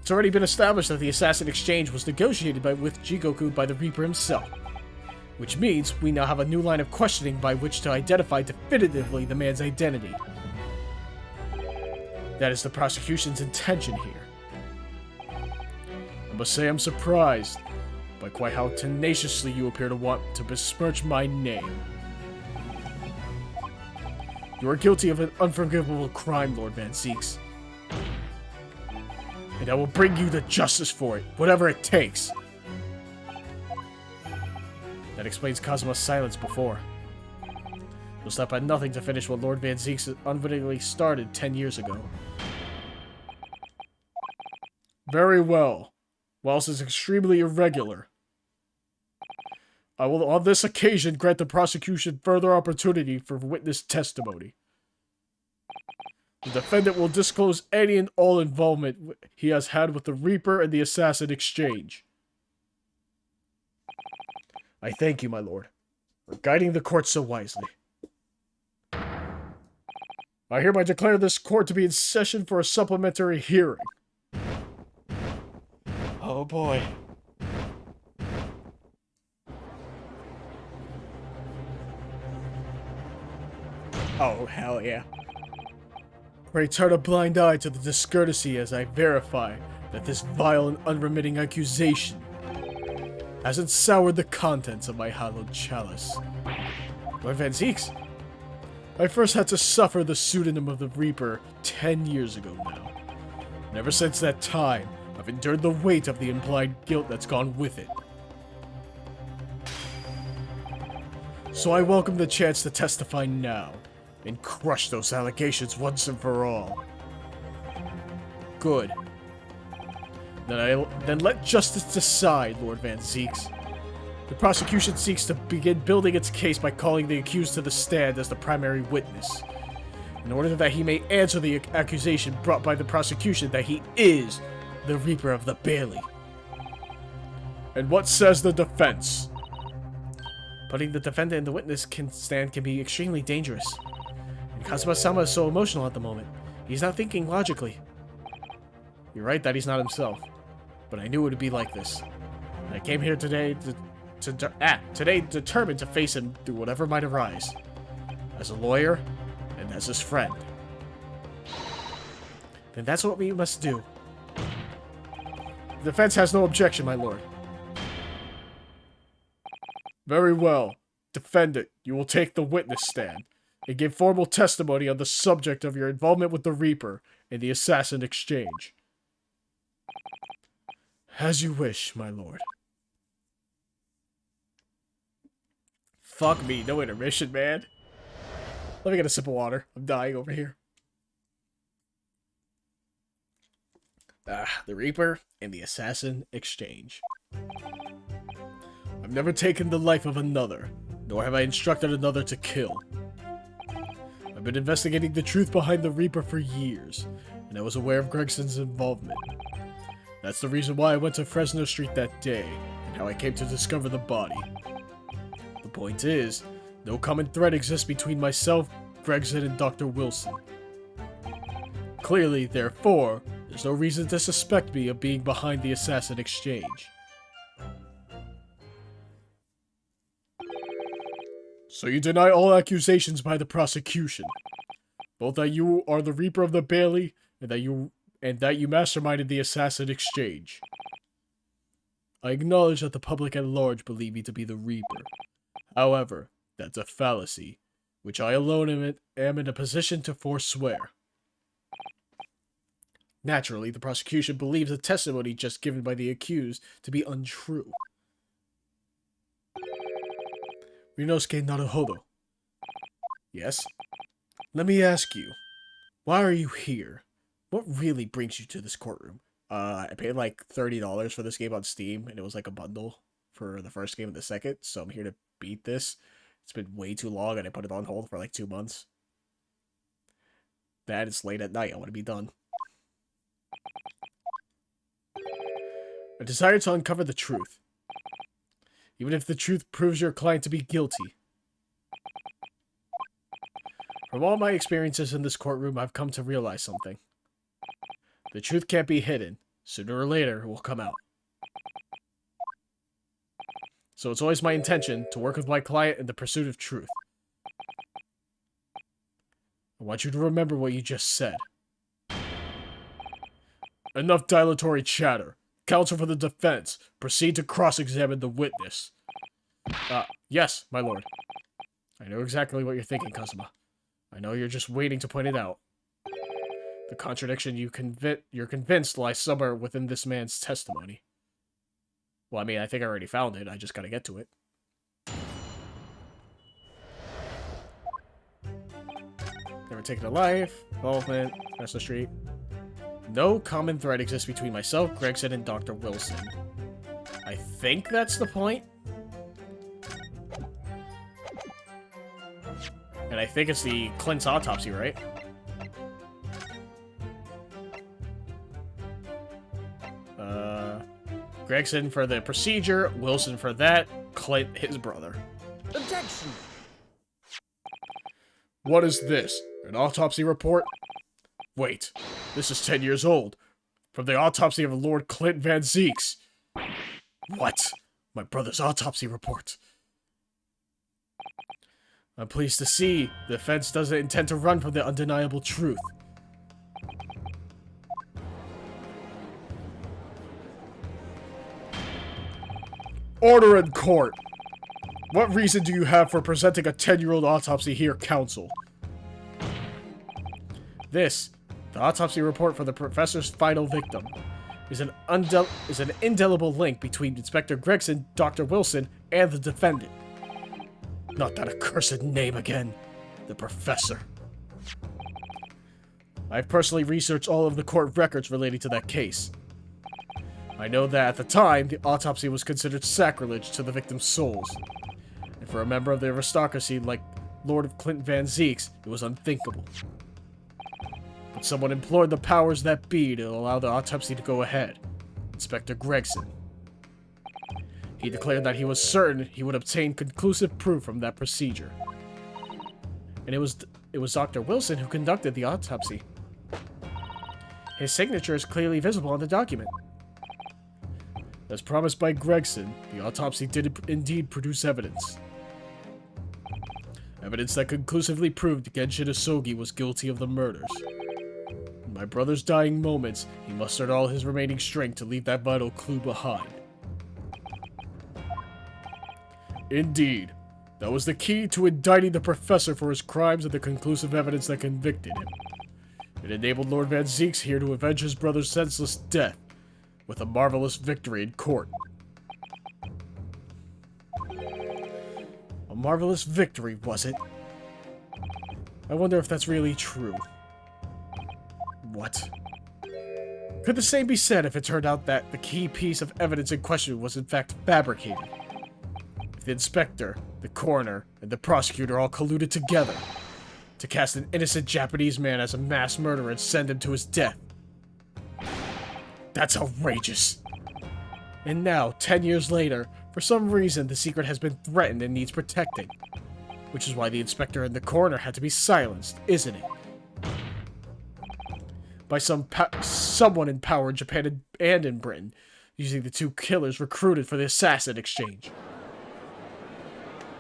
It's already been established that the assassin exchange was negotiated with Jigoku by the Reaper himself. Which means we now have a new line of questioning by which to identify definitively the man's identity. That is the prosecution's intention here. I must say I'm surprised by quite how tenaciously you appear to want to besmirch my name. You are guilty of an unforgivable crime, Lord Van Zieks. And I will bring you to justice for it, whatever it takes. That explains Kazuma's silence before. You'll stop at nothing to finish what Lord Van Zieks unwittingly started 10 years ago. Very well. Whilst it's extremely irregular, I will on this occasion grant the prosecution further opportunity for witness testimony. The defendant will disclose any and all involvement he has had with the Reaper and the assassin exchange. I thank you, my lord, for guiding the court so wisely. I hereby declare this court to be in session for a supplementary hearing. Oh boy. Oh, hell yeah. Pray turn a blind eye to the discourtesy as I verify that this vile and unremitting accusation hasn't soured the contents of my hallowed chalice. Lord Van Zieks, I first had to suffer the pseudonym of the Reaper 10 years ago now. And ever since that time, I've endured the weight of the implied guilt that's gone with it. So I welcome the chance to testify now, and crush those allegations once and for all. Good. Then let justice decide, Lord Van Zieks. The prosecution seeks to begin building its case by calling the accused to the stand as the primary witness, in order that he may answer the accusation brought by the prosecution that he is the Reaper of the Bailey. And what says the defense? Putting the defendant in the witness stand can be extremely dangerous. And Kazuma-sama is so emotional at the moment. He's not thinking logically. You're right that he's not himself. But I knew it would be like this. And I came here today determined to face him through whatever might arise. As a lawyer, and as his friend. Then that's what we must do. The defense has no objection, my lord. Very well. Defendant, you will take the witness stand and give formal testimony on the subject of your involvement with the Reaper and the assassin exchange. As you wish, my lord. Fuck me, no intermission, man. Let me get a sip of water. I'm dying over here. The Reaper and the assassin exchange. I've never taken the life of another, nor have I instructed another to kill. been investigating the truth behind the Reaper for years, and I was aware of Gregson's involvement. That's the reason why I went to Fresno Street that day, and how I came to discover the body. The point is, no common thread exists between myself, Gregson, and Dr. Wilson. Clearly, therefore, there's no reason to suspect me of being behind the assassin exchange. So you deny all accusations by the prosecution, both that you are the Reaper of the Bailey and that you masterminded the assassin exchange. I acknowledge that the public at large believe me to be the Reaper. However, that's a fallacy, which I alone am in a position to forswear. Naturally, the prosecution believes the testimony just given by the accused to be untrue. Rinosuke Naruhodo. Yes? Let me ask you, why are you here? What really brings you to this courtroom? I paid like $30 for this game on Steam, and it was like a bundle for the first game and the second, so I'm here to beat this. It's been way too long, and I put it on hold for like 2 months. That it's late at night, I want to be done. I desire to uncover the truth, even if the truth proves your client to be guilty. From all my experiences in this courtroom, I've come to realize something. The truth can't be hidden. Sooner or later, it will come out. So it's always my intention to work with my client in the pursuit of truth. I want you to remember what you just said. Enough dilatory chatter. Counsel for the defense, proceed to cross-examine the witness. Yes, my lord. I know exactly what you're thinking, Kazuma. I know you're just waiting to point it out. The contradiction you're convinced lies somewhere within this man's testimony. Well, I mean, I think I already found it. I just gotta get to it. Never taken a life. Involvement. Fresno Street. No common thread exists between myself, Gregson, and Dr. Wilson. I think that's the point. And I think it's the Clint's autopsy, right? Gregson for the procedure, Wilson for that, Clint his brother. Objection! What is this? An autopsy report? Wait, this is 10 years old. From the autopsy of Lord Clint Van Zeeks. What? My brother's autopsy report. I'm pleased to see the defense doesn't intend to run from the undeniable truth. Order in court! What reason do you have for presenting a 10-year-old autopsy here, counsel? This, the autopsy report for the professor's final victim, is an indelible link between Inspector Gregson, Dr. Wilson, and the defendant. Not that accursed name again. The professor. I've personally researched all of the court records relating to that case. I know that at the time, the autopsy was considered sacrilege to the victim's souls. And for a member of the aristocracy like Lord of Clint Van Zeeks, it was unthinkable. But someone implored the powers that be to allow the autopsy to go ahead. Inspector Gregson. He declared that he was certain he would obtain conclusive proof from that procedure. And it was Dr. Wilson who conducted the autopsy. His signature is clearly visible on the document. As promised by Gregson, the autopsy did indeed produce evidence. Evidence that conclusively proved Genshin Asogi was guilty of the murders. In my brother's dying moments, he mustered all his remaining strength to leave that vital clue behind. Indeed, that was the key to indicting the professor for his crimes and the conclusive evidence that convicted him. It enabled Lord Van Zeeks here to avenge his brother's senseless death, with a marvelous victory in court. A marvelous victory, was it? I wonder if that's really true. What? Could the same be said if it turned out that the key piece of evidence in question was in fact fabricated? If the inspector, the coroner, and the prosecutor all colluded together, to cast an innocent Japanese man as a mass murderer and send him to his death. That's outrageous. And now, 10 years later, for some reason, the secret has been threatened and needs protecting. Which is why the inspector and the coroner had to be silenced, isn't it? By someone in power in Japan and in Britain, using the two killers recruited for the assassin exchange.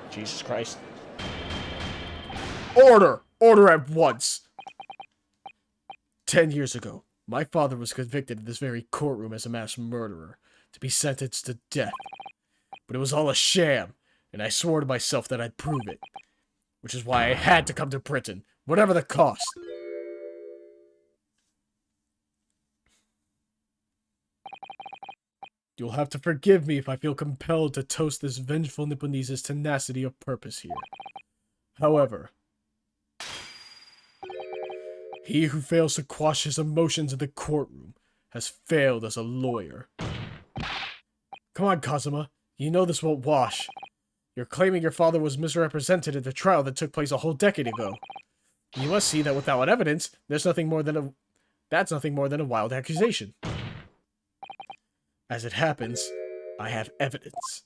Jesus Christ. Order! Order at once! 10 years ago, my father was convicted in this very courtroom as a mass murderer, to be sentenced to death. But it was all a sham, and I swore to myself that I'd prove it. Which is why I had to come to Britain, whatever the cost. You'll have to forgive me if I feel compelled to toast this vengeful Nipponese's tenacity of purpose here. However, he who fails to quash his emotions in the courtroom has failed as a lawyer. Come on, Kazuma. You know this won't wash. You're claiming your father was misrepresented in the trial that took place a whole decade ago. You must see that without evidence, that's nothing more than a wild accusation. As it happens, I have evidence.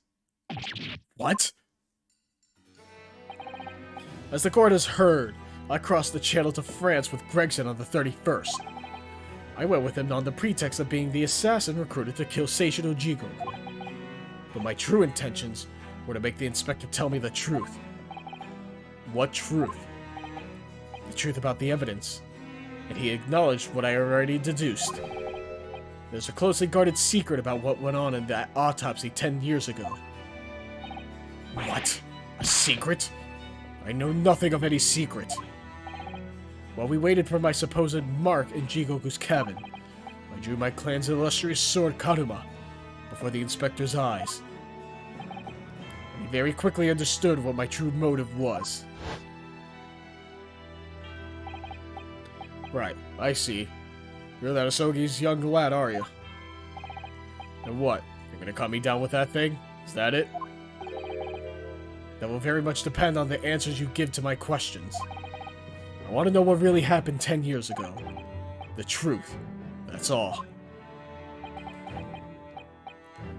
What? As the court has heard, I crossed the channel to France with Gregson on the 31st. I went with him on the pretext of being the assassin recruited to kill Seishiro Jigoku. But my true intentions were to make the inspector tell me the truth. What truth? The truth about the evidence. And he acknowledged what I already deduced. There's a closely guarded secret about what went on in that autopsy 10 years ago. What? A secret? I know nothing of any secret. While we waited for my supposed mark in Jigoku's cabin, I drew my clan's illustrious sword Karuma before the inspector's eyes. And he very quickly understood what my true motive was. Right, I see. You're that Asogi's young lad, are you? And what? You're gonna cut me down with that thing? Is that it? That will very much depend on the answers you give to my questions. I want to know what really happened 10 years ago. The truth. That's all.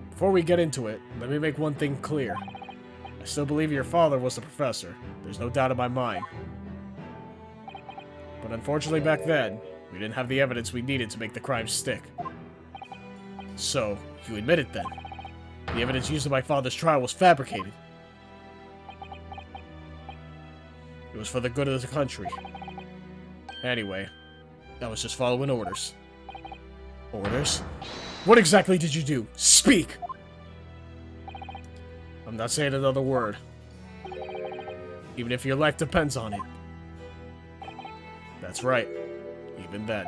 Before we get into it, let me make one thing clear. I still believe your father was the professor. There's no doubt in my mind. But unfortunately back then, we didn't have the evidence we needed to make the crime stick. So, you admit it then. The evidence used in my father's trial was fabricated. It was for the good of the country. Anyway, I was just following orders. Orders? What exactly did you do? Speak! I'm not saying another word. Even if your life depends on it. That's right. Even then.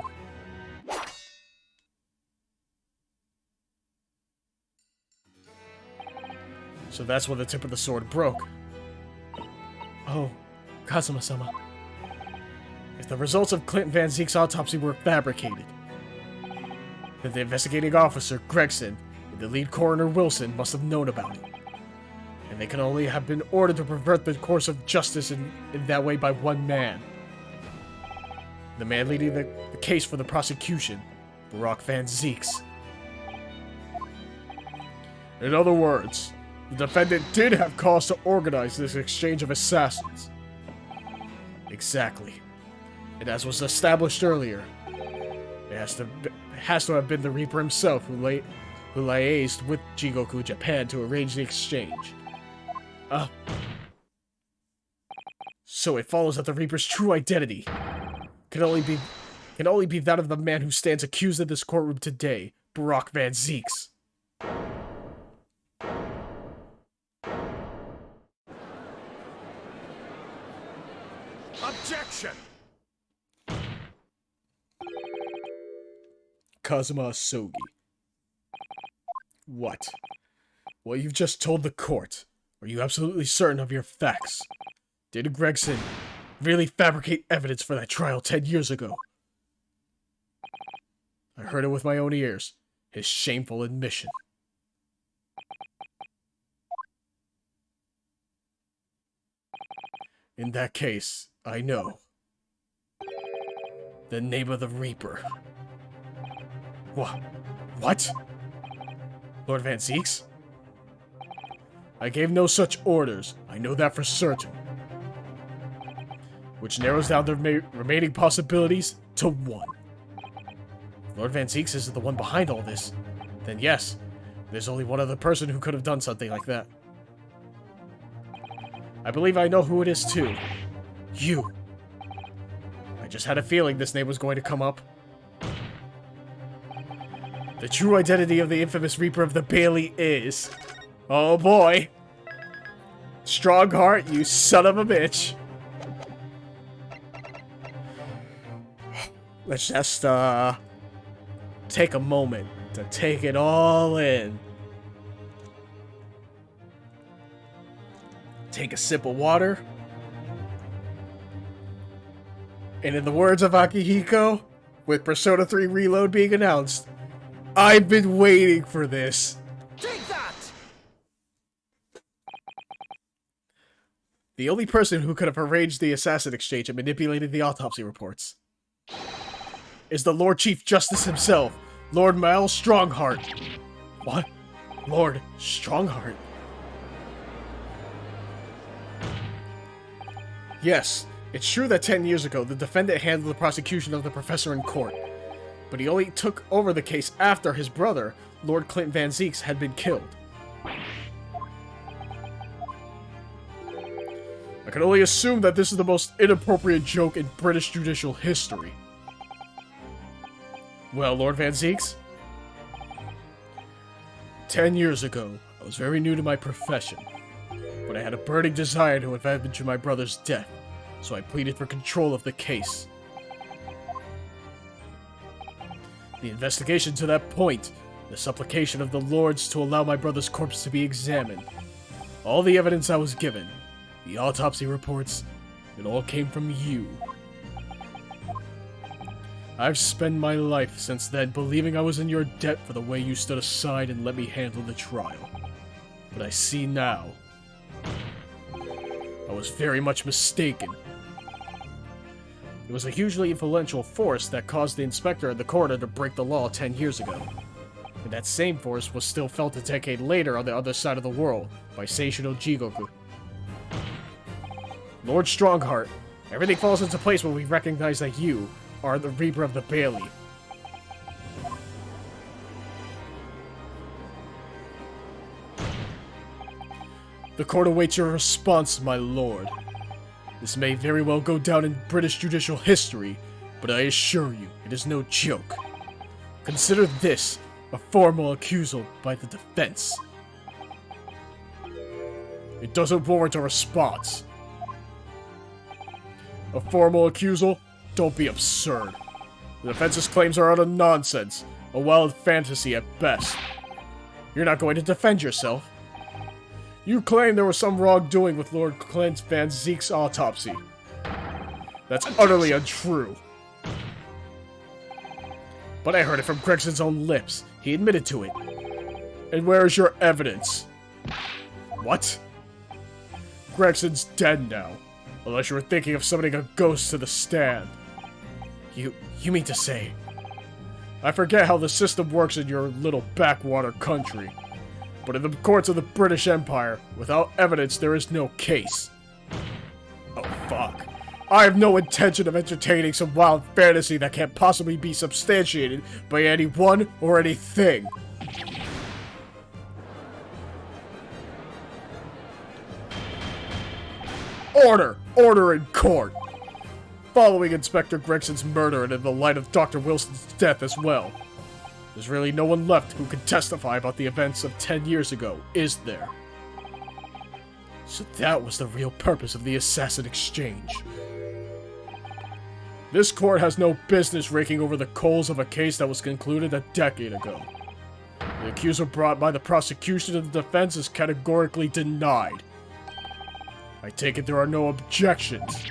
So that's when the tip of the sword broke. Oh, Kazuma-sama. If the results of Clint Van Zeek's autopsy were fabricated, then the investigating officer, Gregson, and the lead coroner, Wilson, must have known about it. And they can only have been ordered to pervert the course of justice in that way by one man. The man leading the case for the prosecution, Barack Van Zeeks. In other words, the defendant did have cause to organize this exchange of assassins. Exactly. And as was established earlier, it has to have been the Reaper himself who liaised with Jigoku Japan to arrange the exchange. So it follows that the Reaper's true identity can only be that of the man who stands accused in this courtroom today, Barack Van Zeeks. Objection! Kazuma Asogi. What? Well, you've just told the court. Are you absolutely certain of your facts? Did Gregson really fabricate evidence for that trial 10 years ago? I heard it with my own ears. His shameful admission. In that case, I know. The name of the Reaper. What? Lord Van Zieks? I gave no such orders. I know that for certain. Which narrows down the remaining possibilities to one. Lord Van Zieks is the one behind all this. Then yes, there's only one other person who could have done something like that. I believe I know who it is too. You. I just had a feeling this name was going to come up. The true identity of the infamous Reaper of the Bailey is... Oh boy. Strongheart, you son of a bitch. Let's just, take a moment to take it all in. Take a sip of water. And in the words of Akihiko, with Persona 3 Reload being announced, I've been waiting for this. Take that! The only person who could have arranged the assassin exchange and manipulated the autopsy reports is the Lord Chief Justice himself, Lord Mal Strongheart. What? Lord Strongheart? Yes, it's true that 10 years ago, the defendant handled the prosecution of the professor in court. But he only took over the case after his brother, Lord Clint Van Zieks, had been killed. I can only assume that this is the most inappropriate joke in British judicial history. Well, Lord Van Zieks? 10 years ago, I was very new to my profession, but I had a burning desire to avenge my brother's death, so I pleaded for control of the case. The investigation to that point, the supplication of the lords to allow my brother's corpse to be examined, all the evidence I was given, the autopsy reports, it all came from you. I've spent my life since then believing I was in your debt for the way you stood aside and let me handle the trial. But I see now. I was very much mistaken. It was a hugely influential force that caused the inspector and the coroner to break the law 10 years ago. And that same force was still felt a decade later on the other side of the world by Seishino Jigoku. Lord Strongheart, everything falls into place when we recognize that you are the Reaper of the Bailey. The court awaits your response, my lord. This may very well go down in British judicial history, but I assure you, it is no joke. Consider this a formal accusal by the defense. It doesn't warrant a response. A formal accusal? Don't be absurd. The defense's claims are utter nonsense, a wild fantasy at best. You're not going to defend yourself. You claim there was some wrongdoing with Lord Clint Van Zieks' autopsy. That's utterly untrue. But I heard it from Gregson's own lips. He admitted to it. And where is your evidence? What? Gregson's dead now. Unless you were thinking of summoning a ghost to the stand. You mean to say... I forget how the system works in your little backwater country. But in the courts of the British Empire, without evidence there is no case. Oh fuck. I have no intention of entertaining some wild fantasy that can't possibly be substantiated by anyone or anything. Order! Order in court! Following Inspector Gregson's murder and in the light of Dr. Wilson's death as well. There's really no one left who can testify about the events of 10 years ago, is there? So that was the real purpose of the assassin exchange. This court has no business raking over the coals of a case that was concluded a decade ago. The accuser brought by the prosecution and the defense is categorically denied. I take it there are no objections.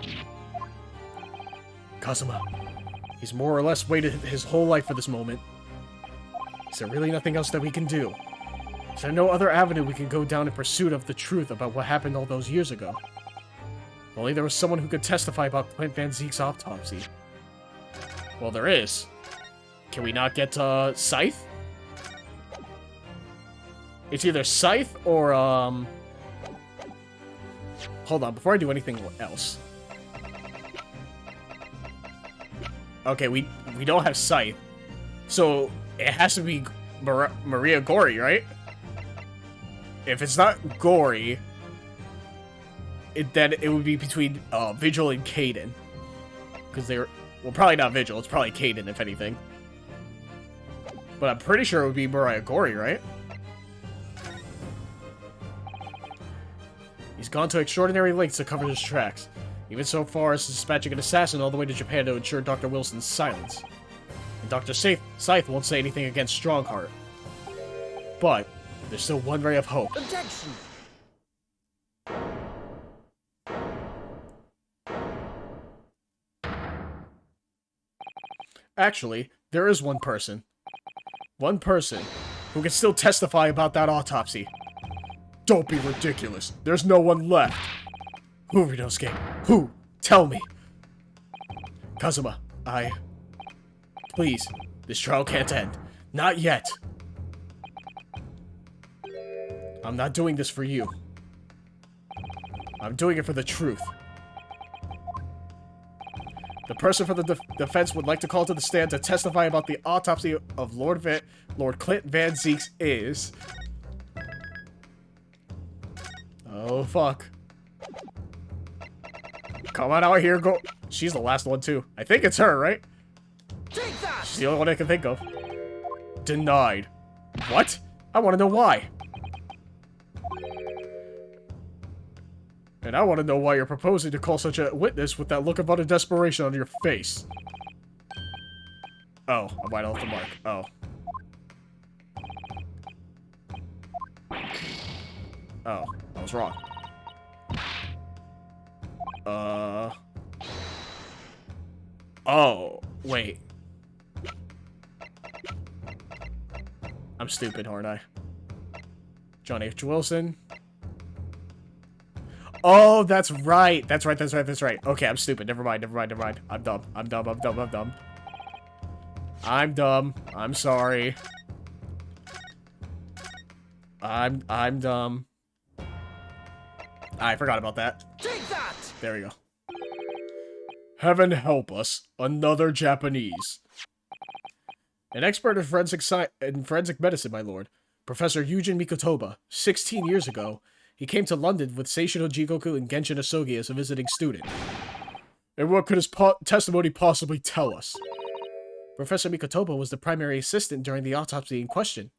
Kazuma, he's more or less waited his whole life for this moment. Is there really nothing else that we can do? Is there no other avenue we can go down in pursuit of the truth about what happened all those years ago? If only there was someone who could testify about Clint Van Zieks' autopsy. Well, there is. Can we not get, Scythe? It's either Scythe or, Hold on, before I do anything else. Okay, we don't have Scythe. So, it has to be Maria Gory, right? If it's not Gory, then it would be between Vigil and Caden. Because they're... Well, probably not Vigil. It's probably Caden, if anything. But I'm pretty sure it would be Mariah Gory, right? He's gone to extraordinary lengths to cover his tracks. Even so far as dispatching an assassin all the way to Japan to ensure Dr. Wilson's silence. And Dr. Scythe won't say anything against Strongheart. But, there's still one ray of hope. Objection! Actually, there is one person. One person who can still testify about that autopsy. Don't be ridiculous. There's no one left. Who, Rinosuke? Who? Tell me. Kazuma, Please, this trial can't end. Not yet. I'm not doing this for you. I'm doing it for the truth. The person for the defense would like to call to the stand to testify about the autopsy of Lord Clint Van Zeeks is... Oh, fuck. Come on out here, go... She's the last one, too. I think it's her, right? Take that! She's the only one I can think of. Denied. What? I want to know why. And I want to know why you're proposing to call such a witness with that look of utter desperation on your face. Oh, I'm right off the mark. Oh. Oh, I was wrong. Oh, wait. I'm stupid, aren't I? John H. Wilson. Oh, that's right. That's right. Okay, I'm stupid. Never mind. I'm dumb. I'm dumb. I'm sorry. I'm dumb. I forgot about that. Take that! There we go. Heaven help us. Another Japanese. An expert in forensic medicine, my lord. Professor Yujin Mikotoba. 16 years ago, he came to London with Seishino Jigoku and Genshin Asogi as a visiting student. And what could his testimony possibly tell us? Professor Mikotoba was the primary assistant during the autopsy in question.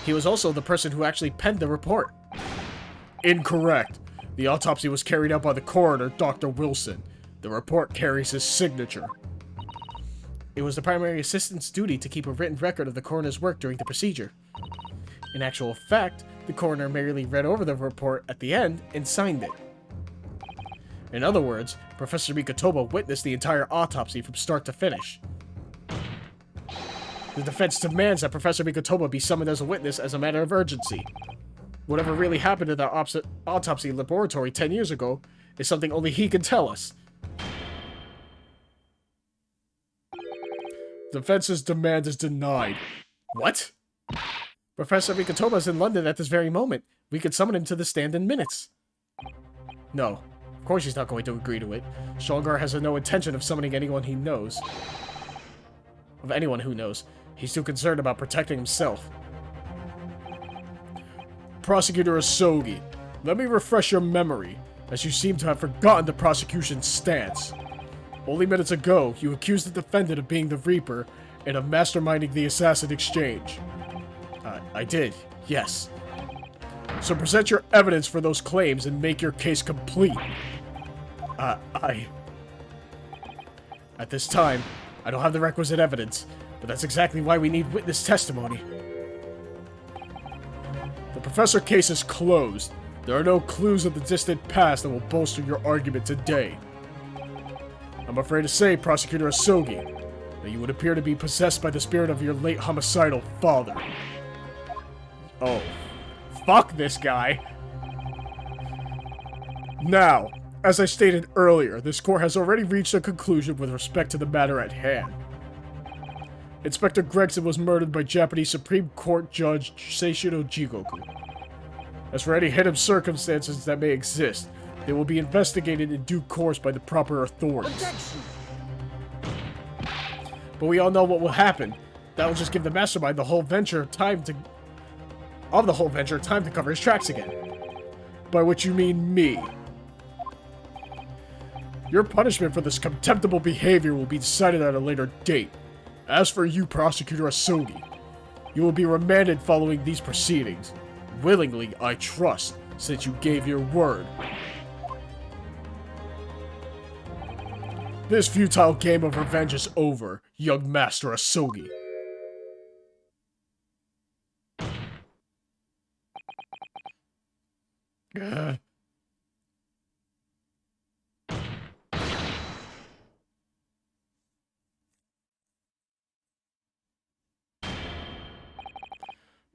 He was also the person who actually penned the report. Incorrect. The autopsy was carried out by the coroner, Dr. Wilson. The report carries his signature. It was the primary assistant's duty to keep a written record of the coroner's work during the procedure. In actual fact, the coroner merely read over the report at the end and signed it. In other words, Professor Mikotoba witnessed the entire autopsy from start to finish. The defense demands that Professor Mikotoba be summoned as a witness as a matter of urgency. Whatever really happened in the autopsy laboratory 10 years ago is something only he can tell us. Defense's demand is denied. What? Professor Mikotoba is in London at this very moment. We could summon him to the stand in minutes. No. Of course he's not going to agree to it. Strongheart has no intention of summoning anyone he knows. Of anyone who knows. He's too concerned about protecting himself. Prosecutor Asogi, let me refresh your memory, as you seem to have forgotten the prosecution's stance. Only minutes ago, you accused the defendant of being the Reaper and of masterminding the assassin exchange. I did, yes. So present your evidence for those claims and make your case complete. At this time, I don't have the requisite evidence, but that's exactly why we need witness testimony. The professor case is closed. There are no clues of the distant past that will bolster your argument today. I'm afraid to say, Prosecutor Asogi, that you would appear to be possessed by the spirit of your late homicidal father. Oh, fuck this guy. Now, As I stated earlier, this court has already reached a conclusion with respect to the matter at hand. Inspector Gregson was murdered by Japanese Supreme Court Judge Seishiro Jigoku. As for any hidden circumstances that may exist, they will be investigated in due course by the proper authorities. Objection! But we all know what will happen. That will just give the mastermind the whole venture time to cover his tracks again. By which you mean me. Your punishment for this contemptible behavior will be decided at a later date. As for you, Prosecutor Asogi, you will be remanded following these proceedings. Willingly, I trust, since you gave your word. This futile game of revenge is over, young Master Asogi.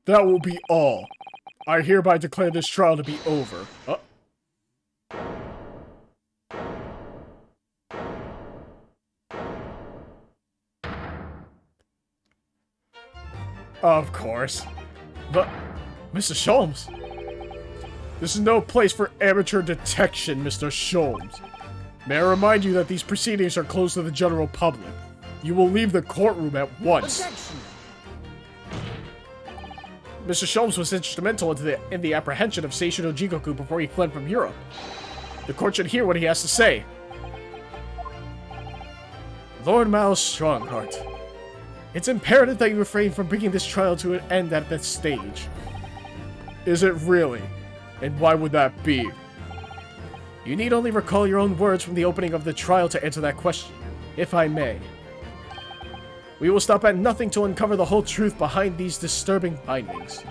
That will be all. I hereby declare this trial to be over. Of course. But, Mr. Sholmes, this is no place for amateur detection, Mr. Sholmes. May I remind you that these proceedings are closed to the general public. You will leave the courtroom at once. Objection! Mr. Sholmes was instrumental in the apprehension of Seishiro Jigoku before he fled from Europe. The court should hear what he has to say. Lord Mao's Strongheart, it's imperative that you refrain from bringing this trial to an end at this stage. Is it really? And why would that be? You need only recall your own words from the opening of the trial to answer that question, if I may. We will stop at nothing to uncover the whole truth behind these disturbing findings.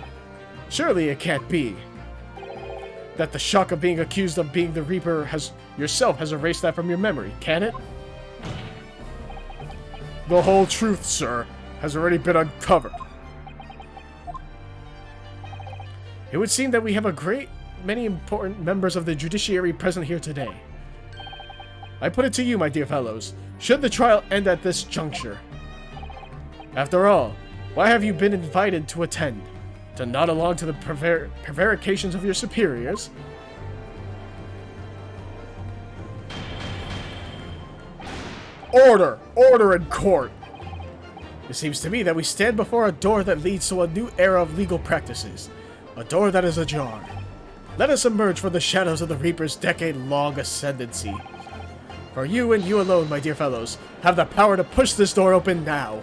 Surely it can't be that the shock of being accused of being the Reaper has erased that from your memory, can it? The whole truth, sir, has already been uncovered. It would seem that we have a great many important members of the judiciary present here today. I put it to you, my dear fellows, should the trial end at this juncture? After all, why have you been invited to attend? To nod along to the prevarications of your superiors? Order! Order in court! It seems to me that we stand before a door that leads to a new era of legal practices. A door that is ajar. Let us emerge from the shadows of the Reaper's decade-long ascendancy. For you and you alone, my dear fellows, have the power to push this door open now.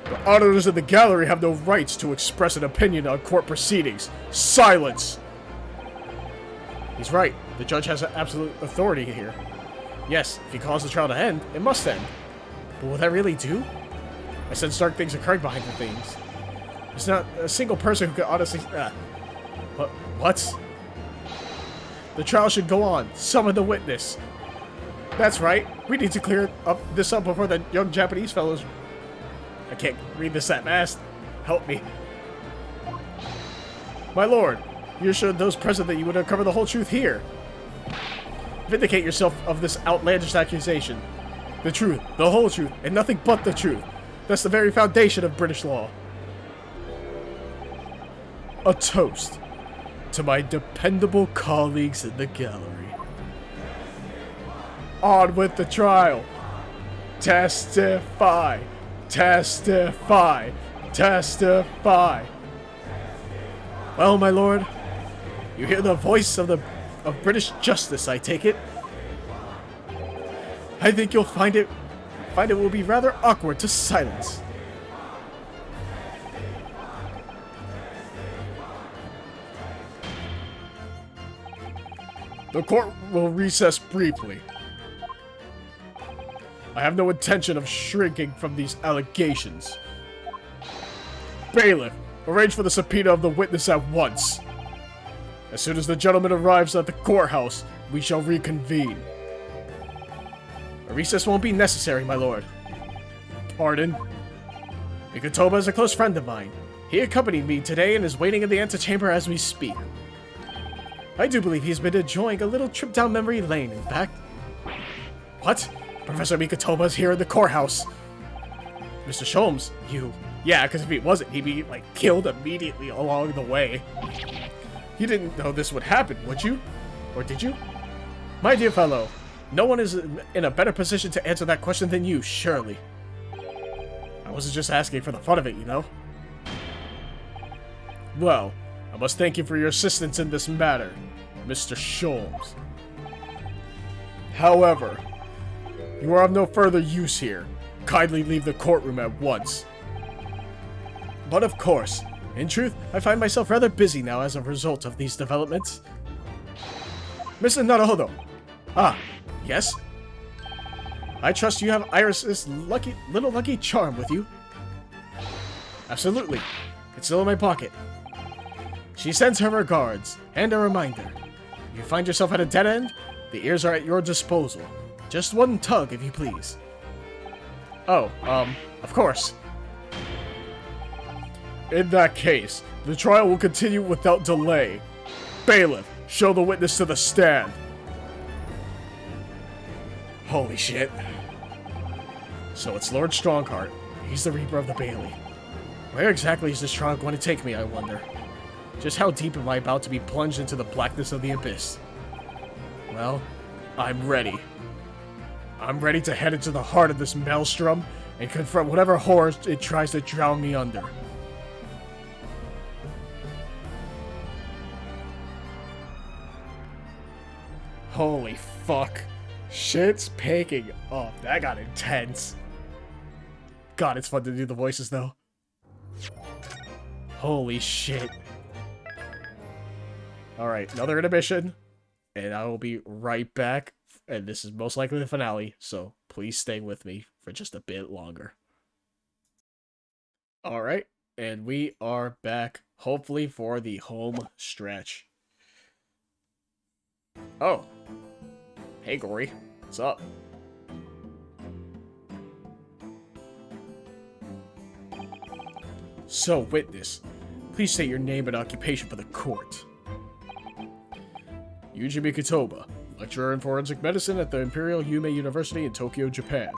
The auditors in the gallery have no rights to express an opinion on court proceedings. Silence! He's right. The judge has absolute authority here. Yes, if he calls the trial to end, it must end. But will that really do? I sense dark things occurring behind the things. There's not a single person who could honestly... What? The trial should go on. Summon the witness. That's right. We need to clear this up before the young Japanese fellows... I can't read this that fast. Help me. My lord, you assured those present that you would uncover the whole truth here. Vindicate yourself of this outlandish accusation. The truth, the whole truth, and nothing but the truth. That's the very foundation of British law. A toast to my dependable colleagues in the gallery. On with the trial. Testify. Testify! Testify! Well, my lord, you hear the voice of British justice, I take it. I think you'll find it will be rather awkward to silence. The court will recess briefly. I have no intention of shrinking from these allegations. Bailiff, arrange for the subpoena of the witness at once. As soon as the gentleman arrives at the courthouse, we shall reconvene. A recess won't be necessary, my lord. Pardon? Mikotoba is a close friend of mine. He accompanied me today and is waiting in the antechamber as we speak. I do believe he's been enjoying a little trip down memory lane, in fact. What? Professor Mikotoma's here in the courthouse. Mr. Sholmes, you... Yeah, because if he wasn't, he'd be, like, killed immediately along the way. You didn't know this would happen, would you? Or did you? My dear fellow, no one is in a better position to answer that question than you, surely. I wasn't just asking for the fun of it, you know? Well, I must thank you for your assistance in this matter, Mr. Sholmes. However, you are of no further use here. Kindly leave the courtroom at once. But of course, in truth, I find myself rather busy now as a result of these developments. Mr. Naruhodo. Ah, yes? I trust you have Iris's little lucky charm with you. Absolutely. It's still in my pocket. She sends her regards, and a reminder. If you find yourself at a dead end, the ears are at your disposal. Just one tug, if you please. Oh, of course. In that case, the trial will continue without delay. Bailiff, show the witness to the stand. Holy shit. So it's Lord Strongheart. He's the Reaper of the Bailey. Where exactly is this trial going to take me, I wonder? Just how deep am I about to be plunged into the blackness of the abyss? Well, I'm ready. I'm ready to head into the heart of this maelstrom and confront whatever horrors it tries to drown me under. Holy fuck. Shit's picking up. That got intense. God, it's fun to do the voices, though. Holy shit. Alright, another intermission. And I will be right back. And this is most likely the finale, so please stay with me for just a bit longer. Alright, and we are back, hopefully for the home stretch. Oh. Hey, Gory. What's up? So, witness, please state your name and occupation for the court. Yuji Mikotoba, lecturer in forensic medicine at the Imperial Yume University in Tokyo, Japan.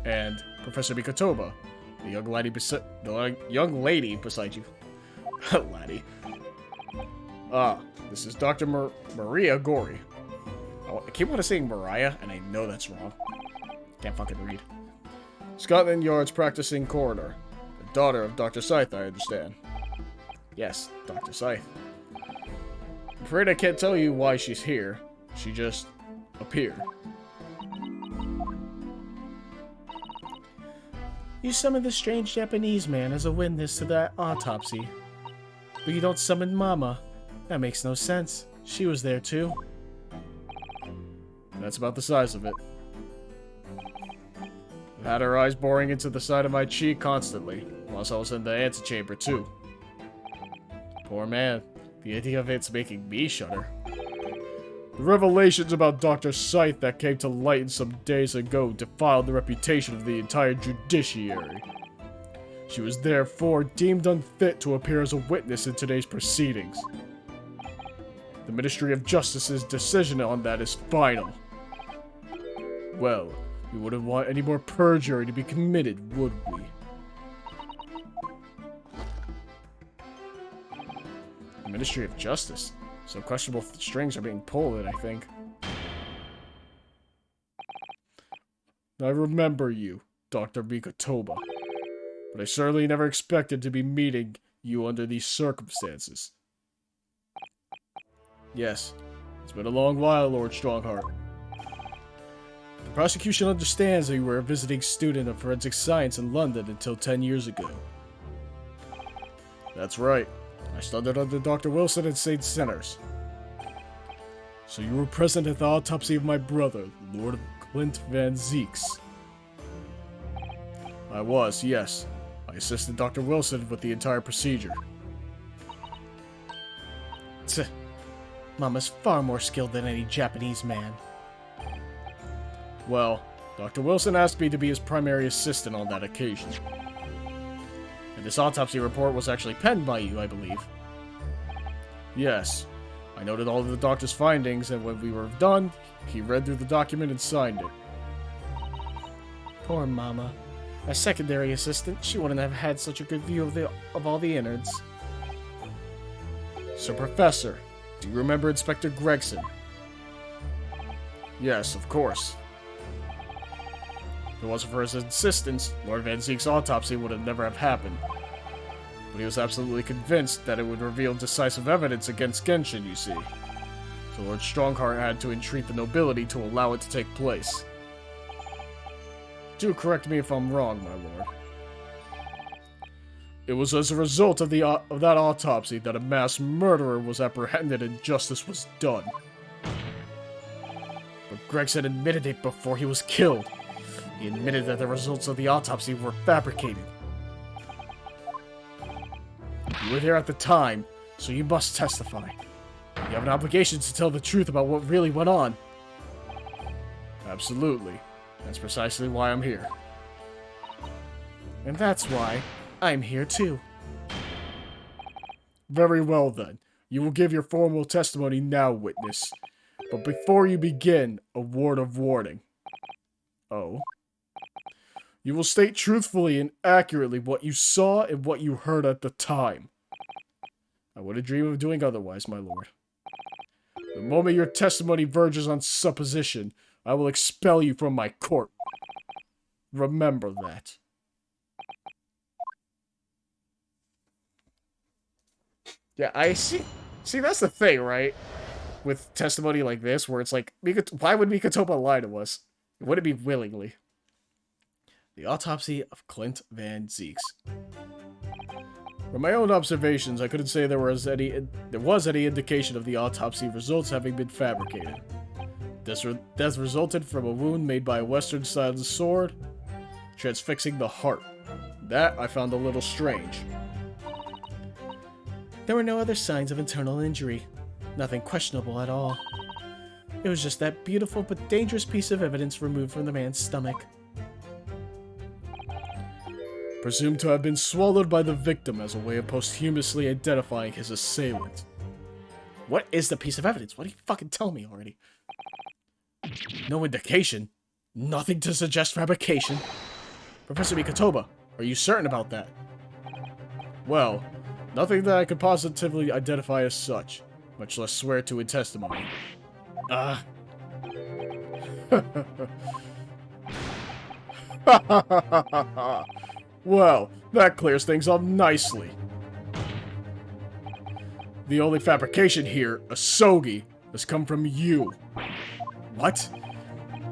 And Professor Mikotoba, the young lady beside you. Laddie. Ah, this is Dr. Maria Gori. I keep on saying Mariah, and I know that's wrong. Can't fucking read. Scotland Yard's practicing coroner. The daughter of Dr. Scythe, I understand. Yes, Dr. Scythe. I'm afraid I can't tell you why she's here. She just appeared. You summoned the strange Japanese man as a witness to that autopsy. But you don't summon Mama. That makes no sense. She was there too. That's about the size of it. I've had her eyes boring into the side of my cheek constantly, whilst I was in the antechamber too. Poor man. The idea of it's making me shudder. The revelations about Dr. Scythe that came to light some days ago defiled the reputation of the entire judiciary. She was therefore deemed unfit to appear as a witness in today's proceedings. The Ministry of Justice's decision on that is final. Well, we wouldn't want any more perjury to be committed, would we? The Ministry of Justice? Some questionable strings are being pulled, I think. I remember you, Dr. Mikotoba. But I certainly never expected to be meeting you under these circumstances. Yes, it's been a long while, Lord Strongheart. The prosecution understands that you were a visiting student of forensic science in London until 10 years ago. That's right. I studied under Dr. Wilson at St. Sinners. So you were present at the autopsy of my brother, Lord Clint Van Zeeks. I was, yes. I assisted Dr. Wilson with the entire procedure. Tch. Mama's far more skilled than any Japanese man. Well, Dr. Wilson asked me to be his primary assistant on that occasion. And this autopsy report was actually penned by you, I believe. Yes. I noted all of the doctor's findings, and when we were done, he read through the document and signed it. Poor Mama. As secondary assistant, she wouldn't have had such a good view of all the innards. So, Professor, do you remember Inspector Gregson? Yes, of course. If it wasn't for his insistence, Lord Van Zeek's autopsy would have never have happened. But he was absolutely convinced that it would reveal decisive evidence against Genshin, you see. So Lord Strongheart had to entreat the nobility to allow it to take place. Do correct me if I'm wrong, my lord. It was as a result of that autopsy that a mass murderer was apprehended and justice was done. But Gregson admitted it before he was killed. He admitted that the results of the autopsy were fabricated. You were there at the time, so you must testify. You have an obligation to tell the truth about what really went on. Absolutely. That's precisely why I'm here. And that's why I'm here too. Very well then. You will give your formal testimony now, witness. But before you begin, a word of warning. Oh? You will state truthfully and accurately what you saw and what you heard at the time. I wouldn't dream of doing otherwise, my lord. The moment your testimony verges on supposition, I will expel you from my court. Remember that. Yeah, I see. See, that's the thing, right? With testimony like this, where it's like, why would Mikotopa lie to us? It wouldn't be willingly. The autopsy of Clint Van Zeeks. From my own observations, I couldn't say there was any indication of the autopsy results having been fabricated. Death resulted from a wound made by a Western-styled sword, transfixing the heart. That I found a little strange. There were no other signs of internal injury. Nothing questionable at all. It was just that beautiful but dangerous piece of evidence removed from the man's stomach. Presumed to have been swallowed by the victim as a way of posthumously identifying his assailant. What is the piece of evidence? Why do you fucking tell me already? No indication. Nothing to suggest fabrication. Professor Mikotoba, are you certain about that? Well, nothing that I could positively identify as such, much less swear to in testimony. Well, that clears things up nicely. The only fabrication here, Asogi, has come from you. What?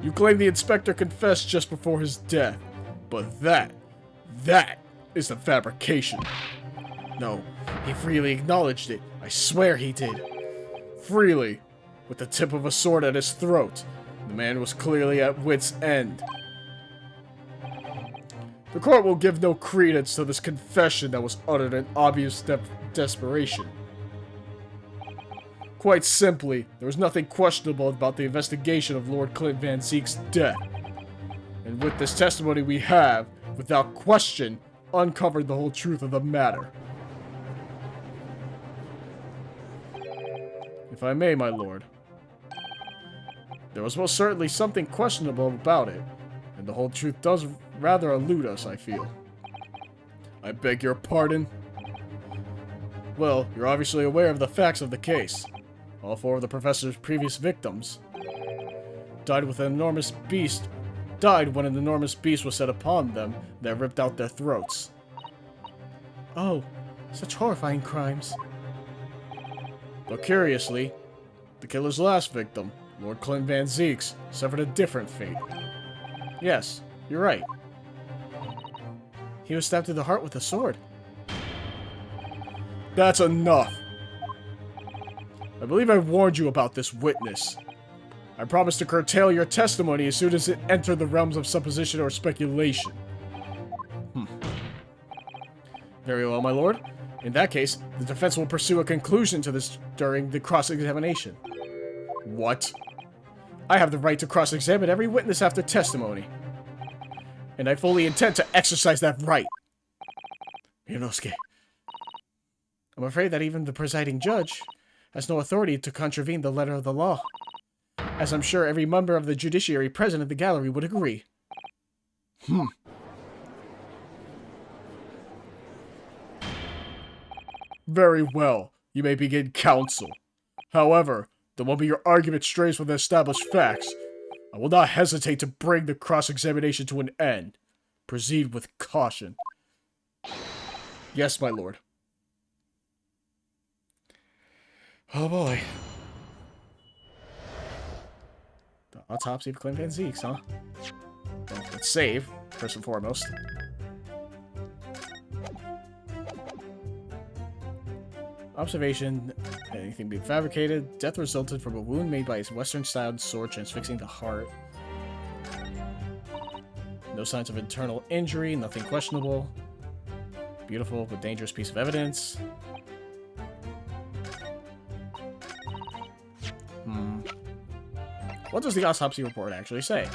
You claim the inspector confessed just before his death, but that is the fabrication. No, he freely acknowledged it. I swear he did. Freely, with the tip of a sword at his throat. The man was clearly at wit's end. The court will give no credence to this confession that was uttered in obvious desperation. Quite simply, there was nothing questionable about the investigation of Lord Clint Van Zeek's death. And with this testimony we have, without question, uncovered the whole truth of the matter. If I may, my lord. There was most certainly something questionable about it, and the whole truth does rather elude us, I feel. I beg your pardon? Well, you're obviously aware of the facts of the case. All four of the professor's previous victims died when an enormous beast was set upon them that ripped out their throats. Oh, such horrifying crimes. But curiously, the killer's last victim, Lord Clint Van Zeeks, suffered a different fate. Yes, you're right. He was stabbed through the heart with a sword. That's enough! I believe I warned you about this witness. I promised to curtail your testimony as soon as it entered the realms of supposition or speculation. Very well, my lord. In that case, the defense will pursue a conclusion to this during the cross-examination. What? I have the right to cross-examine every witness after testimony. And I fully intend to exercise that right. Inosuke. I'm afraid that even the presiding judge has no authority to contravene the letter of the law, as I'm sure every member of the judiciary present at the gallery would agree. Very well. You may begin counsel. However, the moment your argument strays from the established facts, I will not hesitate to bring the cross-examination to an end. Proceed with caution. Yes, my lord. Oh boy. The autopsy of Clint Van Zeeks, huh? Well, let's save, first and foremost. Observation, anything being fabricated. Death resulted from a wound made by his western-styled sword transfixing the heart. No signs of internal injury, nothing questionable. Beautiful but dangerous piece of evidence. What does the autopsy report actually say?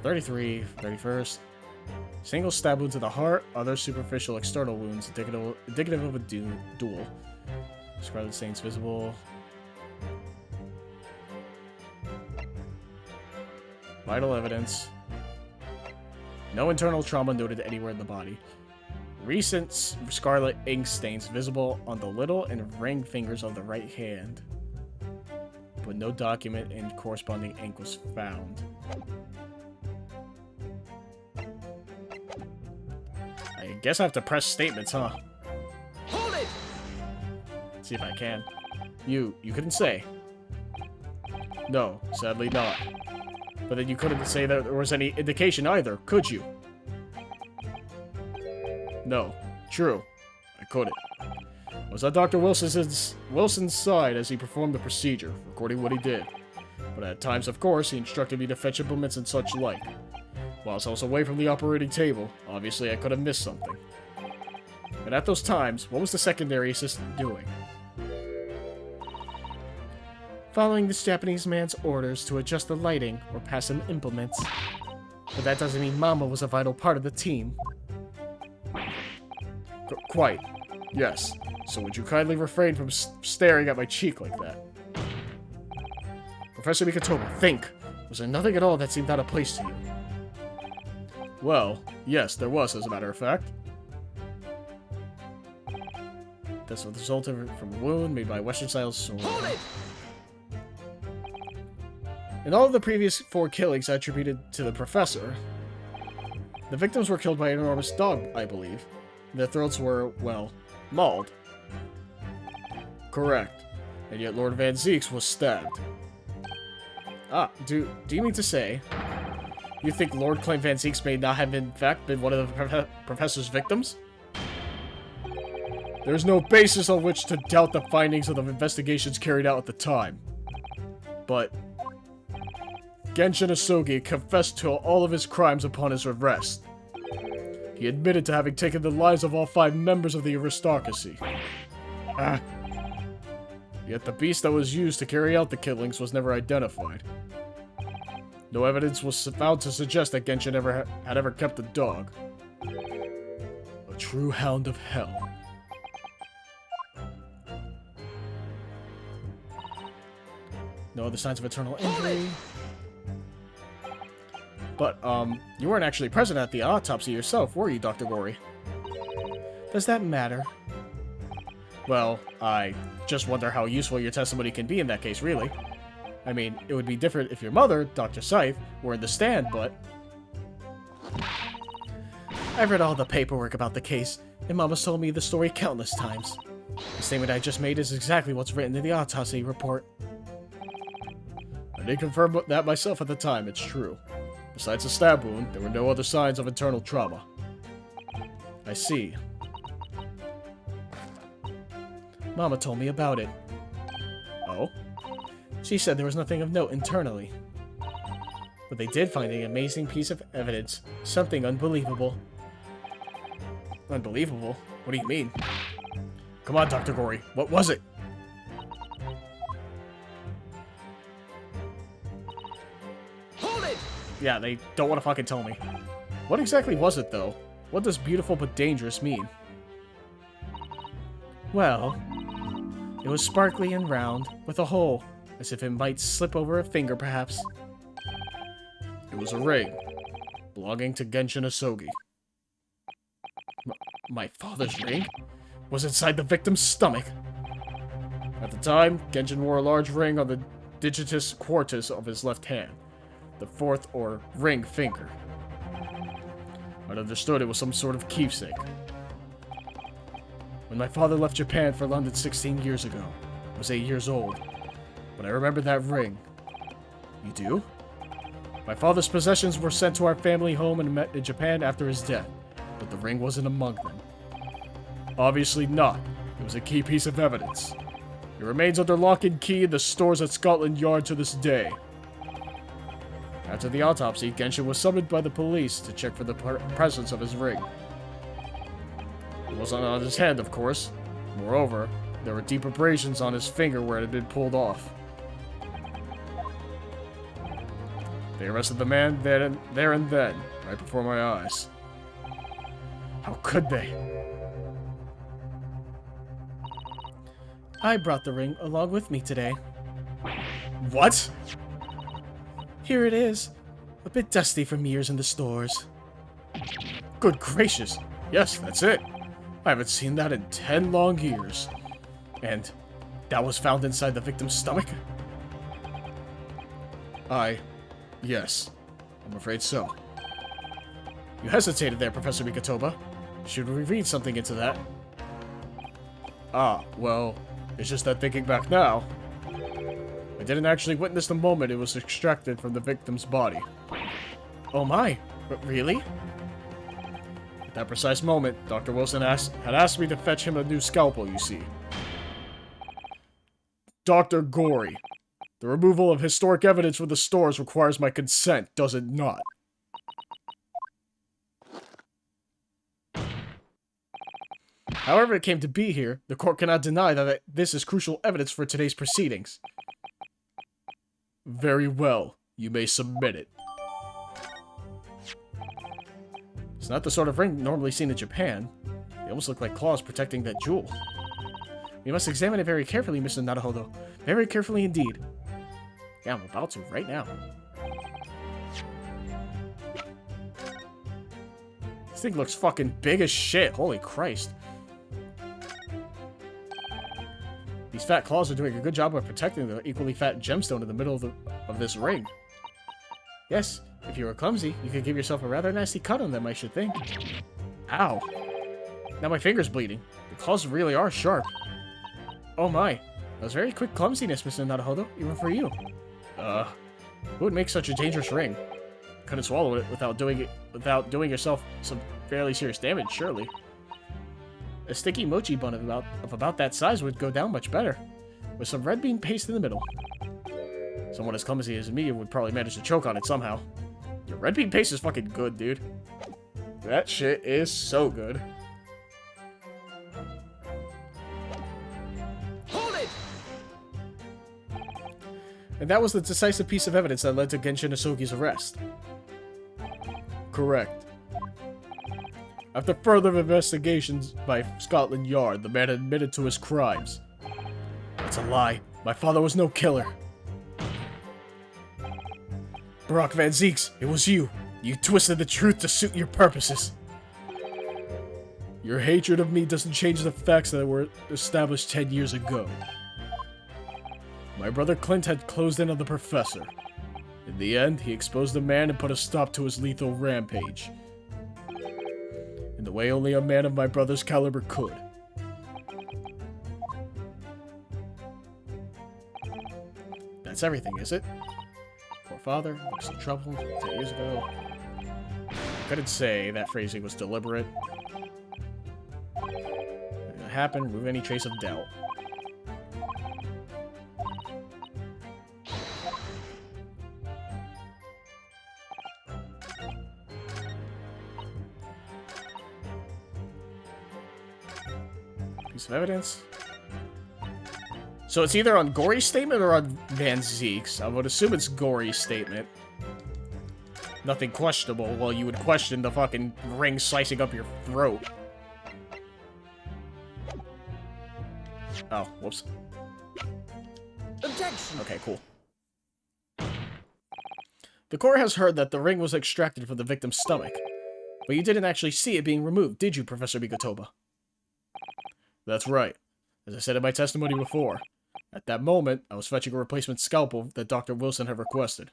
33, 31st. Single stab wound to the heart, other superficial external wounds indicative of a duel. Scarlet stains visible. Vital evidence. No internal trauma noted anywhere in the body. Recent scarlet ink stains visible on the little and ring fingers of the right hand. But no document and corresponding ink was found. I guess I have to press statements, huh? Hold it! See if I can. You couldn't say. No, sadly not. But then you couldn't say that there was any indication either, could you? No. True. I couldn't. I was on Dr. Wilson's side as he performed the procedure, recording what he did. But at times, of course, he instructed me to fetch implements and such like. Whilst I was away from the operating table, obviously I could have missed something. And at those times, what was the secondary assistant doing? Following this Japanese man's orders to adjust the lighting or pass him implements. But that doesn't mean Mama was a vital part of the team. Quite. Yes. So would you kindly refrain from staring at my cheek like that? Professor Mikatomo, think! Was there nothing at all that seemed out of place to you? Well, yes, there was, as a matter of fact. This was resulted from a wound made by Western-style sword. In all of the previous 4 killings attributed to the professor, the victims were killed by an enormous dog, I believe. Their throats were, well, mauled. Correct. And yet Lord Van Zeeks was stabbed. Ah, do you mean to say you think Lord Clint Van Zeeks may not have in fact been one of the professor's victims? There is no basis on which to doubt the findings of the investigations carried out at the time. But Genshin Asogi confessed to all of his crimes upon his arrest. He admitted to having taken the lives of all 5 members of the aristocracy. Yet the beast that was used to carry out the killings was never identified. No evidence was found to suggest that Genshin had ever kept a dog. A true hound of hell. No other signs of internal injury. But, you weren't actually present at the autopsy yourself, were you, Dr. Gory? Does that matter? Well, I just wonder how useful your testimony can be in that case, really. I mean, it would be different if your mother, Dr. Scythe, were in the stand, but... I've read all the paperwork about the case, and Mama's told me the story countless times. The statement I just made is exactly what's written in the autopsy report. I did confirm that myself at the time, it's true. Besides the stab wound, there were no other signs of internal trauma. I see. Mama told me about it. Oh? She said there was nothing of note internally. But they did find an amazing piece of evidence. Something unbelievable. Unbelievable? What do you mean? Come on, Dr. Gory. What was it? Hold it! Yeah, they don't want to fucking tell me. What exactly was it, though? What does beautiful but dangerous mean? Well, It was sparkly and round, with a hole, as if it might slip over a finger, perhaps. It was a ring, belonging to Genshin Asogi. My father's ring was inside the victim's stomach. At the time, Genshin wore a large ring on the digitus quartus of his left hand, the fourth or ring finger. I'd understood it was some sort of keepsake. When my father left Japan for London 16 years ago, I was 8 years old, but I remember that ring. You do? My father's possessions were sent to our family home in Japan after his death, but the ring wasn't among them. Obviously not. It was a key piece of evidence. It remains under lock and key in the stores at Scotland Yard to this day. After the autopsy, Genshin was summoned by the police to check for the presence of his ring. It wasn't on his hand, of course. Moreover, there were deep abrasions on his finger where it had been pulled off. They arrested the man there and then, right before my eyes. How could they? I brought the ring along with me today. What? Here it is. A bit dusty from years in the stores. Good gracious. Yes, that's it. I haven't seen that in 10 long years. And that was found inside the victim's stomach? Yes. I'm afraid so. You hesitated there, Professor Mikotoba. Should we read something into that? Well, it's just that thinking back now, I didn't actually witness the moment it was extracted from the victim's body. Oh my, really? At that precise moment, Dr. Wilson had asked me to fetch him a new scalpel, you see. Dr. Gory, the removal of historic evidence from the stores requires my consent, does it not? However it came to be here, the court cannot deny that this is crucial evidence for today's proceedings. Very well. You may submit it. It's not the sort of ring normally seen in Japan. They almost look like claws protecting that jewel. We must examine it very carefully, Mr. Naruhodo. Very carefully indeed. Yeah, I'm about to, right now. This thing looks fucking big as shit. Holy Christ. These fat claws are doing a good job of protecting the equally fat gemstone in the middle of this ring. Yes, if you were clumsy, you could give yourself a rather nasty cut on them, I should think. Ow. Now my finger's bleeding. The claws really are sharp. Oh my. That was very quick clumsiness, Mr. Naruhodo, even for you. Who would make such a dangerous ring? Couldn't swallow it without doing yourself some fairly serious damage, surely. A sticky mochi bun of about that size would go down much better, with some red bean paste in the middle. Someone as clumsy as me would probably manage to choke on it somehow. Your red bean paste is fucking good, dude. That shit is so good. Hold it! And that was the decisive piece of evidence that led to Genshin Asogi's arrest. Correct. After further investigations by Scotland Yard, the man admitted to his crimes. It's a lie. My father was no killer. Barack Van Zeeks, it was you. You twisted the truth to suit your purposes. Your hatred of me doesn't change the facts that were established 10 years ago. My brother Clint had closed in on the professor. In the end, he exposed the man and put a stop to his lethal rampage. In the way only a man of my brother's caliber could. That's everything, is it? Poor father, looks in trouble 10 years ago. Couldn't say that phrasing was deliberate. It happened, remove any trace of doubt. Piece of evidence. So it's either on Gory's statement or on Van Zeek's. I would assume it's Gory's statement. Nothing questionable. Well, you would question the fucking ring slicing up your throat. Oh, whoops. Objection! Okay, cool. The court has heard that the ring was extracted from the victim's stomach. But you didn't actually see it being removed, did you, Professor Mikotoba? That's right. As I said in my testimony before, at that moment, I was fetching a replacement scalpel that Dr. Wilson had requested.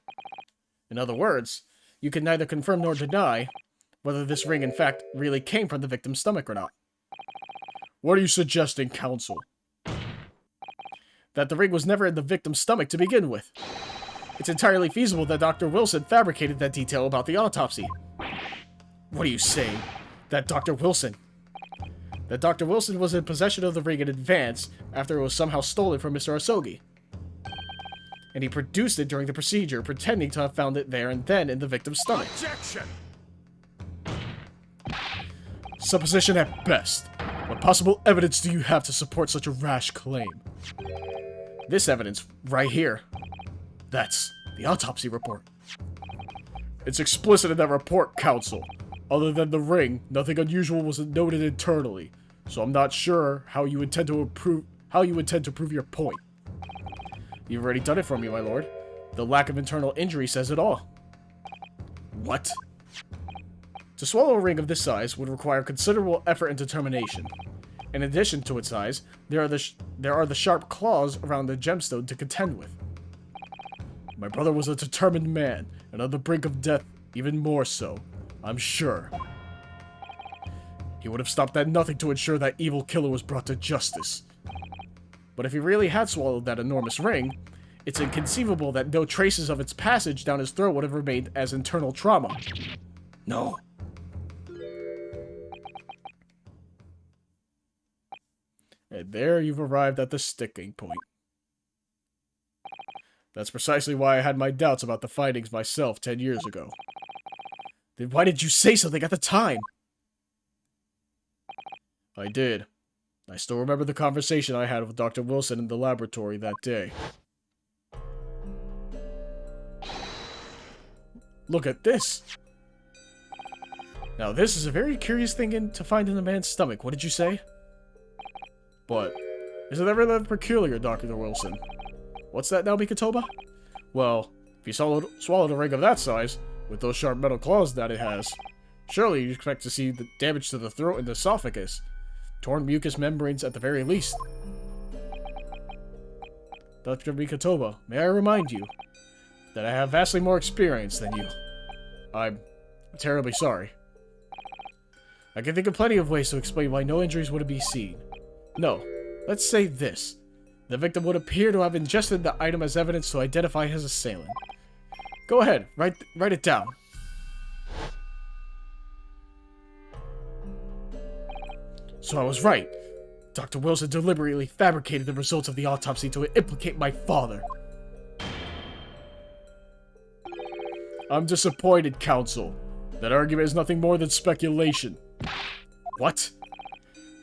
In other words, you can neither confirm nor deny whether this ring in fact really came from the victim's stomach or not. What are you suggesting, counsel? That the ring was never in the victim's stomach to begin with. It's entirely feasible that Dr. Wilson fabricated that detail about the autopsy. What are you saying? That Dr. Wilson was in possession of the ring in advance after it was somehow stolen from Mr. Asogi. And he produced it during the procedure, pretending to have found it there and then in the victim's stomach. Objection! Supposition at best. What possible evidence do you have to support such a rash claim? This evidence, right here. That's the autopsy report. It's explicit in that report, counsel. Other than the ring, nothing unusual was noted internally, so I'm not sure how you intend to prove your point. You've already done it for me, my lord. The lack of internal injury says it all. What? To swallow a ring of this size would require considerable effort and determination. In addition to its size, there are the sharp claws around the gemstone to contend with. My brother was a determined man, and on the brink of death, even more so, I'm sure. He would have stopped at nothing to ensure that evil killer was brought to justice. But if he really had swallowed that enormous ring, it's inconceivable that no traces of its passage down his throat would have remained as internal trauma. No. And there you've arrived at the sticking point. That's precisely why I had my doubts about the findings myself 10 years ago. Then why did you say something at the time? I did. I still remember the conversation I had with Dr. Wilson in the laboratory that day. Look at this. Now this is a very curious thing to find in a man's stomach. What did you say? But, is it ever that peculiar, Dr. Wilson? What's that now, Mikotoba? Well, if you swallowed a ring of that size, with those sharp metal claws that it has, surely you'd expect to see the damage to the throat and the esophagus. Torn mucous membranes at the very least. Dr. Mikotoba, may I remind you that I have vastly more experience than you. I'm terribly sorry. I can think of plenty of ways to explain why no injuries would be seen. No, let's say this. The victim would appear to have ingested the item as evidence to identify his assailant. Go ahead, write it down. So I was right. Dr. Wilson deliberately fabricated the results of the autopsy to implicate my father. I'm disappointed, counsel. That argument is nothing more than speculation. What?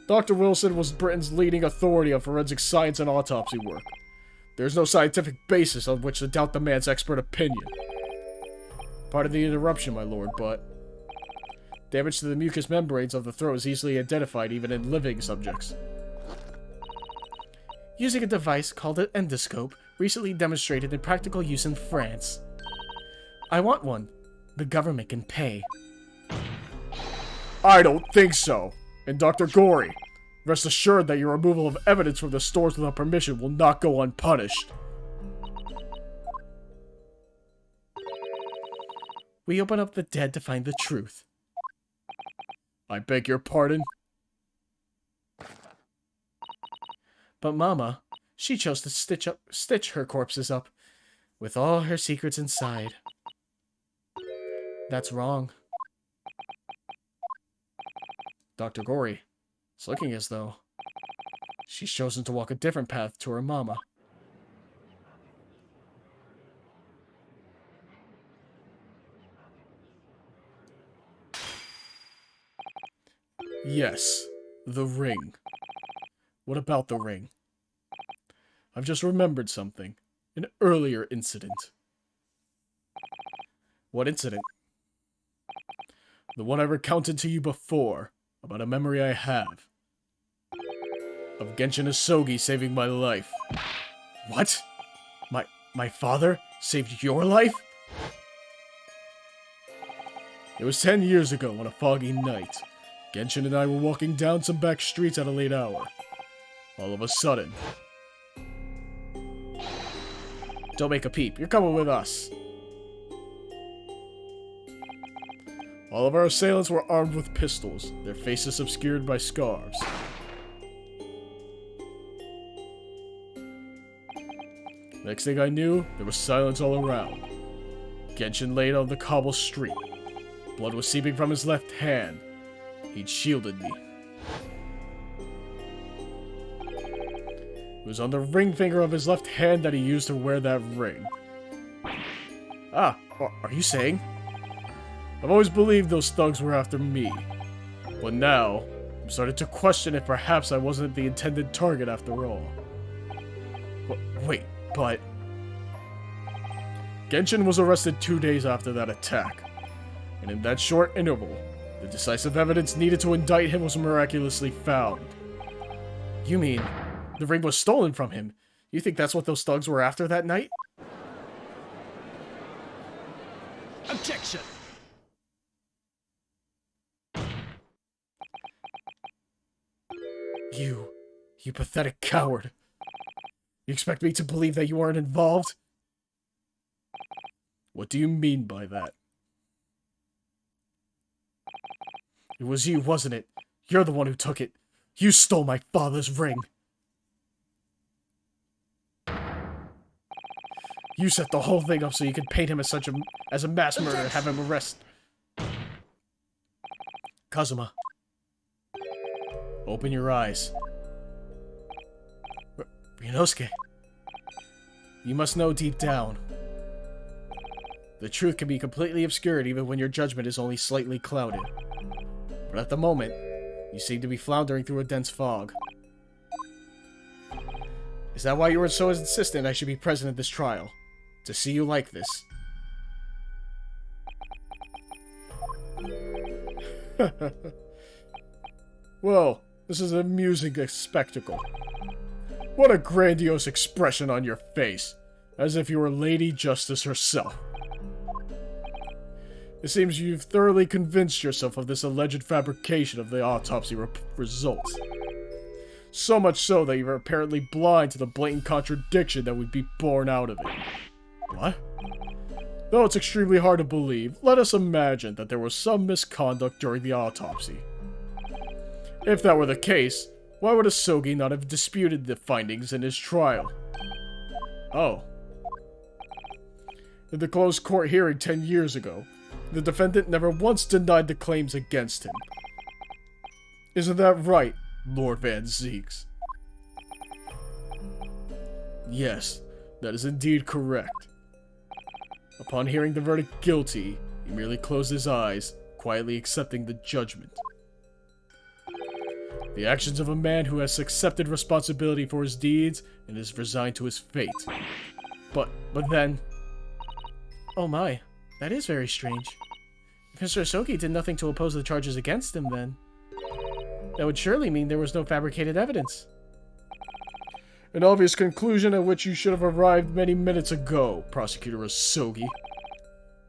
Dr. Wilson was Britain's leading authority on forensic science and autopsy work. There's no scientific basis on which to doubt the man's expert opinion. Pardon the interruption, my lord, but damage to the mucous membranes of the throat is easily identified even in living subjects. Using a device called an endoscope, recently demonstrated in practical use in France. I want one. The government can pay. I don't think so. And Dr. Gory, rest assured that your removal of evidence from the stores without permission will not go unpunished. We open up the dead to find the truth. I beg your pardon? But Mama, she chose to stitch her corpses up, with all her secrets inside. That's wrong. Dr. Gory, it's looking as though she's chosen to walk a different path to her mama. Yes, the ring. What about the ring? I've just remembered something. An earlier incident. What incident? The one I recounted to you before, about a memory I have. Of Genshin Asogi saving my life. What? My father saved your life? It was 10 years ago on a foggy night. Genshin and I were walking down some back streets at a late hour. All of a sudden... Don't make a peep. You're coming with us. All of our assailants were armed with pistols, their faces obscured by scarves. Next thing I knew, there was silence all around. Genshin laid on the cobble street. Blood was seeping from his left hand. He'd shielded me. It was on the ring finger of his left hand that he used to wear that ring. Ah, are you saying? I've always believed those thugs were after me. But now, I'm starting to question if perhaps I wasn't the intended target after all. Wait, but... Genshin was arrested 2 days after that attack. And in that short interval, the decisive evidence needed to indict him was miraculously found. You mean, the ring was stolen from him? You think that's what those thugs were after that night? Objection! You pathetic coward. You expect me to believe that you weren't involved? What do you mean by that? It was you, wasn't it? You're the one who took it. You stole my father's ring. You set the whole thing up so you could paint him as a mass murderer and have him arrested. Kazuma. Open your eyes. Ryunosuke. You must know deep down. The truth can be completely obscured even when your judgment is only slightly clouded. But at the moment, you seem to be floundering through a dense fog. Is that why you were so insistent I should be present at this trial? To see you like this? Well, this is an amusing spectacle. What a grandiose expression on your face, as if you were Lady Justice herself. It seems you've thoroughly convinced yourself of this alleged fabrication of the autopsy results. So much so that you're apparently blind to the blatant contradiction that would be born out of it. What? Though it's extremely hard to believe, let us imagine that there was some misconduct during the autopsy. If that were the case, why would Asogi not have disputed the findings in his trial? Oh. In the closed court hearing 10 years ago, the defendant never once denied the claims against him. Isn't that right, Lord Van Zeeks? Yes, that is indeed correct. Upon hearing the verdict guilty, he merely closed his eyes, quietly accepting the judgment. The actions of a man who has accepted responsibility for his deeds and is resigned to his fate. But then... Oh my, that is very strange. If Mr. Asogi did nothing to oppose the charges against him, then... That would surely mean there was no fabricated evidence. An obvious conclusion at which you should have arrived many minutes ago, Prosecutor Asogi.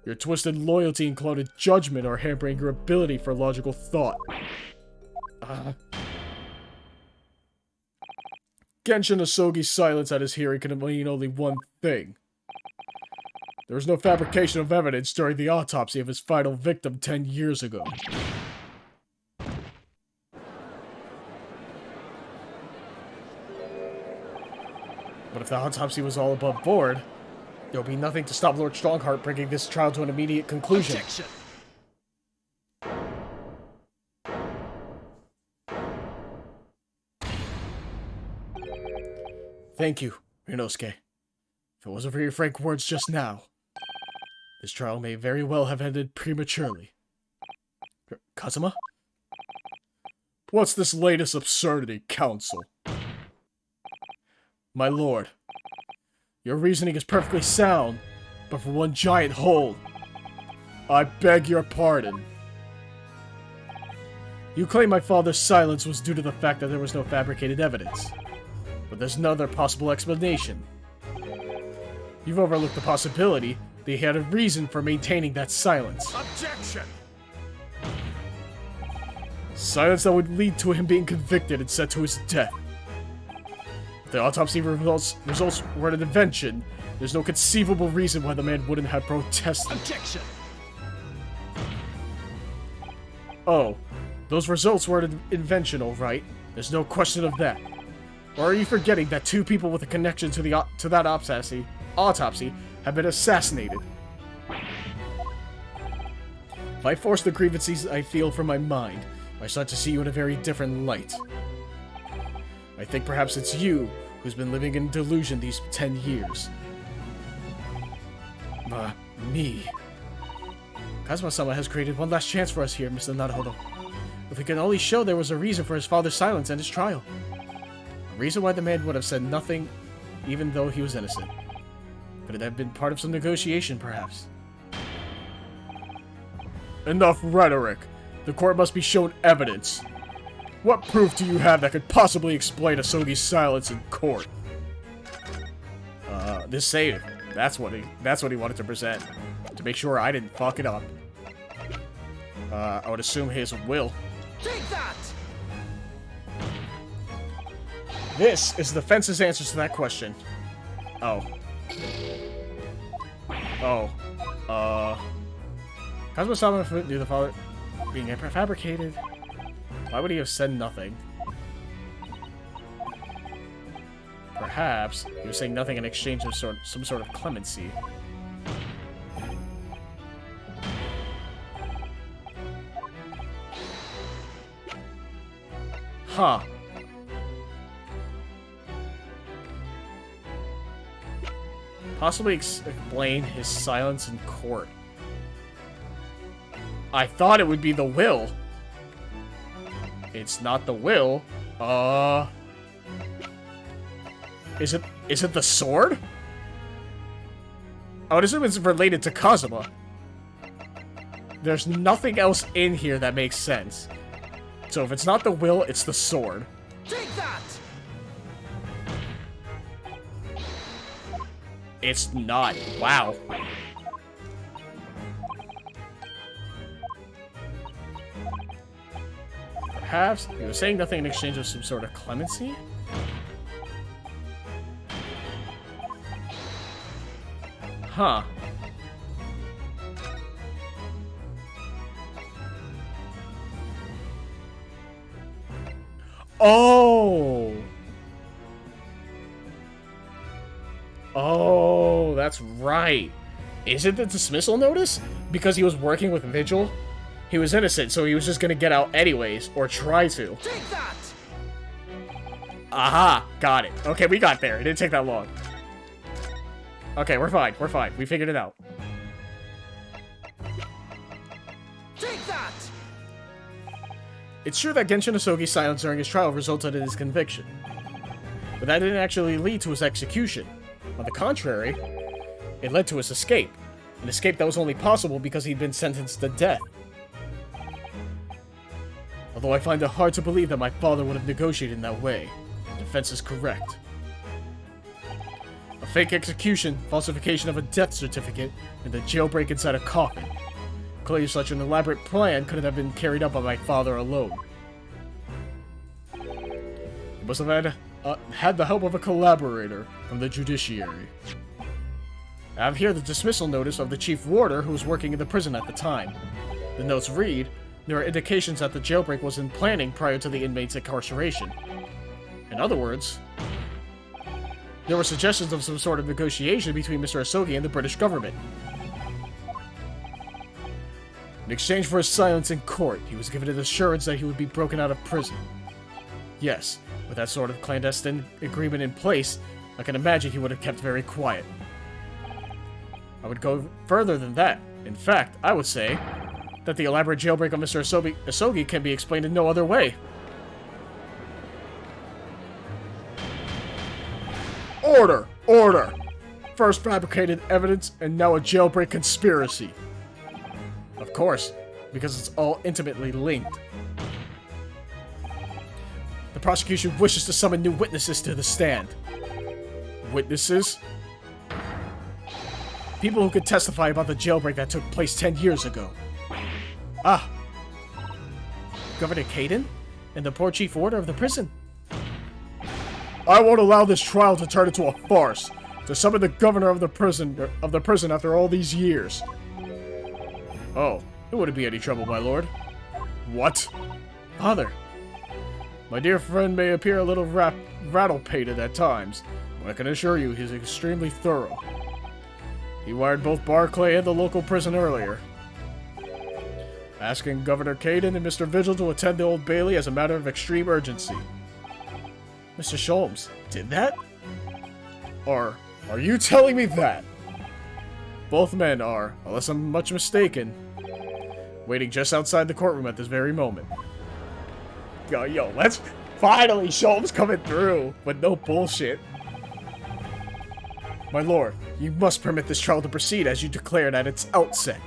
Your twisted loyalty and clouded judgment are hampering your ability for logical thought. Genshin Asogi's silence at his hearing can mean only one thing. There was no fabrication of evidence during the autopsy of his final victim 10 years ago. But if the autopsy was all above board, there will be nothing to stop Lord Strongheart bringing this trial to an immediate conclusion. Objection. Thank you, Ryunosuke. If it wasn't for your frank words just now, this trial may very well have ended prematurely. Kazuma? What's this latest absurdity, Counsel? My lord, your reasoning is perfectly sound, but for one giant hold. I beg your pardon. You claim my father's silence was due to the fact that there was no fabricated evidence. But there's another possible explanation. You've overlooked the possibility that he had a reason for maintaining that silence. Objection! Silence that would lead to him being convicted and sent to his death. If the autopsy results were an invention, there's no conceivable reason why the man wouldn't have protested. Objection! Oh, those results were an invention, all right. There's no question of that. Or are you forgetting that two people with a connection to that autopsy have been assassinated? If I force the grievances I feel from my mind, I start to see you in a very different light. I think perhaps it's you who's been living in delusion these 10 years. Me. Kazuma-sama has created one last chance for us here, Mr. Naruhodo. If we can only show there was a reason for his father's silence and his trial. A reason why the man would have said nothing, even though he was innocent. Could it have been part of some negotiation, perhaps? Enough rhetoric. The court must be shown evidence. What proof do you have that could possibly explain Asogi's silence in court? This save. That's what he wanted to present. To make sure I didn't fuck it up. I would assume his will. Take that! This is the defense's answer to that question. Oh. Kazuma-sama knew the father being fabricated. Why would he have said nothing? Perhaps he was saying nothing in exchange of some sort of clemency. Huh. Possibly explain his silence in court. I thought it would be the will. It's not the will. Is it the sword? I would assume it's related to Kazuma. There's nothing else in here that makes sense. So if it's not the will, it's the sword. Take that! It's not. Wow. Perhaps he was saying nothing in exchange of some sort of clemency? Huh. Oh! Oh, that's right. Is it the dismissal notice? Because he was working with Vigil? He was innocent, so he was just gonna get out anyways, or try to. Take that! Aha! Got it. Okay, we got there. It didn't take that long. Okay, we're fine. We're fine. We figured it out. Take that! It's true that Genshin Asogi's silence during his trial resulted in his conviction. But that didn't actually lead to his execution. On the contrary, it led to his escape. An escape that was only possible because he'd been sentenced to death. Although I find it hard to believe that my father would have negotiated in that way, the defense is correct. A fake execution, falsification of a death certificate, and the jailbreak inside a coffin. Clearly such an elaborate plan couldn't have been carried out by my father alone. He must have had the help of a collaborator from the judiciary. I have here the dismissal notice of the chief warder who was working in the prison at the time. The notes read, there are indications that the jailbreak was in planning prior to the inmate's incarceration. In other words, there were suggestions of some sort of negotiation between Mr. Asogi and the British government. In exchange for his silence in court, he was given an assurance that he would be broken out of prison. Yes, with that sort of clandestine agreement in place, I can imagine he would have kept very quiet. I would go further than that. In fact, I would say that the elaborate jailbreak of Mr. Asogi can be explained in no other way. Order! Order! First fabricated evidence, and now a jailbreak conspiracy. Of course, because it's all intimately linked. The prosecution wishes to summon new witnesses to the stand. Witnesses? People who could testify about the jailbreak that took place 10 years ago. Ah. Governor Caden? And the poor chief warder of the prison. I won't allow this trial to turn into a farce. To summon the governor of the prison after all these years. Oh, it wouldn't be any trouble, my lord. What? Father. My dear friend may appear a little rattle-pated at times, but I can assure you he's extremely thorough. He wired both Barclay and the local prison earlier, asking Governor Caden and Mr. Vigil to attend the Old Bailey as a matter of extreme urgency. Mr. Sholmes did that? Or are you telling me that? Both men are, unless I'm much mistaken, waiting just outside the courtroom at this very moment. Yo, let's finally Sholmes coming through, but no bullshit. My lord, you must permit this trial to proceed as you declared at its outset.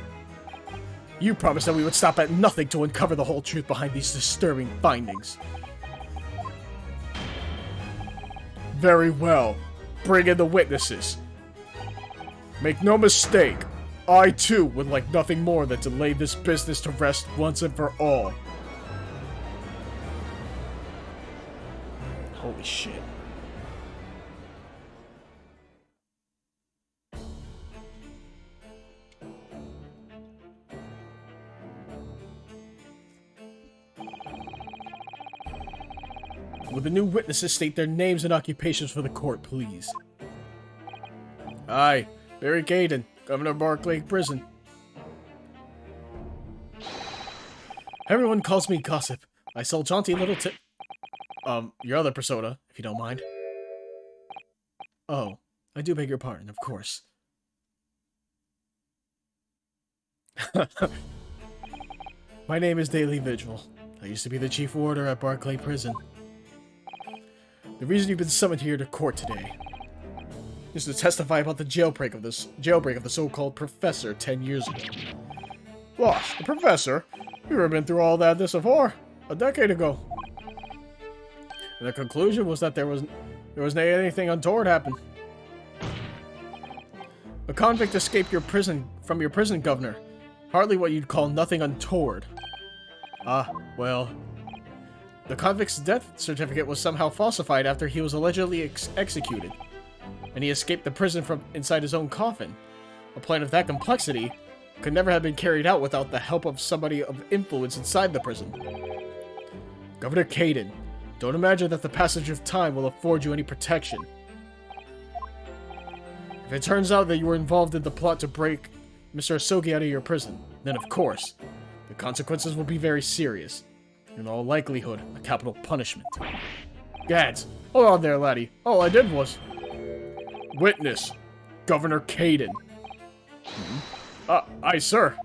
You promised that we would stop at nothing to uncover the whole truth behind these disturbing findings. Very well. Bring in the witnesses. Make no mistake, I too would like nothing more than to lay this business to rest once and for all. Holy shit. Will the new witnesses state their names and occupations for the court, please? Aye, Barry Caden, Governor of Barclay Prison. Everyone calls me Gossip. I sell jaunty little your other persona, if you don't mind. Oh, I do beg your pardon, of course. My name is Daily Vigil. I used to be the chief warder at Barclay Prison. The reason you've been summoned here to court today is to testify about the jailbreak of the so-called professor 10 years ago. What? The professor? We've never been through all this before. A decade ago. And the conclusion was that there was anything untoward happened. A convict escaped from your prison, governor. Hardly what you'd call nothing untoward. Ah, well. The convict's death certificate was somehow falsified after he was allegedly executed. And he escaped the prison from inside his own coffin. A plan of that complexity could never have been carried out without the help of somebody of influence inside the prison. Governor Caden, don't imagine that the passage of time will afford you any protection. If it turns out that you were involved in the plot to break Mr. Asogi out of your prison, then of course, the consequences will be very serious. In all likelihood, a capital punishment. Gads, hold on there, laddie. All I did was... Witness, Governor Caden. Aye, sir.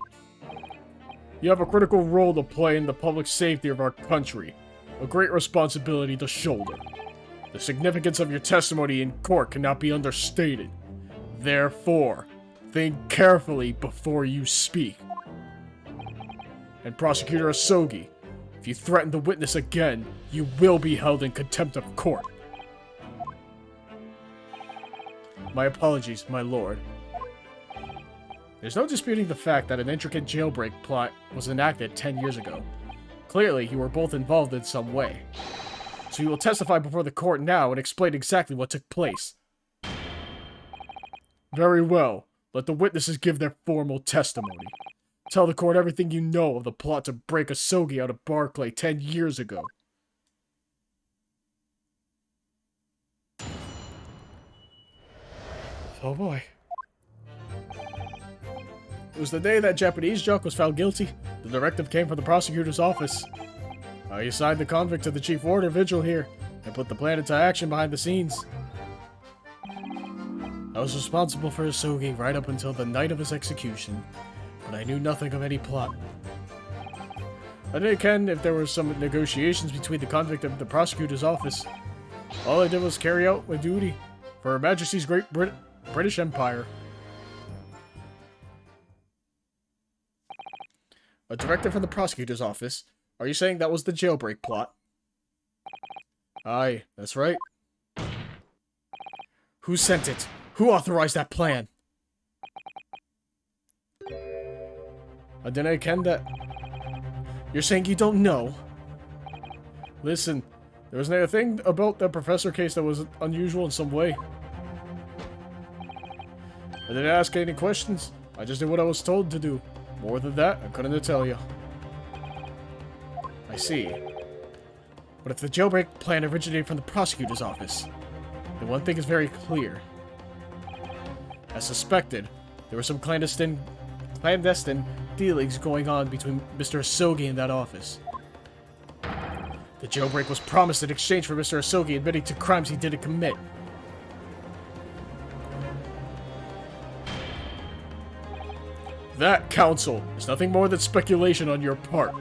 You have a critical role to play in the public safety of our country. A great responsibility to shoulder. The significance of your testimony in court cannot be understated. Therefore, think carefully before you speak. And Prosecutor Asogi, if you threaten the witness again, you will be held in contempt of court. My apologies, my lord. There's no disputing the fact that an intricate jailbreak plot was enacted 10 years ago. Clearly, you were both involved in some way. So you will testify before the court now and explain exactly what took place. Very well. Let the witnesses give their formal testimony. Tell the court everything you know of the plot to break Asogi out of Barclay 10 years ago. Oh boy. It was the day that Japanese jock was found guilty. The directive came from the prosecutor's office. I assigned the convict to the chief warder, Vigil, here, and put the plan into action behind the scenes. I was responsible for Asogi right up until the night of his execution, but I knew nothing of any plot. I didn't ken if there were some negotiations between the convict and the prosecutor's office. All I did was carry out my duty for Her Majesty's Great British Empire. A directive from the prosecutor's office? Are you saying that was the jailbreak plot? Aye, that's right. Who sent it? Who authorized that plan? then I can that... You're saying you don't know? Listen, there wasn't anything about that professor case that was unusual in some way. I didn't ask any questions. I just did what I was told to do. More than that, I couldn't tell you. I see. But if the jailbreak plan originated from the prosecutor's office, then one thing is very clear. As suspected, there were some clandestine dealings going on between Mr. Asogi and that office. The jailbreak was promised in exchange for Mr. Asogi admitting to crimes he didn't commit. That, counsel, is nothing more than speculation on your part.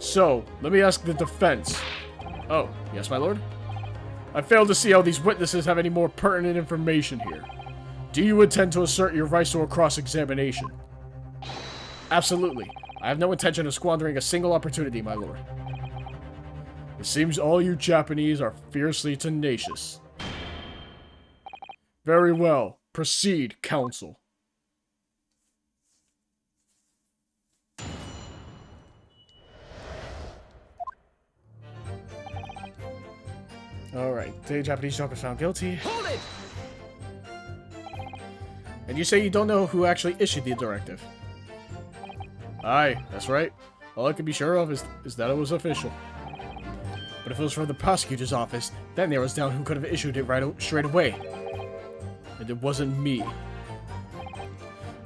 So, let me ask the defense. Oh, yes, my lord? I fail to see how these witnesses have any more pertinent information here. Do you intend to assert your rights to a cross-examination? Absolutely. I have no intention of squandering a single opportunity, my lord. It seems all you Japanese are fiercely tenacious. Very well. Proceed, counsel. Alright, the Japanese joker found guilty. Hold it! And you say you don't know who actually issued the directive? Aye, that's right. All I can be sure of is that it was official. But if it was from the prosecutor's office, that narrows down who could have issued it straight away. And it wasn't me.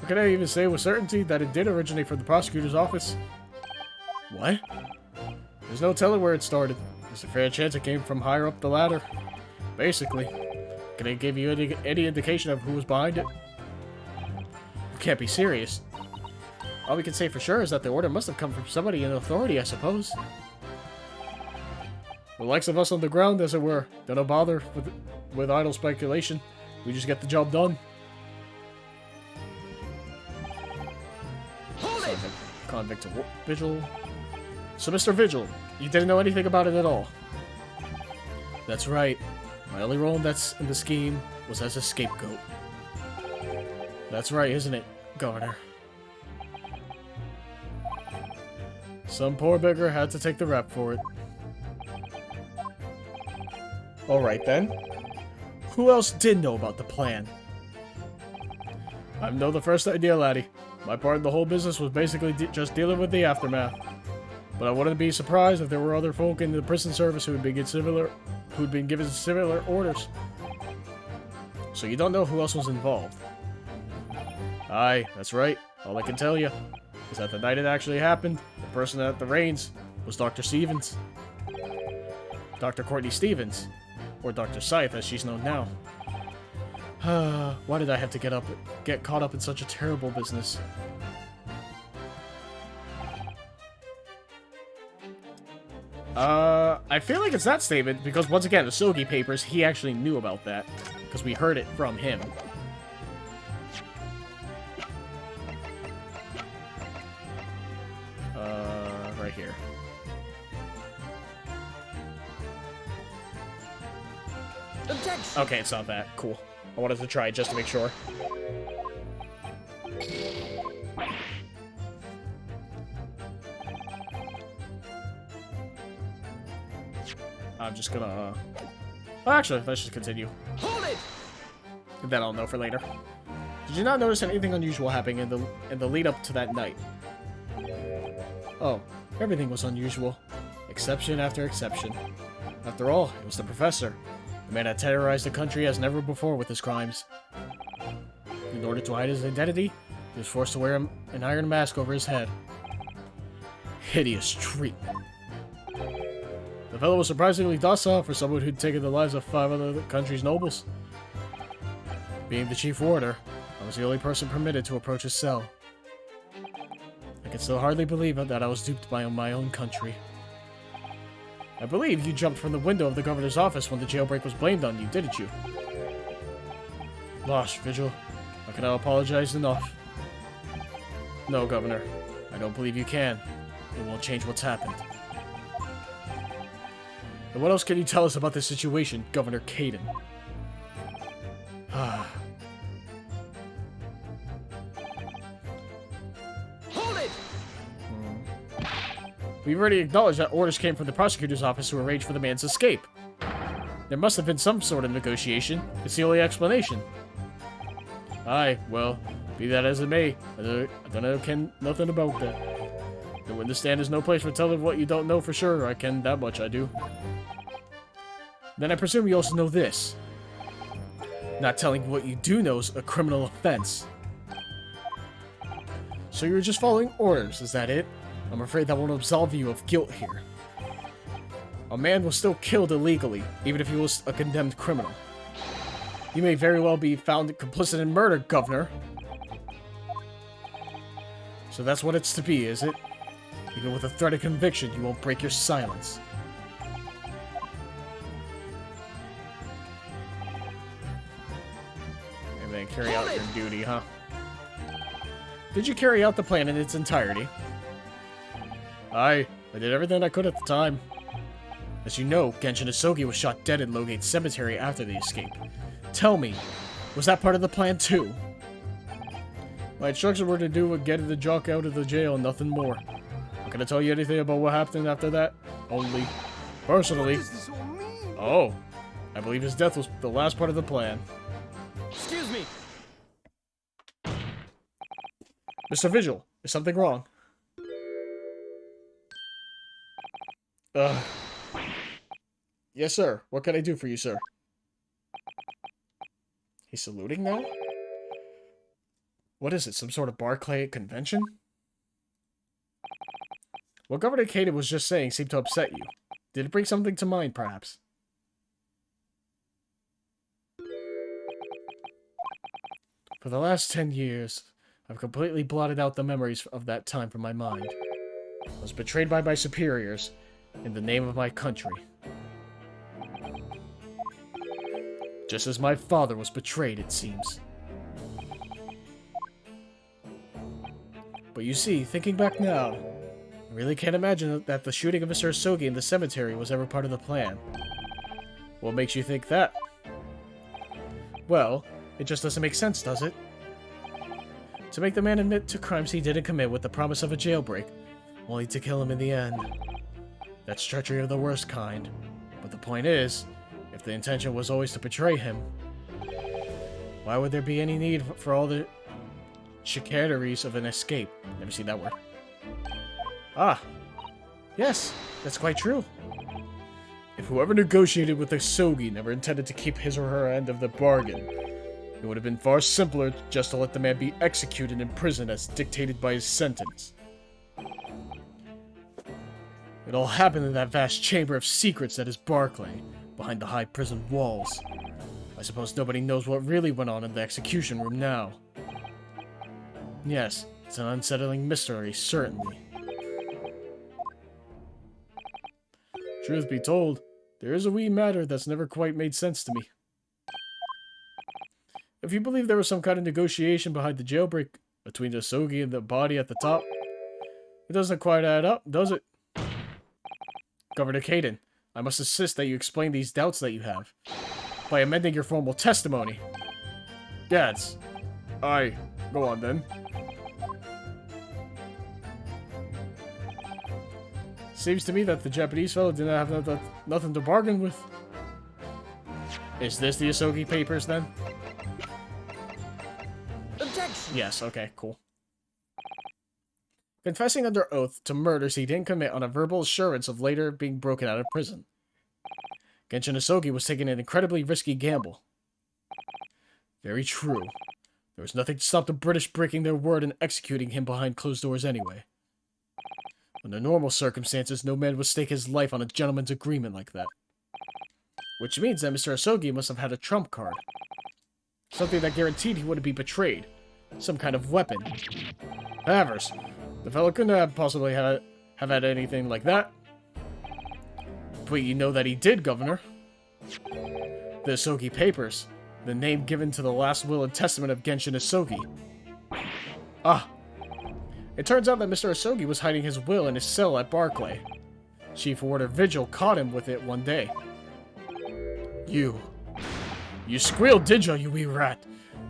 But can I even say with certainty that it did originate from the prosecutor's office? What? There's no telling where it started. There's a fair chance it came from higher up the ladder. Basically. Can I give you any indication of who was behind it? You can't be serious. All we can say for sure is that the order must have come from somebody in authority, I suppose. The likes of us on the ground, as it were, don't bother with idle speculation. We just get the job done. Convict to Vigil. So, Mr. Vigil, you didn't know anything about it at all? That's right. My only role in the scheme was as a scapegoat. That's right, isn't it, Governor? Some poor beggar had to take the rap for it. Alright then. Who else did know about the plan? I've no the first idea, laddie. My part in the whole business was basically just dealing with the aftermath. But I wouldn't be surprised if there were other folk in the prison service who'd been given similar orders. So you don't know who else was involved? Aye, that's right. All I can tell you is that the night it actually happened, the person at the reins was Dr. Stevens. Dr. Courtney Stevens. Or Dr. Scythe, as she's known now. Why did I have to get caught up in such a terrible business? I feel like it's that statement, because once again, the Sogi papers, he actually knew about that. Because we heard it from him. Right here. Objection. Okay, it's not that. Cool. I wanted to try it just to make sure. I'm just gonna, well, actually, let's just continue. Hold it! That I'll know for later. Did you not notice anything unusual happening in the lead up to that night? Oh, everything was unusual. Exception after exception. After all, it was the professor. The man had terrorized the country as never before with his crimes. In order to hide his identity, he was forced to wear an iron mask over his head. Hideous treatment. The fellow was surprisingly docile for someone who'd taken the lives of 5 other country's nobles. Being the chief warder, I was the only person permitted to approach his cell. I can still hardly believe that I was duped by my own country. I believe you jumped from the window of the governor's office when the jailbreak was blamed on you, didn't you? Gosh, Vigil, I cannot apologize enough. No, Governor, I don't believe you can. It won't change what's happened. And what else can you tell us about this situation, Governor Caden? it! We've already acknowledged that orders came from the prosecutor's office who arranged for the man's escape. There must have been some sort of negotiation. It's the only explanation. Aye, well, be that as it may, I don't know nothing about that. The witness stand is no place for telling what you don't know for sure. I can, that much I do. Then I presume you also know this. Not telling what you do know is a criminal offense. So you're just following orders, is that it? I'm afraid that won't absolve you of guilt here. A man was still killed illegally, even if he was a condemned criminal. You may very well be found complicit in murder, Governor. So that's what it's to be, is it? Even with a threat of conviction, you won't break your silence. And then carry out your duty, huh? Did you carry out the plan in its entirety? Aye, I did everything I could at the time. As you know, Genshin Isogi was shot dead in Logate Cemetery after the escape. Tell me, was that part of the plan too? My instructions were to do what get the jock out of the jail and nothing more. Not gonna tell you anything about what happened after that. Only, personally. What does this all mean? Oh, I believe his death was the last part of the plan. Excuse me. Mr. Vigil, is something wrong? Yes, sir. What can I do for you, sir? He's saluting now? What is it, some sort of Barclay convention? What Governor Caden was just saying seemed to upset you. Did it bring something to mind, perhaps? For the last 10 years, I've completely blotted out the memories of that time from my mind. I was betrayed by my superiors in the name of my country. Just as my father was betrayed, it seems. But you see, thinking back now, I really can't imagine that the shooting of Mr. Isogi in the cemetery was ever part of the plan. What makes you think that? Well, it just doesn't make sense, does it? To make the man admit to crimes he didn't commit with the promise of a jailbreak, only to kill him in the end. That's treachery of the worst kind. But the point is, if the intention was always to betray him, why would there be any need for all the chicaneries of an escape? Never seen that word. Ah, yes, that's quite true. If whoever negotiated with Isogi never intended to keep his or her end of the bargain, it would have been far simpler just to let the man be executed in prison as dictated by his sentence. It all happened in that vast chamber of secrets that is Barclay, behind the high prison walls. I suppose nobody knows what really went on in the execution room now. Yes, it's an unsettling mystery, certainly. Truth be told, there is a wee matter that's never quite made sense to me. If you believe there was some kind of negotiation behind the jailbreak between the Isogi and the body at the top, it doesn't quite add up, does it? Governor Caden, I must insist that you explain these doubts that you have by amending your formal testimony. Gads. Aye. Go on then. Seems to me that the Japanese fellow did not have nothing to bargain with. Is this the Isogi papers then? Objection. Yes, okay, cool. Confessing under oath to murders he didn't commit on a verbal assurance of later being broken out of prison. Genshin Isogi was taking an incredibly risky gamble. Very true. There was nothing to stop the British breaking their word and executing him behind closed doors anyway. Under normal circumstances, no man would stake his life on a gentleman's agreement like that. Which means that Mr. Isogi must have had a trump card. Something that guaranteed he wouldn't be betrayed. Some kind of weapon. Havers. The fellow couldn't have possibly have had anything like that. But you know that he did, Governor. The Isogi papers. The name given to the last will and testament of Genshin Isogi. Ah. It turns out that Mr. Isogi was hiding his will in his cell at Barclay. Chief Warder Vigil caught him with it one day. You squealed, did you wee rat?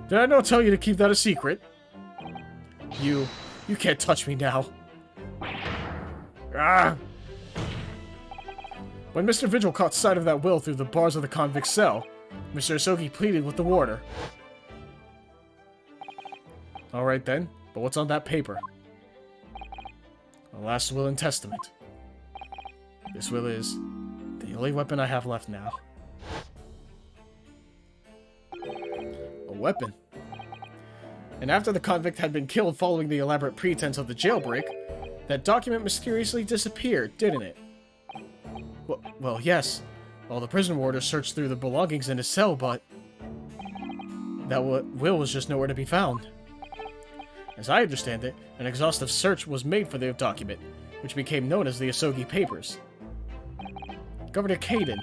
Did I not tell you to keep that a secret? You You can't touch me now. Ah! When Mr. Vigil caught sight of that will through the bars of the convict cell, Mr. Asogi pleaded with the warder. Alright then, but what's on that paper? The last will and testament. This will is the only weapon I have left now. A weapon? And after the convict had been killed following the elaborate pretense of the jailbreak, that document mysteriously disappeared, didn't it? Well, yes. All the prison warders searched through the belongings in his cell, but that will was just nowhere to be found. As I understand it, an exhaustive search was made for the document, which became known as the Asogi Papers. Governor Caden,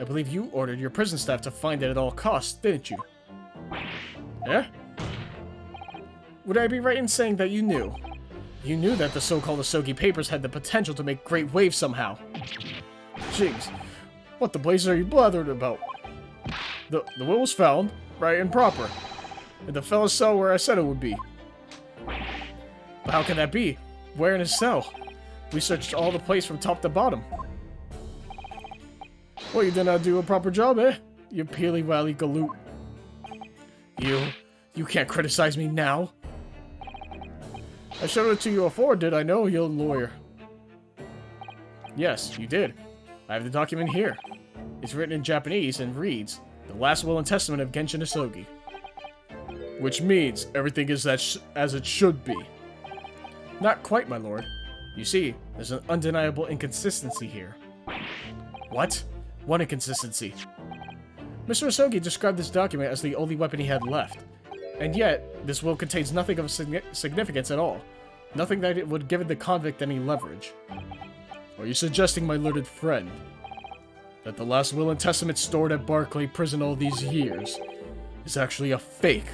I believe you ordered your prison staff to find it at all costs, didn't you? Yeah? Would I be right in saying that you knew? You knew that the so-called Asogi Papers had the potential to make great waves somehow. Jeez, what the blazes are you blathering about? The will was found, right and proper, in the fellow's cell where I said it would be. But how can that be? Where in his cell? We searched all the place from top to bottom. Well, you did not do a proper job, eh? You peely-wally galoot. You can't criticize me now. I showed it to you before, did I know, you lawyer? Yes, you did. I have the document here. It's written in Japanese and reads, The Last Will and Testament of Genshin Asogi. Which means everything is as it should be. Not quite, my lord. You see, there's an undeniable inconsistency here. What? What inconsistency? Mr. Asogi described this document as the only weapon he had left. And yet, this will contains nothing of significance at all. Nothing that it would give the convict any leverage. Are you suggesting, my learned friend, that the last will and testament stored at Barclay Prison all these years is actually a fake?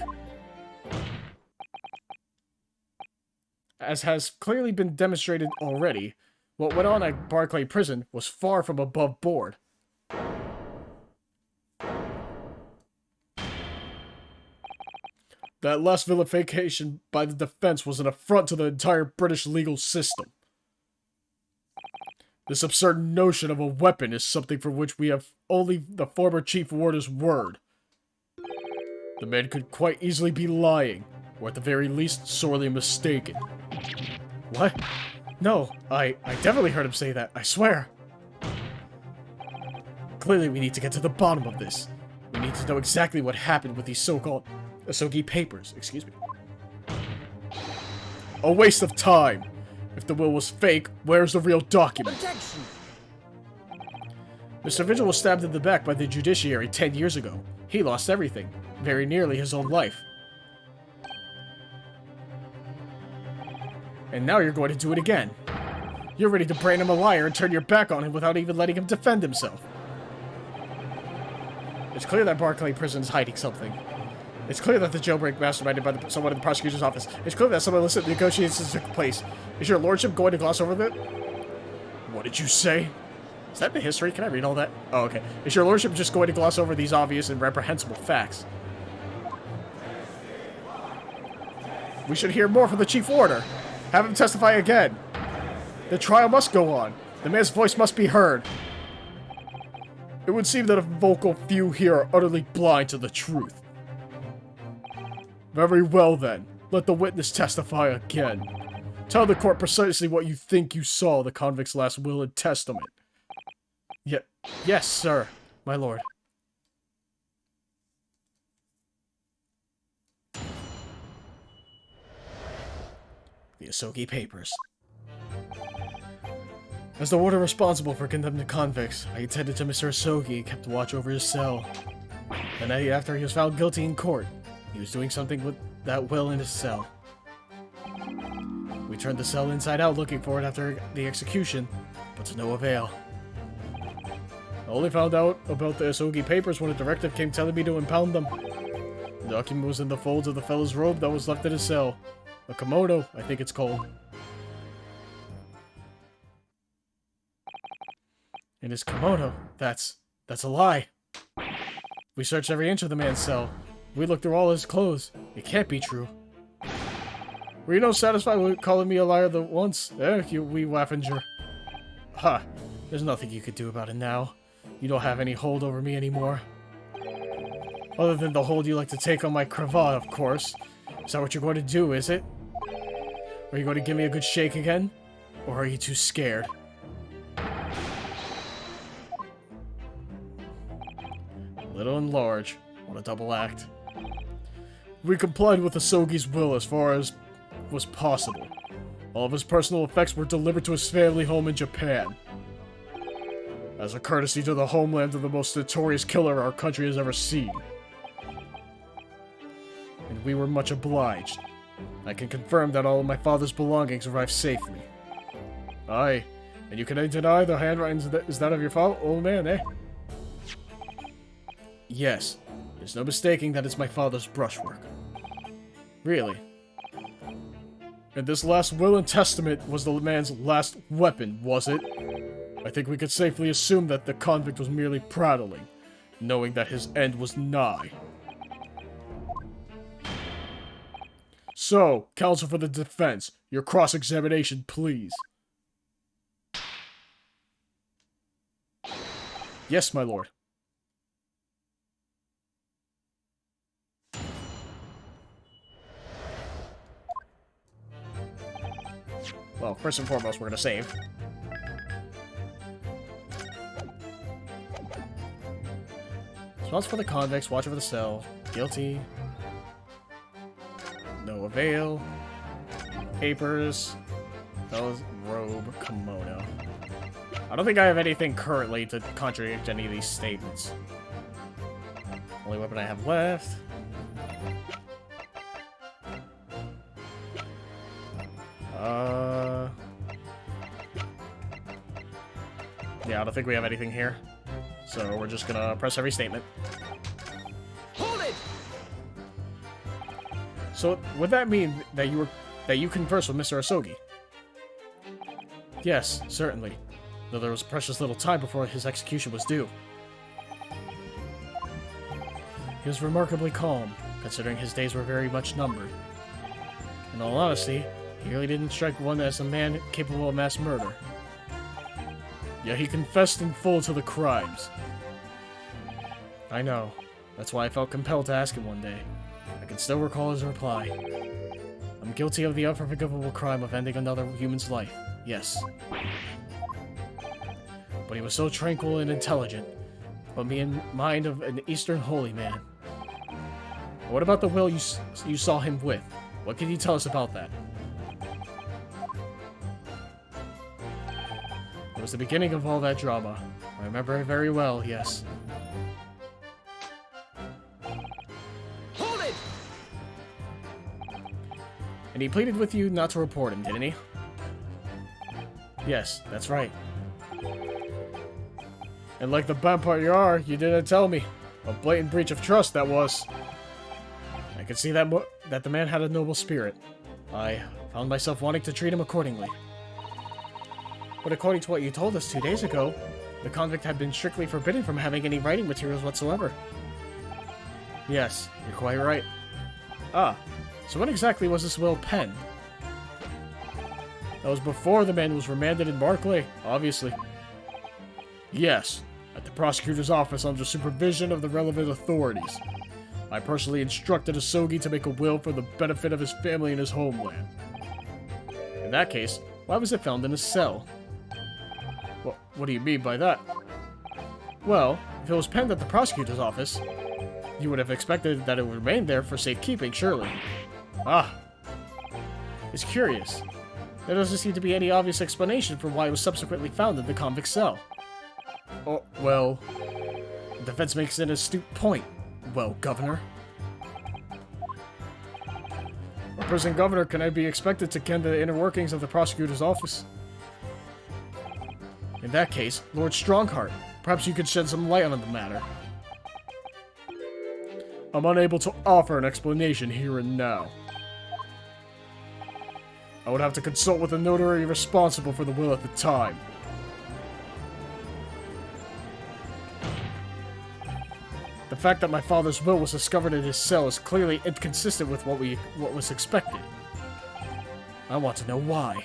As has clearly been demonstrated already, what went on at Barclay Prison was far from above board. That last vilification by the defense was an affront to the entire British legal system. This absurd notion of a weapon is something for which we have only the former chief warder's word. The man could quite easily be lying, or at the very least, sorely mistaken. What? No, I definitely heard him say that, I swear. Clearly we need to get to the bottom of this. We need to know exactly what happened with these so-called Asogi Papers, excuse me. A waste of time. If the will was fake, where's the real document? Objection. Mr. Vigil was stabbed in the back by the judiciary 10 years ago. He lost everything, very nearly his own life. And now you're going to do it again. You're ready to brand him a liar and turn your back on him without even letting him defend himself. It's clear that Barclay Prison is hiding something. It's clear that the jailbreak masterminded by someone in the prosecutor's office. It's clear that some illicit negotiations took place. Is your lordship going to gloss over that? What did you say? Is that the history? Can I read all that? Oh, okay. Is your lordship just going to gloss over these obvious and reprehensible facts? We should hear more from the chief warder. Have him testify again. The trial must go on. The man's voice must be heard. It would seem that a vocal few here are utterly blind to the truth. Very well then. Let the witness testify again. Tell the court precisely what you think you saw the convict's last will and testament. Yes, sir, my lord. The Asogi Papers. As the warder responsible for condemned convicts, I attended to Mr. Asogi and kept watch over his cell. The night after he was found guilty in court, he was doing something with that will in his cell. We turned the cell inside out looking for it after the execution, but to no avail. I only found out about the Asogi Papers when a directive came telling me to impound them. The document was in the folds of the fellow's robe that was left in his cell. A kimono, I think it's called. In his kimono? That's a lie. We searched every inch of the man's cell. We looked through all his clothes. It can't be true. Were you not satisfied with calling me a liar the once? You wee Waffinger. Ha! There's nothing you could do about it now. You don't have any hold over me anymore. Other than the hold you like to take on my cravat, of course. Is that what you're going to do, is it? Are you going to give me a good shake again? Or are you too scared? Little and large. What a double act. We complied with Asogi's will as far as was possible. All of his personal effects were delivered to his family home in Japan. As a courtesy to the homeland of the most notorious killer our country has ever seen. And we were much obliged. I can confirm that all of my father's belongings arrived safely. Aye, and you can deny the handwriting is that of your father, old man, eh? Yes, there's no mistaking that it's my father's brushwork. Really? And this last will and testament was the man's last weapon, was it? I think we could safely assume that the convict was merely prattling, knowing that his end was nigh. So, counsel for the defense, your cross-examination, please. Yes, my lord. Well, first and foremost, we're gonna save. Response for the convicts, watch over the cell. Guilty. No avail. Papers. Those robe, kimono. I don't think I have anything currently to contradict any of these statements. Only weapon I have left. Yeah, I don't think we have anything here. So we're just gonna press every statement. Hold it! So would that mean that you conversed with Mr. Asogi? Yes, certainly. Though there was precious little time before his execution was due. He was remarkably calm, considering his days were very much numbered. In all honesty, he really didn't strike one as a man capable of mass murder. Yet he confessed in full to the crimes. I know. That's why I felt compelled to ask him one day. I can still recall his reply. I'm guilty of the unforgivable crime of ending another human's life. Yes. But he was so tranquil and intelligent, put me in mind of an Eastern holy man. What about the will you saw him with? What can you tell us about that? It was the beginning of all that drama. I remember it very well, yes. Hold it! And he pleaded with you not to report him, didn't he? Yes, that's right. And like the vampire you are, you didn't tell me. A blatant breach of trust, that was. I could see that the man had a noble spirit. I found myself wanting to treat him accordingly. But according to what you told us 2 days ago, the convict had been strictly forbidden from having any writing materials whatsoever. Yes, you're quite right. Ah, so when exactly was this will penned? That was before the man was remanded in Barclay, obviously. Yes, at the prosecutor's office under supervision of the relevant authorities. I personally instructed Asogi to make a will for the benefit of his family and his homeland. In that case, why was it found in his cell? What do you mean by that? Well, if it was penned at the prosecutor's office, you would have expected that it would remain there for safekeeping, surely. Ah. It's curious. There doesn't seem to be any obvious explanation for why it was subsequently found in the convict cell. Oh, well, the defense makes an astute point. Well, Governor. A prison governor can be expected to ken the inner workings of the prosecutor's office. In that case, Lord Strongheart, perhaps you could shed some light on the matter. I'm unable to offer an explanation here and now. I would have to consult with the notary responsible for the will at the time. The fact that my father's will was discovered in his cell is clearly inconsistent with what was expected. I want to know why.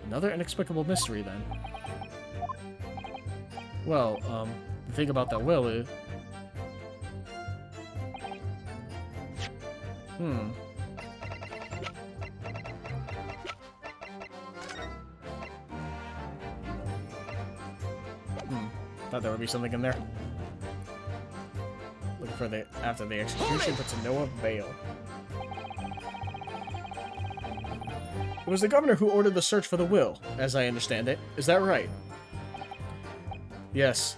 Another inexplicable mystery, then. Well, the thing about that will is... Thought there would be something in there. Looking for the after the execution, but to no avail. It was the governor who ordered the search for the will, as I understand it. Is that right? Yes.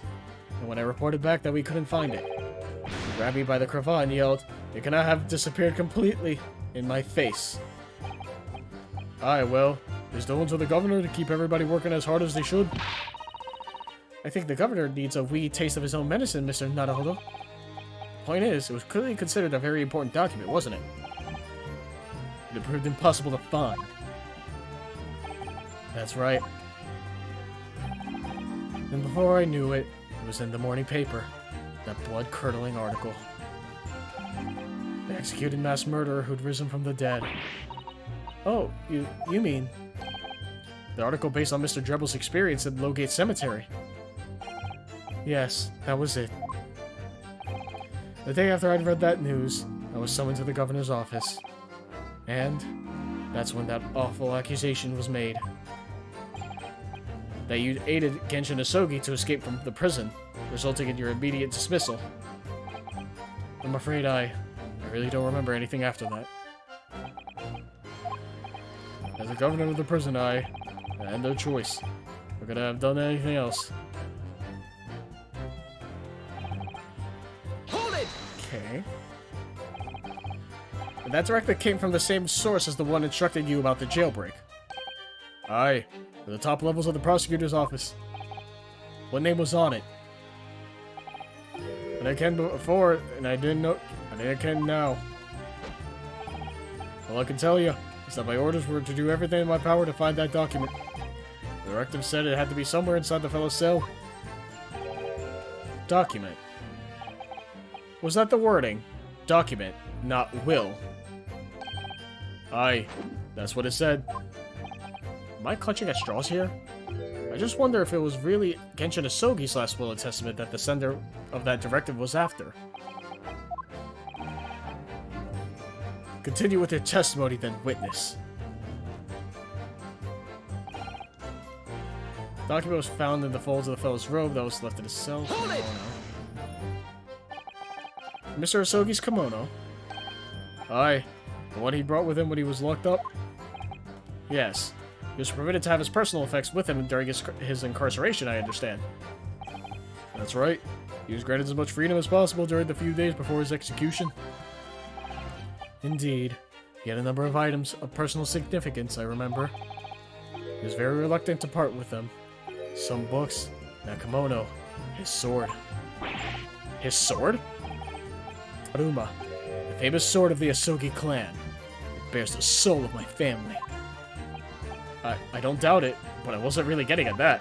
And when I reported back that we couldn't find it, he grabbed me by the cravat and yelled, "It cannot have disappeared completely," in my face. Aye, well, is no one to the governor to keep everybody working as hard as they should? I think the governor needs a wee taste of his own medicine, Mr. Naruhodo. The point is, it was clearly considered a very important document, wasn't it? It proved impossible to find. That's right. And before I knew it, it was in the morning paper. That blood-curdling article. The executed mass murderer who'd risen from the dead. Oh, you mean... The article based on Mr. Drebel's experience at Lowgate Cemetery. Yes, that was it. The day after I'd read that news, I was summoned to the governor's office. And that's when that awful accusation was made. That you'd aided Genshin Asogi to escape from the prison, resulting in your immediate dismissal. I'm afraid I really don't remember anything after that. As the governor of the prison, I had no choice. I could have done anything else. Okay. And that directive came from the same source as the one instructing you about the jailbreak. Aye, to the top levels of the prosecutor's office. What name was on it? And I can before, and I didn't know, and I can now. All I can tell you is that my orders were to do everything in my power to find that document. The directive said it had to be somewhere inside the fellow's cell. Document. Was that the wording? Document, not will. Aye, that's what it said. Am I clutching at straws here? I just wonder if it was really Genshin Asogi's last will and testament that the sender of that directive was after. Continue with your testimony then, witness. The document was found in the folds of the fellow's robe that was left in his cell. Mr. Asogi's kimono? Aye. The one he brought with him when he was locked up? Yes. He was permitted to have his personal effects with him during his incarceration, I understand. That's right. He was granted as much freedom as possible during the few days before his execution. Indeed. He had a number of items of personal significance, I remember. He was very reluctant to part with them. Some books, that kimono, his sword. His sword? Aruma, the famous sword of the Asogi clan. It bears the soul of my family. I don't doubt it, but I wasn't really getting at that.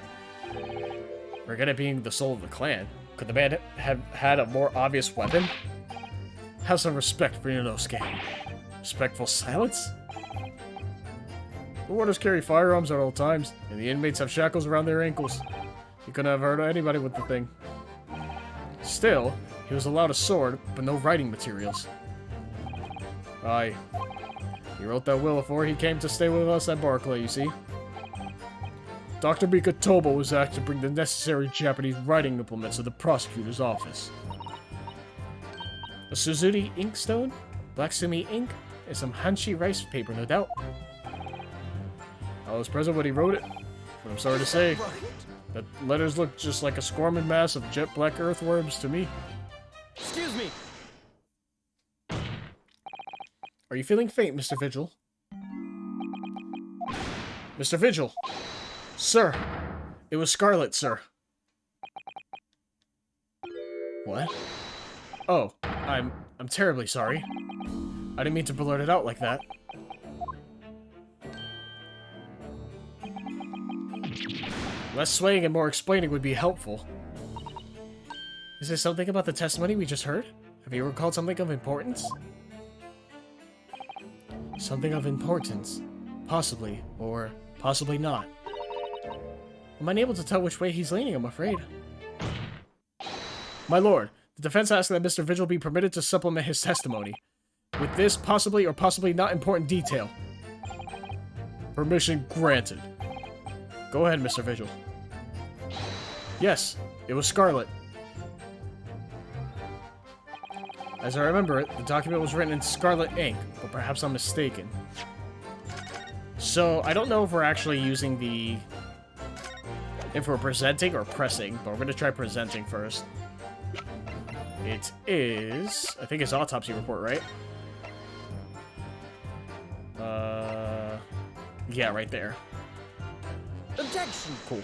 Forget it being the soul of the clan. Could the man have had a more obvious weapon? Have some respect for Inosuke. Respectful silence? The warders carry firearms at all times, and the inmates have shackles around their ankles. He couldn't have hurt anybody with the thing. Still, he was allowed a sword, but no writing materials. Aye. He wrote that will before he came to stay with us at Barclay, you see. Dr. Mikotobo was asked to bring the necessary Japanese writing implements to the prosecutor's office. A Suzuki inkstone, black sumi ink, and some Hanshi rice paper, no doubt. I was present when he wrote it, but I'm sorry to say, that letters look just like a squirming mass of jet black earthworms to me. Excuse me. Are you feeling faint, Mr. Vigil? Mr. Vigil! Sir! It was Scarlet, sir. What? Oh, I'm terribly sorry. I didn't mean to blurt it out like that. Less swaying and more explaining would be helpful. Is there something about the testimony we just heard? Have you recalled something of importance? Something of importance. Possibly, or possibly not. I'm unable to tell which way he's leaning, I'm afraid. My lord, the defense asks that Mr. Vigil be permitted to supplement his testimony with this possibly or possibly not important detail. Permission granted. Go ahead, Mr. Vigil. Yes, it was Scarlet. As I remember it, the document was written in scarlet ink, but perhaps I'm mistaken. So, I don't know if we're actually using the... if we're presenting or pressing, but we're going to try presenting first. It is... I think it's autopsy report, right? Yeah, right there. Objection! Cool.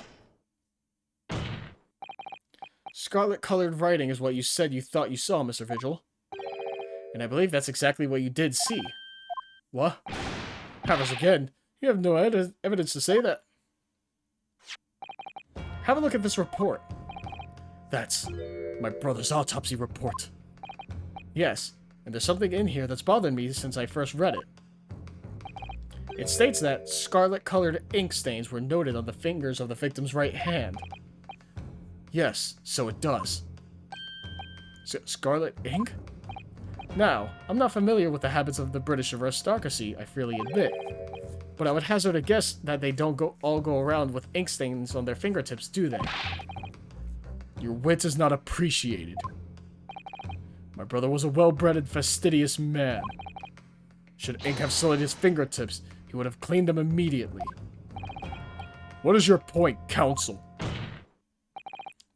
Scarlet-colored writing is what you said you thought you saw, Mr. Vigil. And I believe that's exactly what you did see. What? Have us again. You have no evidence to say that. Have a look at this report. That's my brother's autopsy report. Yes, and there's something in here that's bothered me since I first read it. It states that scarlet-colored ink stains were noted on the fingers of the victim's right hand. Yes, so it does. Scarlet ink? Now, I'm not familiar with the habits of the British aristocracy, I freely admit. But I would hazard a guess that they don't all go around with ink stains on their fingertips, do they? Your wit is not appreciated. My brother was a well-bred and fastidious man. Should ink have sullied his fingertips, he would have cleaned them immediately. What is your point, counsel?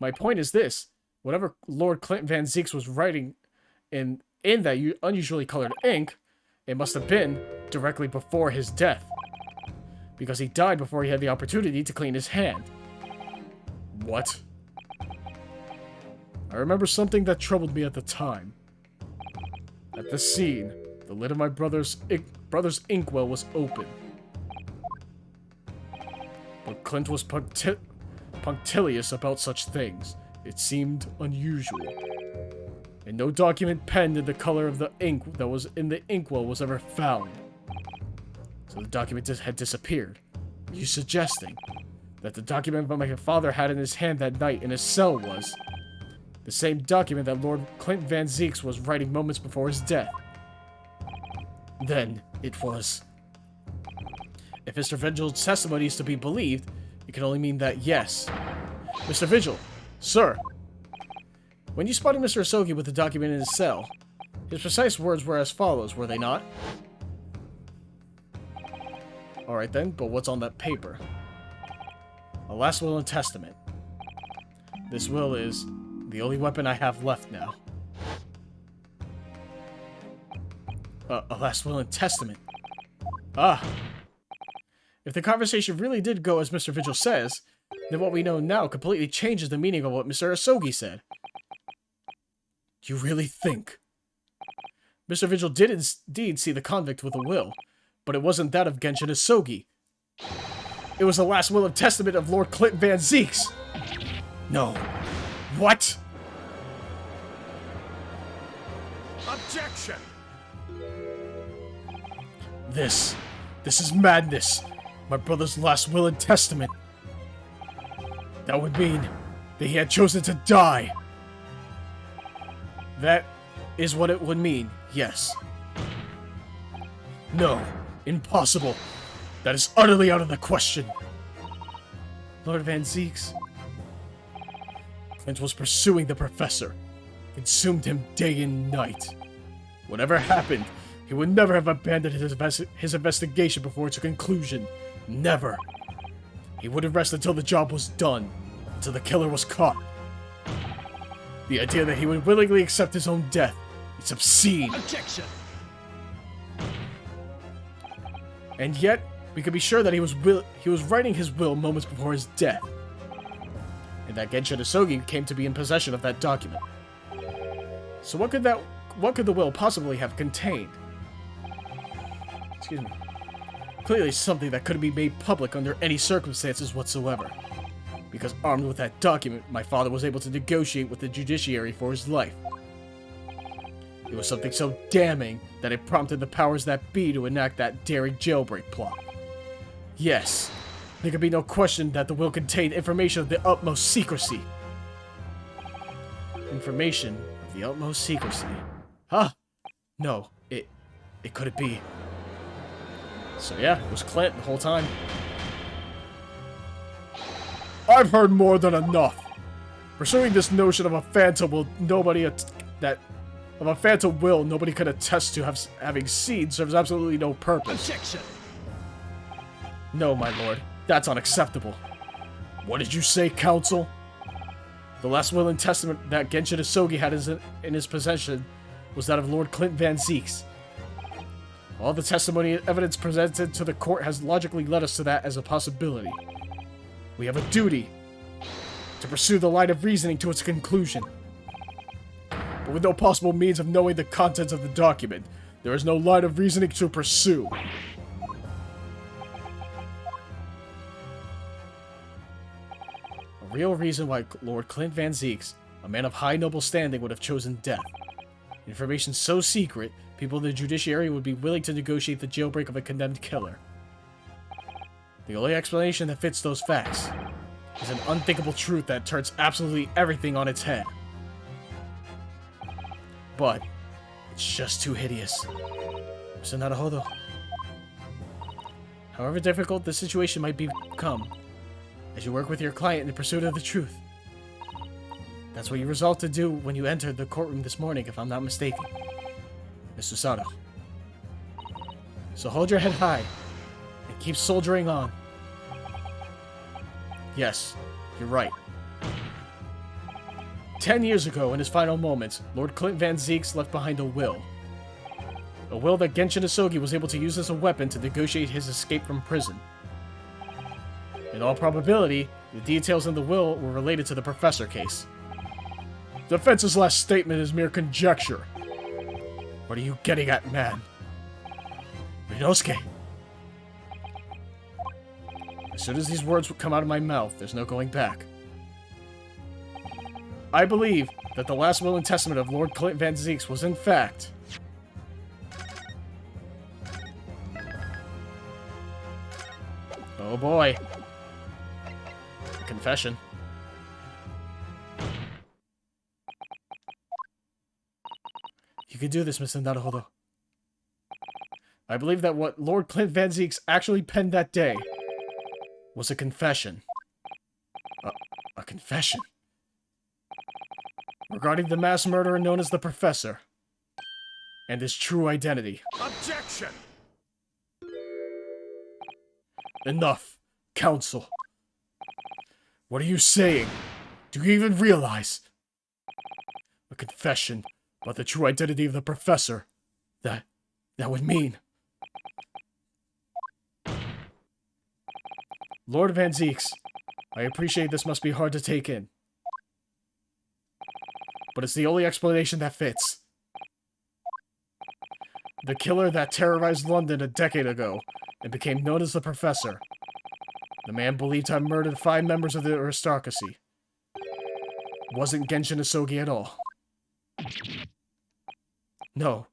My point is this. Whatever Lord Clint Van Zeeks was writing in that unusually colored ink, it must have been directly before his death. Because he died before he had the opportunity to clean his hand. What? I remember something that troubled me at the time. At the scene, the lid of my brother's inkwell was open. But Clint was punctilious about such things. It seemed unusual. And no document penned in the color of the ink that was in the inkwell was ever found. So the document had disappeared. Are you suggesting that the document that my father had in his hand that night in his cell was the same document that Lord Clint Van Zeeks was writing moments before his death? Then it was. If Mr. Vigil's testimony is to be believed, it can only mean that yes. Mr. Vigil, sir. When you spotted Mr. Asogi with the document in his cell, his precise words were as follows, were they not? Alright then, but what's on that paper? A last will and testament. This will is the only weapon I have left now. A last will and testament. Ah. If the conversation really did go as Mr. Vigil says, then what we know now completely changes the meaning of what Mr. Asogi said. You really think? Mr. Vigil did indeed see the convict with a will, but it wasn't that of Genshin Asogi. It was the last will and testament of Lord Clint Van Zeeks. No. What? Objection! This is madness. My brother's last will and testament. That would mean that he had chosen to die. That is what it would mean, yes. No, impossible. That is utterly out of the question. Lord Van Zeeks. Clint was pursuing the professor. Consumed him day and night. Whatever happened, he would never have abandoned his investigation before its conclusion. Never. He wouldn't rest until the job was done. Until the killer was caught. The idea that he would willingly accept his own death. It's obscene. Objection! And yet, we could be sure that he was writing his will moments before his death. And that Genshin Asogi came to be in possession of that document. So what could the will possibly have contained? Excuse me. Clearly something that couldn't be made public under any circumstances whatsoever. Because armed with that document, my father was able to negotiate with the judiciary for his life. It was something so damning that it prompted the powers that be to enact that daring jailbreak plot. Yes. There can be no question that the will contained information of the utmost secrecy. Information of the utmost secrecy. Huh? No, it couldn't be. So yeah, it was Clint the whole time. I've heard more than enough. Pursuing this notion of a phantom will nobody could attest to having seen serves absolutely no purpose. Objection! No, my lord, that's unacceptable. What did you say, counsel? The last will and testament that Genshin Isogi had in his possession was that of Lord Clint Van Zeeks. All the testimony and evidence presented to the court has logically led us to that as a possibility. We have a duty to pursue the line of reasoning to its conclusion. But with no possible means of knowing the contents of the document, there is no line of reasoning to pursue. A real reason why Lord Clint Van Zeeks, a man of high noble standing, would have chosen death. Information so secret, people in the judiciary would be willing to negotiate the jailbreak of a condemned killer. The only explanation that fits those facts is an unthinkable truth that turns absolutely everything on its head. But it's just too hideous. So Naruhodo. However difficult the situation might become, as you work with your client in pursuit of the truth. That's what you resolved to do when you entered the courtroom this morning, if I'm not mistaken, Mr. Sato. So hold your head high and keep soldiering on. Yes, you're right. 10 years ago, in his final moments, Lord Clint Van Zeeks left behind a will. A will that Genshin Isogi was able to use as a weapon to negotiate his escape from prison. In all probability, the details in the will were related to the Professor case. Defense's last statement is mere conjecture. What are you getting at, man? Rinosuke. As soon as these words come out of my mouth, there's no going back. I believe that the last will and testament of Lord Clint Van Zeeks was in fact... Oh boy. A confession. You can do this, Mr. Naruhodo. I believe that what Lord Clint Van Zeeks actually penned that day was a confession. A confession? Regarding the mass murderer known as the Professor. And his true identity. Objection! Enough, counsel. What are you saying? Do you even realize? A confession about the true identity of the Professor. That would mean... Lord Van Zeeks, I appreciate this must be hard to take in. But it's the only explanation that fits. The killer that terrorized London a decade ago and became known as the Professor. The man believed to have murdered 5 members of the aristocracy. Wasn't Genshin Isogi at all. No,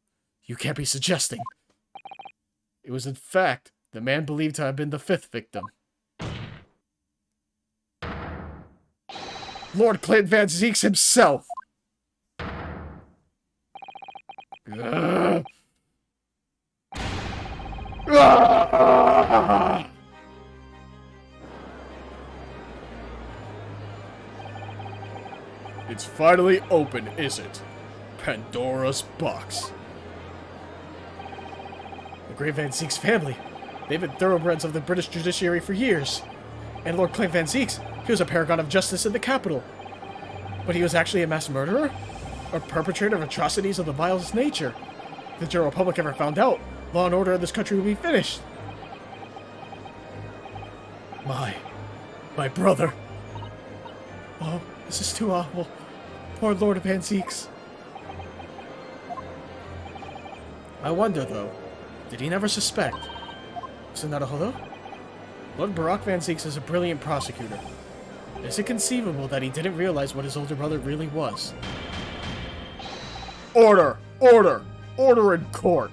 you can't be suggesting. It was in fact the man believed to have been the 5th victim. Lord Clint Van Zeeks himself! It's finally open, is it? Pandora's box. The Great Van Zeeks family. They've been thoroughbreds of the British judiciary for years. And Lord Clint Van Zeeks, he was a paragon of justice in the capital. But he was actually a mass murderer? A perpetrator of atrocities of the vilest nature? If the general public ever found out, law and order in this country would be finished. My brother. Oh, this is too awful. Poor Lord of Van Zeeks. I wonder, though, did he never suspect? Is it not a hello? Lord Barak Van Zeeks is a brilliant prosecutor. Is it conceivable that he didn't realize what his older brother really was? Order! Order! Order in court!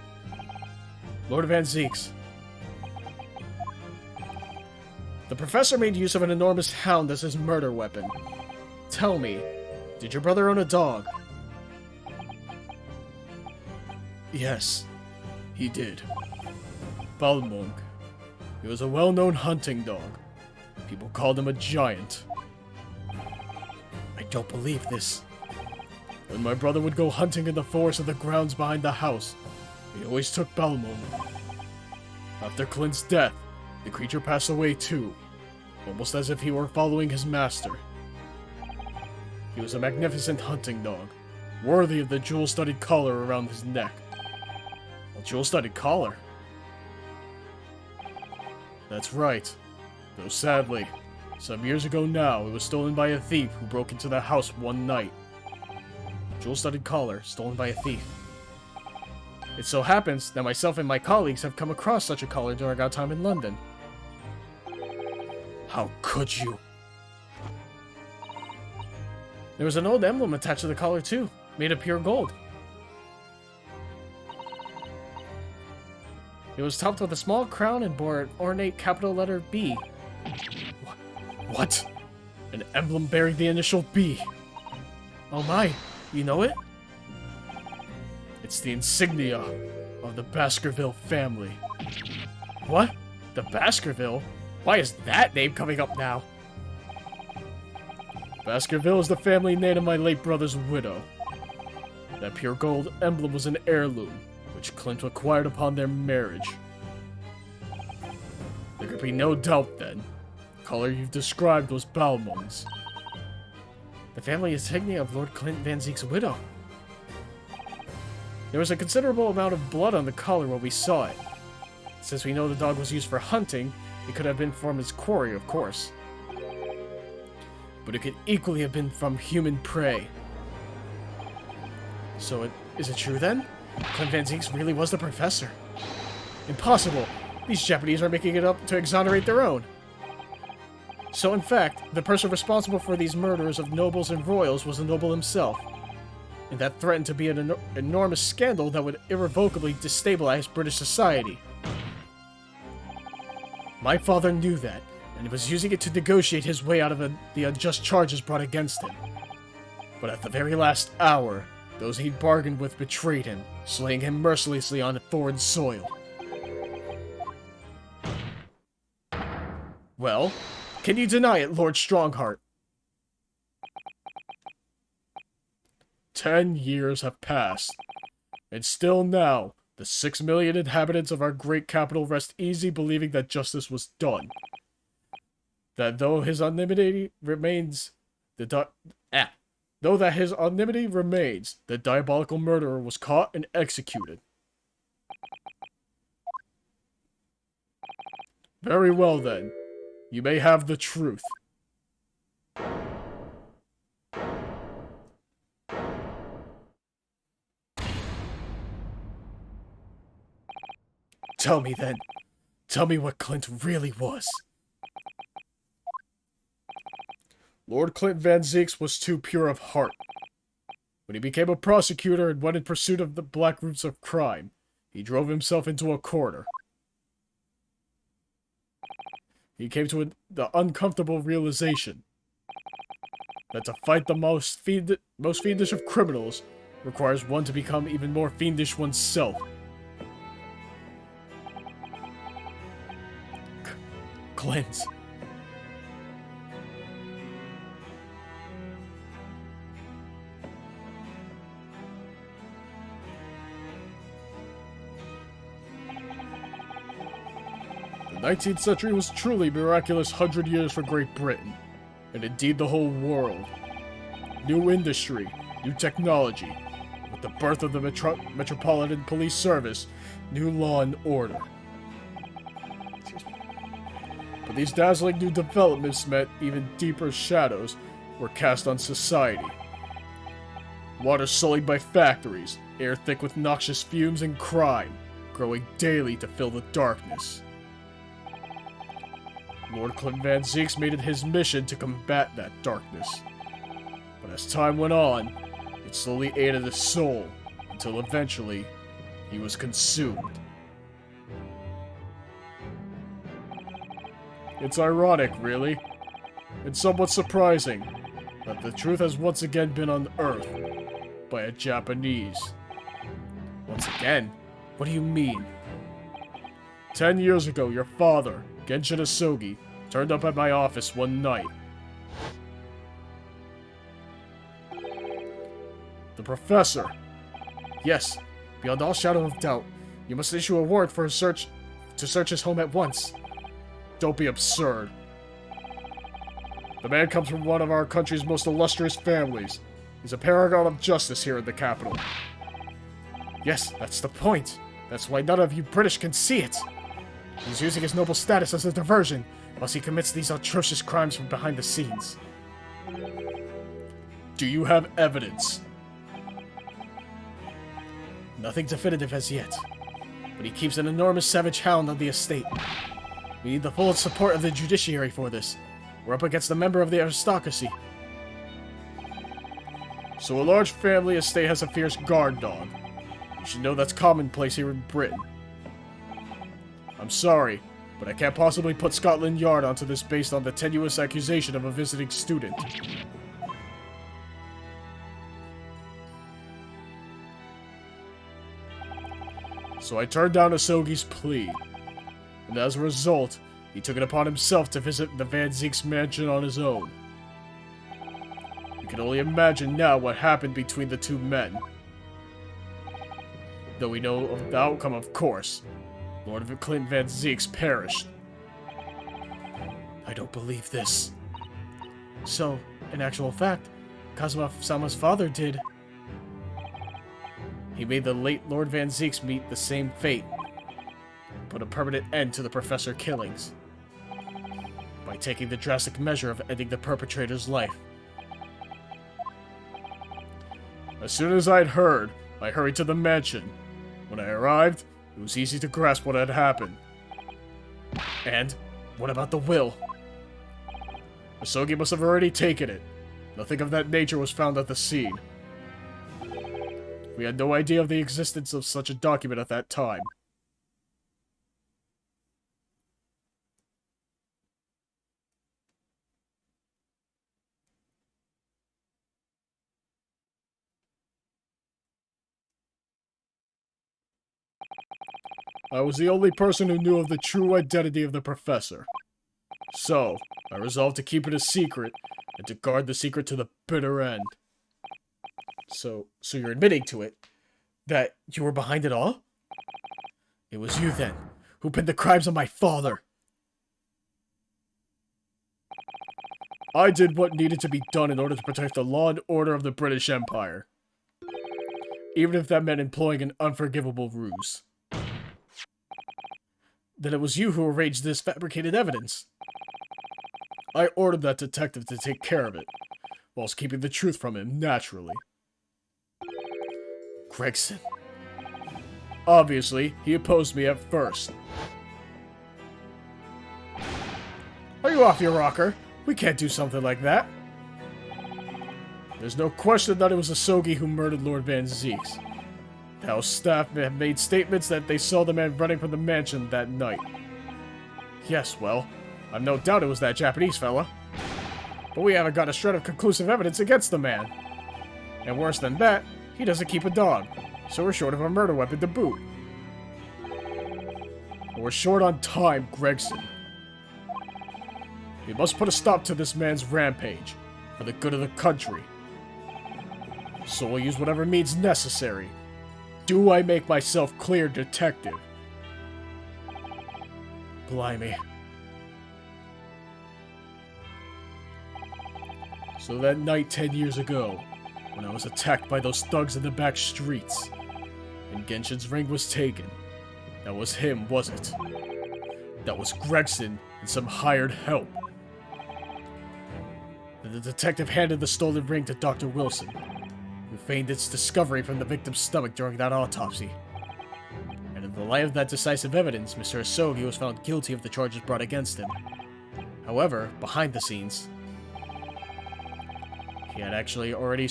Lord Van Zeeks. The professor made use of an enormous hound as his murder weapon. Tell me, did your brother own a dog? Yes, he did. Balmung. He was a well-known hunting dog. People called him a giant. I don't believe this. When my brother would go hunting in the forest of the grounds behind the house, he always took Balmung. After Clint's death, the creature passed away too, almost as if he were following his master. He was a magnificent hunting dog, worthy of the jewel-studded collar around his neck. A jewel-studded collar? That's right. Though sadly, some years ago now, it was stolen by a thief who broke into the house one night. Jewel-studded collar, stolen by a thief. It so happens that myself and my colleagues have come across such a collar during our time in London. How could you? There was an old emblem attached to the collar too, made of pure gold. It was topped with a small crown and bore an ornate capital letter B. What? An emblem bearing the initial B. Oh my, you know it? It's the insignia of the Baskerville family. What? The Baskerville? Why is that name coming up now? Baskerville is the family name of my late brother's widow. That pure gold emblem was an heirloom, which Clint acquired upon their marriage. There could be no doubt then. The color you've described was Balmung's. The family insignia of Lord Clint Van Zeek's widow. There was a considerable amount of blood on the collar when we saw it. Since we know the dog was used for hunting, it could have been from its quarry, of course. But it could equally have been from human prey. So is it true then? Clint Van Zeeks really was the professor. Impossible! These Japanese are making it up to exonerate their own. So in fact, the person responsible for these murders of nobles and royals was the noble himself. And that threatened to be an enormous scandal that would irrevocably destabilize British society. My father knew that, and he was using it to negotiate his way out of the unjust charges brought against him. But at the very last hour, those he'd bargained with betrayed him, slaying him mercilessly on foreign soil. Well, can you deny it, Lord Strongheart? 10 years have passed, and still now, the 6 million inhabitants of our great capital rest easy believing that justice was done. That though his anonymity remains, the diabolical murderer was caught and executed. Very well then, you may have the truth. Tell me then. Tell me what Clint really was. Lord Clint Van Zeeks was too pure of heart. When he became a prosecutor and went in pursuit of the black roots of crime, he drove himself into a corner. He came to the uncomfortable realization that to fight the most fiendish of criminals requires one to become even more fiendish oneself. Clint. The 19th century was truly miraculous 100 years for Great Britain, and indeed the whole world. New industry, new technology, with the birth of the Metropolitan Police Service, new law and order. But these dazzling new developments meant even deeper shadows were cast on society. Water sullied by factories, air thick with noxious fumes and crime, growing daily to fill the darkness. Lord Clint Van Zeeks made it his mission to combat that darkness. But as time went on, it slowly ate at his soul, until eventually, he was consumed. It's ironic, really. It's somewhat surprising that the truth has once again been unearthed by a Japanese. Once again? What do you mean? 10 years ago, your father, Genshin Asogi, turned up at my office one night. The professor. Yes, beyond all shadow of doubt, you must issue a warrant for to search his home at once. Don't be absurd. The man comes from one of our country's most illustrious families. He's a paragon of justice here in the capital. Yes, that's the point. That's why none of you British can see it. He's using his noble status as a diversion, whilst he commits these atrocious crimes from behind the scenes. Do you have evidence? Nothing definitive as yet, but he keeps an enormous savage hound on the estate. We need the full support of the judiciary for this. We're up against a member of the aristocracy. So a large family estate has a fierce guard dog. You should know that's commonplace here in Britain. I'm sorry, but I can't possibly put Scotland Yard onto this based on the tenuous accusation of a visiting student. So I turned down Asogi's plea, and as a result, he took it upon himself to visit the Van Zeek's mansion on his own. We can only imagine now what happened between the two men. Though we know of the outcome, of course. Lord Clint Van Zeek's perished. I don't believe this. So, in actual fact, Kazuma-sama's father did. He made the late Lord Van Zeeks meet the same fate. Put a permanent end to the professor killings. By taking the drastic measure of ending the perpetrator's life. As soon as I'd heard, I hurried to the mansion. When I arrived, it was easy to grasp what had happened. And, what about the will? Asogi must have already taken it. Nothing of that nature was found at the scene. We had no idea of the existence of such a document at that time. I was the only person who knew of the true identity of the professor. So, I resolved to keep it a secret, and to guard the secret to the bitter end. So you're admitting to it? That you were behind it all? It was you, then, who pinned the crimes on my father. I did what needed to be done in order to protect the law and order of the British Empire. Even if that meant employing an unforgivable ruse. Then it was you who arranged this fabricated evidence. I ordered that detective to take care of it, whilst keeping the truth from him, naturally. Gregson. Obviously, he opposed me at first. Are you off your rocker? We can't do something like that. There's no question that it was Asogi who murdered Lord Van Zeeks. The house staff have made statements that they saw the man running from the mansion that night. Yes, well, I've no doubt it was that Japanese fella. But we haven't got a shred of conclusive evidence against the man. And worse than that, he doesn't keep a dog, so we're short of a murder weapon to boot. And we're short on time, Gregson. We must put a stop to this man's rampage, for the good of the country. So we'll use whatever means necessary. Do I make myself clear, detective? Blimey. So that night 10 years ago, when I was attacked by those thugs in the back streets, and Genshin's ring was taken, that was him, was it? That was Gregson and some hired help. Then the detective handed the stolen ring to Dr. Wilson, who feigned its discovery from the victim's stomach during that autopsy. And in the light of that decisive evidence, Mr. Asogi was found guilty of the charges brought against him. However, behind the scenes, he had actually already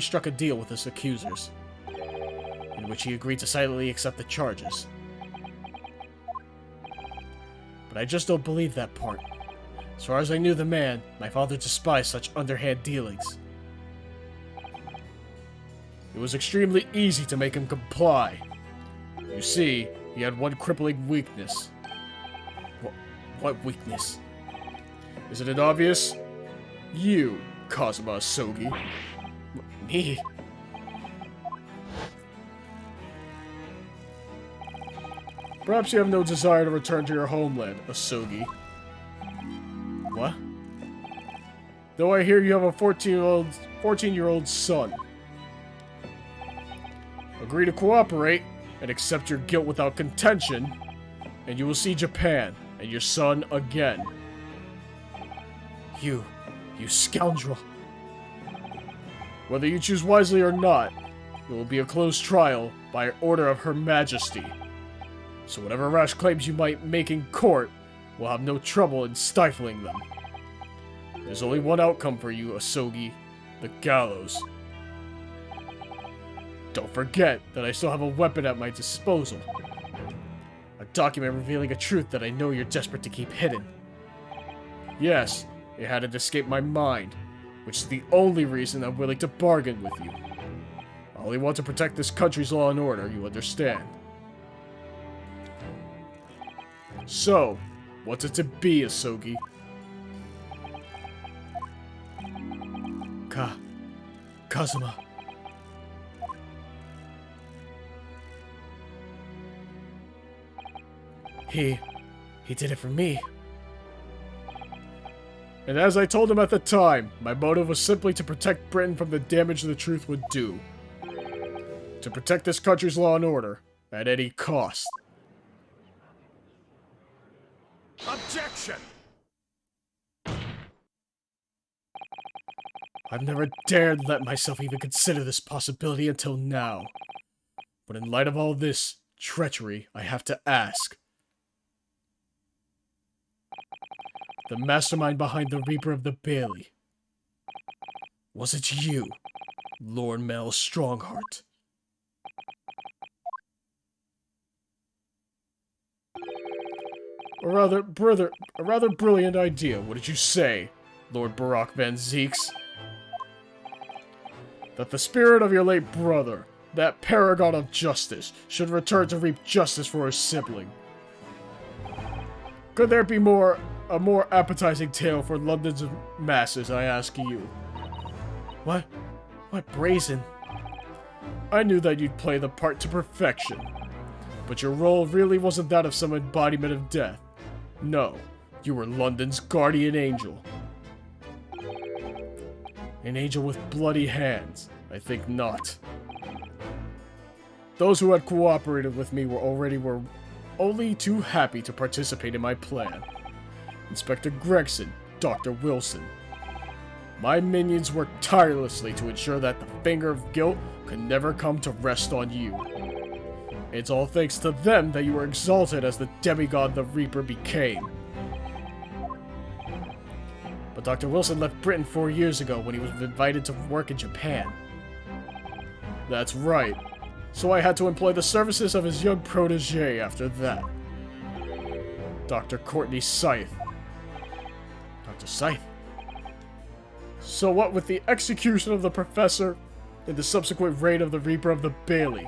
struck a deal with his accusers, in which he agreed to silently accept the charges. but I just don't believe that part. As far as I knew the man, my father despised such underhand dealings. It was extremely easy to make him comply. You see, he had one crippling weakness. What weakness? Isn't it obvious? You, Kazuma Asogi. Me? Perhaps you have no desire to return to your homeland, Asogi. What? Though I hear you have a 14-year-old son. Agree to cooperate and accept your guilt without contention, and you will see Japan and your son again. You scoundrel. Whether you choose wisely or not, it will be a closed trial by order of Her Majesty. So whatever rash claims you might make in court, will have no trouble in stifling them. There's only one outcome for you, Asogi. The gallows. Don't forget that I still have a weapon at my disposal. A document revealing a truth that I know you're desperate to keep hidden. Yes, it hadn't escaped my mind, which is the only reason I'm willing to bargain with you. I only want to protect this country's law and order, you understand. So, what's it to be, Asogi? Kazuma. He did it for me. And as I told him at the time, my motive was simply to protect Britain from the damage the truth would do. To protect this country's law and order, at any cost. Objection! I've never dared let myself even consider this possibility until now. But in light of all this treachery, I have to ask. The mastermind behind the Reaper of the Bailey. Was it you, Lord Mel Strongheart? A rather brilliant idea, what did you say, Lord Barack Van Zeeks? That the spirit of your late brother, that paragon of justice, should return to reap justice for his sibling. Could there be a more appetizing tale for London's masses, I ask you? What brazen? I knew that you'd play the part to perfection. But your role really wasn't that of some embodiment of death. No, you were London's guardian angel. An angel with bloody hands? I think not. Those who had cooperated with me were only too happy to participate in my plan. Inspector Gregson, Dr. Wilson. My minions worked tirelessly to ensure that the finger of guilt could never come to rest on you. It's all thanks to them that you were exalted as the demigod the Reaper became. But Dr. Wilson left Britain 4 years ago when he was invited to work in Japan. That's right. So I had to employ the services of his young protege after that. Dr. Courtney Scythe. Dr. Scythe? So what with the execution of the professor and the subsequent raid of the Reaper of the Bailey,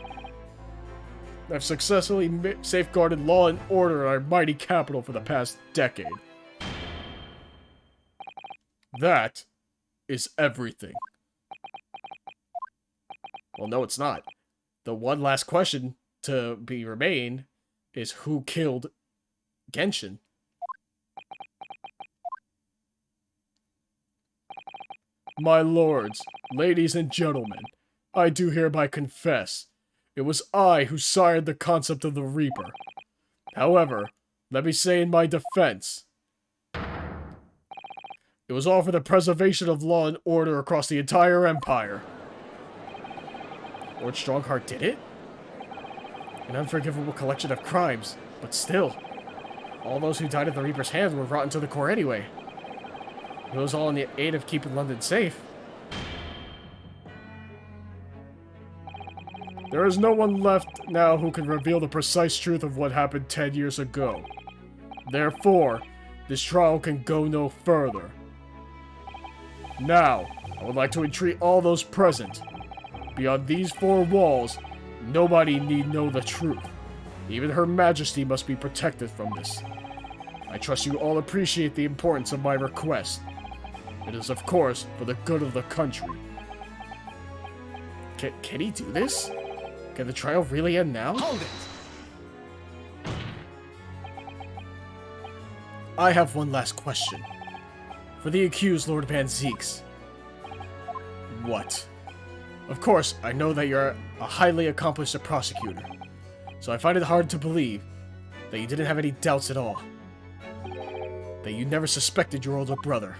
I've successfully safeguarded law and order in our mighty capital for the past decade. That is everything. Well, no, it's not. The one last question to remain is who killed Genshin? My lords, ladies and gentlemen, I do hereby confess, it was I who sired the concept of the Reaper. However, let me say in my defense, it was all for the preservation of law and order across the entire empire. Lord Strongheart did it? An unforgivable collection of crimes, but still. All those who died at the Reaper's hands were rotten to the core anyway. It was all in the aid of keeping London safe. There is no one left now who can reveal the precise truth of what happened 10 years ago. Therefore, this trial can go no further. Now, I would like to entreat all those present. Beyond these four walls, nobody need know the truth. Even Her Majesty must be protected from this. I trust you all appreciate the importance of my request. It is, of course, for the good of the country. Can he do this? Can the trial really end now? Hold it! I have one last question. For the accused, Lord Van Zeeks. What? Of course, I know that you're a highly accomplished prosecutor, so I find it hard to believe that you didn't have any doubts at all. That you never suspected your older brother.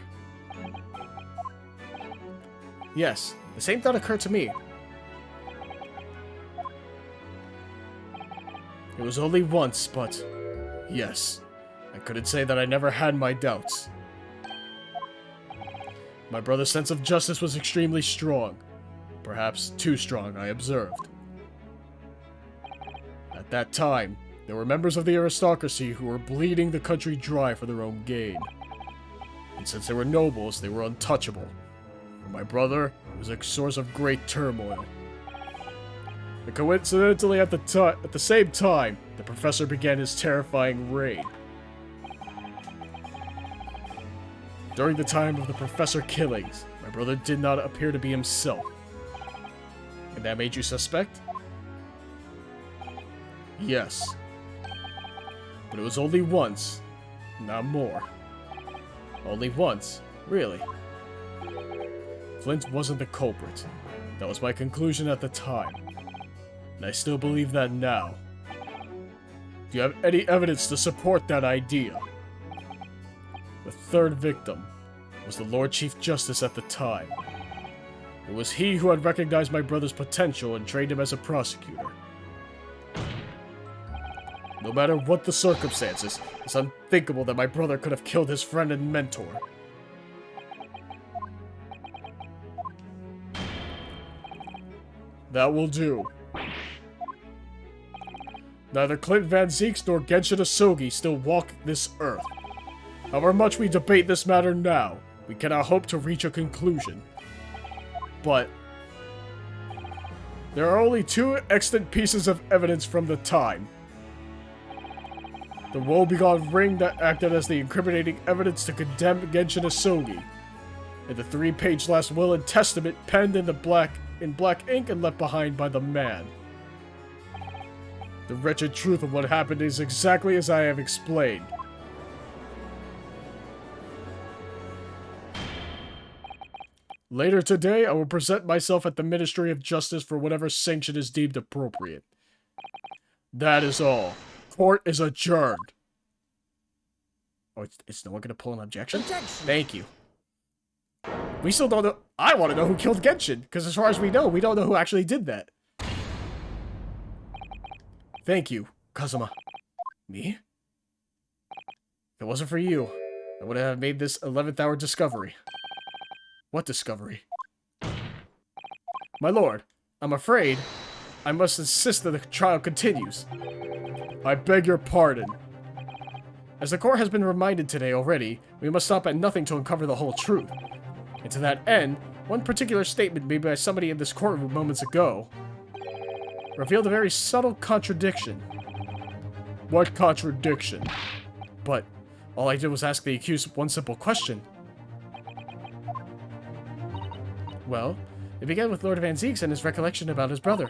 Yes, the same thought occurred to me. It was only once, but yes, I couldn't say that I never had my doubts. My brother's sense of justice was extremely strong. Perhaps too strong, I observed. At that time, there were members of the aristocracy who were bleeding the country dry for their own gain. And since they were nobles, they were untouchable. For my brother, it was a source of great turmoil. And coincidentally, at the same time, the professor began his terrifying reign. During the time of the professor killings, my brother did not appear to be himself. And that made you suspect? Yes. But it was only once, not more. Only once, really. Flint wasn't the culprit. That was my conclusion at the time. And I still believe that now. Do you have any evidence to support that idea? The third victim was the Lord Chief Justice at the time. It was he who had recognized my brother's potential and trained him as a prosecutor. No matter what the circumstances, it's unthinkable that my brother could have killed his friend and mentor. That will do. Neither Clint Van Zeeks nor Genshin Asogi still walk this earth. However much we debate this matter now, we cannot hope to reach a conclusion. But there are only two extant pieces of evidence from the time. The woebegone ring that acted as the incriminating evidence to condemn Genshin Asogi, and the 3-page last will and testament penned in black ink and left behind by the man. The wretched truth of what happened is exactly as I have explained. Later today, I will present myself at the Ministry of Justice for whatever sanction is deemed appropriate. That is all. Court is adjourned. Oh, it's no one gonna pull an objection? Thank you. We still don't know. I want to know who killed Genshin, because as far as we don't know who actually did that. Thank you, Kazuma. Me? If it wasn't for you, I would have made this 11th hour discovery. What discovery? My lord, I'm afraid I must insist that the trial continues. I beg your pardon. As the court has been reminded today already, we must stop at nothing to uncover the whole truth. And to that end, one particular statement made by somebody in this courtroom moments ago revealed a very subtle contradiction. What contradiction? But all I did was ask the accused one simple question. Well, it began with Lord Van Zeeks and his recollection about his brother.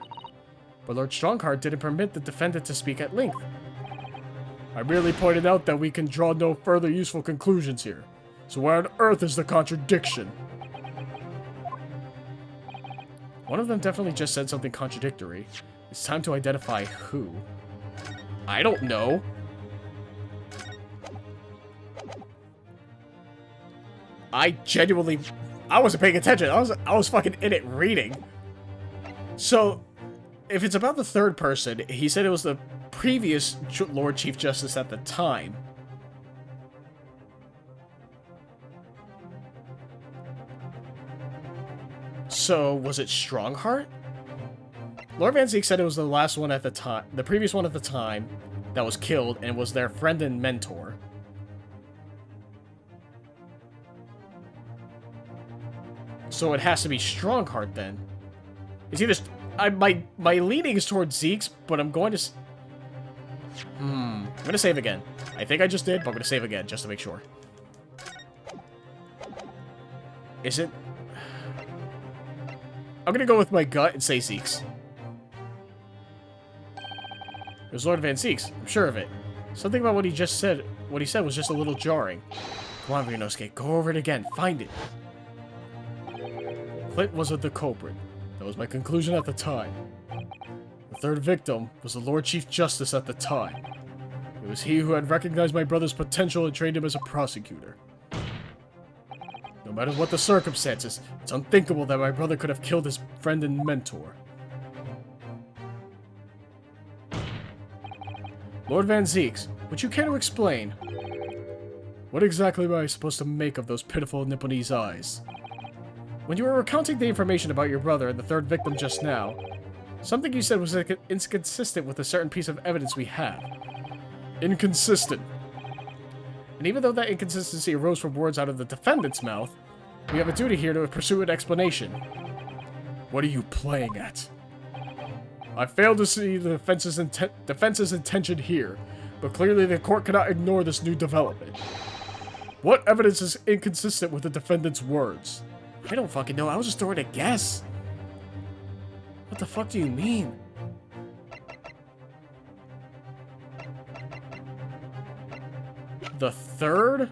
But Lord Strongheart didn't permit the defendant to speak at length. I merely pointed out that we can draw no further useful conclusions here. So where on earth is the contradiction? One of them definitely just said something contradictory. It's time to identify who. I don't know. I wasn't paying attention. I was fucking in it reading. So, if it's about the third person, he said it was the previous Lord Chief Justice at the time. So, was it Strongheart? Lord Van Zeek said it was the last one at the time, the previous one at the time, that was killed and was their friend and mentor. So it has to be Strongheart then. It's either... my leaning is towards Zeke's, but I'm going to... I'm going to save again. I think I just did, but I'm going to save again, just to make sure. Is it... I'm going to go with my gut and say Zeke's. It was Lord Van Zeke's. I'm sure of it. Something about what he just said... What he said was just a little jarring. Come on, Ryunosuke. Go over it again. Find it. Clint wasn't the culprit. That was my conclusion at the time. The third victim was the Lord Chief Justice at the time. It was he who had recognized my brother's potential and trained him as a prosecutor. No matter what the circumstances, it's unthinkable that my brother could have killed his friend and mentor. Lord Van Zeeks, would you care to explain? What exactly am I supposed to make of those pitiful Nipponese eyes? When you were recounting the information about your brother and the third victim just now, something you said was inconsistent with a certain piece of evidence we have. Inconsistent. And even though that inconsistency arose from words out of the defendant's mouth, we have a duty here to pursue an explanation. What are you playing at? I fail to see the defense's intention here, but clearly the court cannot ignore this new development. What evidence is inconsistent with the defendant's words? I don't fucking know. I was just throwing a guess. What the fuck do you mean? The third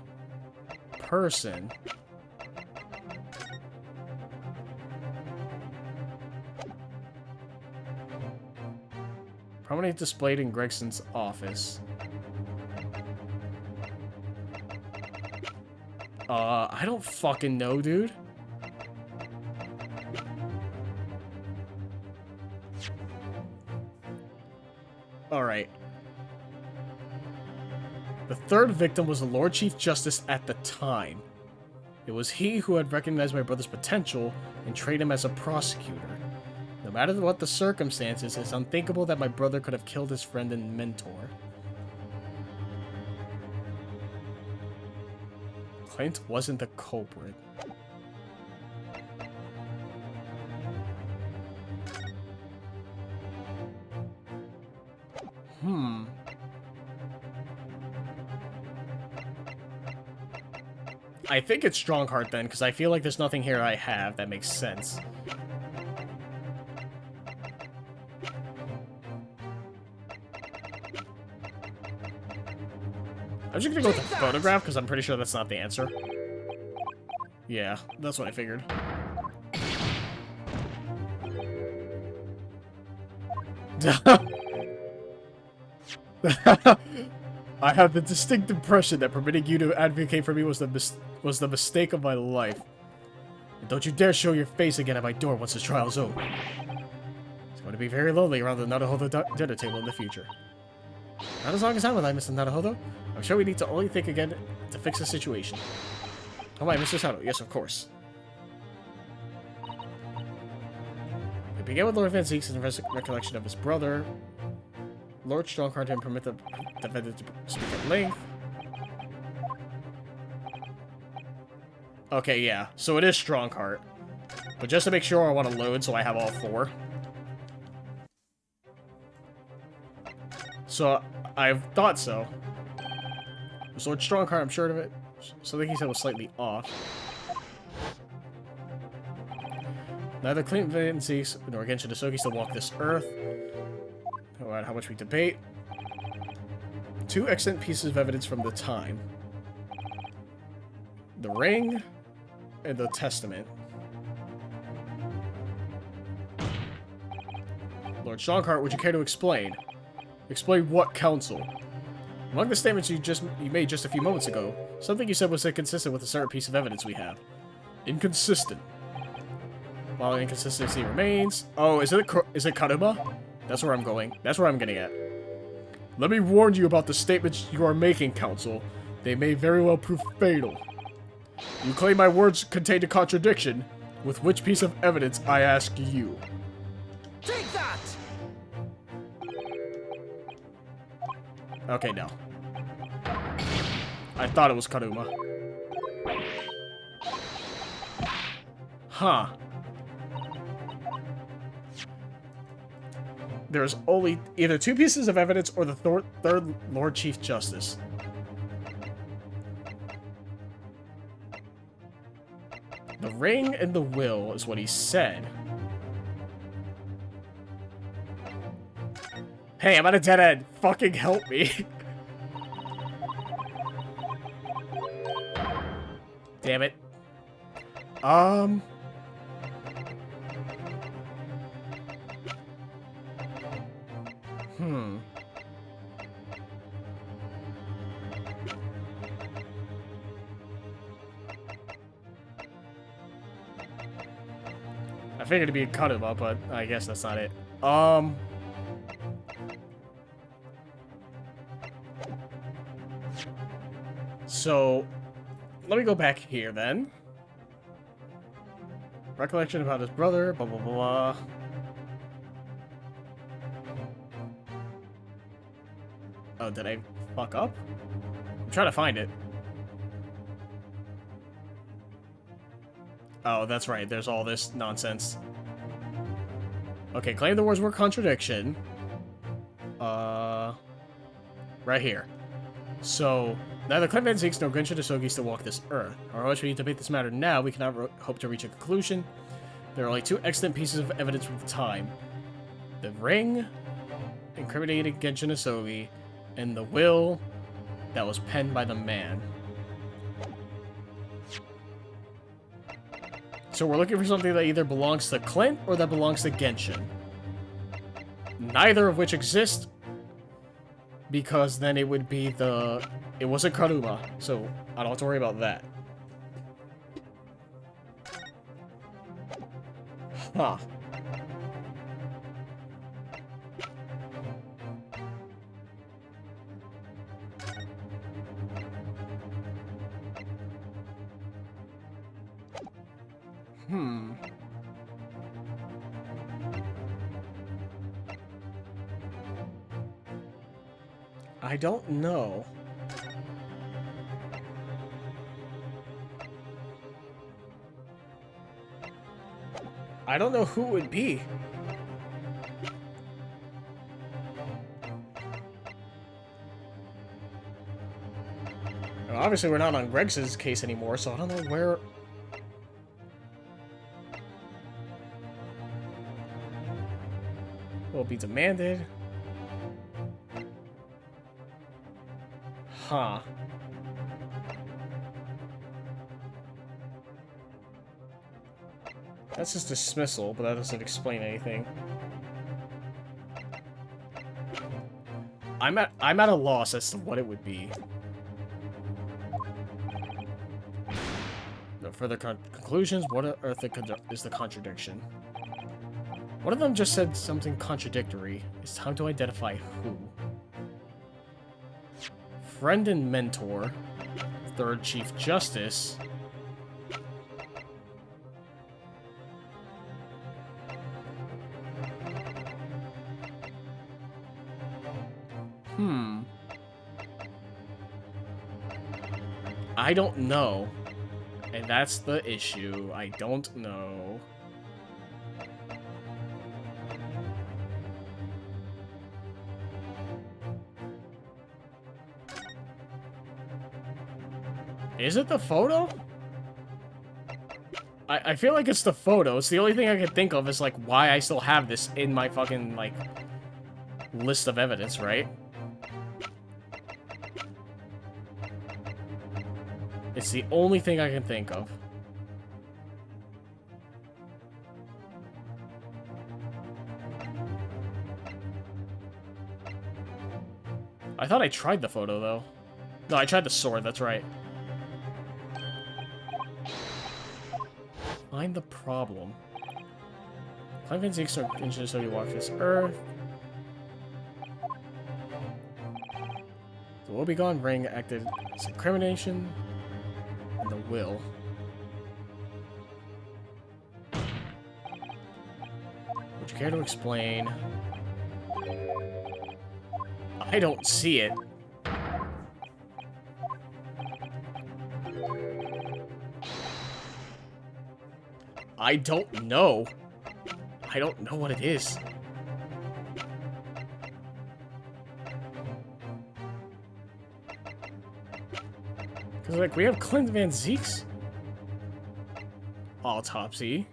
person prominently displayed in Gregson's office. I don't fucking know, dude. Alright. The third victim was the Lord Chief Justice at the time. It was he who had recognized my brother's potential and trained him as a prosecutor. No matter what the circumstances, it's unthinkable that my brother could have killed his friend and mentor. Clint wasn't the culprit. I think it's Strongheart then, because I feel like there's nothing here I have that makes sense. I'm just gonna go with the photograph, because I'm pretty sure that's not the answer. Yeah, that's what I figured. I have the distinct impression that permitting you to advocate for me was the mistake of my life. And don't you dare show your face again at my door once the trial's over. It's going to be very lonely around the Naruhodo dinner table in the future. Not as long as I'm alive, Mr. Naruhodo. I'm sure we need to only think again to fix the situation. Oh my, Mr. Sato. Yes, of course. It began with Lord Van Zeeks and the recollection of his brother. Lord Strongheart didn't permit the defendant to speak at length. Okay, yeah. So it is Strongheart. But just to make sure, I want to load so I have all four. So, I thought so. Was Lord Strongheart, I'm sure of it. Something he said was slightly off. Neither Clint Van Zeeks nor Genshin Isogi still walk this earth. No matter how much we debate. Two excellent pieces of evidence from the time. The ring and the testament. Lord Strongheart, would you care to explain? Explain what, counsel? Among the statements you made just a few moments ago, something you said was inconsistent with a certain piece of evidence we have. Inconsistent. While inconsistency remains... Oh, is it Karuma? That's where I'm going. That's where I'm getting at. Let me warn you about the statements you are making, counsel. They may very well prove fatal. You claim my words contained a contradiction. With which piece of evidence, I ask you? Take that! Okay, no. I thought it was Karuma. Huh. There's only either 2 pieces of evidence or the third Lord Chief Justice. The ring and the will is what he said. Hey, I'm at a dead end. Fucking help me. Damn it. I figured it'd be a Karuma, but I guess that's not it. So, let me go back here then. Recollection about his brother, blah, blah, blah, blah. Oh, did I fuck up? I'm trying to find it. Oh, that's right. There's all this nonsense. Okay, claim the words were contradiction. Right here. So, neither Clem Van Zeeks nor Genshin Isogi still walk this earth. However much we debate this matter now, we cannot hope to reach a conclusion. There are only 2 excellent pieces of evidence from the time. The ring, incriminating Genshin Isogi, and the will that was penned by the man. So we're looking for something that either belongs to Clint or that belongs to Genshin. Neither of which exist, because then it would be the... It wasn't Karuma, so I don't have to worry about that. Huh. I don't know. I don't know who it would be. Well, obviously, we're not on Greg's case anymore, so I don't know where... will be demanded. Huh. That's just dismissal, but that doesn't explain anything. I'm at a loss as to what it would be. No further conclusions. What on earth is the contradiction? One of them just said something contradictory. It's time to identify who. Friend and mentor. Third Chief Justice. I don't know. And that's the issue. I don't know. Is it the photo? I feel like it's the photo. It's the only thing I can think of is, like, why I still have this in my fucking, like, list of evidence, right? It's the only thing I can think of. I thought I tried the photo, though. No, I tried the sword, that's right. Find the problem. Climb Van Zeeks or Genshin Isogi walk this earth. The will be gone ring acted as incrimination. And the will. Would you care to explain? I don't see it. I don't know. I don't know what it is. Because, like, we have Clint Van Zeek's autopsy.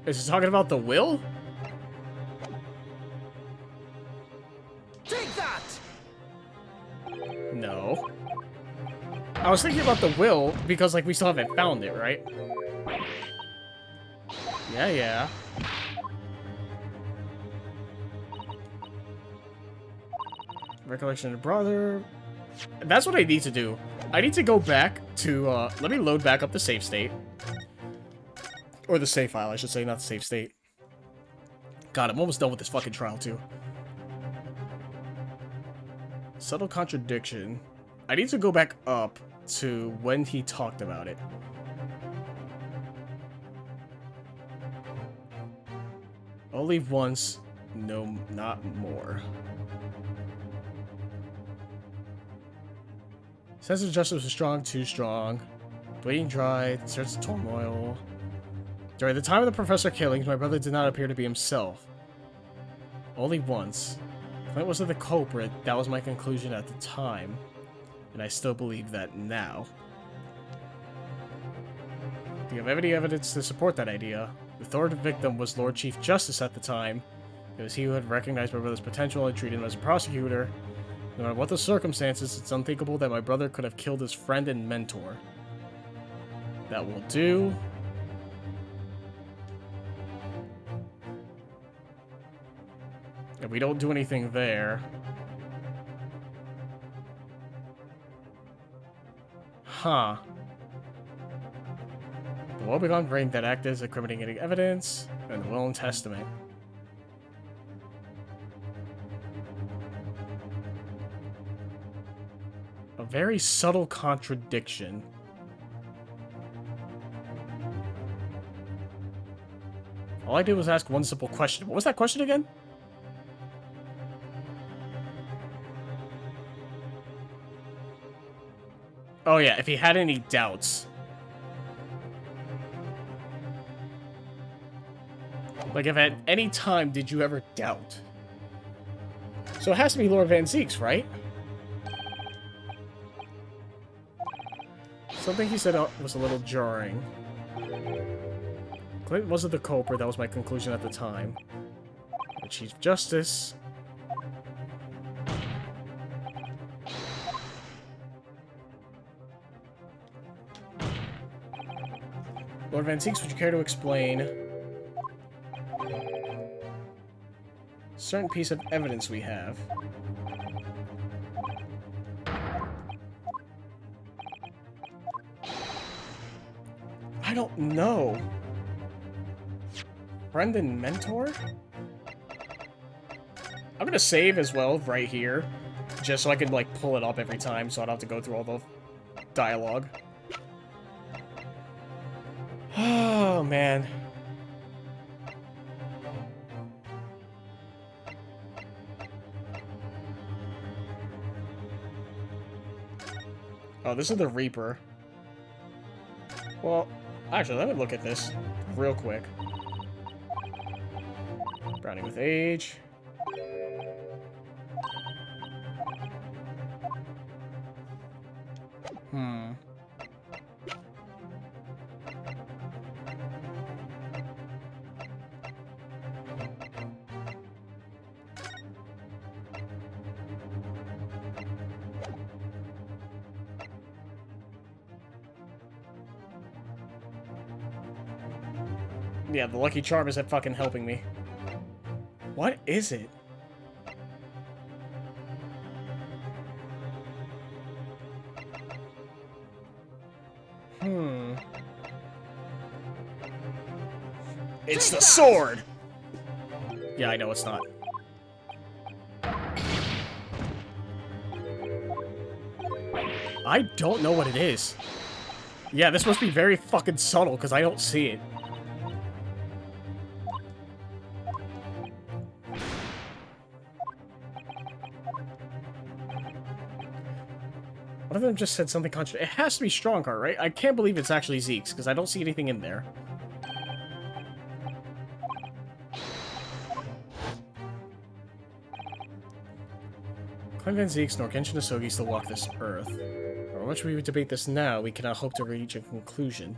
Is he talking about the will? Take that! No. I was thinking about the will because, like, we still haven't found it, right? Yeah. Recollection of brother. That's what I need to do. I need to go back to, let me load back up the save state. Or the save file, I should say, not the save state. God, I'm almost done with this fucking trial, too. Subtle contradiction. I need to go back up to when he talked about it. Only once, no, not more. Sense of justice was strong, too strong. Bleeding dry, starts of turmoil. During the time of the professor killings, my brother did not appear to be himself. Only once. Clint wasn't the culprit, that was my conclusion at the time. And I still believe that now. Do you have any evidence to support that idea? The third victim was Lord Chief Justice at the time. It was he who had recognized my brother's potential and treated him as a prosecutor. No matter what the circumstances, it's unthinkable that my brother could have killed his friend and mentor. That will do. If we don't do anything there... Huh. The woebegone ring that acted as incriminating evidence, and the will and testament. A very subtle contradiction. All I did was ask one simple question. What was that question again? Oh yeah, if he had any doubts. Like, if at any time did you ever doubt? So it has to be Lord Van Zeek's, right? Something he said was a little jarring. Clint wasn't the culprit, that was my conclusion at the time. The Chief Justice... Lord Van Zeeks, would you care to explain certain piece of evidence we have? I don't know. Friend and mentor? I'm gonna save as well right here, just so I can, like, pull it up every time so I don't have to go through all the dialogue. Oh, man. Oh, this is the Reaper. Well, actually, let me look at this real quick. Browning with age. Yeah, the Lucky Charm isn't fucking helping me. What is it? It's the sword! Yeah, I know it's not. I don't know what it is. Yeah, this must be very fucking subtle, because I don't see it. One of them just said something contrary. It has to be Strongheart, right? I can't believe it's actually Zeke's, because I don't see anything in there. Clean Zeke's nor Genshin Asogi still walk this earth. However much we debate this now, we cannot hope to reach a conclusion.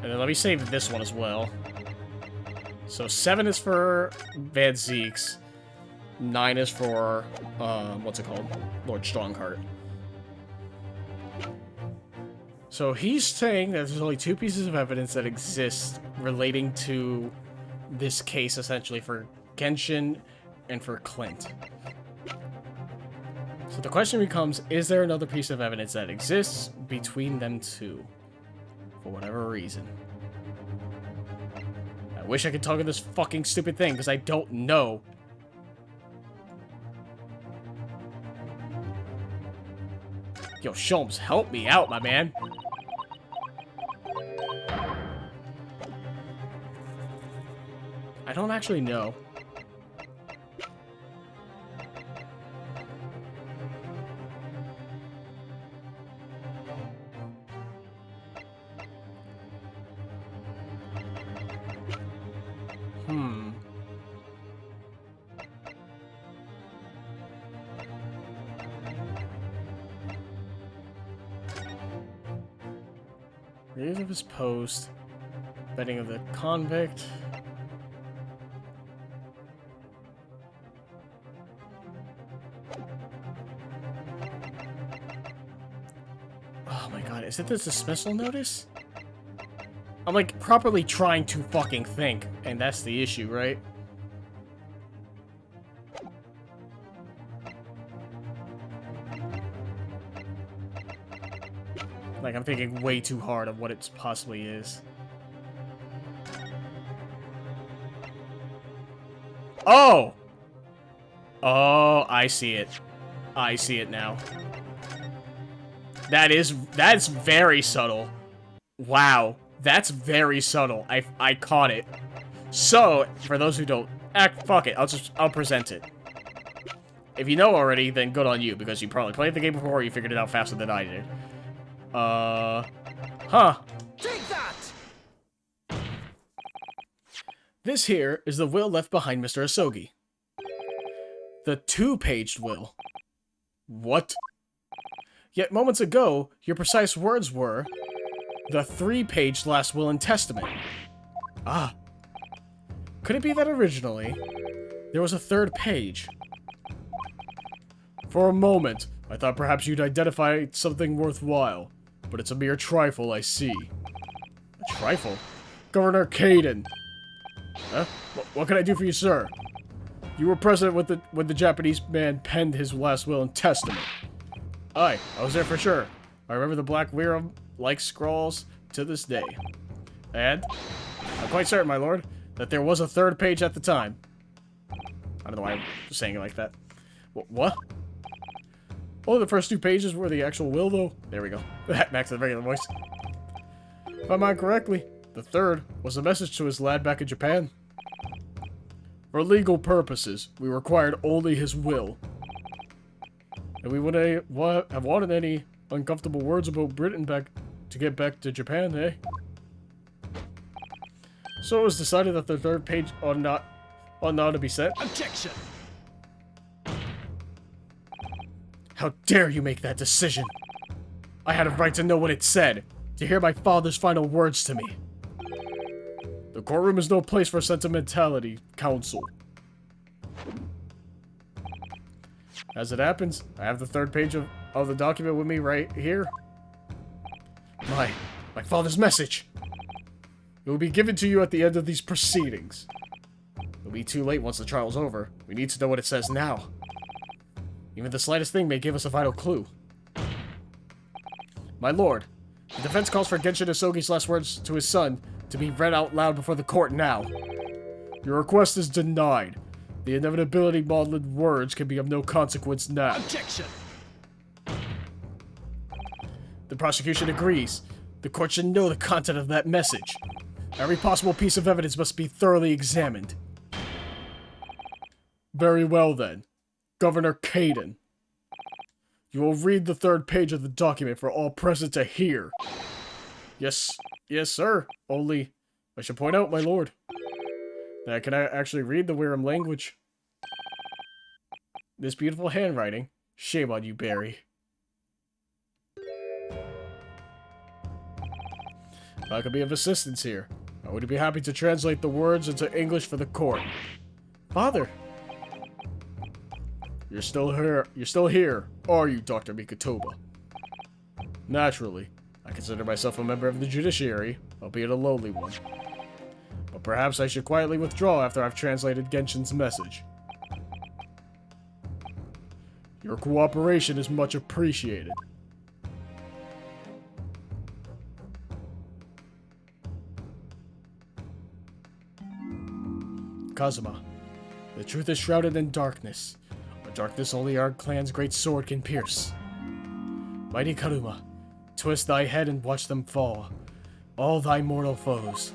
And then let me save this one as well. So 7 is for Van Zeeks. 9 is for, what's it called? Lord Strongheart. So he's saying that there's only 2 pieces of evidence that exist relating to this case, essentially, for Genshin and for Clint. So the question becomes, is there another piece of evidence that exists between them two? For whatever reason. I wish I could talk on this fucking stupid thing, because I don't know. Yo, Sholmes, help me out, my man. I don't actually know. Review of his post. Betting of the convict. Oh my god, is it this dismissal notice? I'm like properly trying to fucking think, and that's the issue, right? Like, I'm thinking way too hard of what it possibly is. Oh! Oh, I see it. I see it now. That's very subtle. Wow. That's very subtle. I caught it. So, for those who don't, fuck it. I'll present it. If you know already, then good on you, because you probably played the game before or you figured it out faster than I did. Take that! This here is the will left behind Mr. Asogi. The 2-paged will. What? Yet moments ago, your precise words were, the 3-paged last will and testament. Ah. Could it be that originally, there was a 3rd page? For a moment, I thought perhaps you'd identify something worthwhile. But it's a mere trifle, I see. A trifle? Governor Caden! Huh? What can I do for you, sir? You were present when the Japanese man penned his last will and testament. Aye, I was there for sure. I remember the Black Wiram-like scrawls to this day. And? I'm quite certain, my lord, that there was a 3rd page at the time. I don't know why I'm saying it like that. What? Only the first 2 pages were the actual will, though. There we go. Back to the regular voice. If I mind correctly, the 3rd was a message to his lad back in Japan. For legal purposes, we required only his will. And we wouldn't have wanted any uncomfortable words about Britain to get back to Japan, eh? So it was decided that the 3rd page ought not to be sent. Objection! How dare you make that decision? I had a right to know what it said, to hear my father's final words to me. The courtroom is no place for sentimentality, counsel. As it happens, I have the 3rd page of the document with me right here. My father's message. It will be given to you at the end of these proceedings. It'll be too late once the trial's over. We need to know what it says now. Even the slightest thing may give us a vital clue. My lord, the defense calls for Genshin Asogi's last words to his son to be read out loud before the court now. Your request is denied. The inevitability maudlin words can be of no consequence now. Objection! The prosecution agrees. The court should know the content of that message. Every possible piece of evidence must be thoroughly examined. Very well then. Governor Caden. You will read the third page of the document for all present to hear. Yes, sir. Only, I should point out, my lord, that I can actually read the Wirram language. This beautiful handwriting. Shame on you, Barry. If I could be of assistance here, I would be happy to translate the words into English for the court. Father! You're still here, are you, Dr. Mikotoba? Naturally. I consider myself a member of the judiciary, albeit a lowly one. But perhaps I should quietly withdraw after I've translated Genshin's message. Your cooperation is much appreciated. Kazuma, the truth is shrouded in darkness. A darkness only our clan's great sword can pierce. Mighty Karuma, twist thy head and watch them fall, all thy mortal foes.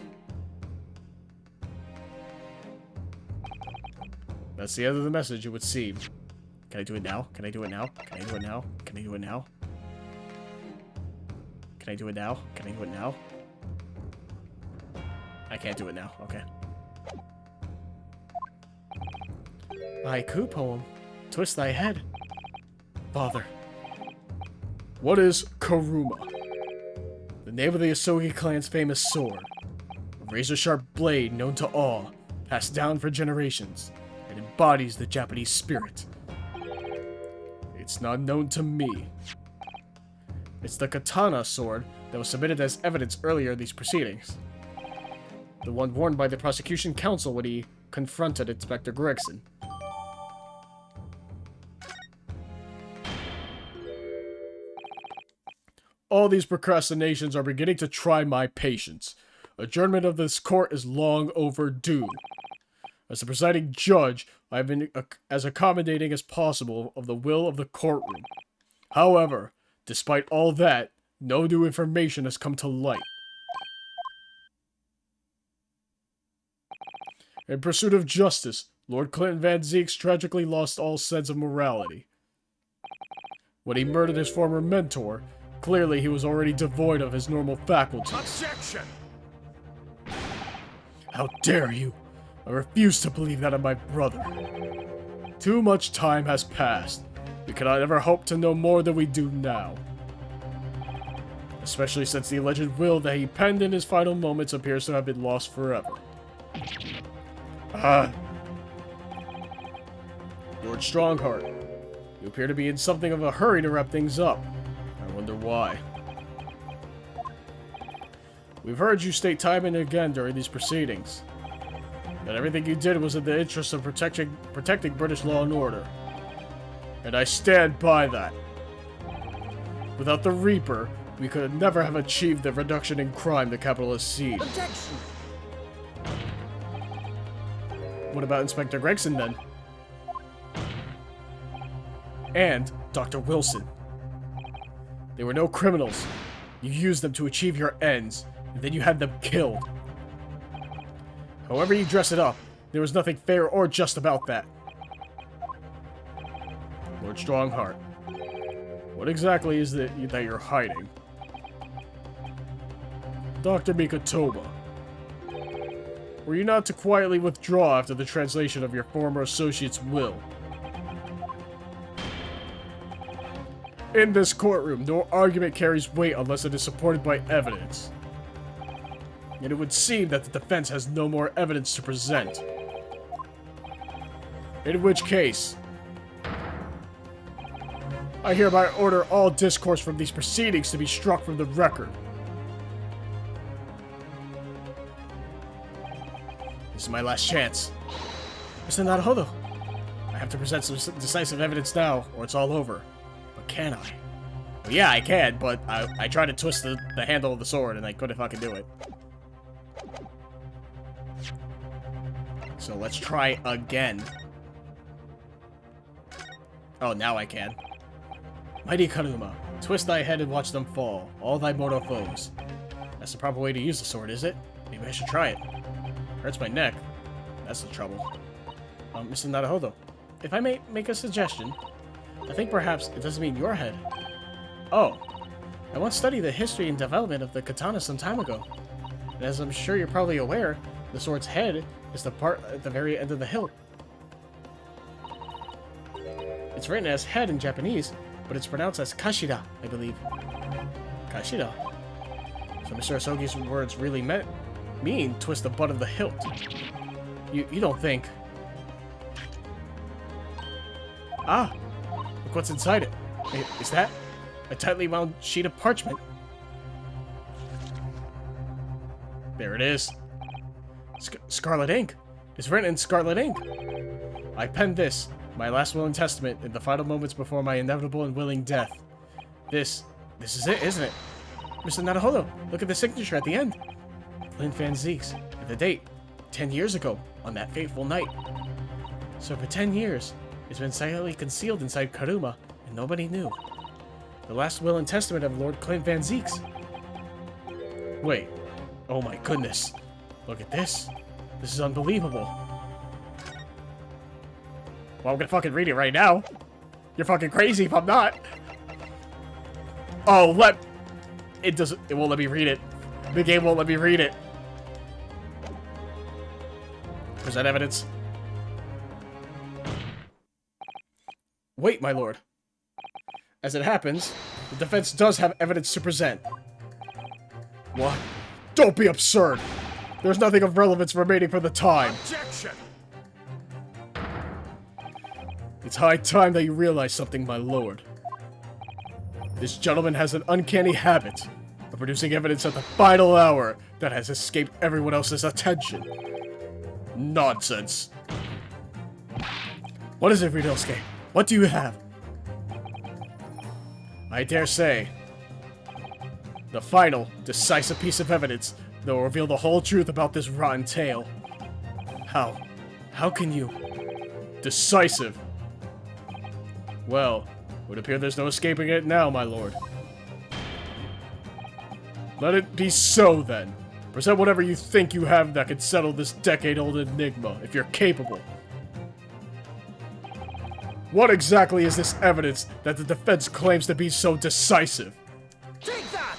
That's the end of the message, it would seem. Can I do it now? Can I do it now? Can I do it now? Can I do it now? Can I do it now? Can I do it now? I can't do it now. Okay. Haiku poem. Twist thy head. Father. What is Karuma? The name of the Asogi clan's famous sword. A razor-sharp blade known to all, passed down for generations. It embodies the Japanese spirit. It's not known to me. It's the katana sword that was submitted as evidence earlier in these proceedings. The one worn by the prosecution counsel when he confronted Inspector Gregson. All these procrastinations are beginning to try my patience. Adjournment of this court is long overdue. As the presiding judge, I have been as accommodating as possible of the will of the courtroom. However, despite all that, no new information has come to light. In pursuit of justice, Lord Clinton Van Zeeks tragically lost all sense of morality. When he murdered his former mentor, clearly he was already devoid of his normal faculties. Objection! How dare you! I refuse to believe that of my brother. Too much time has passed. We cannot ever hope to know more than we do now. Especially since the alleged will that he penned in his final moments appears to have been lost forever. Lord Strongheart, you appear to be in something of a hurry to wrap things up. I wonder why. We've heard you state time and again during these proceedings that everything you did was in the interest of protecting British law and order. And I stand by that. Without the Reaper, we could never have achieved the reduction in crime the capital has seen. Objection! What about Inspector Gregson, then? And Dr. Wilson. They were no criminals. You used them to achieve your ends, and then you had them killed. However you dress it up, there was nothing fair or just about that. Lord Strongheart, what exactly is it that you're hiding? Dr. Mikotoba, were you not to quietly withdraw after the translation of your former associate's will? In this courtroom, no argument carries weight unless it is supported by evidence. And it would seem that the defense has no more evidence to present. In which case, I hereby order all discourse from these proceedings to be struck from the record. This is my last chance. Mr. Naruhodo, I have to present some decisive evidence now, or it's all over. But can I? Well, yeah, I can, but I tried to twist the handle of the sword, and I couldn't fucking do it. So let's try again. Oh, now I can. Mighty Karuma, twist thy head and watch them fall, all thy mortal foes. That's the proper way to use the sword, is it? Maybe I should try it. Hurts my neck. That's the trouble. Mr. Naruhodo, if I may make a suggestion, I think perhaps it doesn't mean your head. Oh, I once studied the history and development of the katana some time ago. And as I'm sure you're probably aware, the sword's head is the part at the very end of the hilt. It's written as head in Japanese, but it's pronounced as kashira, I believe. Kashira? So Mr. Asogi's words really mean twist the butt of the hilt. You don't think... Ah! Look what's inside it. Is that a tightly wound sheet of parchment? There it is. Scarlet ink. It's written in scarlet ink. I penned this, my last will and testament, in the final moments before my inevitable and willing death. This is it, isn't it? Mr. Naruhodo, look at the signature at the end. Clint Van Zeeks, and the date, 10 years ago, on that fateful night. So for 10 years, it's been silently concealed inside Karuma, and nobody knew. The last will and testament of Lord Clint Van Zeeks. Wait. Oh my goodness. Look at this. This is unbelievable. Well, I'm gonna fucking read it right now. You're fucking crazy if I'm not. Oh, it won't let me read it. The game won't let me read it. Present evidence. Wait, my lord. As it happens, the defense does have evidence to present. What? Don't be absurd! There's nothing of relevance remaining for the time. Objection! It's high time that you realize something, my lord. This gentleman has an uncanny habit of producing evidence at the final hour that has escaped everyone else's attention. Nonsense. What is it, Ryunosuke? What do you have? I dare say, the final, decisive piece of evidence that will reveal the whole truth about this rotten tale. How can you? Decisive. Well, it would appear there's no escaping it now, my lord. Let it be so, then. Present whatever you think you have that could settle this decade-old enigma, if you're capable. What exactly is this evidence that the defense claims to be so decisive? Take that!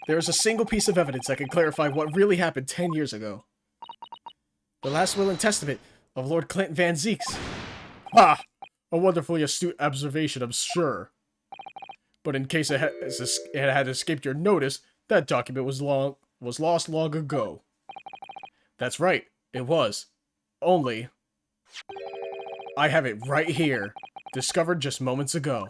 There is a single piece of evidence that can clarify what really happened 10 years ago. The last will and testament of Lord Clint Van Zeeks. Ha! A wonderfully astute observation, I'm sure. But in case it had escaped your notice, that document was lost long ago. That's right, it was. Only, I have it right here, discovered just moments ago.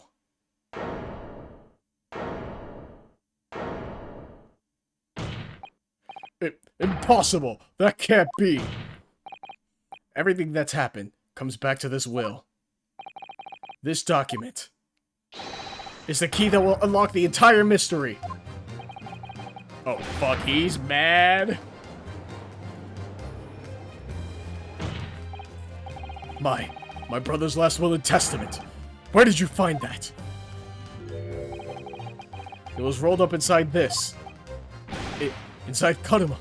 Impossible! That can't be! Everything that's happened comes back to this will. This document is the key that will unlock the entire mystery. Oh fuck, he's mad. My brother's last will and testament. Where did you find that? It was rolled up inside this. Inside Karuma.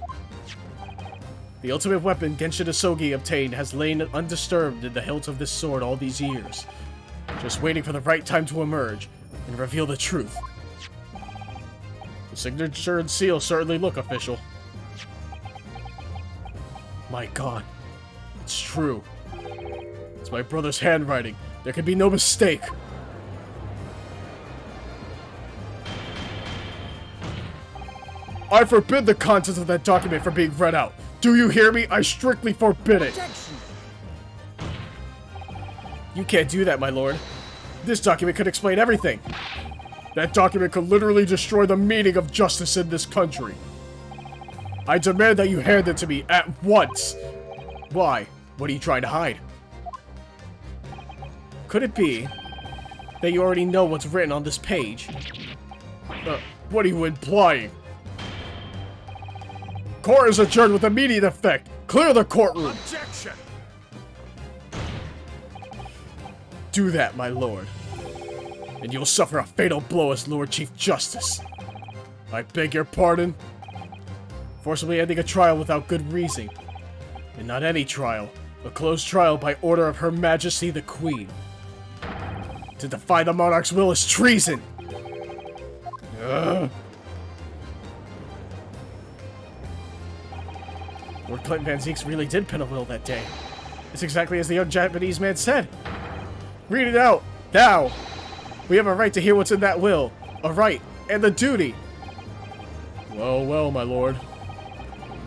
The ultimate weapon Genshin Asogi obtained has lain undisturbed in the hilt of this sword all these years, just waiting for the right time to emerge and reveal the truth. The signature and seal certainly look official. My god, it's true. It's my brother's handwriting. There can be no mistake. I forbid the contents of that document from being read out. Do you hear me? I strictly forbid it. Objection! You can't do that, my lord. This document could explain everything. That document could literally destroy the meaning of justice in this country. I demand that you hand it to me at once. Why? What are you trying to hide? Could it be that you already know what's written on this page? What are you implying? Court is adjourned with immediate effect. Clear the courtroom. Objection! Do that, my lord, and you'll suffer a fatal blow as Lord Chief Justice. I beg your pardon? Forcibly ending a trial without good reason. And not any trial. A closed trial by order of Her Majesty the Queen. To defy the monarch's will is treason! Ugh. Lord Clinton Van Zeeks really did pen a will that day. It's exactly as the young Japanese man said. Read it out, now! We have a right to hear what's in that will. A right, and the duty. Well, well, my lord.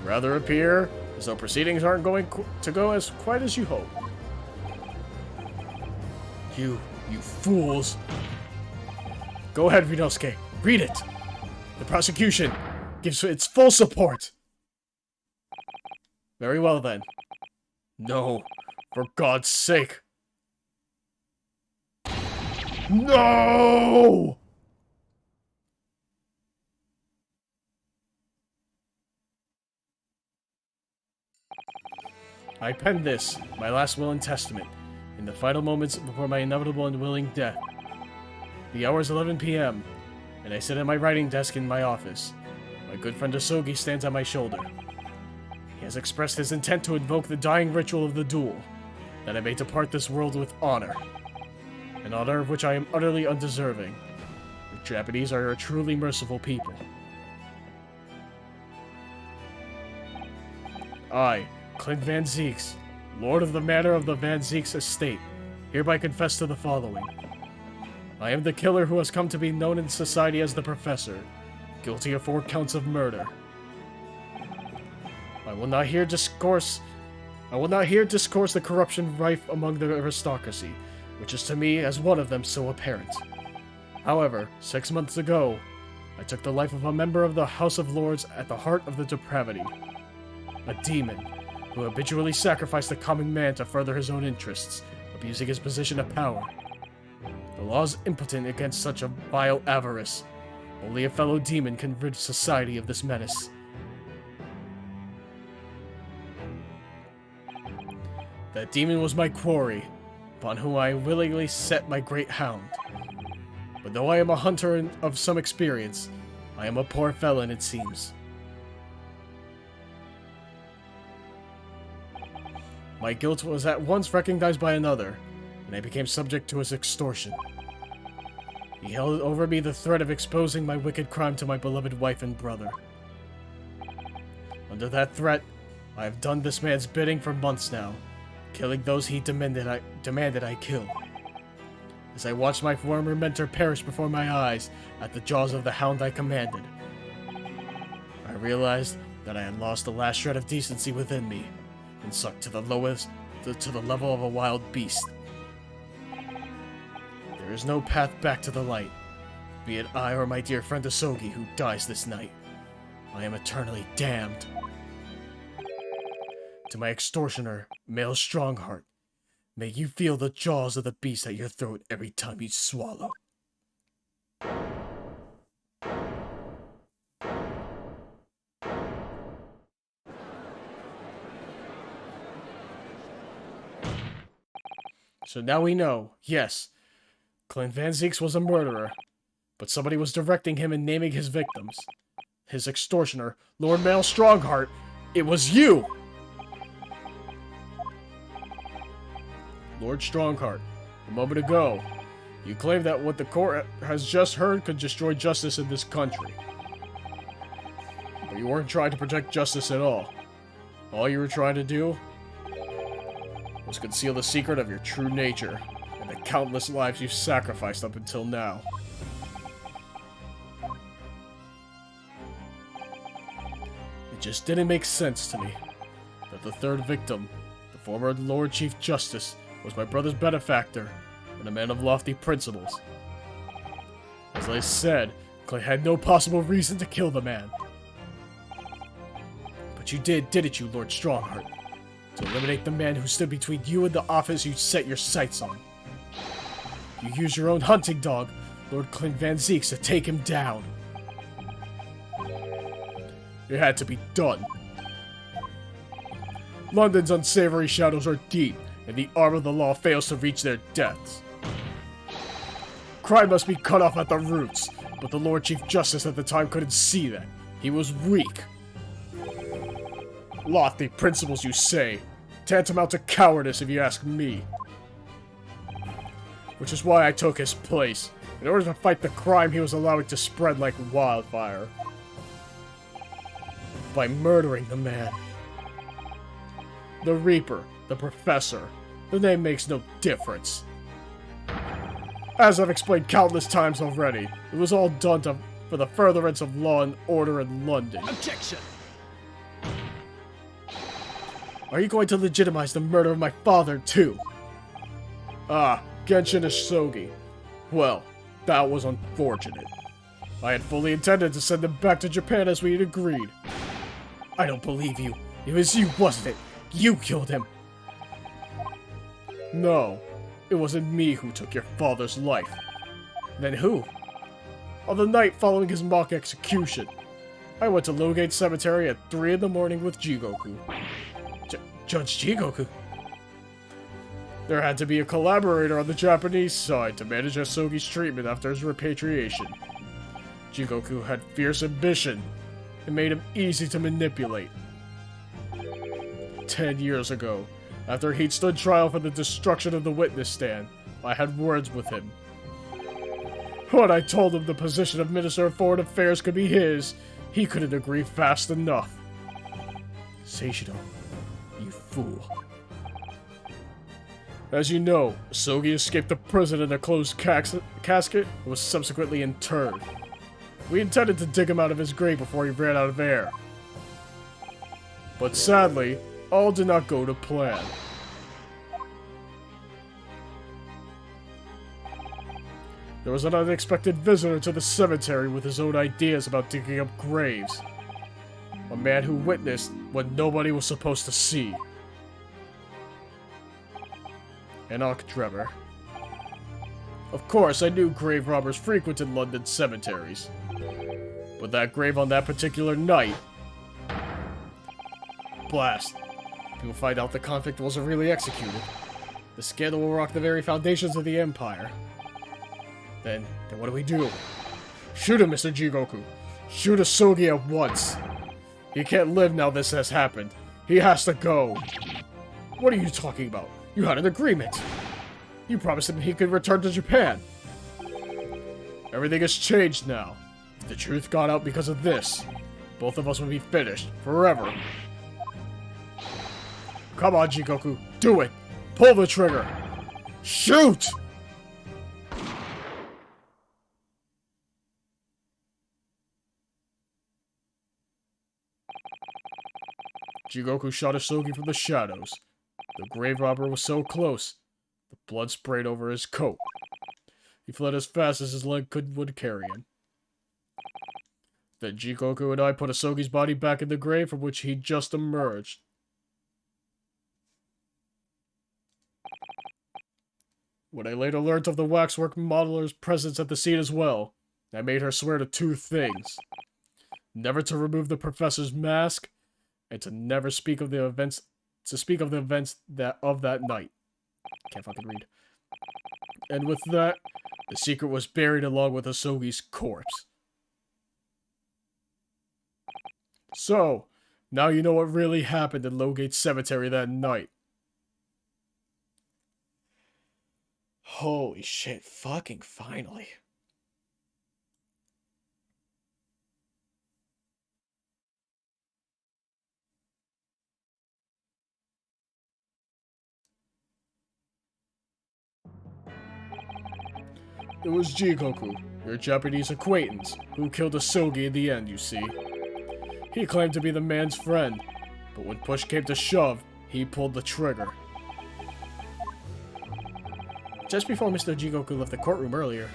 Rather appear as though proceedings aren't going to go as quite as you hope. You fools. Go ahead, Rinosuke. Read it. The prosecution gives its full support. Very well, then. No, for God's sake. No! I penned this, my last will and testament, in the final moments before my inevitable and willing death. The hour is 11 p.m., and I sit at my writing desk in my office. My good friend Asogi stands at my shoulder. He has expressed his intent to invoke the dying ritual of the duel, that I may depart this world with honor. An honor of which I am utterly undeserving. The Japanese are a truly merciful people. I, Clint Van Zeeks, Lord of the Manor of the Van Zeeks Estate, hereby confess to the following. I am the killer who has come to be known in society as the Professor, guilty of 4 counts of murder. I will not here discourse the corruption rife among the aristocracy, which is to me as one of them so apparent. However, 6 months ago, I took the life of a member of the House of Lords at the heart of the depravity. A demon, who habitually sacrificed the common man to further his own interests, abusing his position of power. The law is impotent against such a vile avarice. Only a fellow demon can rid society of this menace. That demon was my quarry, upon whom I willingly set my great hound. But though I am a hunter of some experience, I am a poor felon, it seems. My guilt was at once recognized by another, and I became subject to his extortion. He held over me the threat of exposing my wicked crime to my beloved wife and brother. Under that threat, I have done this man's bidding for months now, killing those he demanded I kill. As I watched my former mentor perish before my eyes at the jaws of the hound I commanded, I realized that I had lost the last shred of decency within me, and sunk to the level of a wild beast. There is no path back to the light, be it I or my dear friend Asogi who dies this night. I am eternally damned. To my extortioner, male Strongheart, may you feel the jaws of the beast at your throat every time you swallow. So now we know, yes, Clint Van Zeeks was a murderer, but somebody was directing him and naming his victims. His extortioner, Lord Male Strongheart, it was you! Lord Strongheart, a moment ago, you claimed that what the court has just heard could destroy justice in this country. But you weren't trying to protect justice at all. All you were trying to do was conceal the secret of your true nature and the countless lives you've sacrificed up until now. It just didn't make sense to me that the third victim, the former Lord Chief Justice, was my brother's benefactor and a man of lofty principles. As I said, Clay had no possible reason to kill the man. But you didn't you, Lord Strongheart? To eliminate the man who stood between you and the office you set your sights on. You used your own hunting dog, Lord Clint Van Zeeks, to take him down. It had to be done. London's unsavory shadows are deep, and the arm of the law fails to reach their depths. Crime must be cut off at the roots, but the Lord Chief Justice at the time couldn't see that. He was weak. Lofty principles, you say. Tantamount to cowardice, if you ask me. Which is why I took his place, in order to fight the crime he was allowing to spread like wildfire. By murdering the man. The Reaper, the Professor, the name makes no difference. As I've explained countless times already, it was all done for the furtherance of law and order in London. Objection! Are you going to legitimize the murder of my father, too? Ah, Genshin Isogi. Well, that was unfortunate. I had fully intended to send him back to Japan as we had agreed. I don't believe you. It was you, wasn't it? You killed him. No, it wasn't me who took your father's life. Then who? On the night following his mock execution, I went to Logate Cemetery at 3 in the morning with Jigoku. Judge Jigoku? There had to be a collaborator on the Japanese side to manage Asogi's treatment after his repatriation. Jigoku had fierce ambition. It made him easy to manipulate. 10 years ago, after he'd stood trial for the destruction of the witness stand, I had words with him. When I told him the position of Minister of Foreign Affairs could be his, he couldn't agree fast enough. Seishido, you fool. As you know, Asogi escaped the prison in a closed casket and was subsequently interred. We intended to dig him out of his grave before he ran out of air. But sadly, all did not go to plan. There was an unexpected visitor to the cemetery with his own ideas about digging up graves. A man who witnessed what nobody was supposed to see. Enoch Drebber. Of course, I knew grave robbers frequented London cemeteries. But that grave on that particular night... Blast. People find out the convict wasn't really executed. The scandal will rock the very foundations of the Empire. Then what do we do? Shoot him, Mr. Jigoku. Shoot Asogi at once. He can't live now this has happened. He has to go. What are you talking about? You had an agreement. You promised him he could return to Japan. Everything has changed now. If the truth got out because of this, both of us would be finished forever. Come on, Jigoku. Do it. Pull the trigger. Shoot! Jigoku shot Asogi from the shadows. The grave robber was so close, the blood sprayed over his coat. He fled as fast as his leg would carry him. Then Jigoku and I put Asogi's body back in the grave from which he'd just emerged. When I later learned of the waxwork modeler's presence at the scene as well, I made her swear to 2 things. Never to remove the professor's mask, and to never speak of the events of that night. Can't fucking read. And with that, the secret was buried along with Asogi's corpse. So, now you know what really happened in Logate Cemetery that night. Holy shit, fucking finally. It was Jigoku, your Japanese acquaintance, who killed Asogi in the end, you see. He claimed to be the man's friend, but when push came to shove, he pulled the trigger. Just before Mr. Jigoku left the courtroom earlier,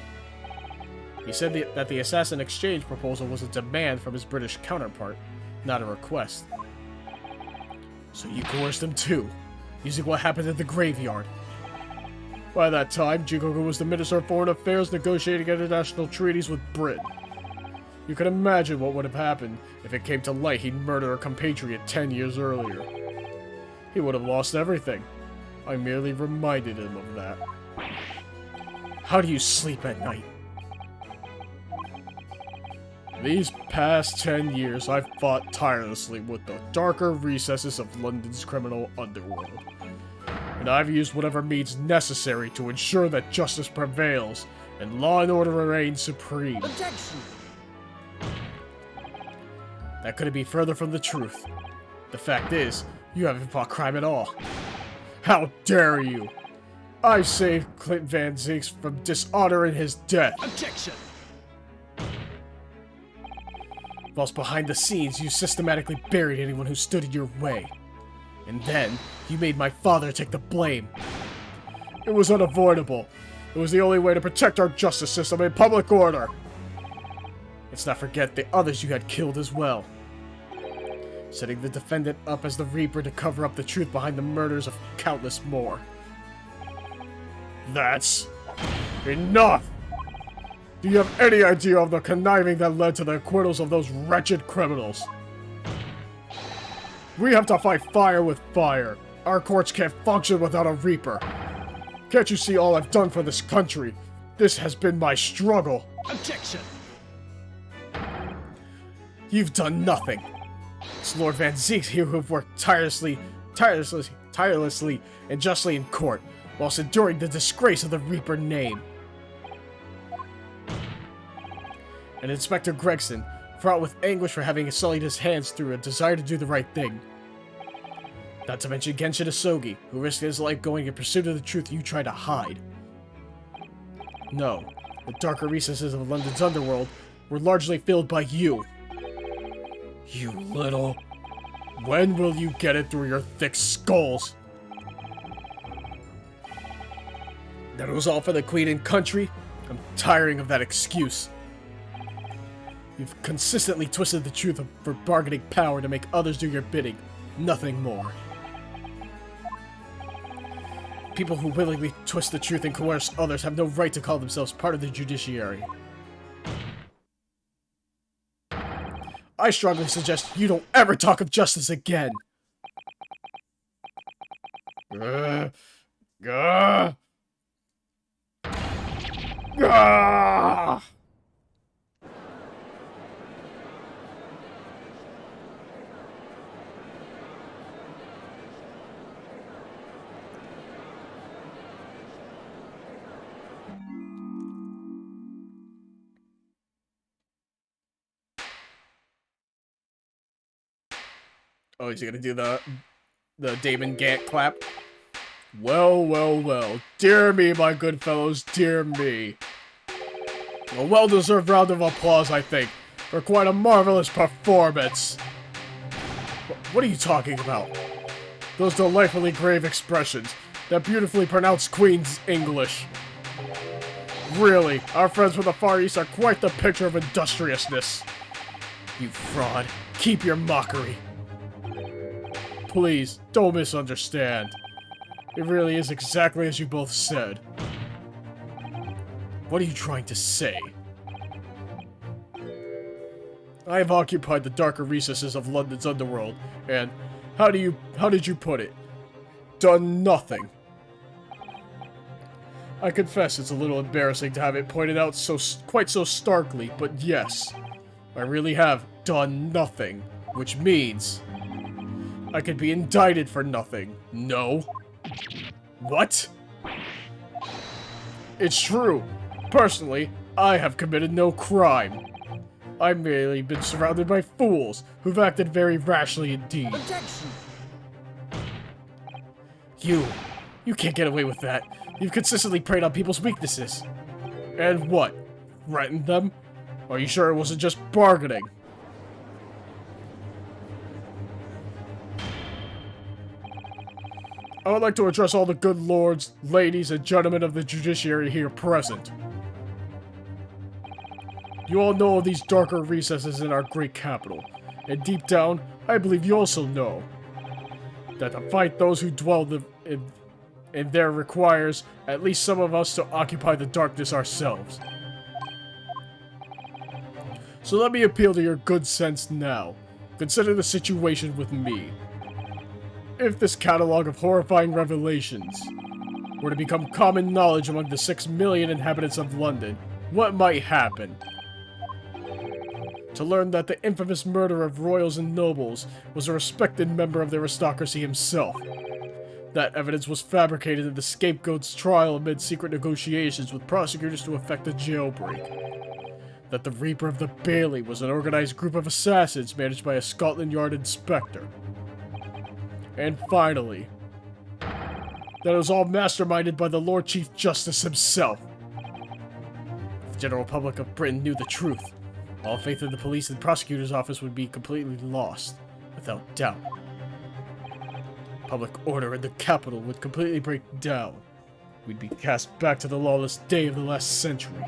he said that the assassin exchange proposal was a demand from his British counterpart, not a request. So you coerced him too, using what happened at the graveyard. By that time, Jigoku was the Minister of Foreign Affairs negotiating international treaties with Britain. You can imagine what would have happened if it came to light he'd murdered a compatriot 10 years earlier. he would have lost everything. I merely reminded him of that. How do you sleep at night? These past 10 years, I've fought tirelessly with the darker recesses of London's criminal underworld. And I've used whatever means necessary to ensure that justice prevails and law and order reign supreme. Objection! That couldn't be further from the truth. The fact is, you haven't fought crime at all. How dare you! I saved Clint Van Zinks from dishonor in his death. Objection! Whilst behind the scenes, you systematically buried anyone who stood in your way. And then, you made my father take the blame. It was unavoidable. It was the only way to protect our justice system and public order. Let's not forget the others you had killed as well. Setting the defendant up as the Reaper to cover up the truth behind the murders of countless more. That's enough! Do you have any idea of the conniving that led to the acquittals of those wretched criminals? We have to fight fire with fire. Our courts can't function without a Reaper. Can't you see all I've done for this country? This has been my struggle. Objection! You've done nothing. It's Lord Van Zinks here who have worked tirelessly and justly in court, whilst enduring the disgrace of the Reaper name. And Inspector Gregson, fraught with anguish for having sullied his hands through a desire to do the right thing. Not to mention Genshin Asogi, who risked his life going in pursuit of the truth you try to hide. No, the darker recesses of London's underworld were largely filled by you. You little... When will you get it through your thick skulls? That it was all for the Queen and country? I'm tiring of that excuse. You've consistently twisted the truth for bargaining power to make others do your bidding. Nothing more. People who willingly twist the truth and coerce others have no right to call themselves part of the judiciary. I strongly suggest you don't ever talk of justice again. Gah! Oh, is he gonna do the Damon Gant clap? Well, well, well. Dear me, my good fellows, dear me. A well-deserved round of applause, I think, for quite a marvelous performance. What are you talking about? Those delightfully grave expressions, that beautifully pronounced Queen's English. Really, our friends from the Far East are quite the picture of industriousness. You fraud, keep your mockery. Please, don't misunderstand. It really is exactly as you both said. What are you trying to say? I have occupied the darker recesses of London's underworld, and how did you put it? Done nothing. I confess it's a little embarrassing to have it pointed out quite so starkly, but yes, I really have done nothing, which means I could be indicted for nothing. No. What? It's true. Personally, I have committed no crime. I've merely been surrounded by fools who've acted very rashly indeed. Objection! You can't get away with that. You've consistently preyed on people's weaknesses. And what? Threatened them? Are you sure it wasn't just bargaining? I would like to address all the good lords, ladies, and gentlemen of the judiciary here present. You all know of these darker recesses in our great capital, and deep down, I believe you also know that to fight those who dwell in there requires at least some of us to occupy the darkness ourselves. So let me appeal to your good sense now. Consider the situation with me. If this catalog of horrifying revelations were to become common knowledge among the 6 million inhabitants of London, what might happen? To learn that the infamous murderer of royals and nobles was a respected member of the aristocracy himself. That evidence was fabricated in the scapegoat's trial amid secret negotiations with prosecutors to effect a jailbreak. That the Reaper of the Bailey was an organized group of assassins managed by a Scotland Yard inspector. And finally, that it was all masterminded by the Lord Chief Justice himself. If the general public of Britain knew the truth, all faith in the police and prosecutor's office would be completely lost, without doubt. Public order in the capital would completely break down. We'd be cast back to the lawless day of the last century.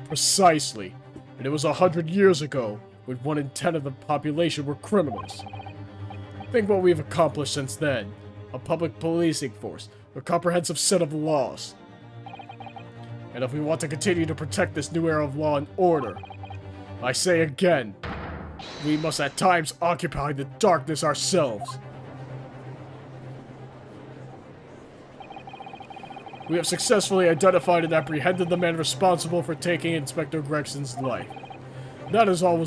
Precisely. And it was 100 years ago, when 1 in 10 of the population were criminals. Think what we've accomplished since then. A public policing force, a comprehensive set of laws. And if we want to continue to protect this new era of law and order, I say again, we must at times occupy the darkness ourselves. We have successfully identified and apprehended the man responsible for taking Inspector Gregson's life. That is all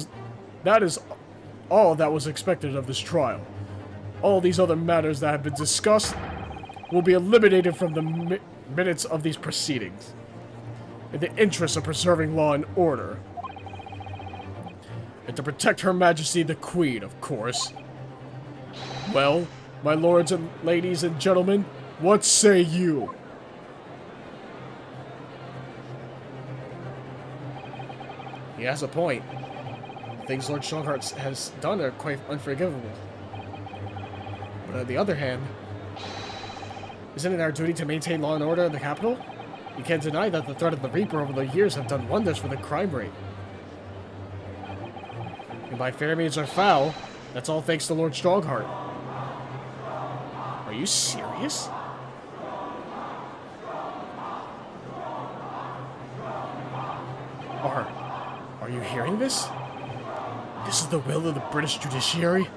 that was expected of this trial. All these other matters that have been discussed will be eliminated from the minutes of these proceedings, in the interest of preserving law and order. And to protect Her Majesty the Queen, of course. Well, my lords and ladies and gentlemen, what say you? He has a point. The things Lord Strongheart has done are quite unforgivable. But on the other hand, isn't it our duty to maintain law and order in the capital? You can't deny that the threat of the Reaper over the years have done wonders for the crime rate. And by fair means or foul, that's all thanks to Lord Strongheart. Are you serious? Are you hearing this? This is the will of the British judiciary?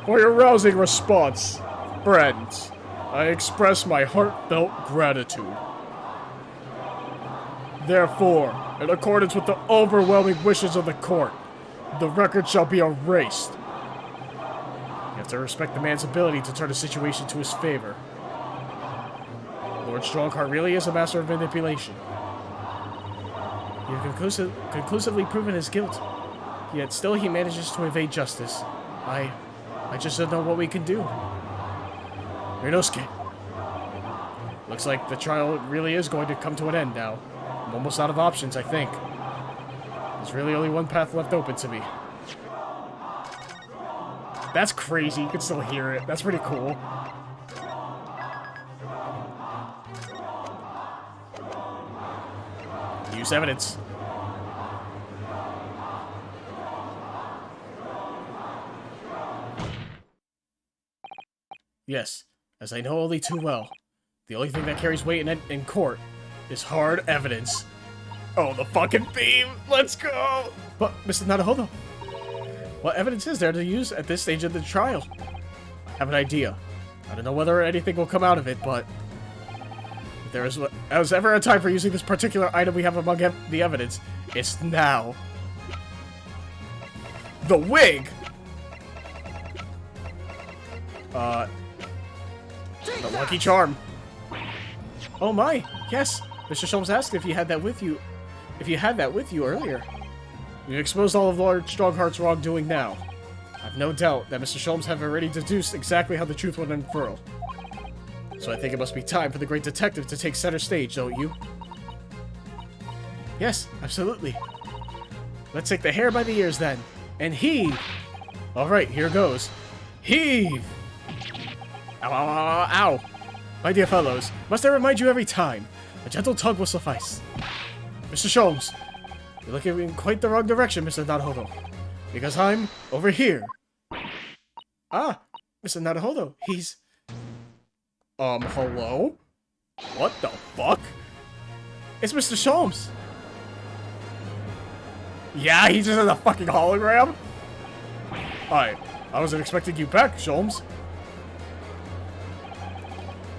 For your rousing response, friends, I express my heartfelt gratitude. Therefore, in accordance with the overwhelming wishes of the court, the record shall be erased. You have to respect the man's ability to turn a situation to his favor. Lord Strongheart really is a master of manipulation. You've conclusively proven his guilt, yet still he manages to evade justice. I just don't know what we can do. Ryunosuke. Looks like the trial really is going to come to an end now. I'm almost out of options, I think. There's really only one path left open to me. That's crazy. You can still hear it. That's pretty cool. Use evidence. Yes, as I know only too well, the only thing that carries weight in court is hard evidence. Oh, the fucking theme! Let's go! But, Mr. Naruhodo, what evidence is there to use at this stage of the trial? I have an idea. I don't know whether anything will come out of it, but if there is ever a time for using this particular item we have among the evidence, it's now. The wig! The lucky charm. Oh my, yes. Mr. Sholmes asked if you had that with you. If you had that with you earlier. We've exposed all of Lord Strongheart's wrongdoing now. I've no doubt that Mr. Sholmes have already deduced exactly how the truth would unfurl. So I think it must be time for the great detective to take center stage, don't you? Yes, absolutely. Let's take the hair by the ears then, and heave! Alright, here goes. Heave! Ow, ow, ow, ow! My dear fellows, must I remind you every time? A gentle tug will suffice. Mr. Sholmes, you're looking in quite the wrong direction, Mr. Naruhodo. Because I'm over here. Ah, Mr. Naruhodo, he's... hello? What the fuck? It's Mr. Sholmes! Yeah, he just has a fucking hologram? I wasn't expecting you back, Sholmes.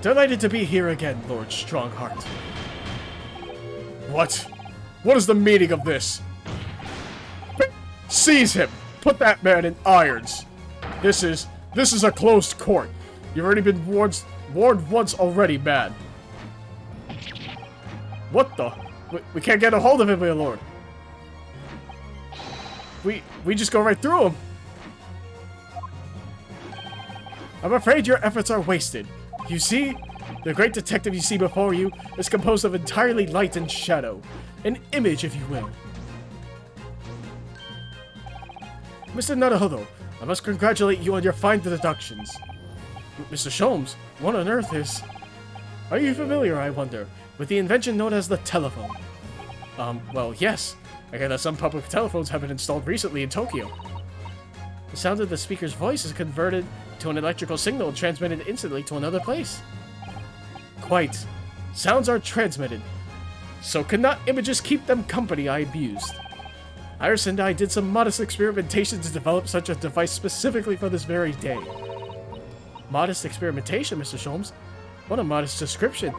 Delighted to be here again, Lord Strongheart. What? What is the meaning of this? Seize him! Put that man in irons! This is a closed court. You've already been warned once already, man. What the? We can't get a hold of him, my lord. We just go right through him. I'm afraid your efforts are wasted. You see, the great detective you see before you is composed of entirely light and shadow. An image, if you will. Mr. Naruhodo, I must congratulate you on your fine deductions. Mr. Sholmes, what on earth is... Are you familiar, I wonder, with the invention known as the telephone? Well, yes. I hear that some public telephones have been installed recently in Tokyo. The sound of the speaker's voice is converted to an electrical signal and transmitted instantly to another place. Quite. Sounds are transmitted. So cannot images keep them company, I mused. Iris and I did some modest experimentation to develop such a device specifically for this very day. Modest experimentation, Mr. Sholmes? What a modest description.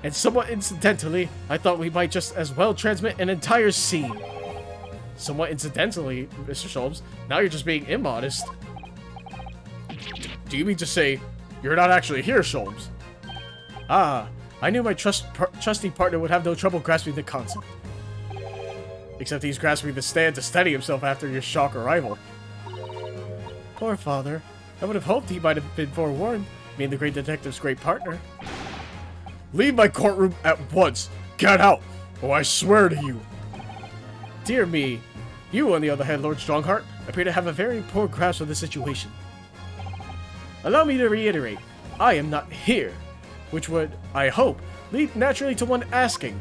And somewhat incidentally, I thought we might just as well transmit an entire scene. Somewhat incidentally, Mr. Sholmes, now you're just being immodest. Do you mean to say you're not actually here, Sholmes? Ah, I knew my trusty partner would have no trouble grasping the concept. Except he's grasping the stand to steady himself after your shock arrival. Poor father. I would have hoped he might have been forewarned, being the great detective's great partner. Leave my courtroom at once! Get out! Or I swear to you! Dear me. You, on the other hand, Lord Strongheart, appear to have a very poor grasp of the situation. Allow me to reiterate, I am not here, which would, I hope, lead naturally to one asking,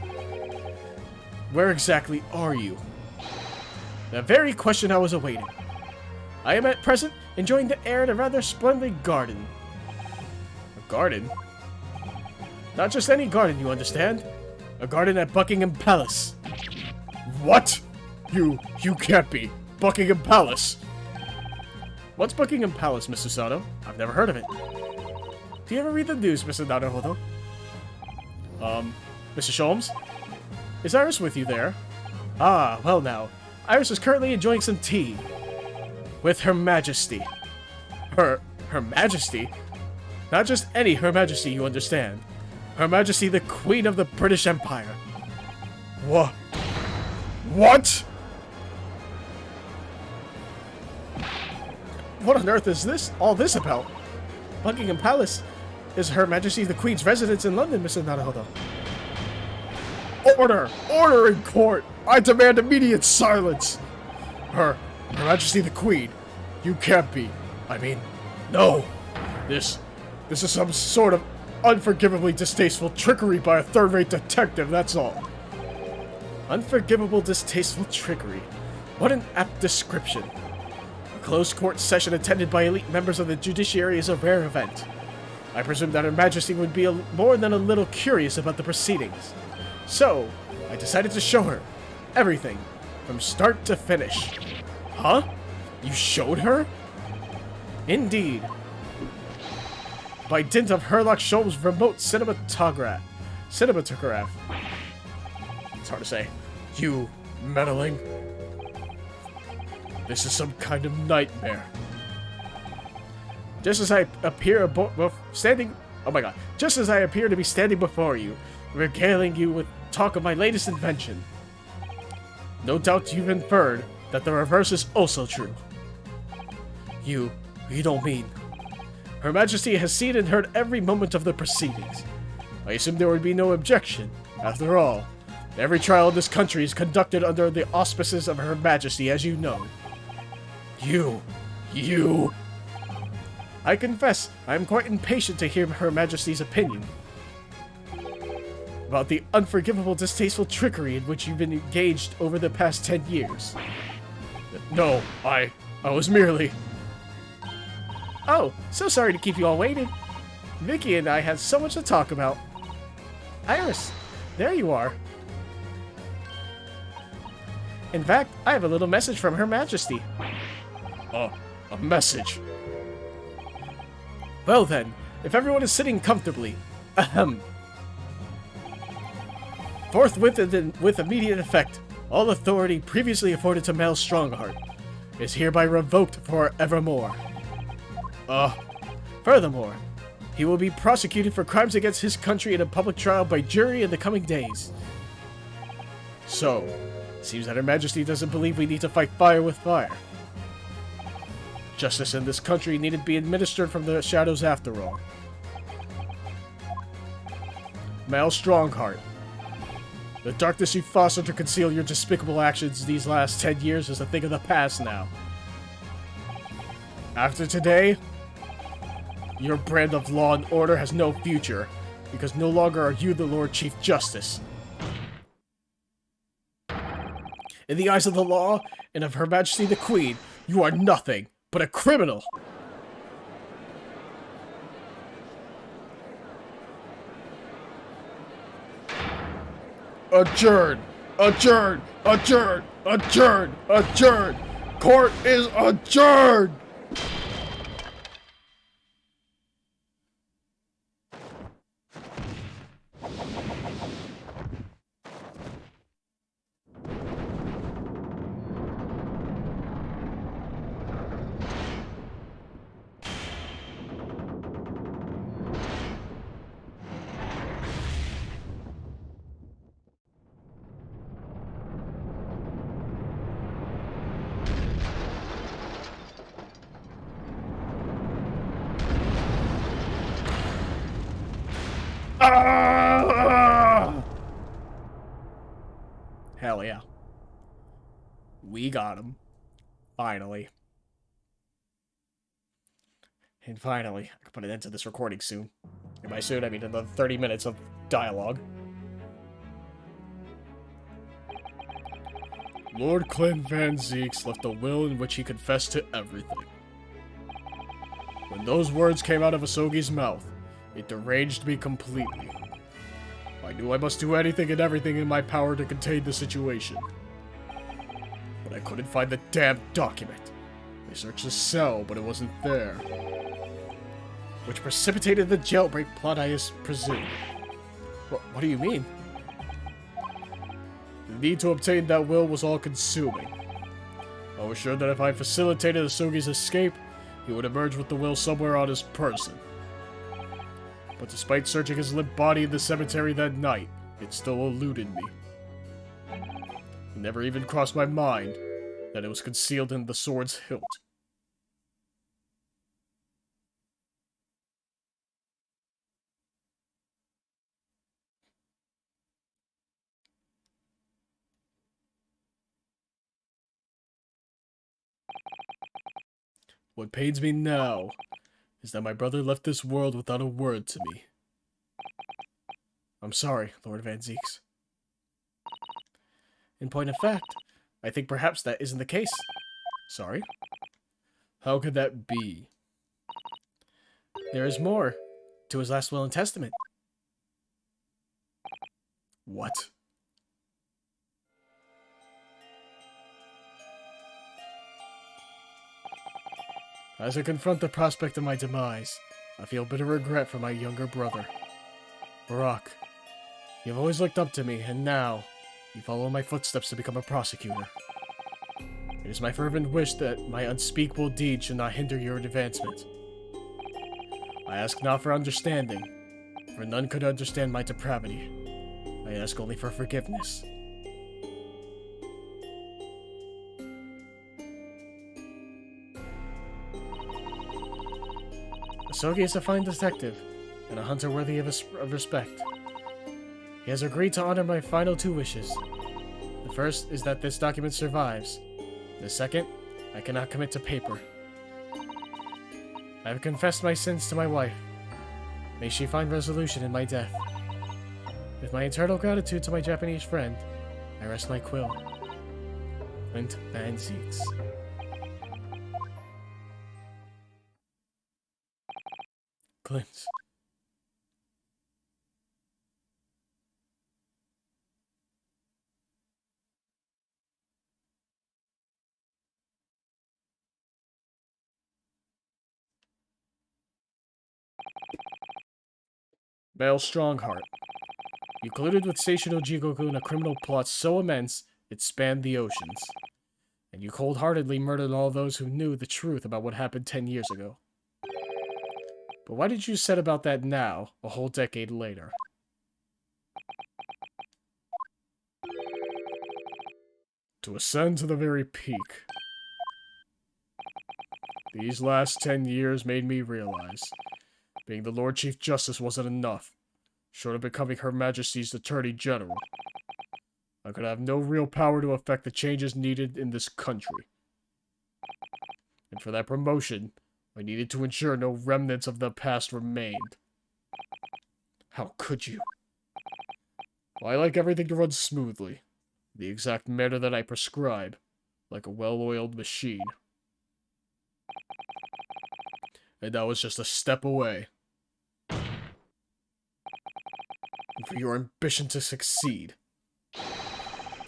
where exactly are you? The very question I was awaiting. I am at present enjoying the air in a rather splendid garden. A garden? Not just any garden, you understand? A garden at Buckingham Palace. What? You can't be. Buckingham Palace. What's Buckingham Palace, Mr. Sato? I've never heard of it. Do you ever read the news, Mr. Naruhodo? Mr. Sholmes? Is Iris with you there? Ah, well now. Iris is currently enjoying some tea. With Her Majesty. Her Majesty? Not just any Her Majesty, you understand. Her Majesty the Queen of the British Empire. What? What on earth is all this about? Buckingham Palace is Her Majesty the Queen's residence in London, Mr. Naruhodo. Order! Order in court! I demand immediate silence! Her Majesty the Queen, you can't be. I mean, no. This is some sort of unforgivably distasteful trickery by a third-rate detective, that's all. Unforgivable, distasteful trickery. What an apt description. A closed court session attended by elite members of the judiciary is a rare event. I presume that Her Majesty would be more than a little curious about the proceedings. So, I decided to show her everything, from start to finish. Huh? You showed her? Indeed. By dint of Herlock Sholmes' remote cinematograph. It's hard to say. You meddling. This is some kind of nightmare. Just as I appear just as I appear to be standing before you, regaling you with talk of my latest invention. No doubt you've inferred that the reverse is also true. You don't mean... Her Majesty has seen and heard every moment of the proceedings. I assume there would be no objection. After all, every trial in this country is conducted under the auspices of Her Majesty, as you know. You... I confess, I am quite impatient to hear Her Majesty's opinion about the unforgivable, distasteful trickery in which you've been engaged over the past 10 years. No, I was merely... Oh, so sorry to keep you all waiting. Vicky and I had so much to talk about. Iris, there you are. In fact, I have a little message from Her Majesty. A message? Well then, if everyone is sitting comfortably, ahem. Forthwith and with immediate effect, all authority previously afforded to Mel Strongheart is hereby revoked for evermore. Furthermore, he will be prosecuted for crimes against his country in a public trial by jury in the coming days. So, seems that Her Majesty doesn't believe we need to fight fire with fire. Justice in this country needed to be administered from the shadows after all. Mel Strongheart, the darkness you fostered to conceal your despicable actions these last 10 years is a thing of the past now. After today, your brand of law and order has no future, because no longer are you the Lord Chief Justice. In the eyes of the law, and of Her Majesty the Queen, you are nothing but a criminal! Adjourn! Adjourn! Adjourn! Adjourn! Adjourn! Court is adjourned! Ah! Hell yeah. We got him. Finally. And finally, I can put an end to this recording soon. And by soon, I mean another 30 minutes of dialogue. Lord Clint Van Zeeks left a will in which he confessed to everything. When those words came out of Asogi's mouth, it deranged me completely. I knew I must do anything and everything in my power to contain the situation. But I couldn't find the damn document. I searched the cell, but it wasn't there. Which precipitated the jailbreak plot, I presume. What do you mean? The need to obtain that will was all-consuming. I was sure that if I facilitated Asogi's escape, he would emerge with the will somewhere on his person. But despite searching his limp body in the cemetery that night, it still eluded me. It never even crossed my mind that it was concealed in the sword's hilt. What pains me now is that my brother left this world without a word to me. I'm sorry, Lord Van Zeeks. In point of fact, I think perhaps that isn't the case. Sorry? How could that be? There is more to his last will and testament. What? As I confront the prospect of my demise, I feel bitter regret for my younger brother. Barack, you've always looked up to me, and now you follow in my footsteps to become a prosecutor. It is my fervent wish that my unspeakable deed should not hinder your advancement. I ask not for understanding, for none could understand my depravity. I ask only for forgiveness. Asogi is a fine detective, and a hunter worthy of respect. He has agreed to honor my final two wishes. The first is that this document survives. The second, I cannot commit to paper. I have confessed my sins to my wife. May she find resolution in my death. With my eternal gratitude to my Japanese friend, I rest my quill. Clint Van Zeeks. Clint. Male Strongheart. You colluded with Seishino Jigoku in a criminal plot so immense it spanned the oceans. And you cold-heartedly murdered all those who knew the truth about what happened 10 years ago. But why did you set about that now, a whole decade later? To ascend to the very peak. These last 10 years made me realize being the Lord Chief Justice wasn't enough. Short of becoming Her Majesty's Attorney General, I could have no real power to affect the changes needed in this country. And for that promotion, I needed to ensure no remnants of the past remained. How could you? Well, I like everything to run smoothly, the exact manner that I prescribe, like a well-oiled machine. And that was just a step away. And for your ambition to succeed.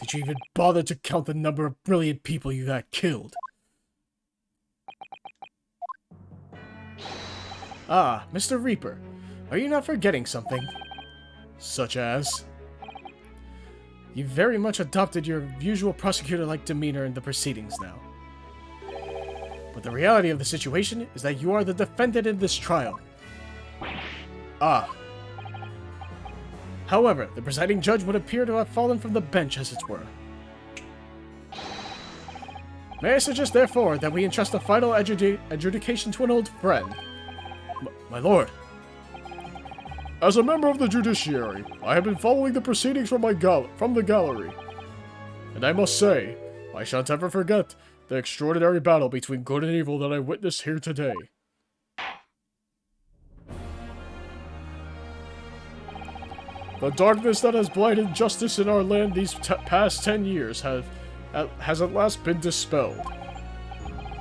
Did you even bother to count the number of brilliant people you got killed? Ah, Mr. Reaper, are you not forgetting something? Such as? You very much adopted your usual prosecutor-like demeanor in the proceedings now. But the reality of the situation is that you are the defendant in this trial. Ah. However, the presiding judge would appear to have fallen from the bench, as it were. May I suggest, therefore, that we entrust the final adjudication to an old friend? My lord. As a member of the judiciary, I have been following the proceedings from the gallery. And I must say, I shan't ever forget the extraordinary battle between good and evil that I witnessed here today. The darkness that has blighted justice in our land these past 10 years has at last been dispelled.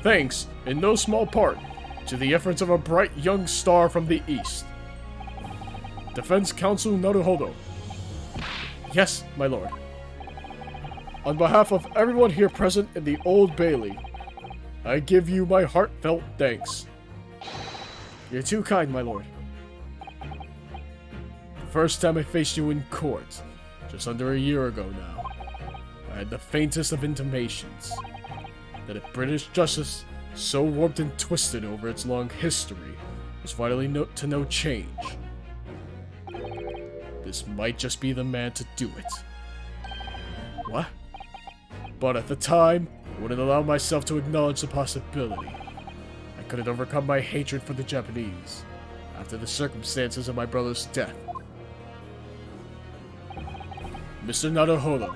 Thanks, in no small part, to the efforts of a bright young star from the east. Defense Counsel Naruhodo. Yes, my lord. On behalf of everyone here present in the Old Bailey, I give you my heartfelt thanks. You're too kind, my lord. The first time I faced you in court, just under a year ago now, I had the faintest of intimations that if British justice, so warped and twisted over its long history, was finally to no change, this might just be the man to do it. What? But at the time, I wouldn't allow myself to acknowledge the possibility. I couldn't overcome my hatred for the Japanese after the circumstances of my brother's death. Mr. Naruhodo,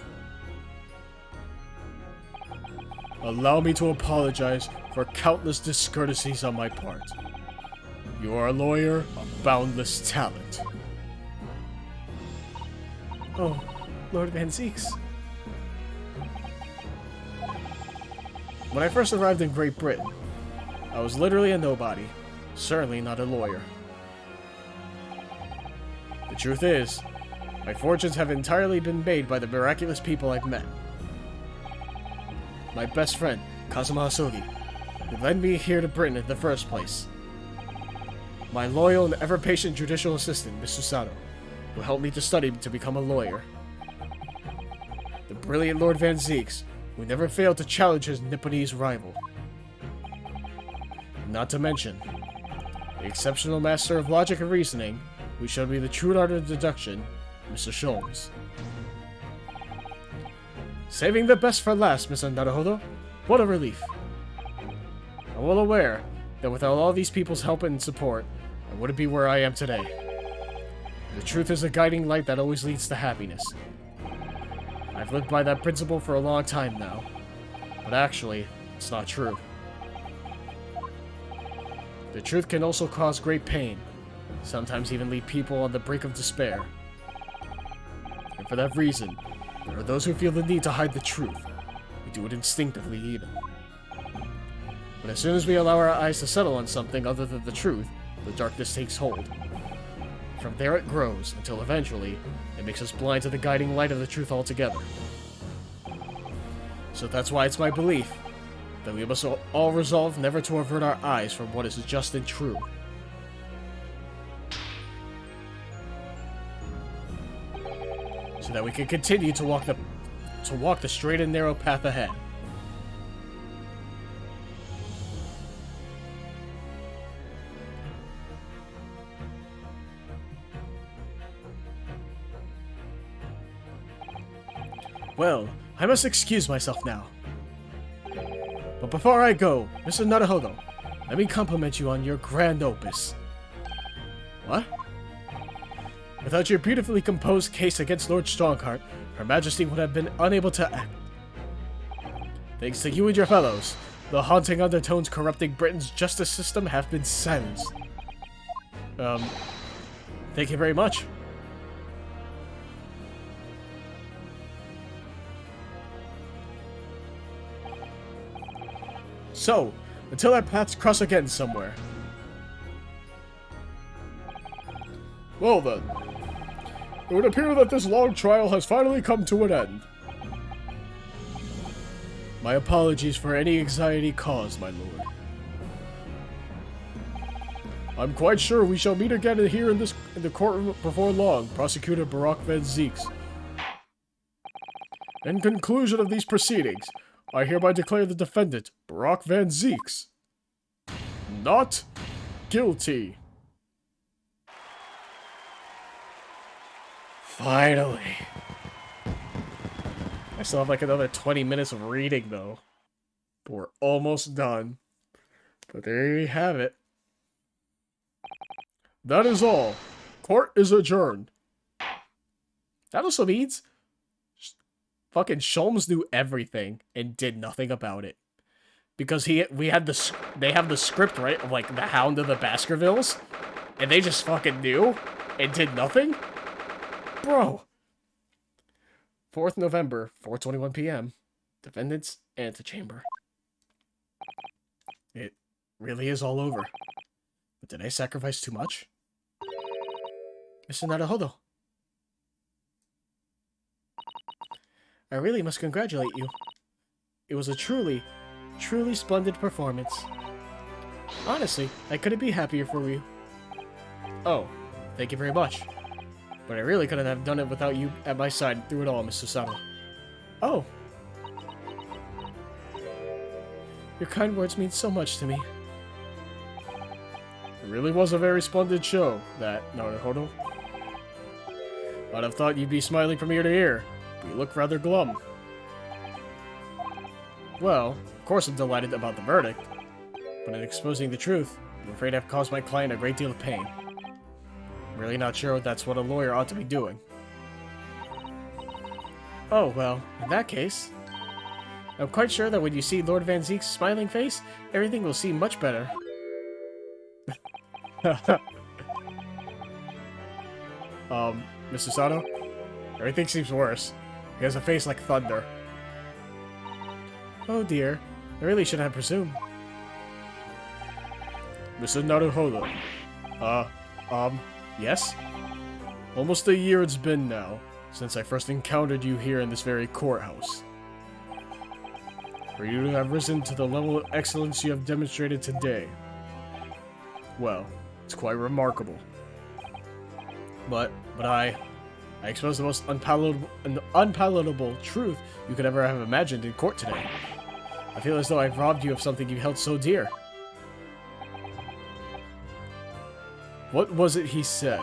allow me to apologize for countless discourtesies on my part. You are a lawyer of boundless talent. Oh, Lord Van Zeeks. When I first arrived in Great Britain, I was literally a nobody, certainly not a lawyer. The truth is, my fortunes have entirely been made by the miraculous people I've met. My best friend, Kazuma Asogi, who led me here to Britain in the first place. My loyal and ever-patient judicial assistant, Mr. Sato, who helped me to study to become a lawyer. The brilliant Lord Van Zeeks, who never failed to challenge his Nipponese rival. Not to mention, the exceptional master of logic and reasoning, who showed me the true art of deduction, Mr. Sholmes. Saving the best for last, Mr. Naruhodo. What a relief. I'm well aware that without all these people's help and support, I wouldn't be where I am today. The truth is a guiding light that always leads to happiness. I've lived by that principle for a long time now, but actually, it's not true. The truth can also cause great pain, sometimes even leave people on the brink of despair. And for that reason, there are those who feel the need to hide the truth. We do it instinctively even. But as soon as we allow our eyes to settle on something other than the truth, the darkness takes hold. From there it grows, until eventually, it makes us blind to the guiding light of the truth altogether. So that's why it's my belief that we must all resolve never to avert our eyes from what is just and true. so that we can continue to walk the straight and narrow path ahead. Well, I must excuse myself now. But before I go, Mr. Naruhodo, let me compliment you on your grand opus. What? Without your beautifully composed case against Lord Strongheart, Her Majesty would have been unable to act. Thanks to you and your fellows, the haunting undertones corrupting Britain's justice system have been silenced. Thank you very much. So, until our paths cross again somewhere. Well then, it would appear that this long trial has finally come to an end. My apologies for any anxiety caused, my lord. I'm quite sure we shall meet again here in the courtroom before long, Prosecutor Barak Van Zeeks. In conclusion of these proceedings, I hereby declare the defendant, Barak Van Zeeks, not guilty. Finally. I still have like another 20 minutes of reading though. But we're almost done. But there you have it. That is all. Court is adjourned. That also means fucking Sholmes knew everything and did nothing about it. Because they have the script, right, of like the Hound of the Baskervilles, and they just fucking knew and did nothing? Bro. 4th November, 4:21 p.m. Defendant's antechamber. It really is all over. But did I sacrifice too much? Mr. Naruhodo. I really must congratulate you. It was a truly, truly splendid performance. Honestly, I couldn't be happier for you. Oh, thank you very much. But I really couldn't have done it without you at my side through it all, Mr. Sato. Oh. Your kind words mean so much to me. It really was a very splendid show, that, Naruhodo. I'd have thought you'd be smiling from ear to ear. You look rather glum. Well, of course I'm delighted about the verdict, but in exposing the truth, I'm afraid I've caused my client a great deal of pain. I'm really not sure that's what a lawyer ought to be doing. Oh, well, in that case, I'm quite sure that when you see Lord Van Zeek's smiling face, everything will seem much better. Mr. Sato? Everything seems worse. He has a face like thunder. Oh dear, I really shouldn't have presumed. Mr. Naruhodo. Yes? Almost a year it's been now, since I first encountered you here in this very courthouse. For you to have risen to the level of excellence you have demonstrated today, well, it's quite remarkable. But I exposed the most unpalatable truth you could ever have imagined in court today. I feel as though I've robbed you of something you held so dear. What was it he said?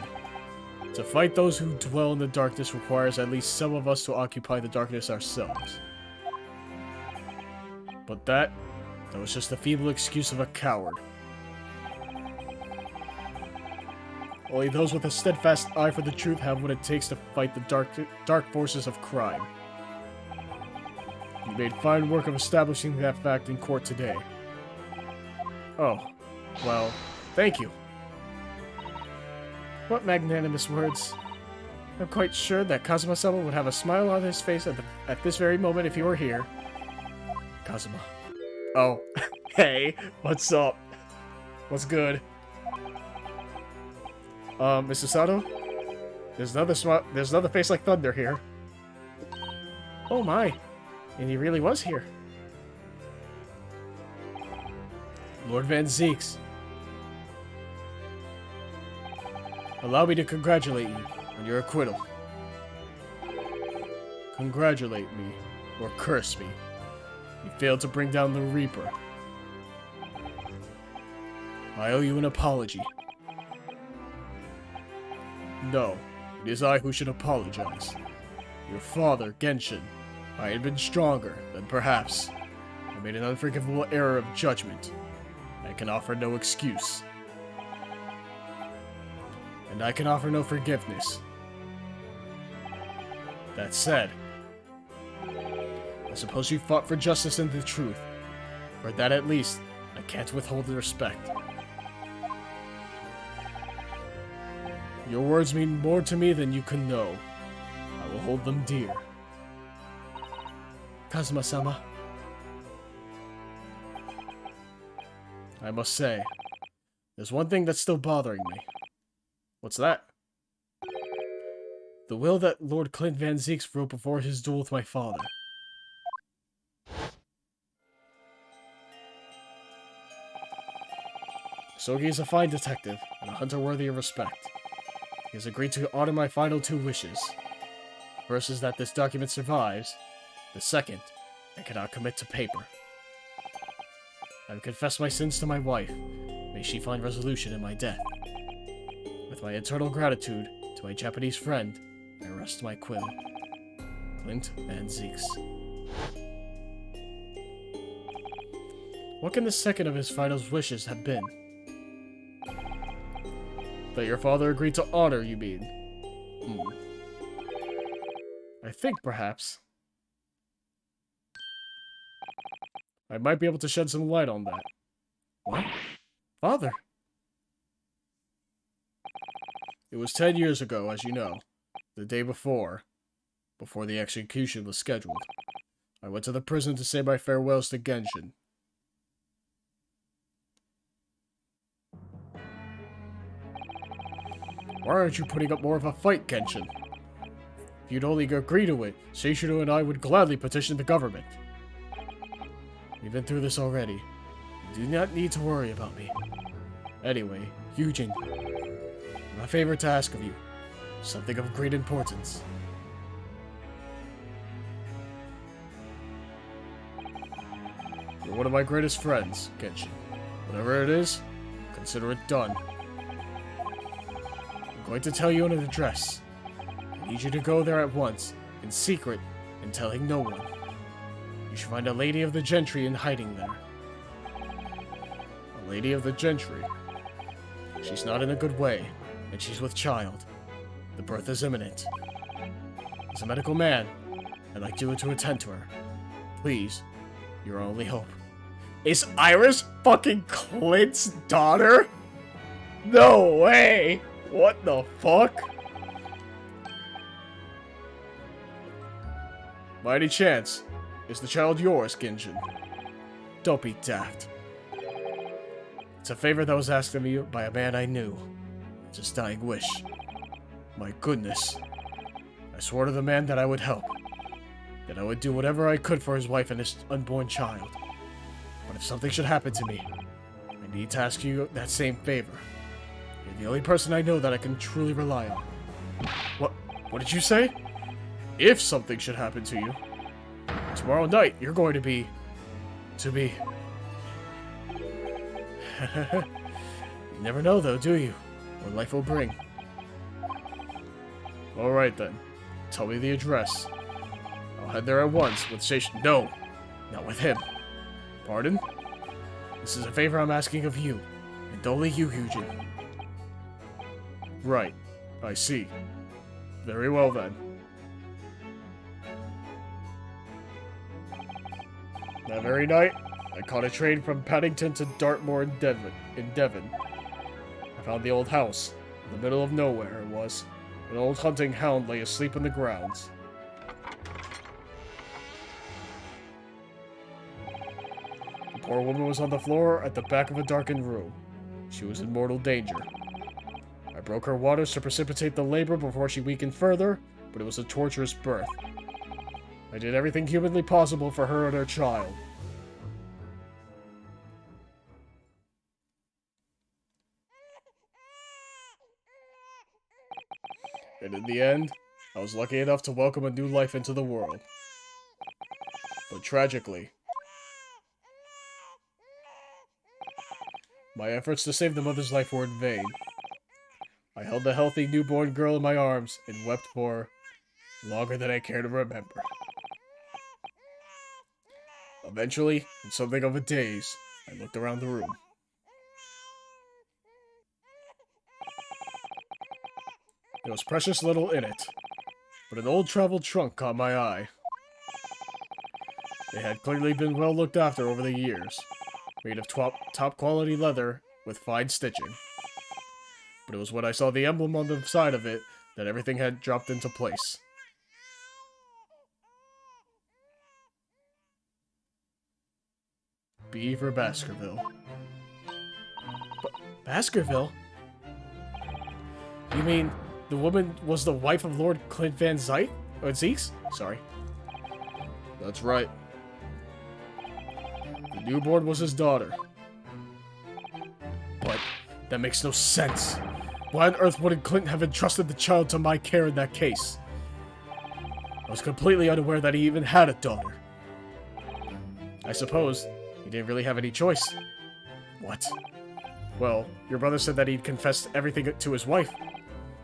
To fight those who dwell in the darkness requires at least some of us to occupy the darkness ourselves. But that was just the feeble excuse of a coward. Only those with a steadfast eye for the truth have what it takes to fight the dark forces of crime. You made fine work of establishing that fact in court today. Oh, well, thank you. What magnanimous words. I'm quite sure that Kazuma-sama would have a smile on his face at this very moment if he were here. Kazuma. Oh, hey, what's up? What's good? Mr. Sato? There's another face like thunder here. Oh my, and he really was here. Lord Van Zeeks. Allow me to congratulate you on your acquittal. congratulate me, or curse me. You failed to bring down the Reaper. I owe you an apology. No, it is I who should apologize. Your father, Genshin. I had been stronger, then perhaps I made an unforgivable error of judgment. I can offer no excuse. And I can offer no forgiveness. That said, I suppose you fought for justice and the truth. For that at least, I can't withhold the respect. Your words mean more to me than you can know. I will hold them dear. Kazuma-sama. I must say, there's one thing that's still bothering me. What's that? The will that Lord Clint Van Zieks wrote before his duel with my father. Sogi is a fine detective, and a hunter worthy of respect. He has agreed to honor my final two wishes. The first is that this document survives. The second, I cannot commit to paper. I have confessed my sins to my wife. May she find resolution in my death. With my eternal gratitude to my Japanese friend, I rest my quill. Clint Van Zieks. What can the second of his final wishes have been? That your father agreed to honor, you mean? I think, perhaps, I might be able to shed some light on that. What? Father? It was 10 years ago, as you know. The day before the execution was scheduled. I went to the prison to say my farewells to Genshin. Why aren't you putting up more of a fight, Genshin? If you'd only agree to it, Seishiro and I would gladly petition the government. We've been through this already. You do not need to worry about me. Anyway, Yujin, I have a favor to ask of you. Something of great importance. You're one of my greatest friends, Genshin. Whatever it is, consider it done. I'm going to tell you an address. I need you to go there at once, in secret, and telling no one. You should find a lady of the gentry in hiding there. A lady of the gentry? She's not in a good way, and she's with child. The birth is imminent. As a medical man, I'd like you to attend to her. Please, your only hope. Is Iris fucking Clint's daughter? No way! What the fuck? By any chance, is the child yours, Genshin? Don't be daft. It's a favor that was asked of me by a man I knew. It's his dying wish. My goodness. I swore to the man that I would help. That I would do whatever I could for his wife and his unborn child. But if something should happen to me, I need to ask you that same favor. You're the only person I know that I can truly rely on. What did you say? If something should happen to you. Tomorrow night, you're going to be... You never know, though, do you? What life will bring. Alright, then. Tell me the address. I'll head there at once with Station... No! Not with him. Pardon? This is a favor I'm asking of you. And only you, Yujin. Right. I see. Very well, then. That very night, I caught a train from Paddington to Dartmoor in Devon. I found the old house. In the middle of nowhere, it was. An old hunting hound lay asleep in the grounds. The poor woman was on the floor at the back of a darkened room. She was in mortal danger. I broke her waters to precipitate the labor before she weakened further, but it was a torturous birth. I did everything humanly possible for her and her child. And in the end, I was lucky enough to welcome a new life into the world. But tragically, my efforts to save the mother's life were in vain. I held the healthy newborn girl in my arms and wept for her longer than I care to remember. Eventually, in something of a daze, I looked around the room. There was precious little in it, but an old travel trunk caught my eye. It had clearly been well looked after over the years, made of top quality leather with fine stitching. But it was when I saw the emblem on the side of it that everything had dropped into place. B for Baskerville. Baskerville? You mean the woman was the wife of Lord Clint Van Zyke? Or Zeeks? Sorry. That's right. The newborn was his daughter. But that makes no sense. Why on earth wouldn't Clinton have entrusted the child to my care in that case? I was completely unaware that he even had a daughter. I suppose he didn't really have any choice. What? Well, your brother said that he'd confessed everything to his wife,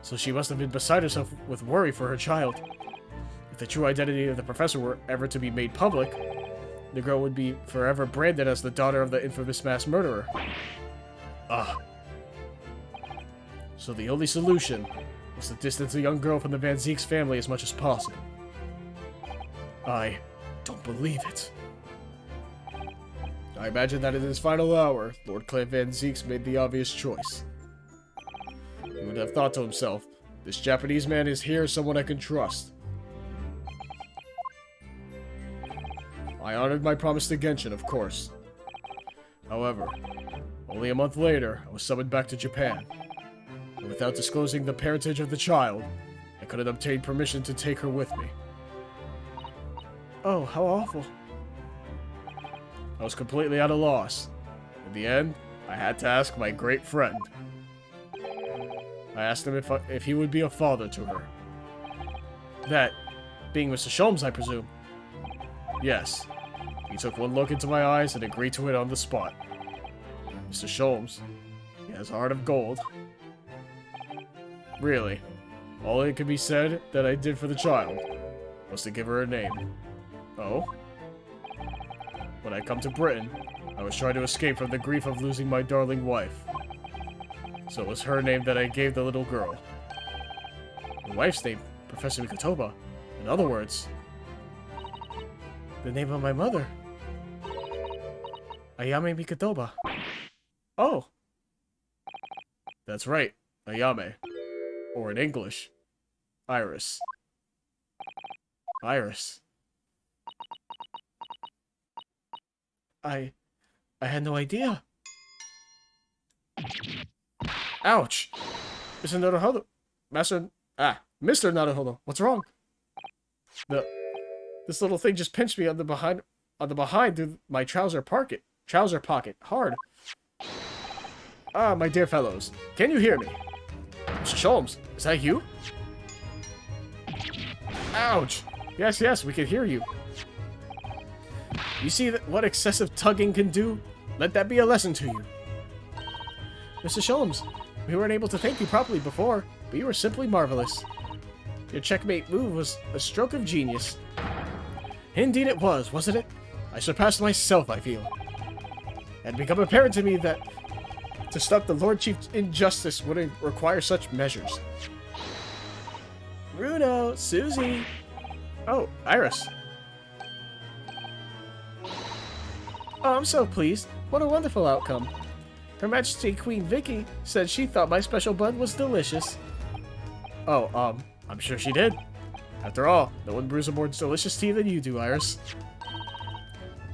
so she must have been beside herself with worry for her child. If the true identity of the professor were ever to be made public, the girl would be forever branded as the daughter of the infamous mass murderer. Ah. So the only solution was to distance the young girl from the Van Zeek's family as much as possible. I don't believe it. I imagine that in his final hour, Lord Clint Van Zeeks made the obvious choice. He would have thought to himself, this Japanese man is here, someone I can trust. I honored my promise to Genshin, of course. However, only a month later, I was summoned back to Japan. And without disclosing the parentage of the child, I couldn't obtain permission to take her with me. Oh, how awful. I was completely at a loss. In the end, I had to ask my great friend. I asked him if he would be a father to her. That being Mr. Sholmes, I presume. Yes. He took one look into my eyes and agreed to it on the spot. Mr. Sholmes, he has a heart of gold. Really, all it could be said that I did for the child was to give her a name. Oh? When I come to Britain, I was trying to escape from the grief of losing my darling wife. So it was her name that I gave the little girl. The wife's name, Professor Mikotoba. In other words, the name of my mother. Ayame Mikotoba. Oh. That's right, Ayame. Or in English, Iris. Iris. I had no idea. Ouch! Mr. Naruhodo. Mr. Naruhodo, what's wrong? This little thing just pinched me on the behind through my trouser pocket. Hard. Ah, my dear fellows, can you hear me? Mr. Sholmes, is that you? Ouch! Yes, we can hear you. You see what excessive tugging can do? Let that be a lesson to you. Mr. Sholmes, we weren't able to thank you properly before, but you were simply marvelous. Your checkmate move was a stroke of genius. Indeed it was, wasn't it? I surpassed myself, I feel. It had become apparent to me that to stop the Lord Chief's injustice would require such measures. Bruno, Susie. Oh, Iris. Oh, I'm so pleased. What a wonderful outcome. Her Majesty Queen Vicky said she thought my special bun was delicious. Oh, I'm sure she did. After all, no one brews a more delicious tea than you do, Iris.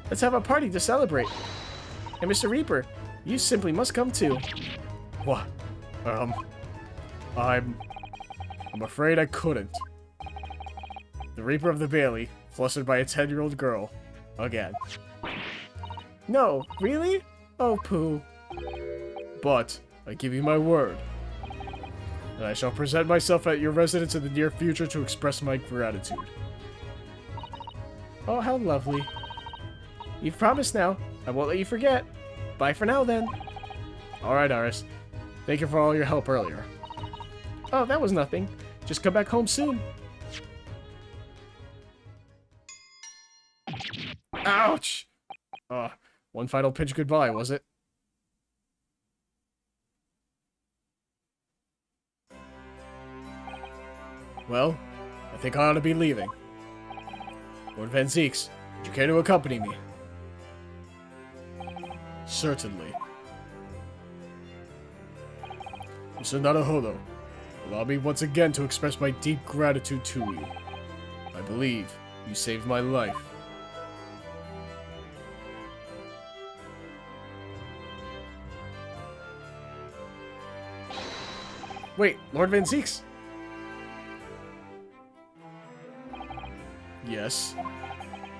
Let's have a party to celebrate. And Mr. Reaper, you simply must come too. What? I'm afraid I couldn't. The Reaper of the Bailey, flustered by a 10-year-old girl. Again. No, really? Oh, poo. But, I give you my word. and I shall present myself at your residence in the near future to express my gratitude. Oh, how lovely. You've promised now. I won't let you forget. Bye for now, then. Alright, Iris. Thank you for all your help earlier. Oh, that was nothing. Just come back home soon. Ouch! One final pinch goodbye, was it? Well, I think I ought to be leaving. Lord Van Zeeks, would you care to accompany me? Certainly. Mr. Naruhodo, allow me once again to express my deep gratitude to you. I believe you saved my life. Wait, Lord Van Zeeks? Yes.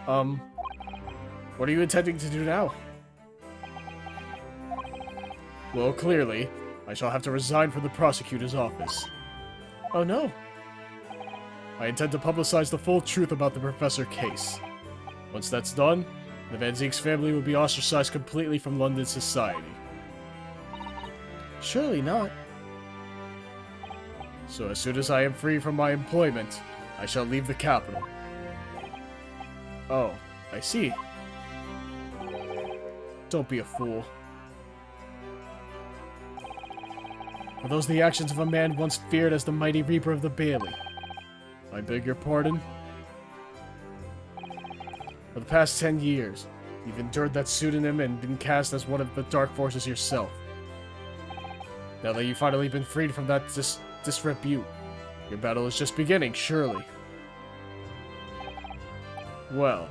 What are you intending to do now? Well, clearly, I shall have to resign from the prosecutor's office. Oh no. I intend to publicize the full truth about the Professor case. Once that's done, the Van Zeeks family will be ostracized completely from London society. Surely not. So as soon as I am free from my employment, I shall leave the capital. Oh, I see. Don't be a fool. Are those the actions of a man once feared as the mighty Reaper of the Bailey? I beg your pardon? For the past 10 years, you've endured that pseudonym and been cast as one of the Dark Forces yourself. Now that you've finally been freed from that disrepute, your battle is just beginning, surely. Well,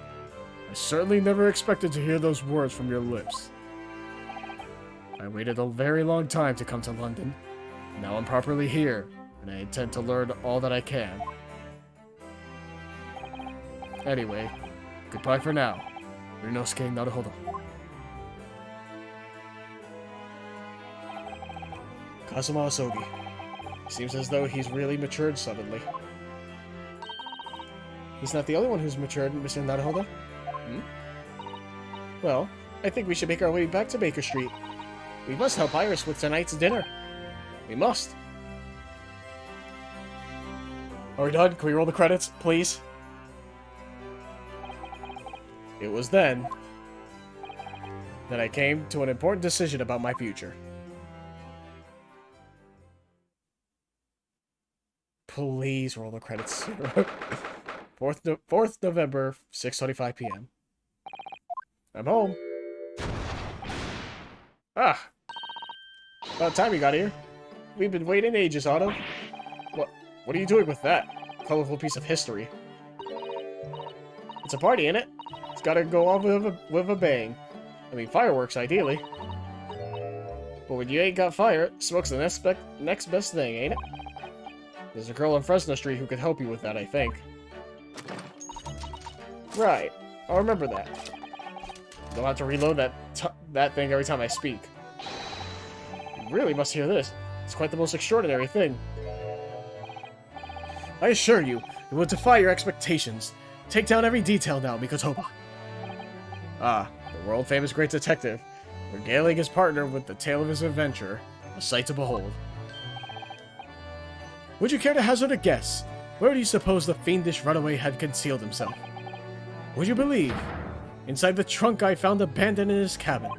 I certainly never expected to hear those words from your lips. I waited a very long time to come to London. Now I'm properly here, and I intend to learn all that I can. Anyway, goodbye for now. Ryunosuke Naruhodo. Kazuma Asogi. Seems as though he's really matured suddenly. He's not the only one who's matured, Mr. Naruhodo. Well, I think we should make our way back to Baker Street. We must help Iris with tonight's dinner. We must. Are we done? Can we roll the credits, please? It was then that I came to an important decision about my future. Please roll the credits. 4th November, 6:25 p.m. I'm home. Ah! About time you got here. We've been waiting ages, Otto. What are you doing with that colorful piece of history? It's a party, ain't it? It's gotta go off with a bang. I mean, fireworks, ideally. But when you ain't got fire, smoke's the next best thing, ain't it? There's a girl on Fresno Street who could help you with that, I think. Right. I'll remember that. Don't have to reload that thing every time I speak. You really must hear this. It's quite the most extraordinary thing. I assure you, it will defy your expectations. Take down every detail now, Mikotoba. Ah, the world-famous great detective, regaling his partner with the tale of his adventure, a sight to behold. Would you care to hazard a guess? Where do you suppose the fiendish runaway had concealed himself? Would you believe? Inside the trunk I found abandoned in his cabin.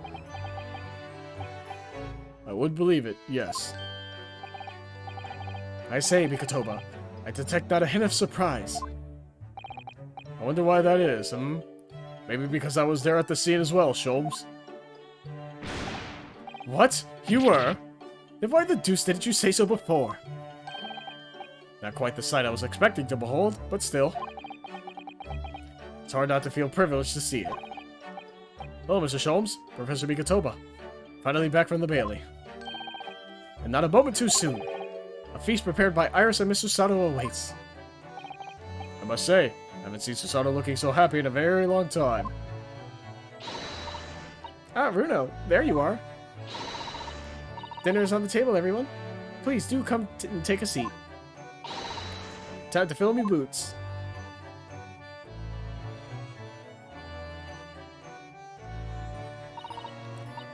I would believe it, yes. I say, Mikotoba, I detect not a hint of surprise. I wonder why that is, Maybe because I was there at the scene as well, Sholmes. What? You were? Then why the deuce didn't you say so before? Not quite the sight I was expecting to behold, but still. It's hard not to feel privileged to see it. Hello, Mr. Sholmes, Professor Mikotoba. Finally back from the Bailey. And not a moment too soon. A feast prepared by Iris and Mr. Sato awaits. I must say, I haven't seen Susato looking so happy in a very long time. Ah, Runo, there you are. Dinner is on the table, everyone. Please do come and take a seat. Time to fill me boots.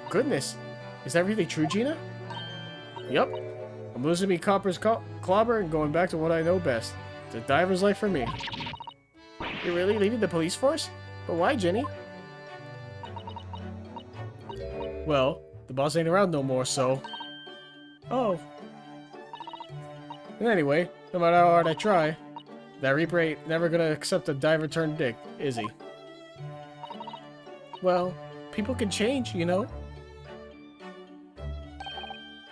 Goodness, is that really true, Gina? Yup. I'm losing me Copper's clobber and going back to what I know best. It's a diver's life for me. You're really leaving the police force? But why, Jenny? Well, the boss ain't around no more, so... Oh. And anyway, no matter how hard I try, that Reaper ain't never gonna accept a diver-turned-dick, is he? Well, people can change, you know?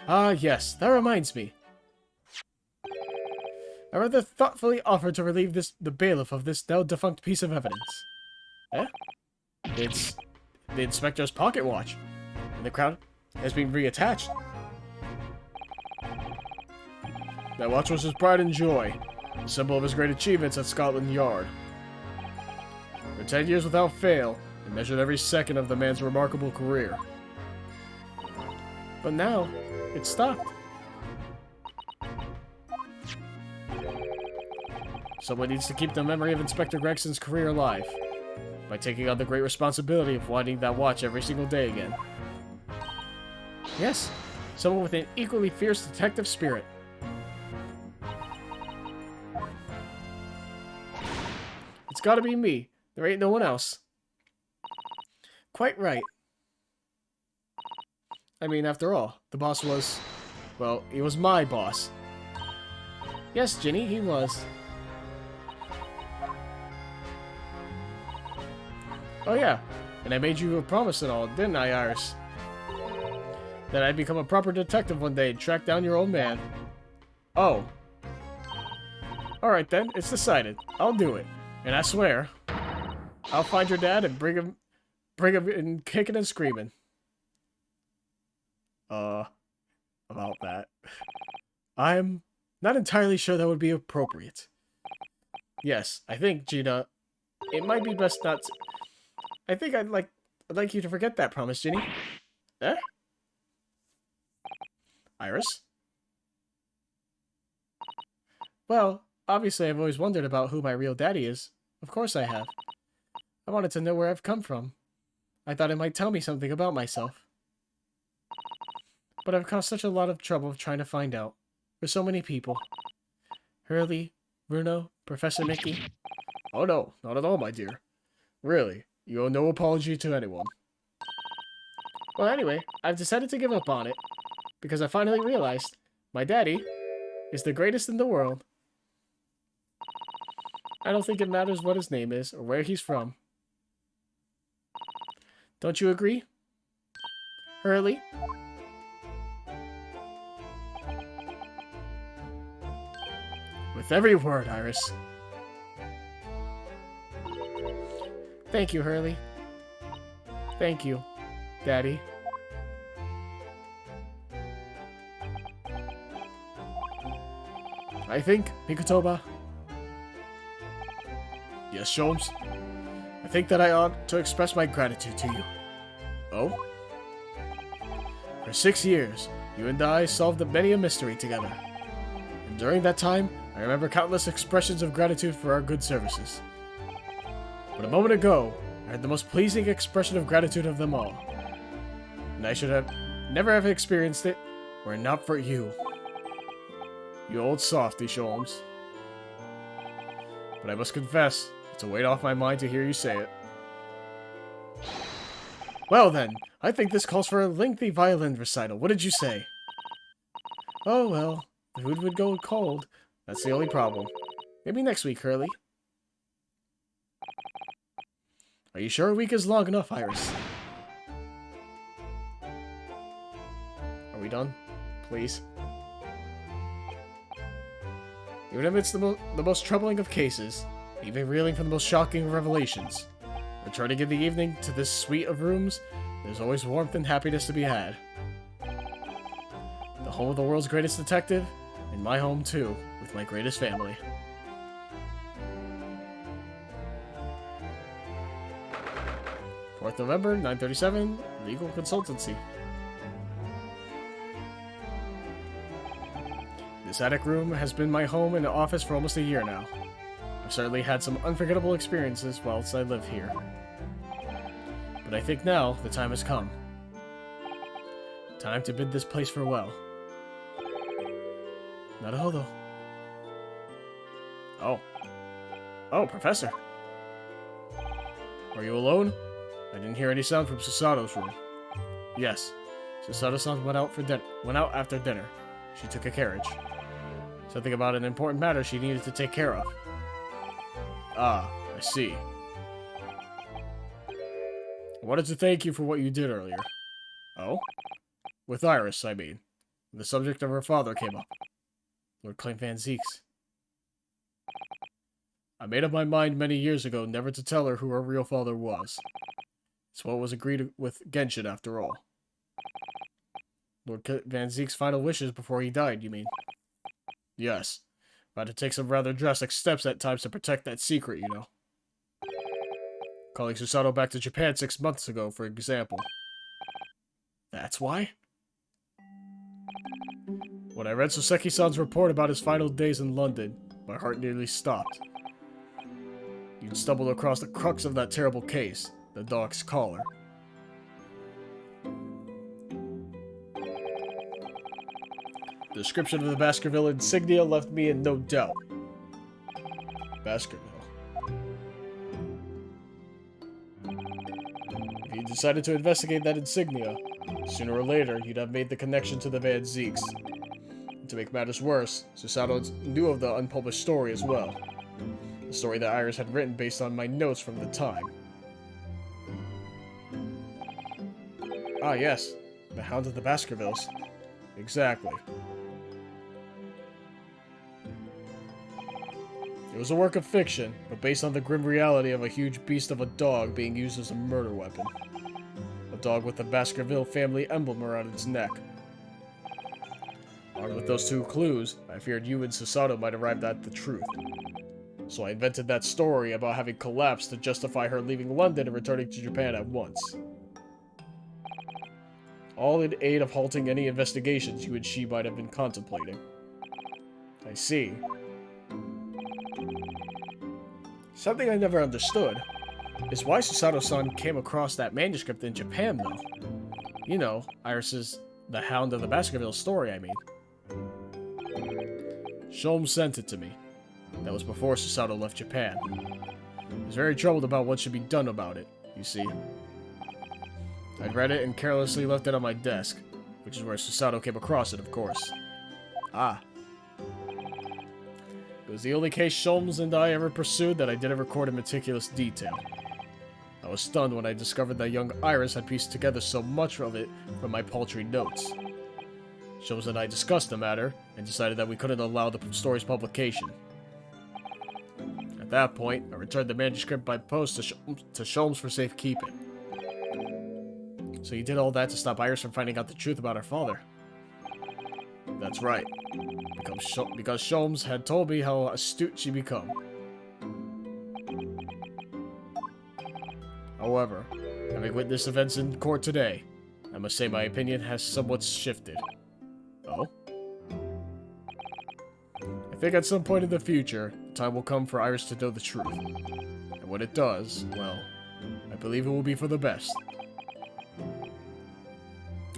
Ah, yes, that reminds me. I rather thoughtfully offered to relieve the bailiff of this now-defunct piece of evidence. Eh? It's the inspector's pocket watch, and the crown has been reattached. That watch was his pride and joy, a symbol of his great achievements at Scotland Yard. For 10 years without fail, it measured every second of the man's remarkable career. But now, it's stopped. Someone needs to keep the memory of Inspector Gregson's career alive by taking on the great responsibility of winding that watch every single day again. Yes, someone with an equally fierce detective spirit. It's gotta be me. There ain't no one else. Quite right. I mean, after all, the boss was... well, he was my boss. Yes, Ginny, he was. Oh yeah, and I made you a promise and all, didn't I, Iris? That I'd become a proper detective one day and track down your old man. Oh. Alright then, it's decided. I'll do it. And I swear, I'll find your dad and bring him in kicking and screaming. About that. I'm not entirely sure that would be appropriate. Yes, I think, Gina, it might be best not to... I think I'd like you to forget that promise, Ginny. Eh? Iris? Well, obviously I've always wondered about who my real daddy is. Of course I have. I wanted to know where I've come from. I thought it might tell me something about myself. But I've caused such a lot of trouble trying to find out. For so many people. Hurley, Bruno, Professor Mickey. Oh no, not at all, my dear. Really, you owe no apology to anyone. Well, anyway, I've decided to give up on it. Because I finally realized my daddy is the greatest in the world. I don't think it matters what his name is or where he's from. Don't you agree? Hurley? With every word, Iris. Thank you, Hurley. Thank you, Daddy. I think, Mikotoba. Yes, Sholmes? I think that I ought to express my gratitude to you. Oh? For 6 years, you and I solved many a mystery together. And during that time, I remember countless expressions of gratitude for our good services. But a moment ago, I had the most pleasing expression of gratitude of them all. And I should have never have experienced it, were it not for you. You old softy, Sholmes. But I must confess, it's a weight off my mind to hear you say it. Well then, I think this calls for a lengthy violin recital. What did you say? Oh well, the food would go cold. That's the only problem. Maybe next week, Hurley. Are you sure a week is long enough, Iris? Are we done? Please. Even amidst the most troubling of cases, even reeling from the most shocking of revelations, returning in the evening to this suite of rooms, there's always warmth and happiness to be had. The home of the world's greatest detective, and my home too, with my greatest family. November 9/37, Legal Consultancy. This attic room has been my home and office for almost a year now. I've certainly had some unforgettable experiences whilst I live here. But I think now the time has come. Time to bid this place farewell. Naruhodo. Oh. Oh, Professor. Are you alone? I didn't hear any sound from Susato's room. Yes. Susato-san went out after dinner. She took a carriage. Something about an important matter she needed to take care of. Ah, I see. I wanted to thank you for what you did earlier. Oh? With Iris, I mean. The subject of her father came up. Lord Claim Van Zeeks. I made up my mind many years ago never to tell her who her real father was. It's what was agreed with Genshin after all. Lord Van Zeek's final wishes before he died, you mean? Yes. I had to take some rather drastic steps at times to protect that secret, you know. Calling Susato back to Japan 6 months ago, for example. That's why? When I read Soseki-san's report about his final days in London, my heart nearly stopped. You'd stumbled across the crux of that terrible case, the dog's collar. The description of the Baskerville insignia left me in no doubt. Baskerville. If you decided to investigate that insignia, sooner or later you'd have made the connection to the Van Zeeks. And to make matters worse, Susato knew of the unpublished story as well. The story that Iris had written based on my notes from the time. Ah, yes. The Hound of the Baskervilles. Exactly. It was a work of fiction, but based on the grim reality of a huge beast of a dog being used as a murder weapon. A dog with the Baskerville family emblem around its neck. Armed with those 2 clues, I feared you and Susato might arrive at the truth. So I invented that story about having collapsed to justify her leaving London and returning to Japan at once. All in aid of halting any investigations you and she might have been contemplating. I see. Something I never understood is why Susato-san came across that manuscript in Japan, though. You know, Iris's The Hound of the Baskerville story, I mean. Sholmes sent it to me. That was before Susato left Japan. He was very troubled about what should be done about it, you see. I'd read it and carelessly left it on my desk, which is where Susato came across it, of course. Ah. It was the only case Sholmes and I ever pursued that I didn't record in meticulous detail. I was stunned when I discovered that young Iris had pieced together so much of it from my paltry notes. Sholmes and I discussed the matter, and decided that we couldn't allow the story's publication. At that point, I returned the manuscript by post to Sholmes for safekeeping. So you did all that to stop Iris from finding out the truth about her father? That's right. Because Sholmes had told me how astute she'd become. However, having witnessed events in court today, I must say my opinion has somewhat shifted. Oh? I think at some point in the future, the time will come for Iris to know the truth. And when it does, well, I believe it will be for the best.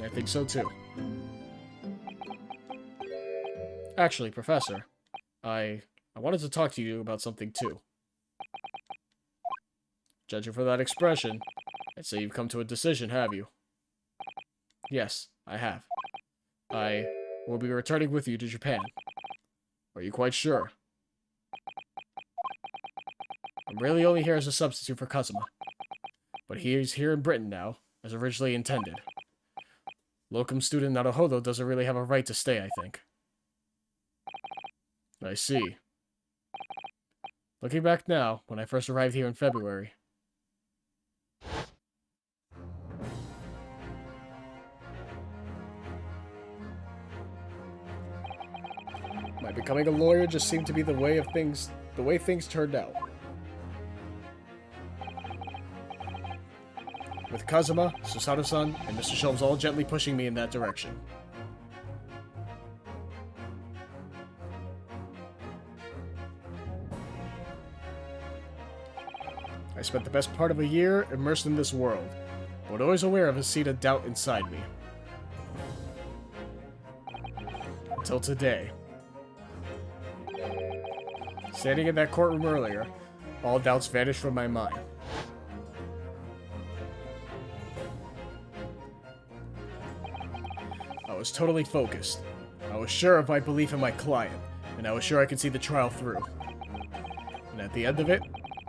I think so too. Actually, Professor, I wanted to talk to you about something too. Judging from that expression, I'd say you've come to a decision, have you? Yes, I have. I will be returning with you to Japan. Are you quite sure? I'm really only here as a substitute for Kazuma. But he's here in Britain now, as originally intended. Locum student Naruhodo doesn't really have a right to stay, I think. I see. Looking back now, when I first arrived here in February. My becoming a lawyer just seemed to be the way things turned out. With Kazuma, Susato-san, and Mr. Sholmes all gently pushing me in that direction. I spent the best part of a year immersed in this world, but always aware of a seed of doubt inside me. Until today. Standing in that courtroom earlier, all doubts vanished from my mind. I was totally focused. I was sure of my belief in my client, and I was sure I could see the trial through. And at the end of it,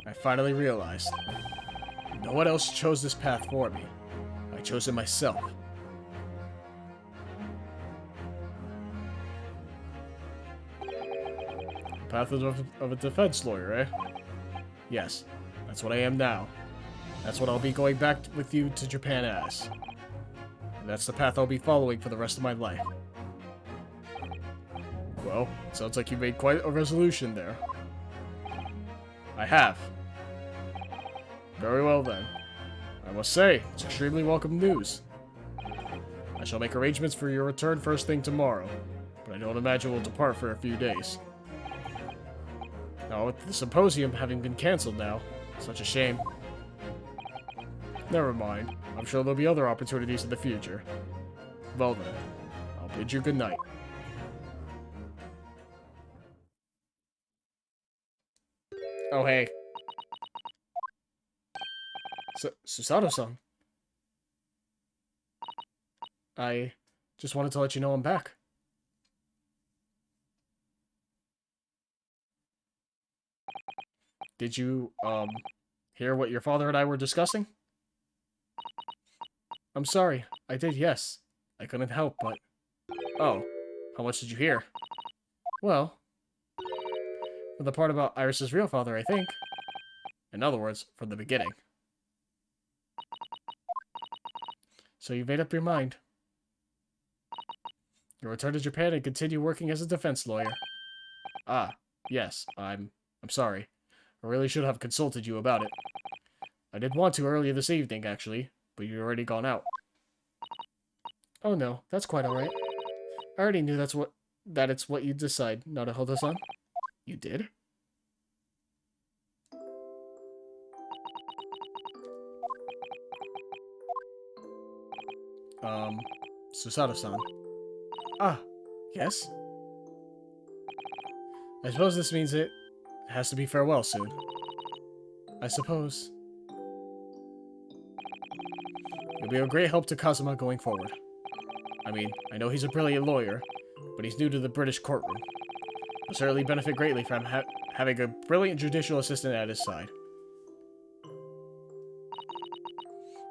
I finally realized no one else chose this path for me. I chose it myself. The path of a defense lawyer, eh? Yes, that's what I am now. That's what I'll be going back with you to Japan as. And that's the path I'll be following for the rest of my life. Well, sounds like you made quite a resolution there. I have. Very well then. I must say, it's extremely welcome news. I shall make arrangements for your return first thing tomorrow, but I don't imagine we'll depart for a few days. Now, with the symposium having been cancelled now, such a shame. Never mind. I'm sure there'll be other opportunities in the future. Well then, I'll bid you good night. Oh, hey. Susato-san. I just wanted to let you know I'm back. Did you, hear what your father and I were discussing? I'm sorry. I did, yes. I couldn't help, but... Oh. How much did you hear? Well... For the part about Iris's real father, I think. In other words, from the beginning. So you made up your mind. You'll return to Japan and continue working as a defense lawyer. Ah, yes, I'm sorry. I really should have consulted you about it. I did want to earlier this evening, actually, but you'd already gone out. Oh no, that's quite alright. I already knew that it's what you'd decide, Naruhodo-san. You did? Susato-san. Ah, yes? I suppose this means it has to be farewell soon. I suppose. You'll be a great help to Kazuma going forward. I mean, I know he's a brilliant lawyer, but he's new to the British courtroom. He'll certainly benefit greatly from having a brilliant judicial assistant at his side.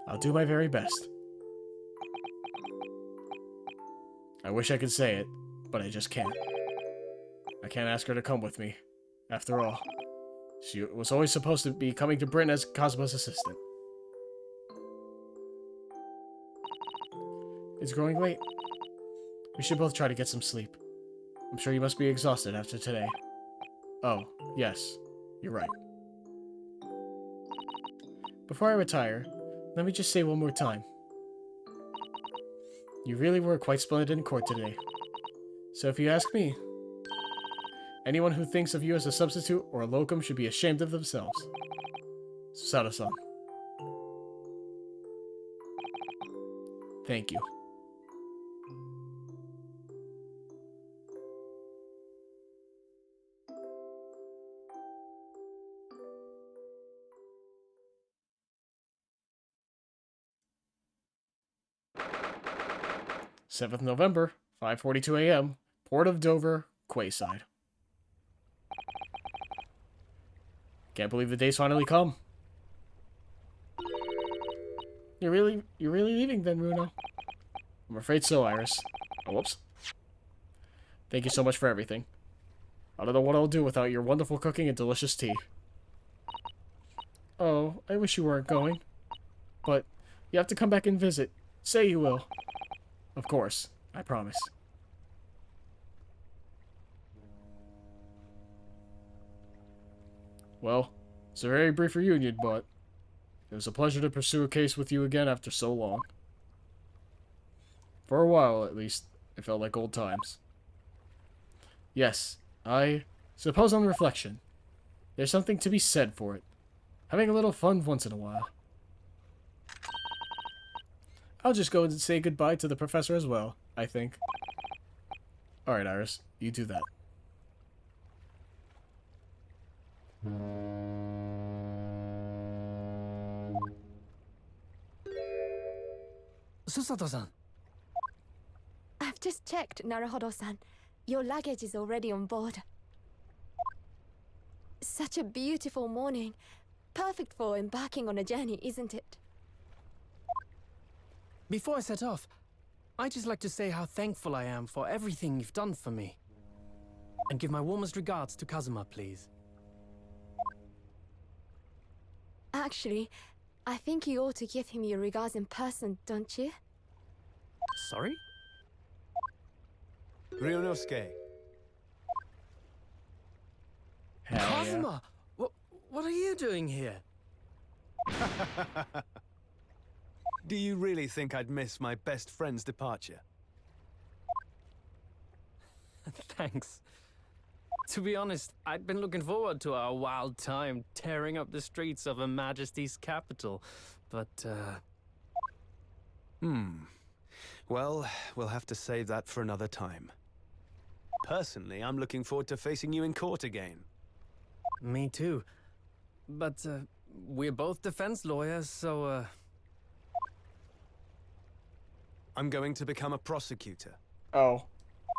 I'll do my very best. I wish I could say it, but I just can't. I can't ask her to come with me. After all, she was always supposed to be coming to Britain as Kazuma's assistant. It's growing late. We should both try to get some sleep. I'm sure you must be exhausted after today. Oh, yes. You're right. Before I retire, let me just say one more time. You really were quite splendid in court today. So if you ask me, anyone who thinks of you as a substitute or a locum should be ashamed of themselves. Susato-san. Thank you. _7th November, 5:42 a.m., Port of Dover, Quayside. Can't believe the day's finally come. You're really leaving then, Runo? I'm afraid so, Iris. Oh, whoops. Thank you so much for everything. I don't know what I'll do without your wonderful cooking and delicious tea. Oh, I wish you weren't going. But you have to come back and visit. Say you will. Of course. I promise. Well, it's a very brief reunion, but it was a pleasure to pursue a case with you again after so long. For a while, at least, it felt like old times. Yes, I suppose on reflection, there's something to be said for it. Having a little fun once in a while. I'll just go and say goodbye to the professor as well, I think. Alright, Iris, you do that. Susato-san. I've just checked, Naruhodo-san. Your luggage is already on board. Such a beautiful morning. Perfect for embarking on a journey, isn't it? Before I set off, I'd just like to say how thankful I am for everything you've done for me. And give my warmest regards to Kazuma, please. Actually, I think you ought to give him your regards in person, don't you? Sorry? Ryunosuke, Hell yeah. Kazuma! What are you doing here? do you really think I'd miss my best friend's departure? Thanks. To be honest, I'd been looking forward to our wild time tearing up the streets of Her Majesty's capital, but, Well, we'll have to save that for another time. Personally, I'm looking forward to facing you in court again. Me too. But, we're both defense lawyers, so, I'm going to become a prosecutor. Oh.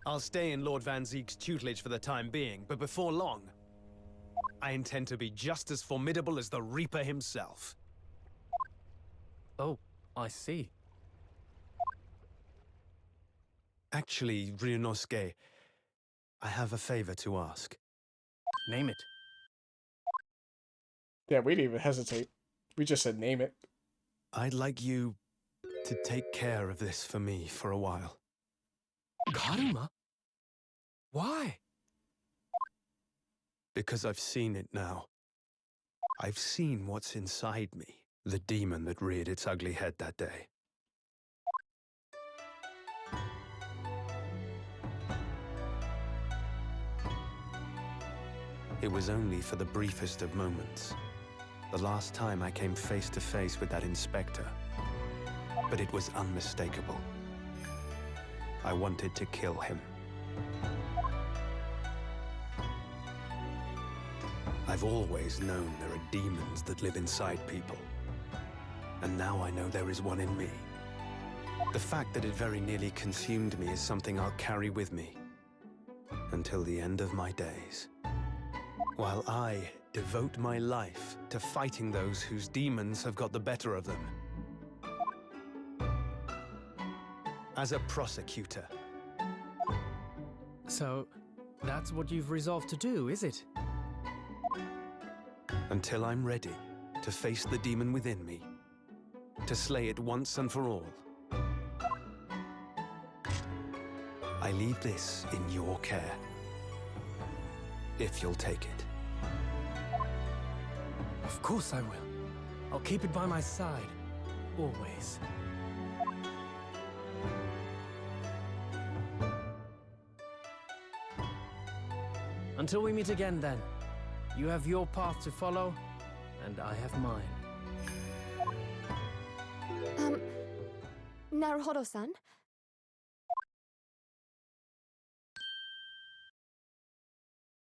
I'll stay in Lord Van Zeek's tutelage for the time being, but before long, I intend to be just as formidable as the Reaper himself. Oh, I see. Actually, Ryunosuke, I have a favor to ask. Name it. Yeah, we didn't even hesitate. We just said name it. I'd like you to take care of this for me for a while. Karuma? Why? Because I've seen it now. I've seen what's inside me, the demon that reared its ugly head that day. It was only for the briefest of moments. The last time I came face to face with that inspector. But it was unmistakable. I wanted to kill him. I've always known there are demons that live inside people. And now I know there is one in me. The fact that it very nearly consumed me is something I'll carry with me until the end of my days. While I devote my life to fighting those whose demons have got the better of them. As a prosecutor. So, that's what you've resolved to do, is it? Until I'm ready to face the demon within me. To slay it once and for all. I leave this in your care. If you'll take it. Of course I will. I'll keep it by my side. Always. Until we meet again, then. You have your path to follow, and I have mine. Naruhodo-san?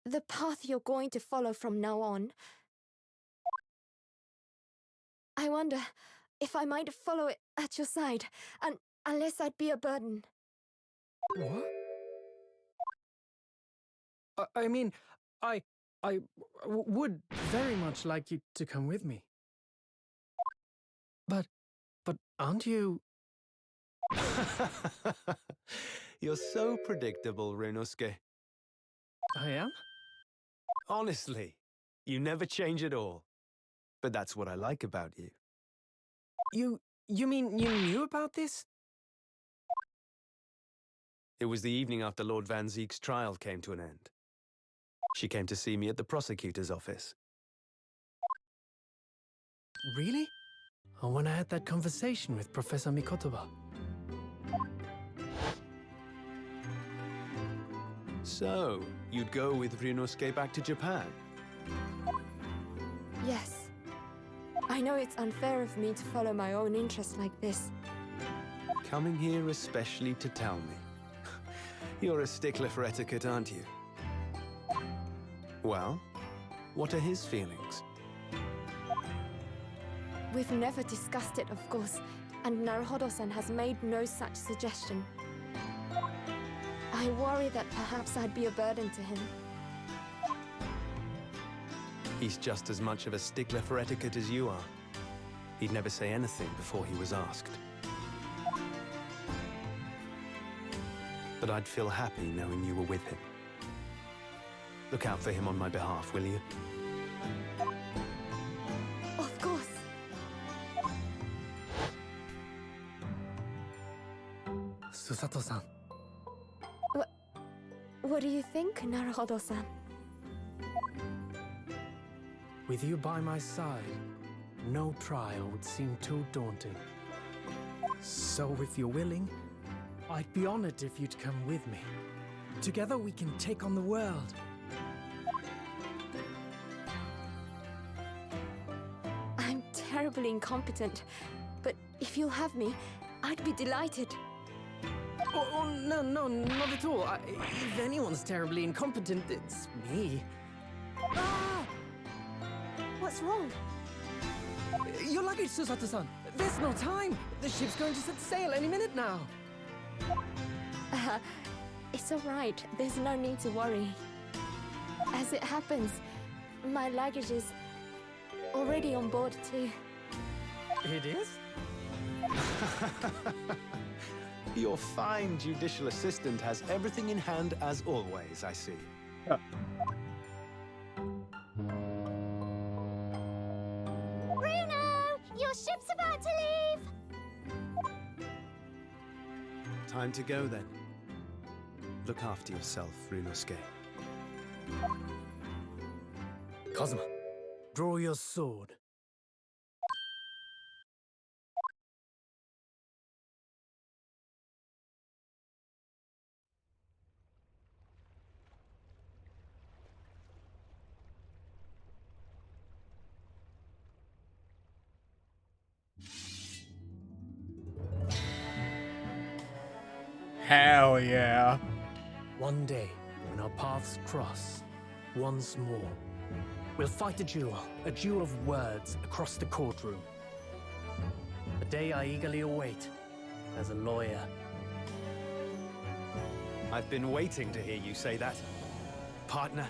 The path you're going to follow from now on. I wonder if I might follow it at your side, and unless I'd be a burden. What? I mean, I would very much like you to come with me. But aren't you... You're so predictable, Ryunosuke. I am? Honestly, you never change at all. But that's what I like about you. You mean you knew about this? It was the evening after Lord Van Zeek's trial came to an end. She came to see me at the prosecutor's office. Really? Or when I had that conversation with Professor Mikotoba? So, you'd go with Ryunosuke back to Japan? Yes. I know it's unfair of me to follow my own interests like this. Coming here especially to tell me. You're a stickler for etiquette, aren't you? Well, what are his feelings? We've never discussed it, of course, and Naruhodo-san has made no such suggestion. I worry that perhaps I'd be a burden to him. He's just as much of a stickler for etiquette as you are. He'd never say anything before he was asked. But I'd feel happy knowing you were with him. Look out for him on my behalf, will you? Of course. Susato-san. What do you think, Naruhodo-san? With you by my side, no trial would seem too daunting. So if you're willing, I'd be honored if you'd come with me. Together we can take on the world. I'm terribly incompetent, but if you'll have me, I'd be delighted. Oh, no, not at all. If anyone's terribly incompetent, it's me. Ah! What's wrong? Your luggage, Susato-san. There's no time. The ship's going to set sail any minute now. It's all right. There's no need to worry. As it happens, my luggage is already on board too. It is? Your fine judicial assistant has everything in hand as always, I see. Bruno! Your ship's about to leave! Time to go then. Look after yourself, Ryunosuke. Kazuma, draw your sword. Hell yeah. One day, when our paths cross, once more, we'll fight a duel of words across the courtroom. A day I eagerly await as a lawyer. I've been waiting to hear you say that, partner.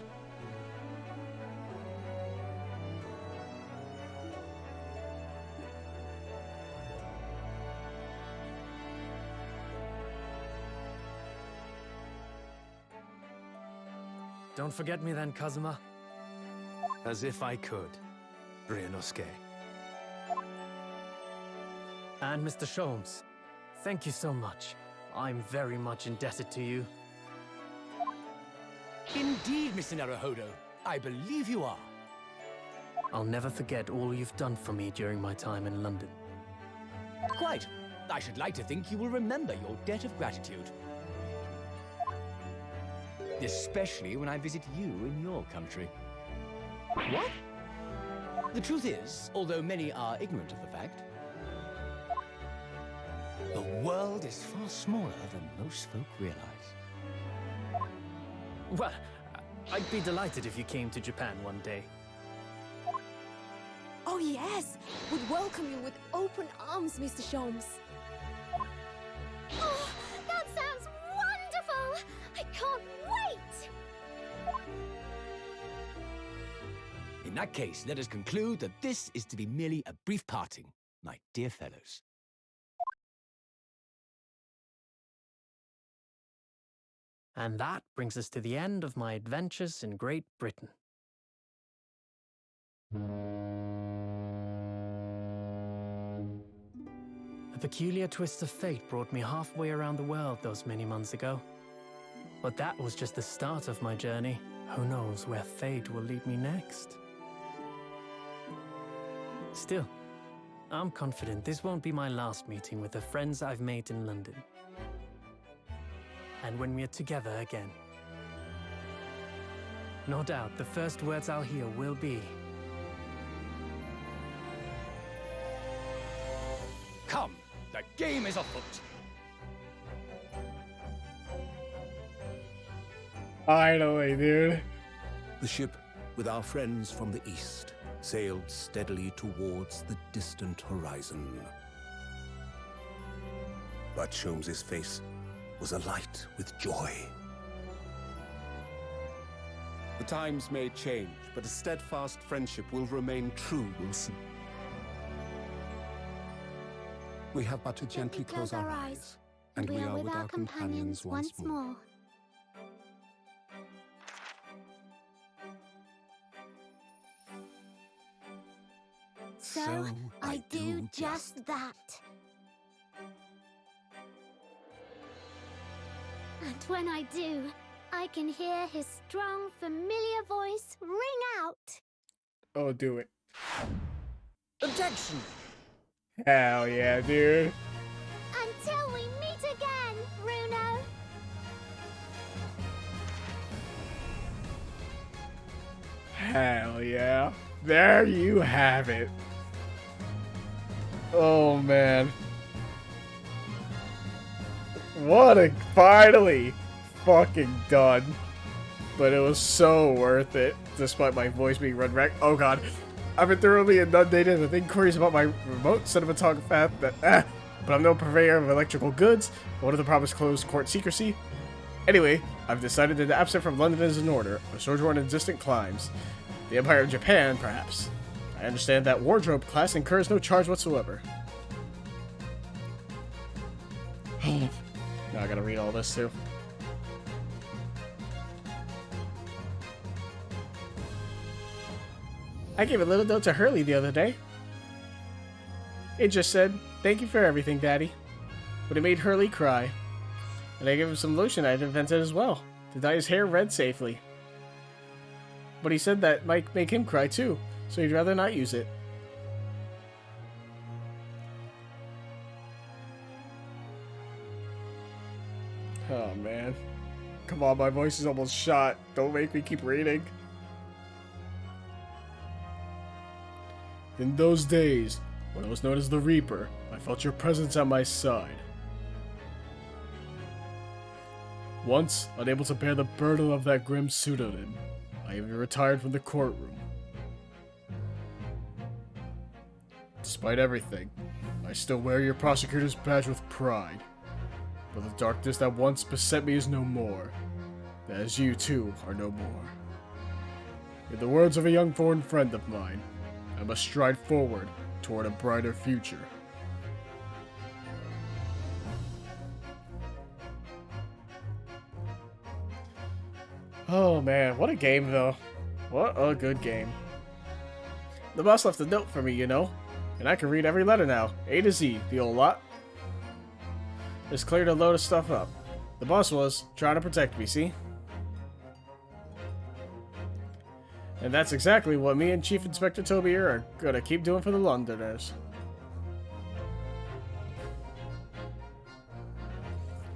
Don't forget me then, Kazuma. As if I could, Ryunosuke. And Mr. Sholmes, thank you so much. I'm very much indebted to you. Indeed, Mr. Naruhodo. I believe you are. I'll never forget all you've done for me during my time in London. Quite. I should like to think you will remember your debt of gratitude. Especially when I visit you in your country. What? The truth is, although many are ignorant of the fact, the world is far smaller than most folk realize. Well, I'd be delighted if you came to Japan one day. Oh yes! Would welcome you with open arms, Mr. Sholmes. Oh, that sounds wonderful! I can't wait! In that case, let us conclude that this is to be merely a brief parting, my dear fellows. And that brings us to the end of my adventures in Great Britain. A peculiar twist of fate brought me halfway around the world those many months ago. But that was just the start of my journey. Who knows where fate will lead me next? Still, I'm confident this won't be my last meeting with the friends I've made in London. And when we're together again, no doubt the first words I'll hear will be, Game is afoot. Finally, dude. The ship, with our friends from the east, sailed steadily towards the distant horizon. But Sholmes' face was alight with joy. The times may change, but a steadfast friendship will remain true, Wilson. We have but to gently close our eyes, and we are with our companions once more. So I do just that. And when I do, I can hear his strong, familiar voice ring out. Oh, do it. Objection! Hell yeah, dude. Until we meet again, Bruno. Hell yeah. There you have it. Oh, man. What a finally fucking done. But it was so worth it, despite my voice being run wrecked. Oh god. I've been thoroughly inundated with inquiries about my remote cinematographer but I'm no purveyor of electrical goods. One of the promised closed court secrecy. Anyway, I've decided that absent from London is in order, a sojourn in distant climes. The Empire of Japan, perhaps. I understand that wardrobe class incurs no charge whatsoever. Now I gotta read all this too. I gave a little note to Hurley the other day. It just said, "Thank you for everything, Daddy." But it made Hurley cry. And I gave him some lotion I'd invented as well, to dye his hair red safely. But he said that might make him cry too, so he'd rather not use it. Oh man. Come on, my voice is almost shot. Don't make me keep reading. In those days, when I was known as the Reaper, I felt your presence at my side. Once, unable to bear the burden of that grim pseudonym, I even retired from the courtroom. Despite everything, I still wear your prosecutor's badge with pride. But the darkness that once beset me is no more, as you too are no more. In the words of a young foreign friend of mine, I must stride forward toward a brighter future. Oh man, what a game though. What a good game. The boss left a note for me, you know, and I can read every letter now, A to Z, the old lot. Just cleared a load of stuff up. The boss was trying to protect me, see? And that's exactly what me and Chief Inspector Toby are gonna keep doing for the Londoners.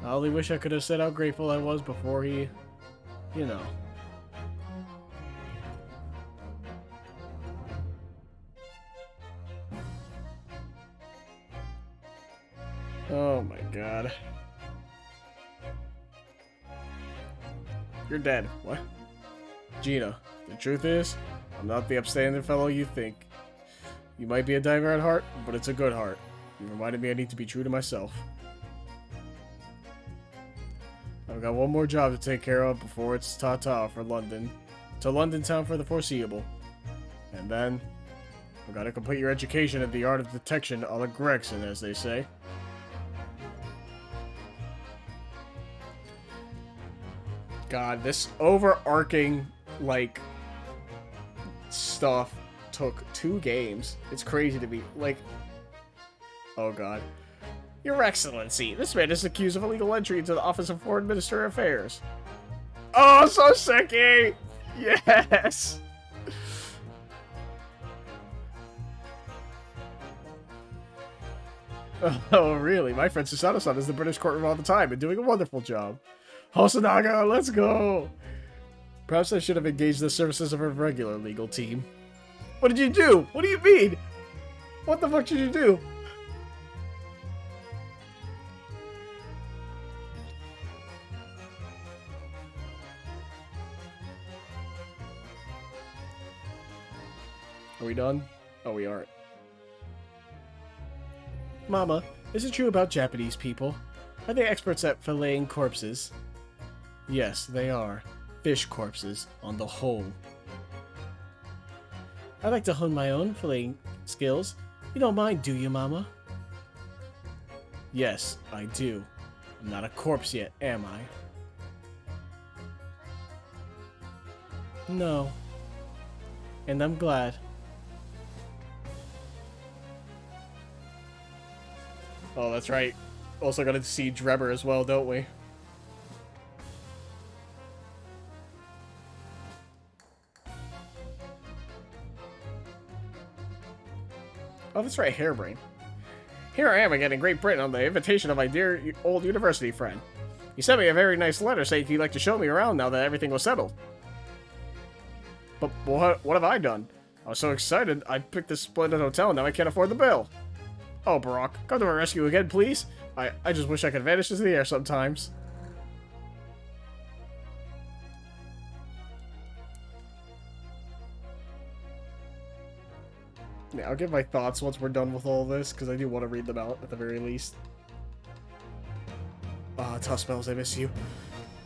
I only wish I could have said how grateful I was before he, you know. Oh my god. You're dead. What? Gina, the truth is, I'm not the upstanding fellow you think. You might be a diver at heart, but it's a good heart. You reminded me I need to be true to myself. I've got one more job to take care of before it's ta-ta for London. To London town for the foreseeable. And then, I've got to complete your education in the art of detection a la Gregson, as they say. God, this overarching, like, stuff took 2 games. It's crazy to me. Like, oh god. Your Excellency, this man is accused of illegal entry into the Office of Foreign Minister Affairs. Oh, so sicky! Yes! Oh, really? My friend Susanoo-san is the British courtroom all the time and doing a wonderful job. Hosonaga, let's go! Perhaps I should have engaged the services of a regular legal team. What did you do? What do you mean? What the fuck did you do? Are we done? Oh, we aren't. Mama, is it true about Japanese people? Are they experts at filleting corpses? Yes, they are. Fish corpses, on the whole. I'd like to hone my own filleting skills. You don't mind, do you, Mama? Yes, I do. I'm not a corpse yet, am I? No. And I'm glad. Oh, that's right. Also got to see Drebber as well, don't we? Oh, that's right, Hairbrain. Here I am again in Great Britain on the invitation of my dear old university friend. He sent me a very nice letter saying he'd like to show me around now that everything was settled. But what have I done? I was so excited I picked this splendid hotel and now I can't afford the bill. Oh, Barack, come to my rescue again, please? I just wish I could vanish into the air sometimes. Yeah, I'll give my thoughts once we're done with all this, because I do want to read them out at the very least. Ah, tough spells, I miss you.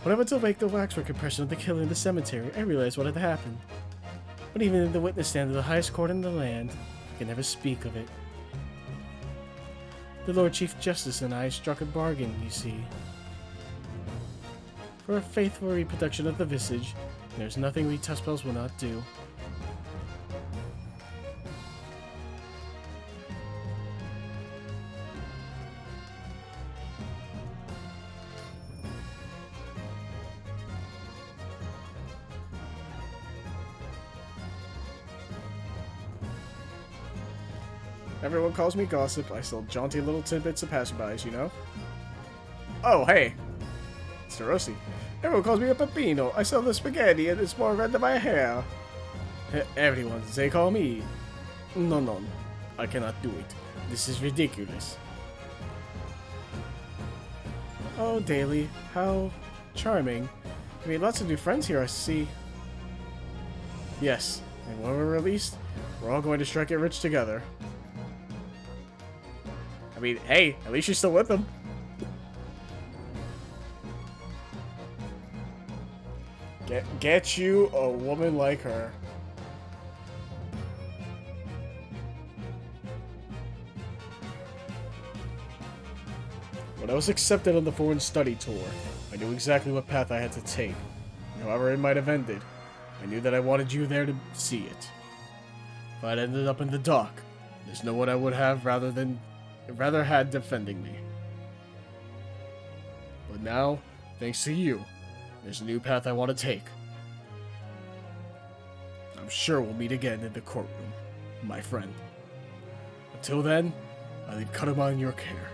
When I went to make the waxwork impression of the killer in the cemetery, I realized what had happened. But even in the witness stand of the highest court in the land, I can never speak of it. The Lord Chief Justice and I struck a bargain, you see. For a faithful reproduction of the visage, there's nothing we tough spells will not do. Everyone calls me gossip. I sell jaunty little tidbits to passerbys, you know? Oh, hey! Mr. Rossi. Everyone calls me a Peppino. I sell the spaghetti and it's more red than my hair. Everyone, they call me. No. I cannot do it. This is ridiculous. Oh, Daly. How charming. I made lots of new friends here, I see. Yes, and when we're released, we're all going to strike it rich together. I mean, hey, at least you're still with them. Get you a woman like her. When I was accepted on the foreign study tour, I knew exactly what path I had to take. However it might have ended, I knew that I wanted you there to see it. If I'd ended up in the dock, there's no one I would have rather had defending me. But now, thanks to you, there's a new path I want to take. I'm sure we'll meet again in the courtroom, my friend. Until then, I leave Karuma in your care.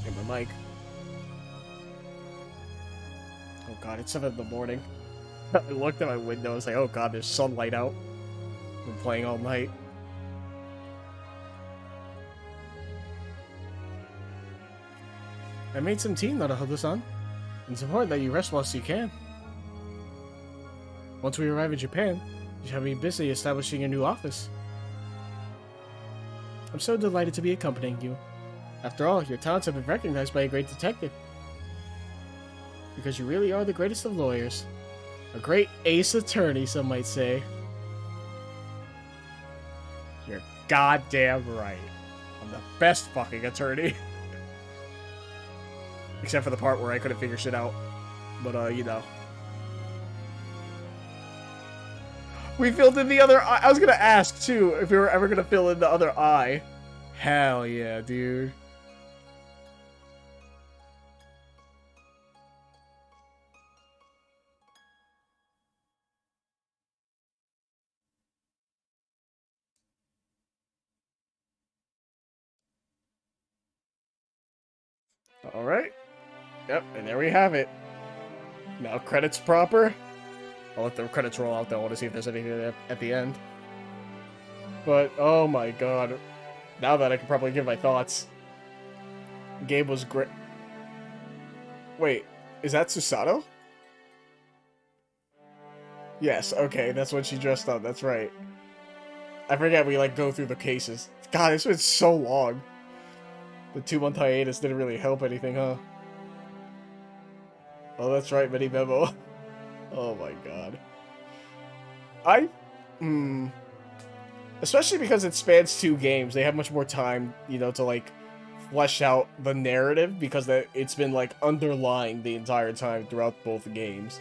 Get my mic. Oh god, it's 7 in the morning. I looked at my window and was like, oh god, there's sunlight out. Been playing all night. I made some tea, Naruhodo-san. It's important that you rest whilst you can. Once we arrive in Japan, you shall be busy establishing your new office. I'm so delighted to be accompanying you. After all, your talents have been recognized by a great detective. Because you really are the greatest of lawyers. A great ace attorney, some might say. You're goddamn right. I'm the best fucking attorney. Except for the part where I couldn't figure shit out. But, you know. We filled in the other eye. I was gonna ask, too, if we were ever gonna fill in the other eye. Hell yeah, dude. Alright. Yep, and there we have it. Now credits proper. I'll let the credits roll out though. I want to see if there's anything at the end. But, oh my god. Now that I can probably give my thoughts. The game was great. Wait, is that Susato? Yes, okay, that's when she dressed up, that's right. I forget we, like, go through the cases. God, it's been so long. The 2-month hiatus didn't really help anything, huh? Oh, that's right, mini memo. Oh my god. Especially because it spans 2 games, they have much more time, you know, to, like, flesh out the narrative, because it's been, like, underlying the entire time throughout both games.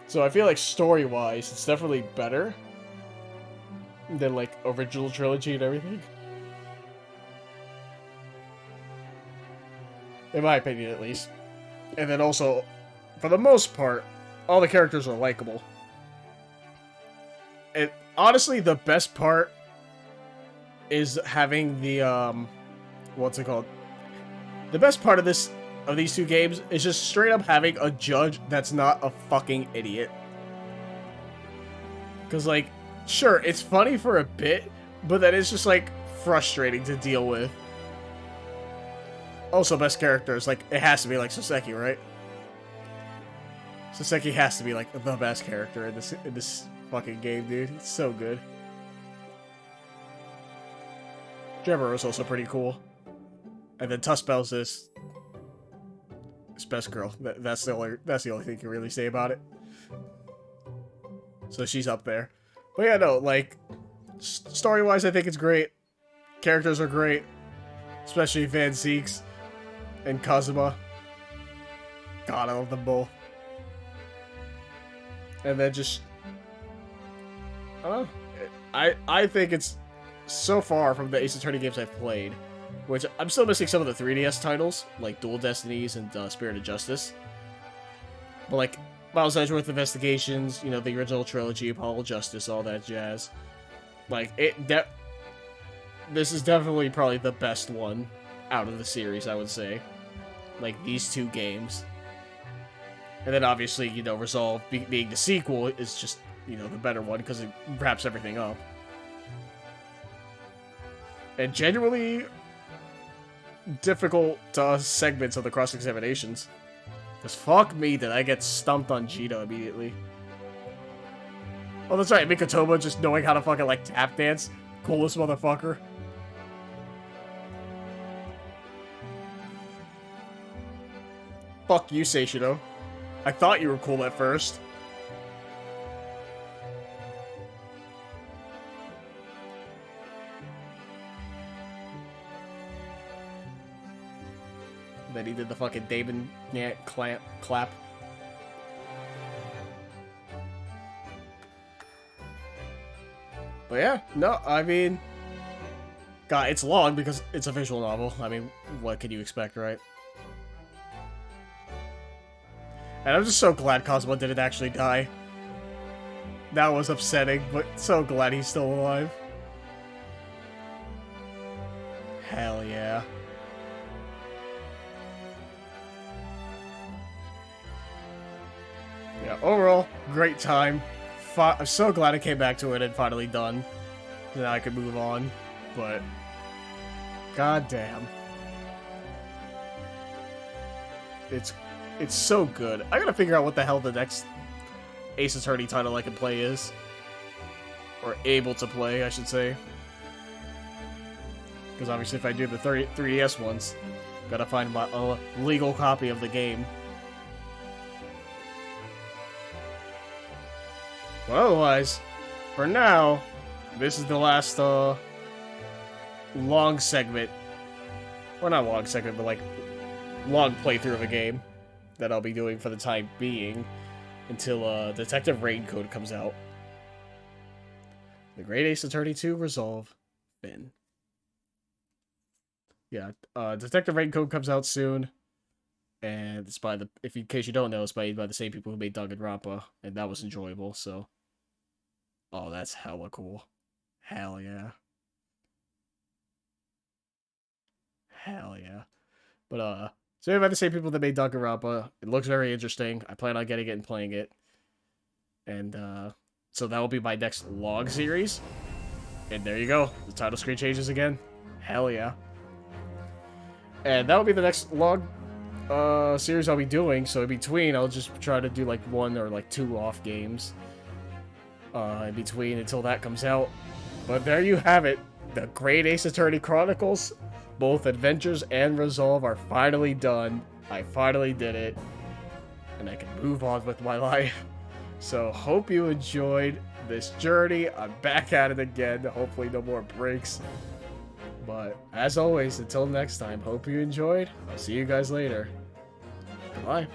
So I feel like story-wise, it's definitely better than, like, original trilogy and everything. In my opinion, at least. And then also, for the most part, all the characters are likable. And honestly, the best part is having the, what's it called? The best part of these 2 games is just straight up having a judge that's not a fucking idiot. Because, like, sure, it's funny for a bit, but then it's just, like, frustrating to deal with. Also, best characters, like, it has to be, like, Soseki, right? Soseki has to be, like, the best character in this fucking game, dude. It's so good. Trevor is also pretty cool. And then Tuspel's this best girl. That's the only thing you can really say about it. So she's up there. But yeah, no, like, story-wise, I think it's great. Characters are great. Especially Van Zieks and Kazuma. God, I love them both. And then just... I don't know. I think it's so far from the Ace Attorney games I've played, which I'm still missing some of the 3DS titles, like Dual Destinies and Spirit of Justice. But like, Miles Edgeworth Investigations, you know, the original trilogy, Apollo Justice, all that jazz. Like, this is definitely probably the best one out of the series, I would say. Like, these 2 games. And then obviously, you know, Resolve being the sequel is just, you know, the better one because it wraps everything up. And genuinely difficult segments of the cross-examinations. Because fuck me, did I get stumped on Jito immediately. Oh, that's right, Mikotomo just knowing how to fucking, like, tap dance. Coolest motherfucker. Fuck you, Seishiro. I thought you were cool at first. Then he did the fucking Damon clap. But yeah, no, I mean... God, it's long because it's a visual novel. I mean, what can you expect, right? And I'm just so glad Cosmo didn't actually die. That was upsetting, but so glad he's still alive. Hell yeah. Yeah, overall, great time. I'm so glad I came back to it and finally done. So now I could move on, but... goddamn. It's so good. I gotta figure out what the hell the next Ace Attorney title I can play is. Or able to play, I should say. Because obviously if I do the 3DS ones, gotta find a legal copy of the game. But otherwise, for now, this is the last long segment. Well, not long segment, but like long playthrough of a game that I'll be doing for the time being until Detective Raincoat comes out. The Great Ace Attorney 2 Resolve Finn. Yeah, Detective Raincoat comes out soon. And it's by in case you don't know, it's made by the same people who made Danganronpa, and that was enjoyable, so. Oh, that's hella cool. Hell yeah. Hell yeah. But, so made by the same people that made Danganronpa. It looks very interesting. I plan on getting it and playing it. And, so that will be my next log series. And there you go. The title screen changes again. Hell yeah. And that will be the next log series I'll be doing. So in between, I'll just try to do like 1 or like 2 off games. in between until that comes out. But there you have it. The Great Ace Attorney Chronicles. Both Adventures and Resolve are finally done. I finally did it. And I can move on with my life. So, hope you enjoyed this journey. I'm back at it again. Hopefully no more breaks. But, as always, until next time, hope you enjoyed. I'll see you guys later. Goodbye.